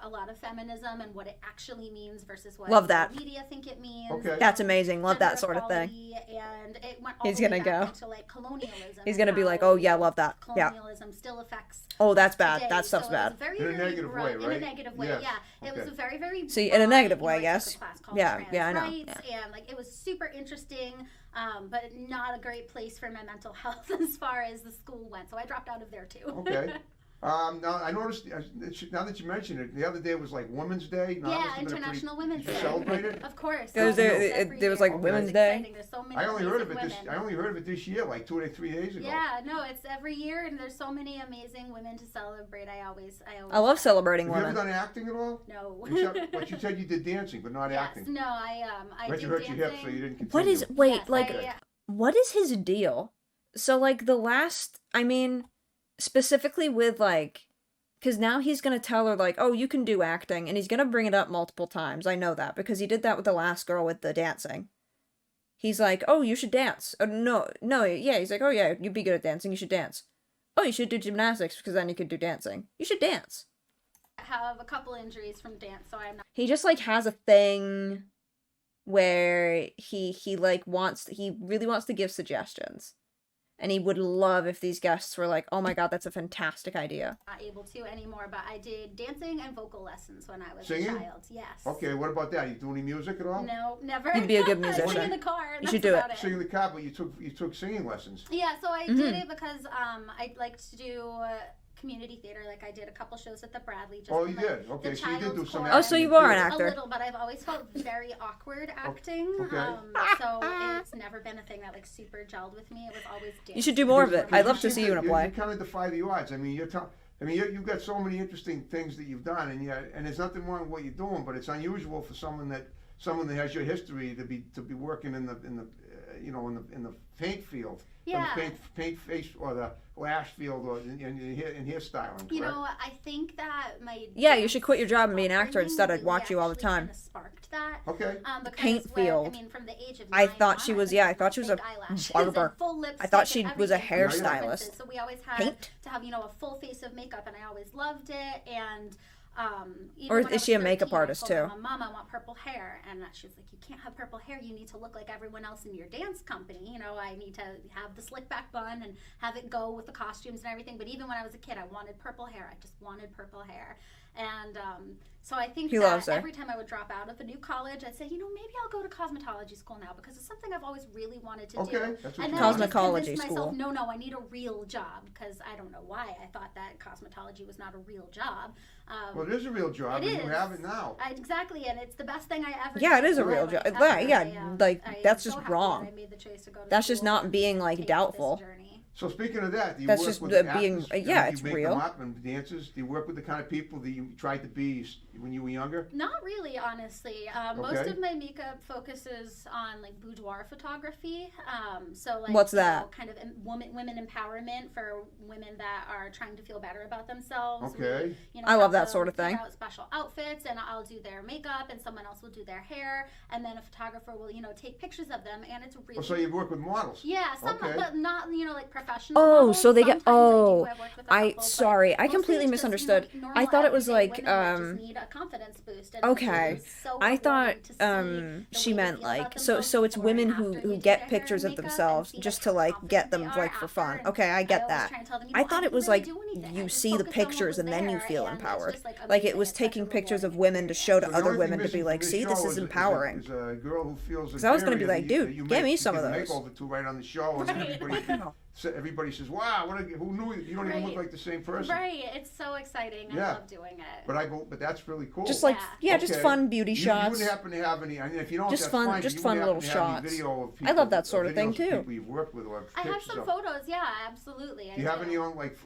Speaker 20: a lot of feminism and what it actually means versus what
Speaker 1: Love that.
Speaker 20: media think it means.
Speaker 12: Okay.
Speaker 1: That's amazing. Love that
Speaker 20: gender
Speaker 1: sort of thing.
Speaker 20: equality, And it went all
Speaker 1: He's
Speaker 20: the way
Speaker 1: gonna
Speaker 20: back
Speaker 1: go.
Speaker 20: into, like, colonialism.
Speaker 1: He's
Speaker 20: and
Speaker 1: gonna be
Speaker 20: how
Speaker 1: like, oh yeah, love that. Yeah.
Speaker 20: colonialism still affects.
Speaker 1: Oh, that's bad.
Speaker 20: today.
Speaker 1: That stuff's
Speaker 20: So it was
Speaker 1: bad.
Speaker 20: very,
Speaker 12: In a
Speaker 20: very
Speaker 12: negative way,
Speaker 20: broad- In a
Speaker 12: right?
Speaker 20: negative way,
Speaker 12: Yes.
Speaker 20: yeah. It was
Speaker 12: Okay.
Speaker 20: a very, very.
Speaker 1: See, in a negative way,
Speaker 20: I took
Speaker 1: yes.
Speaker 20: a class called
Speaker 1: Yeah,
Speaker 20: Trans
Speaker 1: yeah, I know.
Speaker 20: Rights, and like it was super interesting, but not a great place for my mental health as far as the school went. So I dropped out of there too.
Speaker 12: Okay. Now I noticed. Now that you mention it, the other day was like Women's Day. Now,
Speaker 20: Yeah,
Speaker 12: this has been a
Speaker 20: International Women's
Speaker 12: Did you
Speaker 20: Day.
Speaker 12: celebrate it?
Speaker 20: Of course.
Speaker 1: There was there was like
Speaker 20: Every
Speaker 1: Women's
Speaker 20: year.
Speaker 1: Day.
Speaker 20: Exciting. There's so many
Speaker 12: I only heard of it
Speaker 20: amazing
Speaker 12: this. I only heard of it this year, like 2 or 3 days ago.
Speaker 20: Yeah, no, it's every year, and there's so many amazing women to celebrate. I always.
Speaker 1: I love celebrating
Speaker 12: Have you
Speaker 1: women.
Speaker 12: ever done acting at all?
Speaker 20: No.
Speaker 12: But you said you did dancing, but not
Speaker 20: Yes,
Speaker 12: acting.
Speaker 20: no, I
Speaker 12: But
Speaker 20: did
Speaker 12: you hurt
Speaker 20: dancing.
Speaker 12: your hip, so you didn't continue.
Speaker 1: What is wait
Speaker 20: Yes,
Speaker 1: like? What is his deal? So like the last, I mean, specifically with like. Because now he's going to tell her, like, oh, you can do acting, and he's going to bring it up multiple times. I know that, because he did that with the last girl with the dancing. He's like, oh, you should dance. No, yeah, he's like, oh, yeah, you'd be good at dancing, you should dance. Oh, you should do gymnastics, because then you could do dancing. You should dance.
Speaker 20: I have a couple injuries from dance, so I'm not.
Speaker 1: He just, like, has a thing where he really wants to give suggestions. And he would love if these guests were like, oh my god, that's a fantastic idea.
Speaker 20: Not able to anymore, but I did dancing and vocal lessons when I was
Speaker 12: Singing?
Speaker 20: a child. Yes.
Speaker 12: Okay, what about that? You do any music at all?
Speaker 20: No, never.
Speaker 1: You'd be a good
Speaker 20: I
Speaker 1: musician.
Speaker 20: sing in the car.
Speaker 1: You
Speaker 20: That's
Speaker 1: should do it.
Speaker 20: about
Speaker 12: Sing in the car, but you took singing lessons.
Speaker 20: Yeah, so I
Speaker 1: Mhm.
Speaker 20: did it because I liked to do community theater. Like I did a couple shows at the Bradley. Just
Speaker 12: Oh,
Speaker 20: in,
Speaker 12: you
Speaker 20: like,
Speaker 12: did? Okay,
Speaker 20: the
Speaker 12: so you did do
Speaker 20: child's
Speaker 12: some
Speaker 20: chorus.
Speaker 12: acting
Speaker 1: Oh, so you are an actor.
Speaker 20: A little, but I've always felt very awkward acting.
Speaker 12: Okay.
Speaker 20: So it's never been a thing that like super gelled with me. It was always dance.
Speaker 1: You should do more of it. I'd love to see you in a play.
Speaker 12: You kind of defy the odds. I mean, you've got so many interesting things that you've done, and there's nothing wrong with what you're doing, but it's unusual for someone that has your history to be working in the paint field.
Speaker 20: Yeah.
Speaker 12: In the paint face or the lash field or in hairstyling.
Speaker 20: You
Speaker 12: correct?
Speaker 20: know, I think that my
Speaker 1: Yeah, you should quit your job and be an actor instead. I'd watch you all the time.
Speaker 20: sparked that.
Speaker 12: Okay.
Speaker 20: Because
Speaker 1: Paint field.
Speaker 20: I mean, from the age of
Speaker 1: I
Speaker 20: 9
Speaker 1: thought
Speaker 20: on,
Speaker 1: she was,
Speaker 20: I
Speaker 1: yeah, I thought she was a
Speaker 20: big eyelashes
Speaker 1: barber.
Speaker 20: and full
Speaker 1: I thought
Speaker 20: lipstick
Speaker 1: she
Speaker 20: and
Speaker 1: was a
Speaker 20: everything.
Speaker 1: hairstylist.
Speaker 20: So we always had
Speaker 1: Paint?
Speaker 20: to have, a full face of makeup, and I always loved it. And even
Speaker 1: Or
Speaker 20: when I
Speaker 1: is she a
Speaker 20: was
Speaker 1: makeup
Speaker 20: 13, I
Speaker 1: artist
Speaker 20: told
Speaker 1: too?
Speaker 20: my mom, I want purple hair, and she was like, "You can't have purple hair. You need to look like everyone else in your dance company. I need to have the slick back bun and have it go with the costumes and everything." But even when I was a kid, I wanted purple hair. I just wanted purple hair, and so I think
Speaker 1: He
Speaker 20: that
Speaker 1: loves her.
Speaker 20: every time I would drop out of a new college, I'd say, maybe I'll go to cosmetology school now because it's something I've always really wanted to
Speaker 12: Okay,
Speaker 20: do.
Speaker 12: that's what
Speaker 20: And
Speaker 12: you
Speaker 20: then I just
Speaker 1: Cosmetology
Speaker 20: convinced myself,
Speaker 1: school.
Speaker 20: no, I need a real job because I don't know why I thought that cosmetology was not a real job.
Speaker 12: Well, it is a real job,
Speaker 20: It
Speaker 12: and you
Speaker 20: is.
Speaker 12: have it now.
Speaker 20: Exactly, and it's the best thing I ever
Speaker 1: Yeah, it
Speaker 20: did
Speaker 1: is a
Speaker 20: in my
Speaker 1: real
Speaker 20: life
Speaker 1: job.
Speaker 20: ever.
Speaker 1: Yeah,
Speaker 20: I
Speaker 1: like
Speaker 20: am
Speaker 1: that's
Speaker 20: so
Speaker 1: just
Speaker 20: happy
Speaker 1: wrong.
Speaker 20: that I made the choice to go to
Speaker 1: That's just
Speaker 20: school
Speaker 1: not
Speaker 20: and
Speaker 1: being like
Speaker 20: take this
Speaker 1: doubtful.
Speaker 20: journey.
Speaker 12: So speaking of that, do you
Speaker 1: That's
Speaker 12: work
Speaker 1: just
Speaker 12: with
Speaker 1: being-
Speaker 12: actors?
Speaker 1: yeah,
Speaker 12: Do
Speaker 1: it's
Speaker 12: you make
Speaker 1: real.
Speaker 12: them up and dancers? Do you work with the kind of people that you tried to be when you were younger?
Speaker 20: Not really, honestly. Most
Speaker 12: Okay.
Speaker 20: of my makeup focuses on like boudoir photography. So like
Speaker 1: What's
Speaker 20: you know,
Speaker 1: that?
Speaker 20: kind of women empowerment for women that are trying to feel better about themselves.
Speaker 12: Okay.
Speaker 20: We,
Speaker 1: I love
Speaker 20: have
Speaker 1: that sort of
Speaker 20: them pick
Speaker 1: thing.
Speaker 20: out special outfits, and I'll do their makeup, and someone else will do their hair, and then a photographer will take pictures of them, and it's really.
Speaker 12: Oh, so you work with models?
Speaker 20: Yeah, some,
Speaker 12: Okay.
Speaker 20: but not like professional.
Speaker 1: Oh,
Speaker 20: models.
Speaker 1: so they get.
Speaker 20: Sometimes I do.
Speaker 1: Oh,
Speaker 20: I've worked with a couple, but
Speaker 1: sorry, I
Speaker 20: mostly
Speaker 1: completely
Speaker 20: it's just,
Speaker 1: misunderstood.
Speaker 20: normal
Speaker 1: I thought it was
Speaker 20: everyday
Speaker 1: like
Speaker 20: women that just need a confidence boost. And
Speaker 1: Okay,
Speaker 20: it's so
Speaker 1: I thought
Speaker 20: rewarding to see
Speaker 1: she
Speaker 20: the way they
Speaker 1: meant
Speaker 20: feel about
Speaker 1: like
Speaker 20: themselves
Speaker 1: so it's
Speaker 20: before and
Speaker 1: women
Speaker 20: after
Speaker 1: who
Speaker 20: they do their
Speaker 1: get
Speaker 20: hair
Speaker 1: pictures
Speaker 20: and
Speaker 1: of
Speaker 20: makeup and
Speaker 1: themselves
Speaker 20: see
Speaker 1: just
Speaker 20: how
Speaker 1: to like get
Speaker 20: confident
Speaker 1: them
Speaker 20: they
Speaker 1: like
Speaker 20: are
Speaker 1: for
Speaker 20: after,
Speaker 1: fun.
Speaker 20: and
Speaker 1: Okay, I
Speaker 20: I
Speaker 1: get
Speaker 20: always
Speaker 1: that.
Speaker 20: try and tell them,
Speaker 1: I thought it was like
Speaker 20: do anything.
Speaker 1: you
Speaker 20: Just
Speaker 1: see the
Speaker 20: focus on what
Speaker 1: pictures
Speaker 20: was
Speaker 1: and then you
Speaker 20: there,
Speaker 1: feel
Speaker 20: and it's
Speaker 1: empowered.
Speaker 20: just, like,
Speaker 1: Like it
Speaker 20: amazing.
Speaker 1: was
Speaker 20: It's such a
Speaker 1: taking pictures of
Speaker 20: rewarding
Speaker 1: women to show to
Speaker 12: So the
Speaker 1: other
Speaker 12: only thing
Speaker 1: women to
Speaker 12: missing
Speaker 1: be
Speaker 12: from
Speaker 1: like,
Speaker 12: this
Speaker 1: see, this
Speaker 12: show
Speaker 1: is
Speaker 12: a
Speaker 1: empowering.
Speaker 12: Is a girl who feels
Speaker 1: 'Cause I was gonna be
Speaker 12: inferior
Speaker 1: like,
Speaker 12: that you-
Speaker 1: dude,
Speaker 12: you
Speaker 1: get
Speaker 12: make-
Speaker 1: me
Speaker 12: you
Speaker 1: some
Speaker 12: give
Speaker 1: of
Speaker 12: a
Speaker 1: those.
Speaker 12: makeover to right on the show, and everybody says, "Wow, who knew you don't even look
Speaker 20: Right.
Speaker 12: like the same person."
Speaker 20: Right, it's so exciting.
Speaker 12: Yeah.
Speaker 20: I love doing it.
Speaker 12: But that's really cool.
Speaker 1: Just like just
Speaker 12: Okay.
Speaker 1: fun beauty
Speaker 12: You
Speaker 1: shots.
Speaker 12: wouldn't happen to have any? I mean, if you don't,
Speaker 1: Just
Speaker 12: that's
Speaker 1: fine-
Speaker 12: fine,
Speaker 1: just
Speaker 12: you
Speaker 1: fun
Speaker 12: wouldn't
Speaker 1: little
Speaker 12: happen to have any
Speaker 1: shots.
Speaker 12: video of
Speaker 1: I love that
Speaker 12: people-
Speaker 1: sort of thing,
Speaker 12: videos
Speaker 1: too.
Speaker 12: People you've worked with or
Speaker 20: I have
Speaker 12: pictures
Speaker 20: some
Speaker 12: of.
Speaker 20: photos. Yeah, absolutely.
Speaker 12: Do you have any on like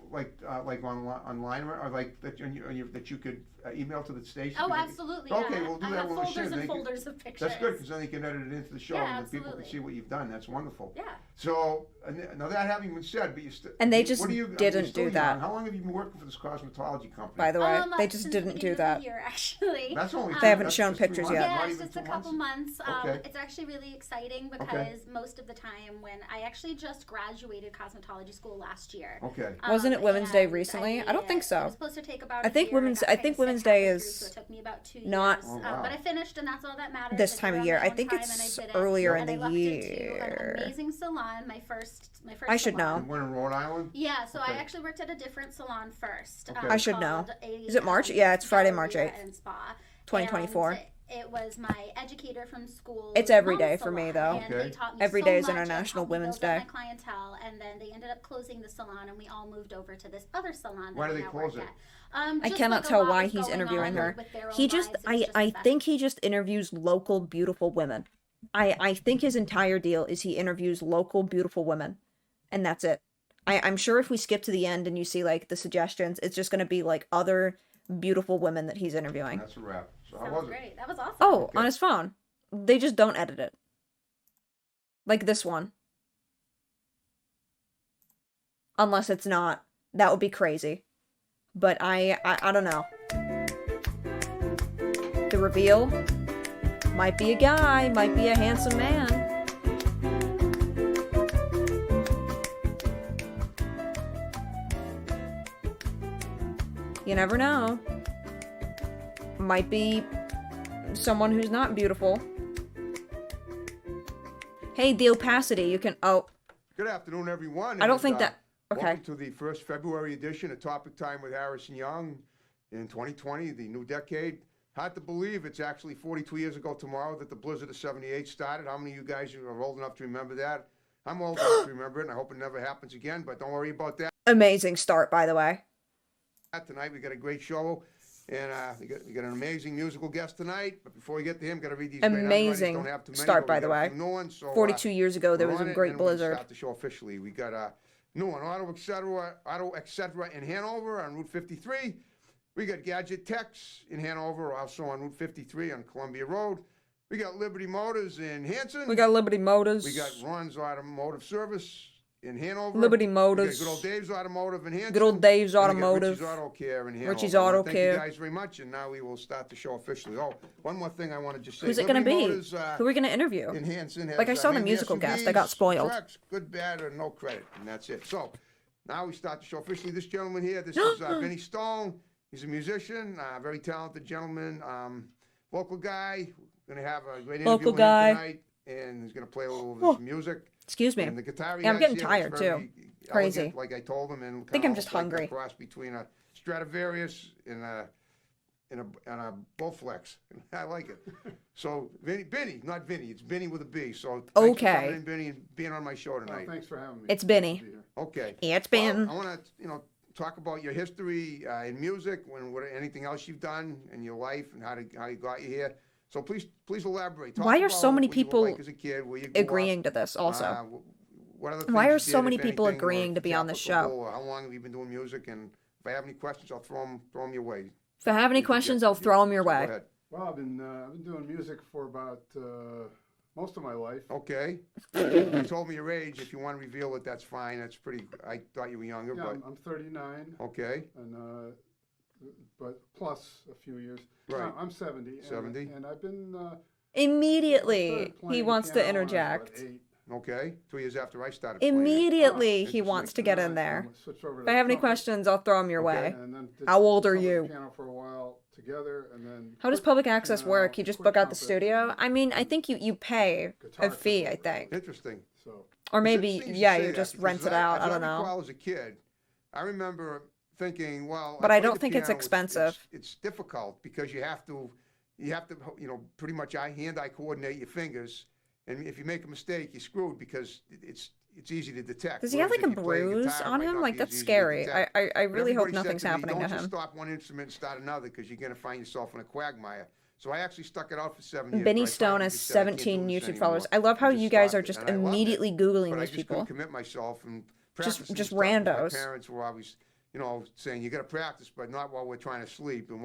Speaker 12: online or like that you could email to the station?
Speaker 20: Oh,
Speaker 12: Because-
Speaker 20: absolutely.
Speaker 12: Okay,
Speaker 20: yeah.
Speaker 12: we'll do
Speaker 20: I
Speaker 12: that
Speaker 20: have
Speaker 12: when we're
Speaker 20: folders
Speaker 12: sharing.
Speaker 20: and
Speaker 12: They can-
Speaker 20: folders of pictures.
Speaker 12: That's good because then they can edit it into the show
Speaker 20: Yeah,
Speaker 12: and the people can
Speaker 20: absolutely.
Speaker 12: see what you've done. That's wonderful.
Speaker 20: Yeah.
Speaker 12: So now that having been said, but you still
Speaker 1: And they just
Speaker 12: what do you,
Speaker 1: didn't
Speaker 12: you're still
Speaker 1: do that.
Speaker 12: young. How long have you been working for this cosmetology company?
Speaker 1: By the way, they just
Speaker 20: since the
Speaker 1: didn't do
Speaker 20: beginning of
Speaker 1: that.
Speaker 20: the year, actually.
Speaker 12: That's only
Speaker 1: They haven't
Speaker 12: that's
Speaker 1: shown
Speaker 12: just 3
Speaker 1: pictures
Speaker 12: months,
Speaker 1: yet.
Speaker 12: not
Speaker 20: Yeah,
Speaker 12: even
Speaker 20: it's just
Speaker 12: 2
Speaker 20: a couple months.
Speaker 12: Okay.
Speaker 20: It's actually really exciting because
Speaker 12: Okay.
Speaker 20: most of the time when I actually just graduated cosmetology school last year.
Speaker 12: Okay.
Speaker 1: Wasn't it Women's Day
Speaker 20: and
Speaker 1: recently? I don't think so.
Speaker 20: It was supposed to take about
Speaker 1: I think
Speaker 20: a year.
Speaker 1: Women's-
Speaker 20: got
Speaker 1: I
Speaker 20: kind
Speaker 1: think
Speaker 20: of
Speaker 1: Women's
Speaker 20: sick
Speaker 1: Day
Speaker 20: halfway
Speaker 1: is
Speaker 20: through, so it took me about 2
Speaker 1: not-
Speaker 20: years.
Speaker 12: Oh, wow.
Speaker 20: But I finished, and that's all that matters.
Speaker 1: This
Speaker 20: I did
Speaker 1: time
Speaker 20: it
Speaker 1: of
Speaker 20: on
Speaker 1: year.
Speaker 20: my
Speaker 1: I
Speaker 20: own
Speaker 1: think
Speaker 20: time,
Speaker 1: it's
Speaker 20: and I did it,
Speaker 1: earlier in
Speaker 20: and I
Speaker 1: the
Speaker 20: left it to
Speaker 1: year.
Speaker 20: an amazing salon. My first
Speaker 1: I should know.
Speaker 12: You went in Rhode Island?
Speaker 20: Yeah, so
Speaker 12: Okay.
Speaker 20: I actually worked at a different salon first.
Speaker 12: Okay.
Speaker 1: I should know.
Speaker 20: called
Speaker 1: Is it March? Yeah, it's Friday, March
Speaker 20: Galleria
Speaker 1: 8th.
Speaker 20: and Spa.
Speaker 1: 2024.
Speaker 20: And it was my educator from school.
Speaker 1: It's every
Speaker 20: mom's
Speaker 1: day for me, though.
Speaker 20: salon, and they taught me
Speaker 1: Every
Speaker 20: so
Speaker 1: day is
Speaker 20: much and
Speaker 1: International
Speaker 20: helped me
Speaker 1: Women's
Speaker 20: build up
Speaker 1: Day.
Speaker 20: my clientele, and then they ended up closing the salon, and we all moved over to this other salon.
Speaker 12: Why
Speaker 20: that
Speaker 12: do
Speaker 20: I
Speaker 12: they
Speaker 20: now
Speaker 12: close
Speaker 20: work
Speaker 12: it?
Speaker 20: at.
Speaker 1: I
Speaker 20: Just
Speaker 1: cannot
Speaker 20: like a
Speaker 1: tell
Speaker 20: lot
Speaker 1: why
Speaker 20: was
Speaker 1: he's
Speaker 20: going
Speaker 1: interviewing
Speaker 20: on
Speaker 1: her.
Speaker 20: with their
Speaker 1: He
Speaker 20: own
Speaker 1: just,
Speaker 20: lives. It was just
Speaker 1: I
Speaker 20: the best.
Speaker 1: think he just interviews local beautiful women. I think his entire deal is he interviews local beautiful women, and that's it. I'm sure if we skip to the end and you see like the suggestions, it's just gonna be like other beautiful women that he's interviewing.
Speaker 12: That's a wrap. So how
Speaker 20: That
Speaker 12: was
Speaker 20: was
Speaker 12: it?
Speaker 20: great. That was awesome.
Speaker 1: Oh, on his phone. They just don't edit it. Like this one. Unless it's not. That would be crazy. But I don't know. The reveal might be a guy, might be a handsome man. You never know. Might be someone who's not beautiful. Hey, the opacity, you can... Oh,
Speaker 12: Good afternoon, everyone.
Speaker 1: I don't
Speaker 12: and,
Speaker 1: think that... Okay.
Speaker 12: Welcome to the first February edition of Topic Time with Harrison Young in 2020, the new decade. Hard to believe it's actually 42 years ago tomorrow that the blizzard of 78 started. How many of you guys are old enough to remember that? I'm old enough to remember it, and I hope it never happens again, but don't worry about that.
Speaker 1: Amazing start, by the way.
Speaker 12: Tonight we got a great show, and we got an amazing musical guest tonight. But before we get to him, got to read these.
Speaker 1: Amazing
Speaker 12: Don't have too many,
Speaker 1: start,
Speaker 12: but we
Speaker 1: by the
Speaker 12: got a
Speaker 1: way.
Speaker 12: few new ones, so,
Speaker 1: 42 years ago, there
Speaker 12: we're
Speaker 1: was
Speaker 12: on
Speaker 1: a
Speaker 12: it,
Speaker 1: great
Speaker 12: and we're gonna
Speaker 1: blizzard.
Speaker 12: Start the show officially. We got a new one, Auto Etc. in Hanover on Route 53. We got Gadget Techs in Hanover, also on Route 53 on Columbia Road. We got Liberty Motors in Hanson.
Speaker 1: We got Liberty Motors.
Speaker 12: We got Ron's Automotive Service in Hanover.
Speaker 1: Liberty
Speaker 12: We
Speaker 1: Motors.
Speaker 12: got Good Old Dave's Automotive in Hanson.
Speaker 1: Good Old Dave's
Speaker 12: And we got
Speaker 1: Automotive.
Speaker 12: Richie's Auto Care in Hanover.
Speaker 1: Richie's
Speaker 12: I wanna
Speaker 1: Auto
Speaker 12: Thank
Speaker 1: Care.
Speaker 12: you guys very much, and now we will start the show officially. Oh, one more thing I want to just say.
Speaker 1: Who's it going to
Speaker 12: Liberty
Speaker 1: be?
Speaker 12: Motors,
Speaker 1: Who are we going to interview?
Speaker 12: in Hanson has,
Speaker 1: Like I saw the
Speaker 12: mainly
Speaker 1: musical guest. I
Speaker 12: SUVs,
Speaker 1: got spoiled.
Speaker 12: Trucks, good, bad, or no credit, and that's it. So now we start the show officially. This gentleman here, this is Benny Stone. He's a musician, very talented gentleman, local guy. We're going to have a great interview
Speaker 1: Local
Speaker 12: with
Speaker 1: guy.
Speaker 12: him tonight, and he's going to play a little of his music.
Speaker 1: Excuse me.
Speaker 12: And the guitar he
Speaker 1: Yeah, I'm
Speaker 12: has
Speaker 1: getting
Speaker 12: here is
Speaker 1: tired,
Speaker 12: very
Speaker 1: too. Crazy.
Speaker 12: elegant, like I told him, and
Speaker 1: I think I'm just
Speaker 12: like
Speaker 1: hungry.
Speaker 12: a cross between a Stradivarius and a Bowflex. I like it. So Benny, not Vinny. It's Benny with a B. So thanks for
Speaker 1: Okay.
Speaker 12: coming in, Benny, and being on my show tonight.
Speaker 2: Thanks for having me.
Speaker 1: It's Benny.
Speaker 12: Okay.
Speaker 1: Yeah, it's been.
Speaker 12: Well, I want to, talk about your history in music, anything else you've done in your life, and how you got you here. So please elaborate. Talk
Speaker 1: Why are so
Speaker 12: about
Speaker 1: many
Speaker 12: what you were
Speaker 1: people
Speaker 12: like as a kid, where you grew
Speaker 1: agreeing
Speaker 12: up,
Speaker 1: to this also?
Speaker 12: what other
Speaker 1: Why
Speaker 12: things
Speaker 1: are
Speaker 12: you
Speaker 1: so
Speaker 12: did,
Speaker 1: many
Speaker 12: if
Speaker 1: people
Speaker 12: anything, or
Speaker 1: agreeing
Speaker 12: if
Speaker 1: to be
Speaker 12: it's
Speaker 1: on the show?
Speaker 12: applicable, or how long have you been doing music? And if I have any questions, I'll throw them your way.
Speaker 1: If I have any questions, I'll throw them your
Speaker 12: Go
Speaker 1: way.
Speaker 12: ahead.
Speaker 2: Well, I've been doing music for about most of my life.
Speaker 12: Okay. You told me your age. If you want to reveal it, that's fine. That's pretty. I thought you were younger,
Speaker 2: Yeah,
Speaker 12: but
Speaker 2: I'm 39.
Speaker 12: okay.
Speaker 2: And but plus a few years.
Speaker 12: Right.
Speaker 2: No, I'm 70.
Speaker 12: 70.
Speaker 2: And I've been
Speaker 1: Immediately, he wants to interject.
Speaker 12: Okay. 2 years after I started playing it.
Speaker 1: Immediately, he wants to get in there. If I have any questions, I'll throw them your way.
Speaker 2: And then did
Speaker 1: How old are
Speaker 2: public
Speaker 1: you?
Speaker 2: piano for a while together, and then
Speaker 1: How does public access work? You just book out the studio? I mean, I think you pay a fee, I think.
Speaker 12: Interesting.
Speaker 2: So.
Speaker 1: Or maybe,
Speaker 12: Interesting
Speaker 1: yeah,
Speaker 12: say
Speaker 1: you
Speaker 12: that,
Speaker 1: just
Speaker 12: because
Speaker 1: rent it out. I don't
Speaker 12: As I
Speaker 1: know.
Speaker 12: recall as a kid, I remember thinking, well,
Speaker 1: But I
Speaker 12: played
Speaker 1: don't
Speaker 12: the
Speaker 1: think it's
Speaker 12: piano,
Speaker 1: expensive.
Speaker 12: It's difficult because you have to, pretty much hand-eye coordinate your fingers, and if you make a mistake, you're screwed because it's easy to detect.
Speaker 1: Does he have
Speaker 12: Whereas
Speaker 1: like a
Speaker 12: if you play
Speaker 1: bruise
Speaker 12: guitar, it
Speaker 1: on
Speaker 12: might
Speaker 1: him?
Speaker 12: not
Speaker 1: Like,
Speaker 12: be
Speaker 1: that's
Speaker 12: as easy to
Speaker 1: scary.
Speaker 12: detect.
Speaker 1: I
Speaker 12: But
Speaker 1: really hope
Speaker 12: everybody said
Speaker 1: nothing's
Speaker 12: to me,
Speaker 1: happening to
Speaker 12: Don't
Speaker 1: him.
Speaker 12: just stop one instrument and start another because you're going to find yourself in a quagmire. So I actually stuck it out for 7 years.
Speaker 1: Benny
Speaker 12: but I
Speaker 1: Stone
Speaker 12: finally
Speaker 1: has
Speaker 12: just said, I can't do
Speaker 1: 17
Speaker 12: this
Speaker 1: YouTube
Speaker 12: anymore.
Speaker 1: followers. I love how
Speaker 12: I just
Speaker 1: you guys
Speaker 12: stopped
Speaker 1: are
Speaker 12: it,
Speaker 1: just
Speaker 12: and I loved it.
Speaker 1: immediately Googling
Speaker 12: But I
Speaker 1: these
Speaker 12: just
Speaker 1: people.
Speaker 12: couldn't commit myself and
Speaker 1: Just
Speaker 12: practicing
Speaker 1: just
Speaker 12: stuff with
Speaker 1: randos.
Speaker 12: My parents were always, saying you got to practice, but not while we're trying to sleep. And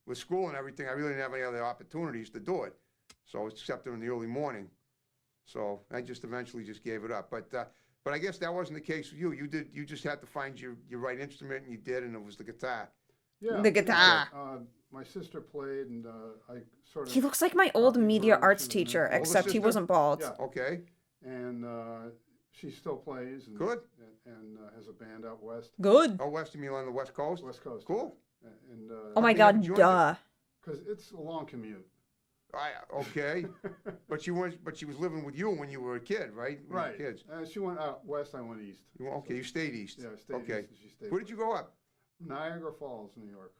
Speaker 12: with school and everything, I really didn't have any other opportunities to do it. So except in the early morning. So I just eventually just gave it up. But I guess that wasn't the case with you. You just had to find your right instrument, and you did, and it was the guitar.
Speaker 2: Yeah.
Speaker 1: The guitar.
Speaker 2: My sister played, and I sort of.
Speaker 1: He looks like my old media arts teacher, except he wasn't bald.
Speaker 2: Yeah.
Speaker 12: Okay.
Speaker 2: And she still plays. And,
Speaker 12: Good.
Speaker 2: And has a band out west.
Speaker 1: Good.
Speaker 12: Oh, west, you mean on the West Coast?
Speaker 2: West Coast.
Speaker 12: Cool.
Speaker 2: And
Speaker 1: Oh my God, duh.
Speaker 2: Because it's a long commute.
Speaker 12: Okay. But she was living with you when you were a kid, right? When you were
Speaker 2: Right.
Speaker 12: kids.
Speaker 2: She went out west. I went east.
Speaker 12: Okay, you stayed east.
Speaker 2: Yeah, I stayed
Speaker 12: okay.
Speaker 2: east. And she stayed
Speaker 12: Where did you grow up?
Speaker 2: Niagara Falls, New York.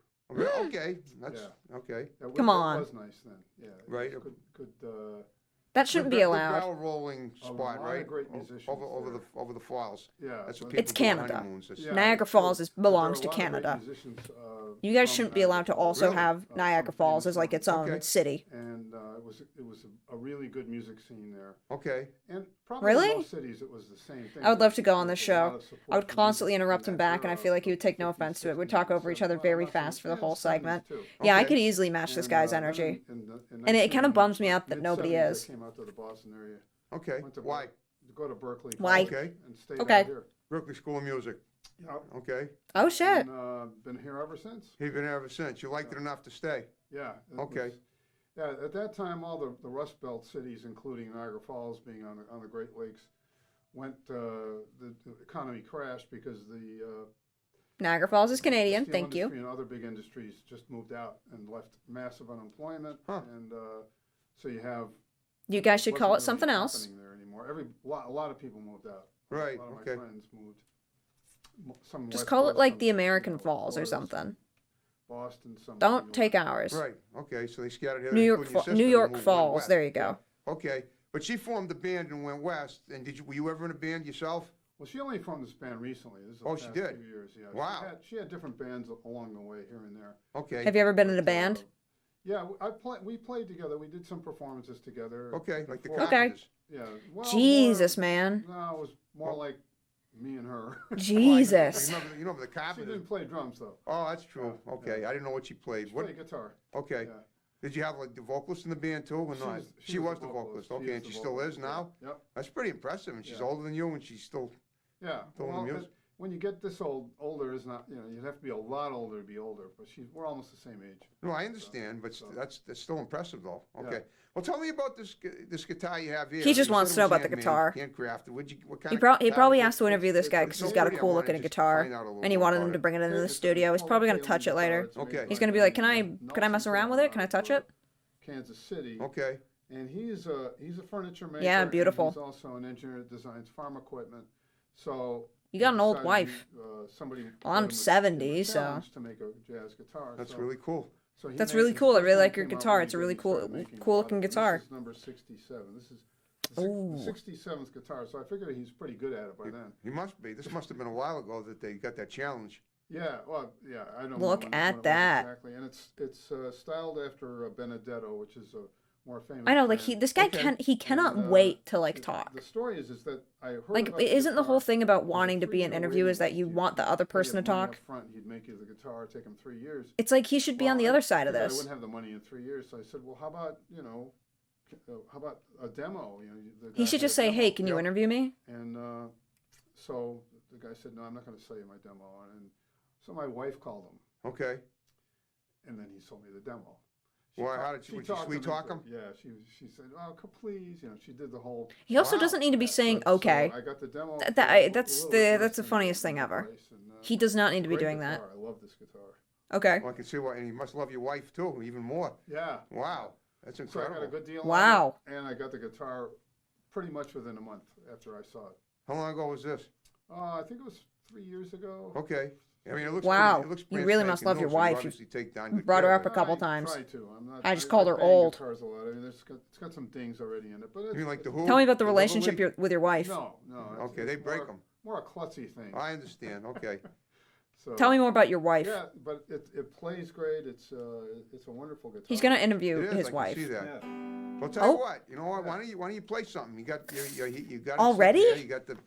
Speaker 12: Okay. That's okay.
Speaker 2: Yeah,
Speaker 1: Come on.
Speaker 2: It was nice then. Yeah.
Speaker 12: Right.
Speaker 2: Good.
Speaker 1: That shouldn't be
Speaker 12: Good
Speaker 1: allowed.
Speaker 12: barrel rolling spot,
Speaker 2: lot of
Speaker 12: right?
Speaker 2: great musicians
Speaker 12: over the falls.
Speaker 2: Yeah.
Speaker 12: That's what
Speaker 1: It's
Speaker 12: people do on
Speaker 1: Canada.
Speaker 12: honeymoons. That's-
Speaker 1: Niagara Falls belongs to
Speaker 2: There are a lot of great
Speaker 1: Canada.
Speaker 2: musicians,
Speaker 1: You guys shouldn't be allowed to also
Speaker 12: Really?
Speaker 1: have Niagara Falls as like its own
Speaker 12: Okay.
Speaker 1: city.
Speaker 2: And it was a really good music scene there.
Speaker 12: Okay.
Speaker 2: And probably
Speaker 1: Really?
Speaker 2: in most cities it was the same thing.
Speaker 1: I would love to go on
Speaker 2: There's
Speaker 1: this
Speaker 2: a lot
Speaker 1: show.
Speaker 2: of support
Speaker 1: I would
Speaker 2: for
Speaker 1: constantly
Speaker 2: music
Speaker 1: interrupt
Speaker 2: from
Speaker 1: him
Speaker 2: that
Speaker 1: back, and I
Speaker 2: era,
Speaker 1: feel like he would take no
Speaker 2: 50s,
Speaker 1: offense to it. We'd
Speaker 2: 60s,
Speaker 1: talk over each other
Speaker 2: 70s,
Speaker 1: very
Speaker 2: well,
Speaker 1: fast for the
Speaker 2: yeah,
Speaker 1: whole
Speaker 2: 70s
Speaker 1: segment.
Speaker 2: too.
Speaker 1: Yeah, I
Speaker 12: Okay.
Speaker 1: could easily match this guy's
Speaker 2: then
Speaker 1: energy.
Speaker 2: in
Speaker 1: And it kind of
Speaker 2: 19
Speaker 1: bums me out that nobody
Speaker 2: mid-70s,
Speaker 1: is.
Speaker 2: I came out to the Boston area.
Speaker 12: Okay.
Speaker 2: Went to
Speaker 12: Why?
Speaker 2: To go to Berkeley.
Speaker 1: Why?
Speaker 2: College
Speaker 12: Okay.
Speaker 2: And stayed
Speaker 1: Okay.
Speaker 2: out here.
Speaker 12: Berkeley School of Music.
Speaker 2: Yep.
Speaker 12: Okay.
Speaker 1: Oh shit.
Speaker 2: And been here ever since.
Speaker 12: You've been here ever since. You liked it enough to stay.
Speaker 2: Yeah. it
Speaker 12: Okay.
Speaker 2: was- yeah, at that time, all the Rust Belt cities, including Niagara Falls being on the Great Lakes, the economy crashed because the
Speaker 1: Niagara Falls is Canadian.
Speaker 2: steel
Speaker 1: Thank you.
Speaker 2: industry and other big industries just moved out and left massive unemployment. And so you have.
Speaker 1: You guys should call it
Speaker 2: wasn't
Speaker 1: something
Speaker 2: really
Speaker 1: else.
Speaker 2: happening there anymore. A lot of people moved out.
Speaker 12: Right,
Speaker 2: A lot of
Speaker 12: okay.
Speaker 2: my friends moved. Some
Speaker 1: Just
Speaker 2: West
Speaker 1: call it
Speaker 2: Coast,
Speaker 1: like
Speaker 2: some,
Speaker 1: the American
Speaker 2: Florida's,
Speaker 1: Falls or something.
Speaker 2: Boston, some. New
Speaker 1: Don't
Speaker 2: York.
Speaker 1: take ours.
Speaker 12: Right. Okay. So they scattered here.
Speaker 1: New York,
Speaker 12: including your sister,
Speaker 1: New
Speaker 12: who
Speaker 1: York
Speaker 12: went
Speaker 1: Falls.
Speaker 12: west.
Speaker 1: There you go.
Speaker 12: Okay. But she formed a band and went west. And were you ever in a band yourself?
Speaker 2: Well, she only formed this band recently. This is the
Speaker 12: Oh, she
Speaker 2: past
Speaker 12: did?
Speaker 2: few years. Yeah.
Speaker 12: Wow.
Speaker 2: She had different bands along the way here and there.
Speaker 12: Okay.
Speaker 1: Have you ever been in a band?
Speaker 2: Yeah, we played together. We did some performances together.
Speaker 12: Okay, like the
Speaker 2: before-
Speaker 1: Okay.
Speaker 12: Carpenters.
Speaker 2: Yeah. Well,
Speaker 1: Jesus, man.
Speaker 2: No, it was more like me and her.
Speaker 1: Jesus.
Speaker 12: You remember the
Speaker 2: She
Speaker 12: Carpenters?
Speaker 2: didn't play drums though.
Speaker 12: Oh, that's true. Okay.
Speaker 2: yeah.
Speaker 12: I didn't know what she played.
Speaker 2: She
Speaker 12: What?
Speaker 2: played guitar.
Speaker 12: Okay.
Speaker 2: Yeah.
Speaker 12: Did you have like the vocalist in the band too, or not? She was the vocalist.
Speaker 2: She
Speaker 12: Okay,
Speaker 2: is
Speaker 12: and
Speaker 2: the
Speaker 12: she still is
Speaker 2: vocalist,
Speaker 12: now.
Speaker 2: yeah. Yep.
Speaker 12: That's pretty impressive. And she's
Speaker 2: Yeah.
Speaker 12: older than you, and she's still
Speaker 2: Yeah.
Speaker 12: doing
Speaker 2: Well,
Speaker 12: the music.
Speaker 2: when you get this older is not, you'd have to be a lot older to be older, but we're almost the same age.
Speaker 12: No, I understand, but that's still impressive though. Okay.
Speaker 2: Yeah.
Speaker 12: Well, tell me about this guitar you have here.
Speaker 1: He just
Speaker 12: You
Speaker 1: wants
Speaker 12: said
Speaker 1: to know
Speaker 12: it was
Speaker 1: about the
Speaker 12: handmade,
Speaker 1: guitar.
Speaker 12: Handcrafted. What kind
Speaker 1: He,
Speaker 12: of
Speaker 1: he
Speaker 12: guitar
Speaker 1: probably
Speaker 12: is it?
Speaker 1: asked to interview this guy because he's got a
Speaker 12: Somebody I
Speaker 1: cool
Speaker 12: wanna
Speaker 1: looking
Speaker 12: just
Speaker 1: guitar,
Speaker 12: find out a little
Speaker 1: and he
Speaker 12: more
Speaker 1: wanted
Speaker 12: about
Speaker 1: him to
Speaker 12: it.
Speaker 1: bring it into the
Speaker 2: It's a
Speaker 1: studio. He's
Speaker 2: small
Speaker 1: probably gonna
Speaker 2: Taylor
Speaker 1: touch it
Speaker 2: guitar.
Speaker 1: later.
Speaker 2: It's made
Speaker 12: Okay.
Speaker 1: He's
Speaker 2: by
Speaker 1: gonna be like, "Can I
Speaker 2: Nelson
Speaker 1: mess around with it? Can I touch it?"
Speaker 2: Kansas City.
Speaker 12: Okay.
Speaker 2: And he's a furniture maker.
Speaker 1: Yeah,
Speaker 2: and
Speaker 1: beautiful.
Speaker 2: he's also an engineer that designs farm equipment. So
Speaker 1: You got an old
Speaker 2: decided
Speaker 1: wife.
Speaker 2: somebody
Speaker 1: Well, I'm
Speaker 2: gave him a
Speaker 1: 70, so
Speaker 2: challenge to make a jazz guitar.
Speaker 12: That's
Speaker 2: so,
Speaker 12: really cool.
Speaker 2: So he
Speaker 1: that's
Speaker 2: made-
Speaker 1: really
Speaker 2: his
Speaker 1: cool. I
Speaker 2: first
Speaker 1: really
Speaker 2: one
Speaker 1: like your
Speaker 2: came out
Speaker 1: guitar.
Speaker 2: really
Speaker 1: It's a
Speaker 2: good.
Speaker 1: really
Speaker 2: He started
Speaker 1: cool,
Speaker 2: making a
Speaker 1: cool
Speaker 2: lot of
Speaker 1: looking
Speaker 2: them.
Speaker 1: guitar.
Speaker 2: This is number 67. This is
Speaker 1: Ooh.
Speaker 2: the 67th guitar. So I figured he's pretty good at it by then.
Speaker 12: He must be. This must have been a while ago that they got that challenge.
Speaker 2: Yeah, well, I don't
Speaker 1: Look
Speaker 2: know when
Speaker 1: at
Speaker 2: it was
Speaker 1: that.
Speaker 2: exactly. And it's styled after Benedetto, which is more famous.
Speaker 1: I know, like
Speaker 2: band.
Speaker 1: this guy cannot wait to like talk.
Speaker 2: The story is that I heard
Speaker 1: Like,
Speaker 2: about the
Speaker 1: isn't the
Speaker 2: guitar.
Speaker 1: whole thing about
Speaker 2: There's a
Speaker 1: wanting to be an
Speaker 2: 3-year
Speaker 1: interview is
Speaker 2: waiting
Speaker 1: that you
Speaker 2: list.
Speaker 1: want the other
Speaker 2: Pay
Speaker 1: person to
Speaker 2: him money
Speaker 1: talk?
Speaker 2: up front, he'd make you the guitar, take him 3 years.
Speaker 1: It's like he should be on the other side of
Speaker 2: figured
Speaker 1: this.
Speaker 2: I wouldn't have the money in 3 years, so I said, well, how about how about a demo? The
Speaker 1: He
Speaker 2: guy
Speaker 1: should
Speaker 2: had
Speaker 1: just
Speaker 2: a
Speaker 1: say,
Speaker 2: demo.
Speaker 1: "Hey, can you interview me?"
Speaker 2: And so the guy said, no, I'm not going to sell you my demo. And so my wife called him.
Speaker 12: Okay.
Speaker 2: And then he sold me the demo.
Speaker 12: Well, how did she
Speaker 2: talked
Speaker 12: sweet talk him?
Speaker 2: Yeah, she said, "Oh, please," she did the whole.
Speaker 1: He also doesn't need to be saying "okay."
Speaker 2: So I got the demo.
Speaker 1: That's the funniest thing ever. He does not need to be doing that.
Speaker 2: I love this guitar.
Speaker 1: Okay.
Speaker 12: Well, I can see why, and you must love your wife too, even more.
Speaker 2: Yeah.
Speaker 12: Wow, that's
Speaker 2: So I
Speaker 12: incredible.
Speaker 2: got a good deal.
Speaker 1: Wow.
Speaker 2: On it, and I got the guitar pretty much within a month after I saw it.
Speaker 12: How long ago was this?
Speaker 2: I think it was 3 years ago.
Speaker 12: Okay. I mean, it looks
Speaker 1: Wow.
Speaker 12: pretty, it looks
Speaker 1: You
Speaker 12: brand
Speaker 1: really must
Speaker 12: spanking
Speaker 1: love your
Speaker 12: new, so
Speaker 1: wife.
Speaker 12: obviously take down
Speaker 1: You
Speaker 12: good
Speaker 1: brought her
Speaker 12: care
Speaker 1: up a
Speaker 12: of it.
Speaker 1: couple
Speaker 2: I
Speaker 1: times.
Speaker 2: try to. I'm not,
Speaker 1: I just called her
Speaker 2: bang
Speaker 1: old.
Speaker 2: Guitars a lot. I mean, it's got some dings already in it, but
Speaker 12: You mean like the Who?
Speaker 1: Tell me about the
Speaker 12: The
Speaker 1: relationship
Speaker 12: Lovely?
Speaker 1: with your wife.
Speaker 2: No.
Speaker 12: Okay, they break them.
Speaker 2: More a klutzy thing.
Speaker 12: I understand. Okay.
Speaker 2: So,
Speaker 1: Tell me more about your wife.
Speaker 2: Yeah, but it plays great. It's a wonderful guitar.
Speaker 1: He's gonna interview
Speaker 12: It is,
Speaker 1: his
Speaker 12: I
Speaker 1: wife.
Speaker 12: can see that.
Speaker 2: Yeah.
Speaker 12: Well, tell you what. You know what? Why don't you play something? You got you got it
Speaker 1: Already?
Speaker 12: set there, you got the.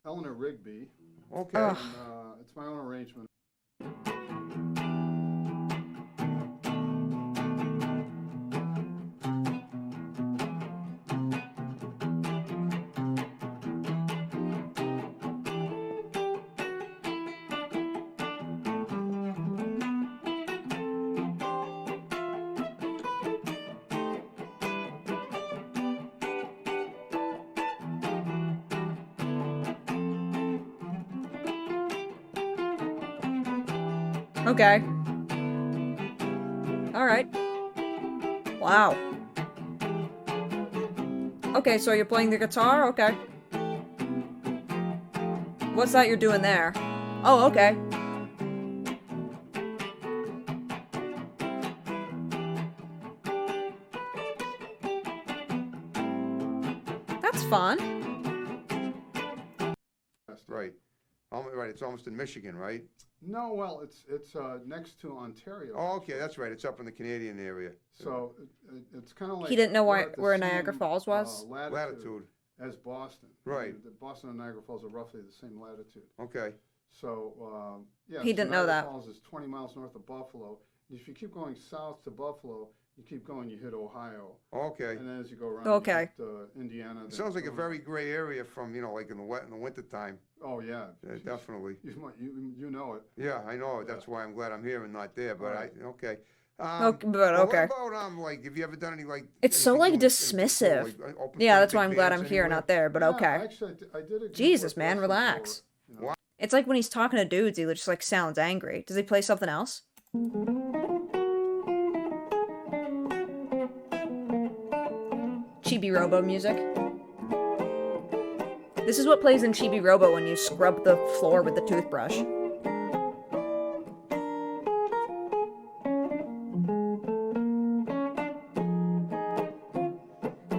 Speaker 2: Eleanor Rigby.
Speaker 12: Okay.
Speaker 1: Ugh.
Speaker 2: And, it's my own arrangement.
Speaker 1: Okay. All right. Wow. Okay, so you're playing the guitar? Okay. What's that you're doing there? Oh, okay. That's fun.
Speaker 12: Right. Right. It's almost in Michigan, right?
Speaker 2: No, well, it's next to Ontario.
Speaker 12: Oh, okay. That's right. It's up in the Canadian area.
Speaker 2: So it's kind of like
Speaker 1: He didn't know
Speaker 2: we're
Speaker 1: where,
Speaker 2: at the
Speaker 1: where
Speaker 2: same,
Speaker 1: Niagara Falls was?
Speaker 2: latitude as Boston.
Speaker 12: Right.
Speaker 2: Boston and Niagara Falls are roughly the same latitude.
Speaker 12: Okay.
Speaker 2: So yeah.
Speaker 1: He didn't know
Speaker 2: Niagara
Speaker 1: that.
Speaker 2: Falls is 20 miles north of Buffalo. If you keep going south to Buffalo, you keep going, you hit Ohio.
Speaker 12: Okay.
Speaker 2: And then as you go around,
Speaker 1: Okay.
Speaker 2: you hit, Indiana.
Speaker 12: It sounds like a very gray area from like in the winter time.
Speaker 2: Oh yeah.
Speaker 12: Yeah, definitely.
Speaker 2: You know it.
Speaker 12: Yeah, I know it. That's why I'm glad I'm here and not there. But
Speaker 2: Right.
Speaker 12: okay.
Speaker 1: Okay, but
Speaker 12: well,
Speaker 1: okay.
Speaker 12: What about like? Have you ever done any like?
Speaker 1: It's so
Speaker 12: anything
Speaker 1: like
Speaker 12: doing-
Speaker 1: dismissive.
Speaker 12: like, open
Speaker 1: Yeah,
Speaker 12: for
Speaker 1: that's
Speaker 12: big
Speaker 1: why I'm glad
Speaker 12: bands
Speaker 1: I'm here,
Speaker 12: anywhere?
Speaker 1: not there, but
Speaker 2: Yeah,
Speaker 1: okay.
Speaker 2: Actually, I did a gig
Speaker 1: Jesus,
Speaker 2: with
Speaker 1: man,
Speaker 2: Western
Speaker 1: relax.
Speaker 2: Tour, you know.
Speaker 1: It's like when he's talking to dudes, he just like sounds angry. Does he play something else? Chibi Robo music. This is what plays in Chibi Robo when you scrub the floor with the toothbrush.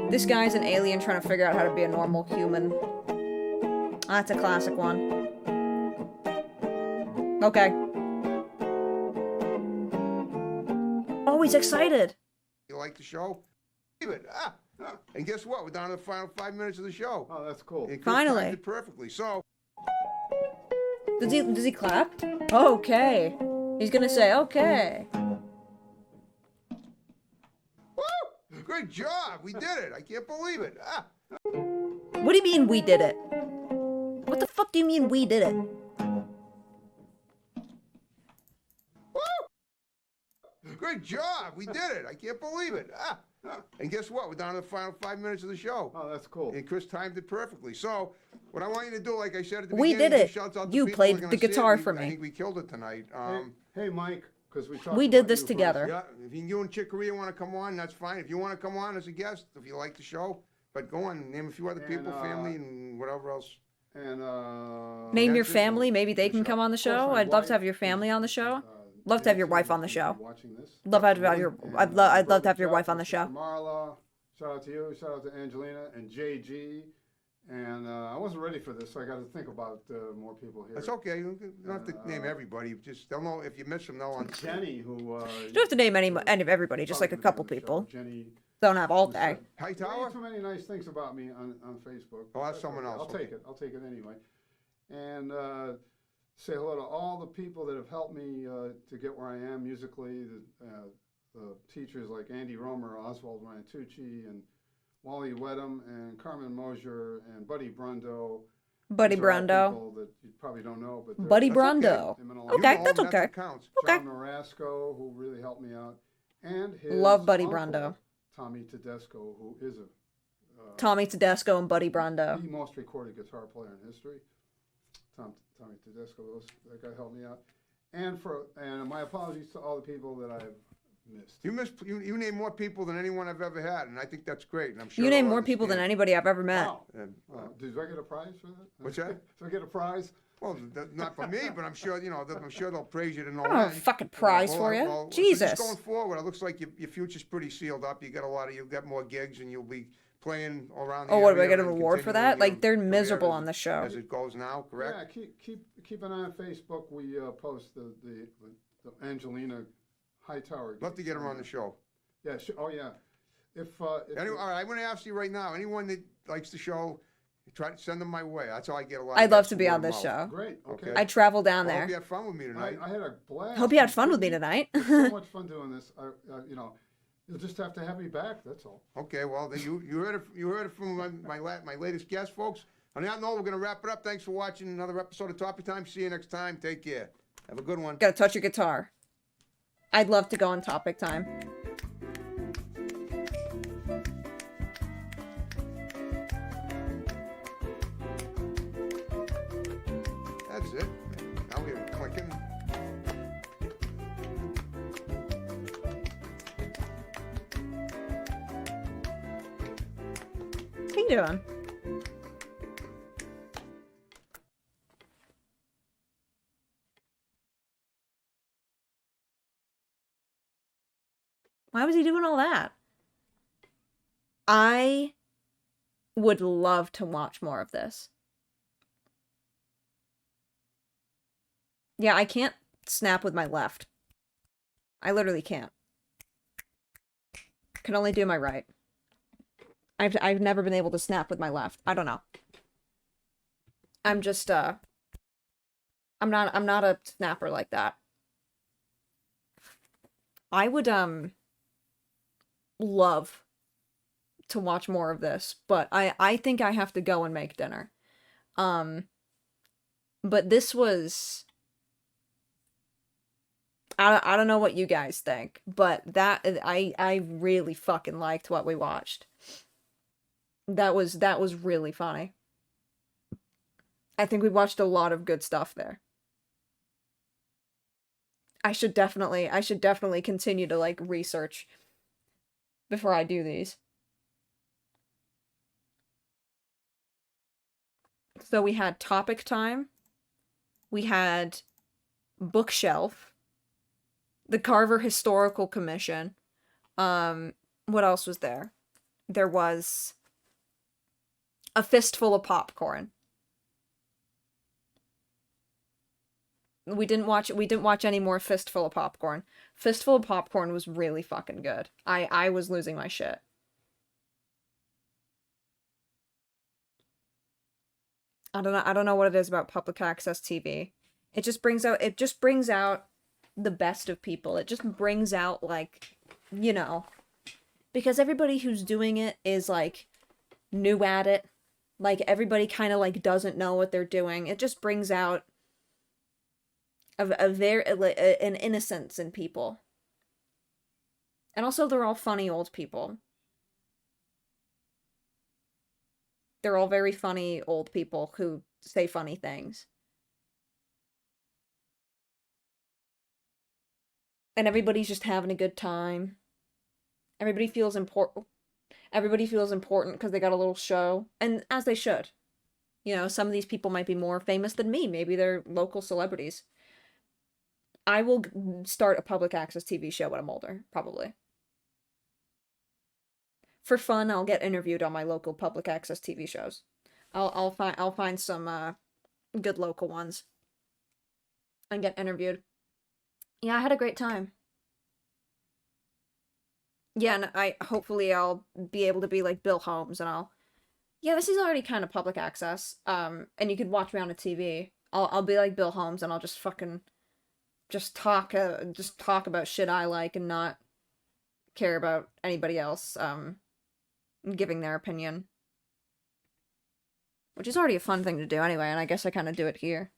Speaker 1: This guy's an alien trying to figure out how to be a normal human. That's a classic one. Okay. Oh, he's excited.
Speaker 12: You like the show? Leave it. And guess what? We're down to the final 5 minutes of the show.
Speaker 2: Oh, that's cool.
Speaker 12: And Chris
Speaker 1: Finally.
Speaker 12: timed it perfectly. So.
Speaker 1: Does he clap? Okay. He's gonna say okay.
Speaker 12: Woo! Great job. We did it. I can't believe it.
Speaker 1: What do you mean we did it? What the fuck do you mean we did it?
Speaker 12: Great job. We did it. I can't believe it. And guess what? We're down to the final 5 minutes of the show.
Speaker 2: Oh, that's cool.
Speaker 12: And Chris timed it perfectly. So, what I want you to do, like I said at the
Speaker 1: We
Speaker 12: beginning,
Speaker 1: did it.
Speaker 12: give shouts out to
Speaker 1: You
Speaker 12: people
Speaker 1: played
Speaker 12: who are
Speaker 1: the
Speaker 12: gonna see
Speaker 1: guitar
Speaker 12: it.
Speaker 1: for
Speaker 12: I
Speaker 1: me.
Speaker 12: think we killed it tonight.
Speaker 2: Hey, Mike, because we talked
Speaker 1: We did
Speaker 2: about
Speaker 1: this
Speaker 2: you
Speaker 1: together.
Speaker 12: Yeah, if you and Chick Corea want to come on, that's fine. If you want to come on as a guest, if you like the show, but go on, name a few other people, family, and whatever else.
Speaker 2: And
Speaker 1: Name your
Speaker 12: that's it.
Speaker 1: family. Maybe they can come on the show.
Speaker 2: my
Speaker 1: I'd love to have
Speaker 2: wife
Speaker 1: your family on the show.
Speaker 2: uh,
Speaker 1: Love to have your
Speaker 2: Nancy,
Speaker 1: wife on the
Speaker 2: who's
Speaker 1: show.
Speaker 2: watching this.
Speaker 1: Love to have your. I'd love to have your wife on the show.
Speaker 2: Marla, shout out to you. Shout out to Angelina and JG. And I wasn't ready for this, so I got to think about more people here.
Speaker 12: That's okay. You don't have to name everybody. Just they'll know if you miss them. They'll on.
Speaker 2: Jenny, who
Speaker 1: You don't have to name any of everybody, just like a couple people.
Speaker 2: Jenny
Speaker 1: don't have all day.
Speaker 2: Way too many nice things about me on Facebook.
Speaker 12: Oh, that's someone else.
Speaker 2: I'll take it. I'll take it anyway. And say hello to all the people that have helped me to get where I am musically. The teachers like Andy Romer, Oswald Rantucci, and Wally Wedham, and Carmen Mosier, and Buddy Brundo.
Speaker 1: Buddy
Speaker 2: These are all
Speaker 1: Brundo.
Speaker 2: people that you probably don't know, but
Speaker 1: Buddy Brundo. Okay, that's okay.
Speaker 2: John Marasco, who really helped me out, and his
Speaker 1: Love Buddy
Speaker 2: uncle,
Speaker 1: Brundo.
Speaker 2: Tommy Tedesco, who is a
Speaker 1: Tommy Tedesco and Buddy Brundo.
Speaker 2: the most recorded guitar player in history. Tommy Tedesco, that guy helped me out, and my apologies to all the people that I've missed.
Speaker 12: You name more people than anyone I've ever had, and I think that's great. And I'm sure
Speaker 1: You name
Speaker 12: they'll
Speaker 1: more people than anybody I've ever met.
Speaker 2: Wow. Do I get a prize for that?
Speaker 12: What's that?
Speaker 2: Do I get a prize?
Speaker 12: Well, not for me, but I'm sure I'm sure they'll praise you to no
Speaker 1: I don't have a
Speaker 12: end.
Speaker 1: fucking prize for you.
Speaker 12: So
Speaker 1: Jesus.
Speaker 12: just going forward, it looks like your future's pretty sealed up. You've got more gigs, and you'll be playing around the
Speaker 1: Oh, what, do I
Speaker 12: area
Speaker 1: get a
Speaker 12: and
Speaker 1: reward for
Speaker 12: continuing
Speaker 1: that?
Speaker 12: your
Speaker 1: Like, they're
Speaker 12: career
Speaker 1: miserable
Speaker 12: as-
Speaker 1: on the show.
Speaker 12: As it goes now, correct?
Speaker 2: Yeah, keep an eye on Facebook. We post the Angelina Hightower.
Speaker 12: Love to get her on the show.
Speaker 2: Yeah. Oh yeah. If
Speaker 12: all right, I'm going to ask you right now. Anyone that likes the show, try to send them my way. That's how I get a lot.
Speaker 1: I'd
Speaker 12: of
Speaker 1: love
Speaker 12: guests
Speaker 1: to
Speaker 12: from
Speaker 1: be
Speaker 12: word
Speaker 1: on
Speaker 12: of
Speaker 1: this
Speaker 12: mouth.
Speaker 1: show.
Speaker 2: Great. Okay.
Speaker 1: I travel down
Speaker 12: Well, I
Speaker 1: there.
Speaker 12: hope you had fun with me tonight.
Speaker 2: I had a blast.
Speaker 1: Hope you had fun with me tonight.
Speaker 2: It's so much fun doing this. You'll just have to have me back. That's all.
Speaker 12: Okay, well, then you heard it from my latest guest, folks. On that note, we're going to wrap it up. Thanks for watching another episode of Topic Time. See you next time. Take care. Have a good one.
Speaker 1: Gotta touch your guitar. I'd love to go on Topic Time.
Speaker 12: That's it. Now we're clicking.
Speaker 1: How you doing? Why was he doing all that? I would love to watch more of this. Yeah, I can't snap with my left. I literally can't. Can only do my right. I've never been able to snap with my left. I don't know. I'm just I'm not a snapper like that. I would love to watch more of this, but I think I have to go and make dinner. But this was I don't know what you guys think, but that I really fucking liked what we watched. That was really funny. I think we watched a lot of good stuff there. I should definitely continue to like research before I do these. So we had Topic Time. We had Bookshelf. The Carver Historical Commission. What else was there? There was A Fistful of Popcorn. We didn't watch any more Fistful of Popcorn. Fistful of Popcorn was really fucking good. I was losing my shit. I don't know what it is about public access TV. It just brings out the best of people. It just brings out, like, you know, because everybody who's doing it is like new at it. Like, everybody kind of like doesn't know what they're doing. It just brings out an innocence in people. And also they're all funny old people. They're all very funny old people who say funny things. And everybody's just having a good time. Everybody feels important. Everybody feels important because they got a little show. And as they should. You know, some of these people might be more famous than me. Maybe they're local celebrities. I will start a public access TV show when I'm older, probably. For fun, I'll get interviewed on my local public access TV shows. I'll find some good local ones and get interviewed. Yeah, I had a great time. Yeah, and hopefully I'll be able to be like Bill Holmes, and yeah, this is already kind of public access. And you could watch me on a TV. I'll be like Bill Holmes, and I'll just fucking just talk about shit I like and not care about anybody else giving their opinion, which is already a fun thing to do anyway, and I guess I kind of do it here.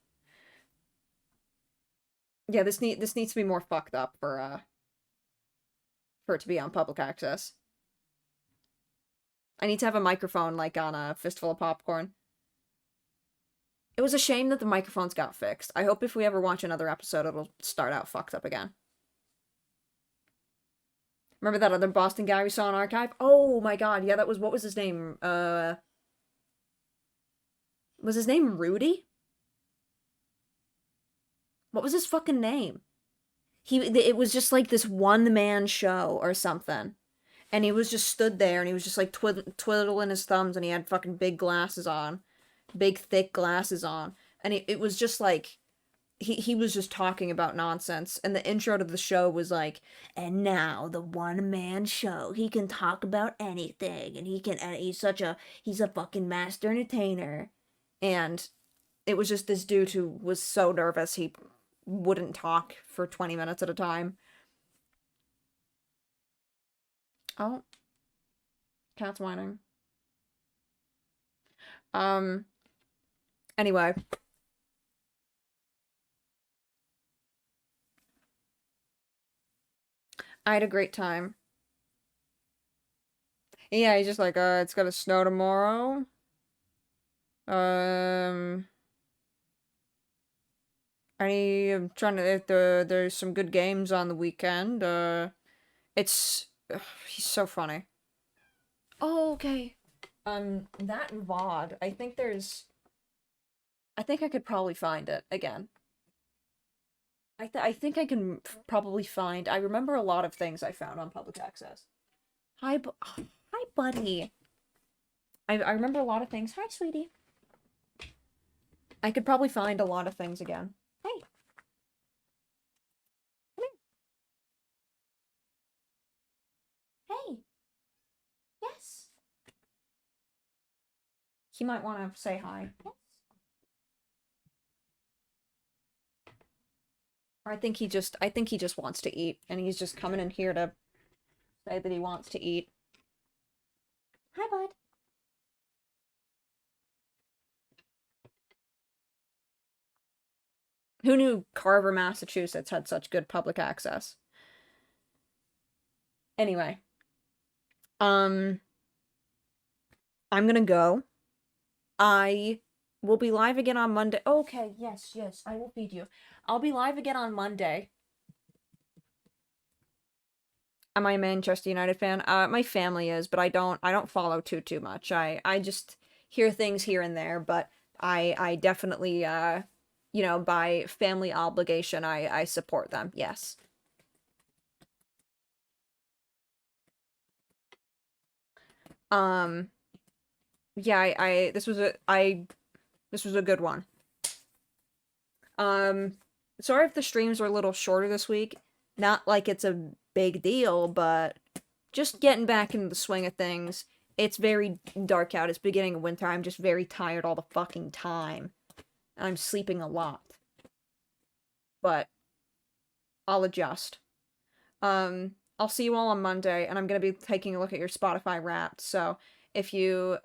Speaker 1: Yeah, this needs to be more fucked up for it to be on public access. I need to have a microphone like on a Fistful of Popcorn. It was a shame that the microphones got fixed. I hope if we ever watch another episode, it'll start out fucked up again. Remember that other Boston guy we saw in Archive? Oh my god, yeah, what was his name? Was his name Rudy? What was his fucking name? It was just like this one-man show or something. And he was just stood there, and he was just like twiddling his thumbs, and he had fucking big glasses on. Big, thick glasses on. And it was just like, he was just talking about nonsense. And the intro to the show was like, and now the one-man show. He can talk about anything. And he's a fucking master entertainer. And it was just this dude who was so nervous he wouldn't talk for 20 minutes at a time. Oh. Cat's whining. Anyway. I had a great time. Yeah, he's just like, it's gonna snow tomorrow. I'm trying to, if there's some good games on the weekend. He's so funny. Oh, okay. That VOD, I think I could probably find it again. I think I can probably find, I remember a lot of things I found on public access. Hi, buddy. I remember a lot of things. Hi, sweetie. I could probably find a lot of things again. Hey. Come here. Hey. Yes. He might want to say hi. Yes. Or I think he just wants to eat, and he's just coming in here to say that he wants to eat. Hi, bud. Who knew Carver, Massachusetts had such good public access? Anyway. I'm gonna go. I will be live again on Monday. Okay, yes, I will feed you. I'll be live again on Monday. Am I a Manchester United fan? My family is, but I don't follow too much. I just hear things here and there, but I definitely, by family obligation, I support them, yes. Yeah, this was a good one. Sorry if the streams are a little shorter this week. Not like it's a big deal, but just getting back into the swing of things. It's very dark out. It's beginning of winter. I'm just very tired all the fucking time. I'm sleeping a lot. But I'll adjust. I'll see you all on Monday, and I'm gonna be taking a look at your Spotify Wrapped. So if you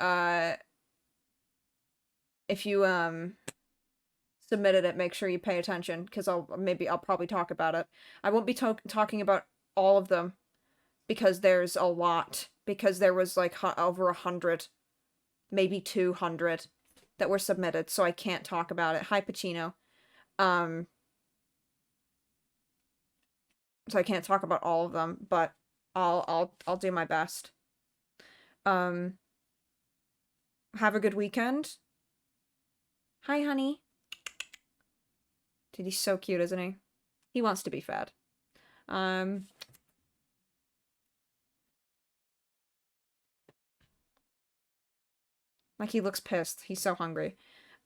Speaker 1: submitted it, make sure you pay attention, because I'll probably talk about it. I won't be talking about all of them, because there's a lot, because there was like over 100, maybe 200 that were submitted, so I can't talk about it. Hi, Pacino. So I can't talk about all of them, but I'll do my best. Have a good weekend. Hi, honey. Dude, he's so cute, isn't he? He wants to be fed. Like, he looks pissed. He's so hungry.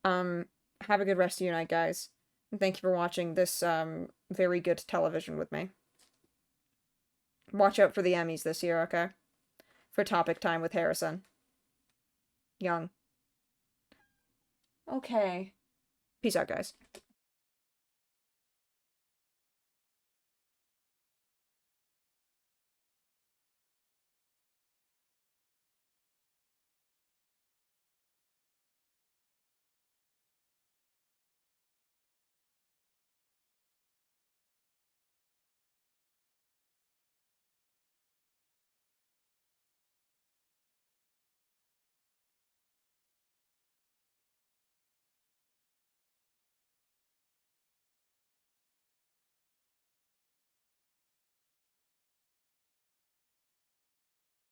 Speaker 1: Have a good rest of your night, guys. And thank you for watching this, very good television with me. Watch out for the Emmys this year, okay? For topic time with Harrison. Young. Okay. Peace out, guys.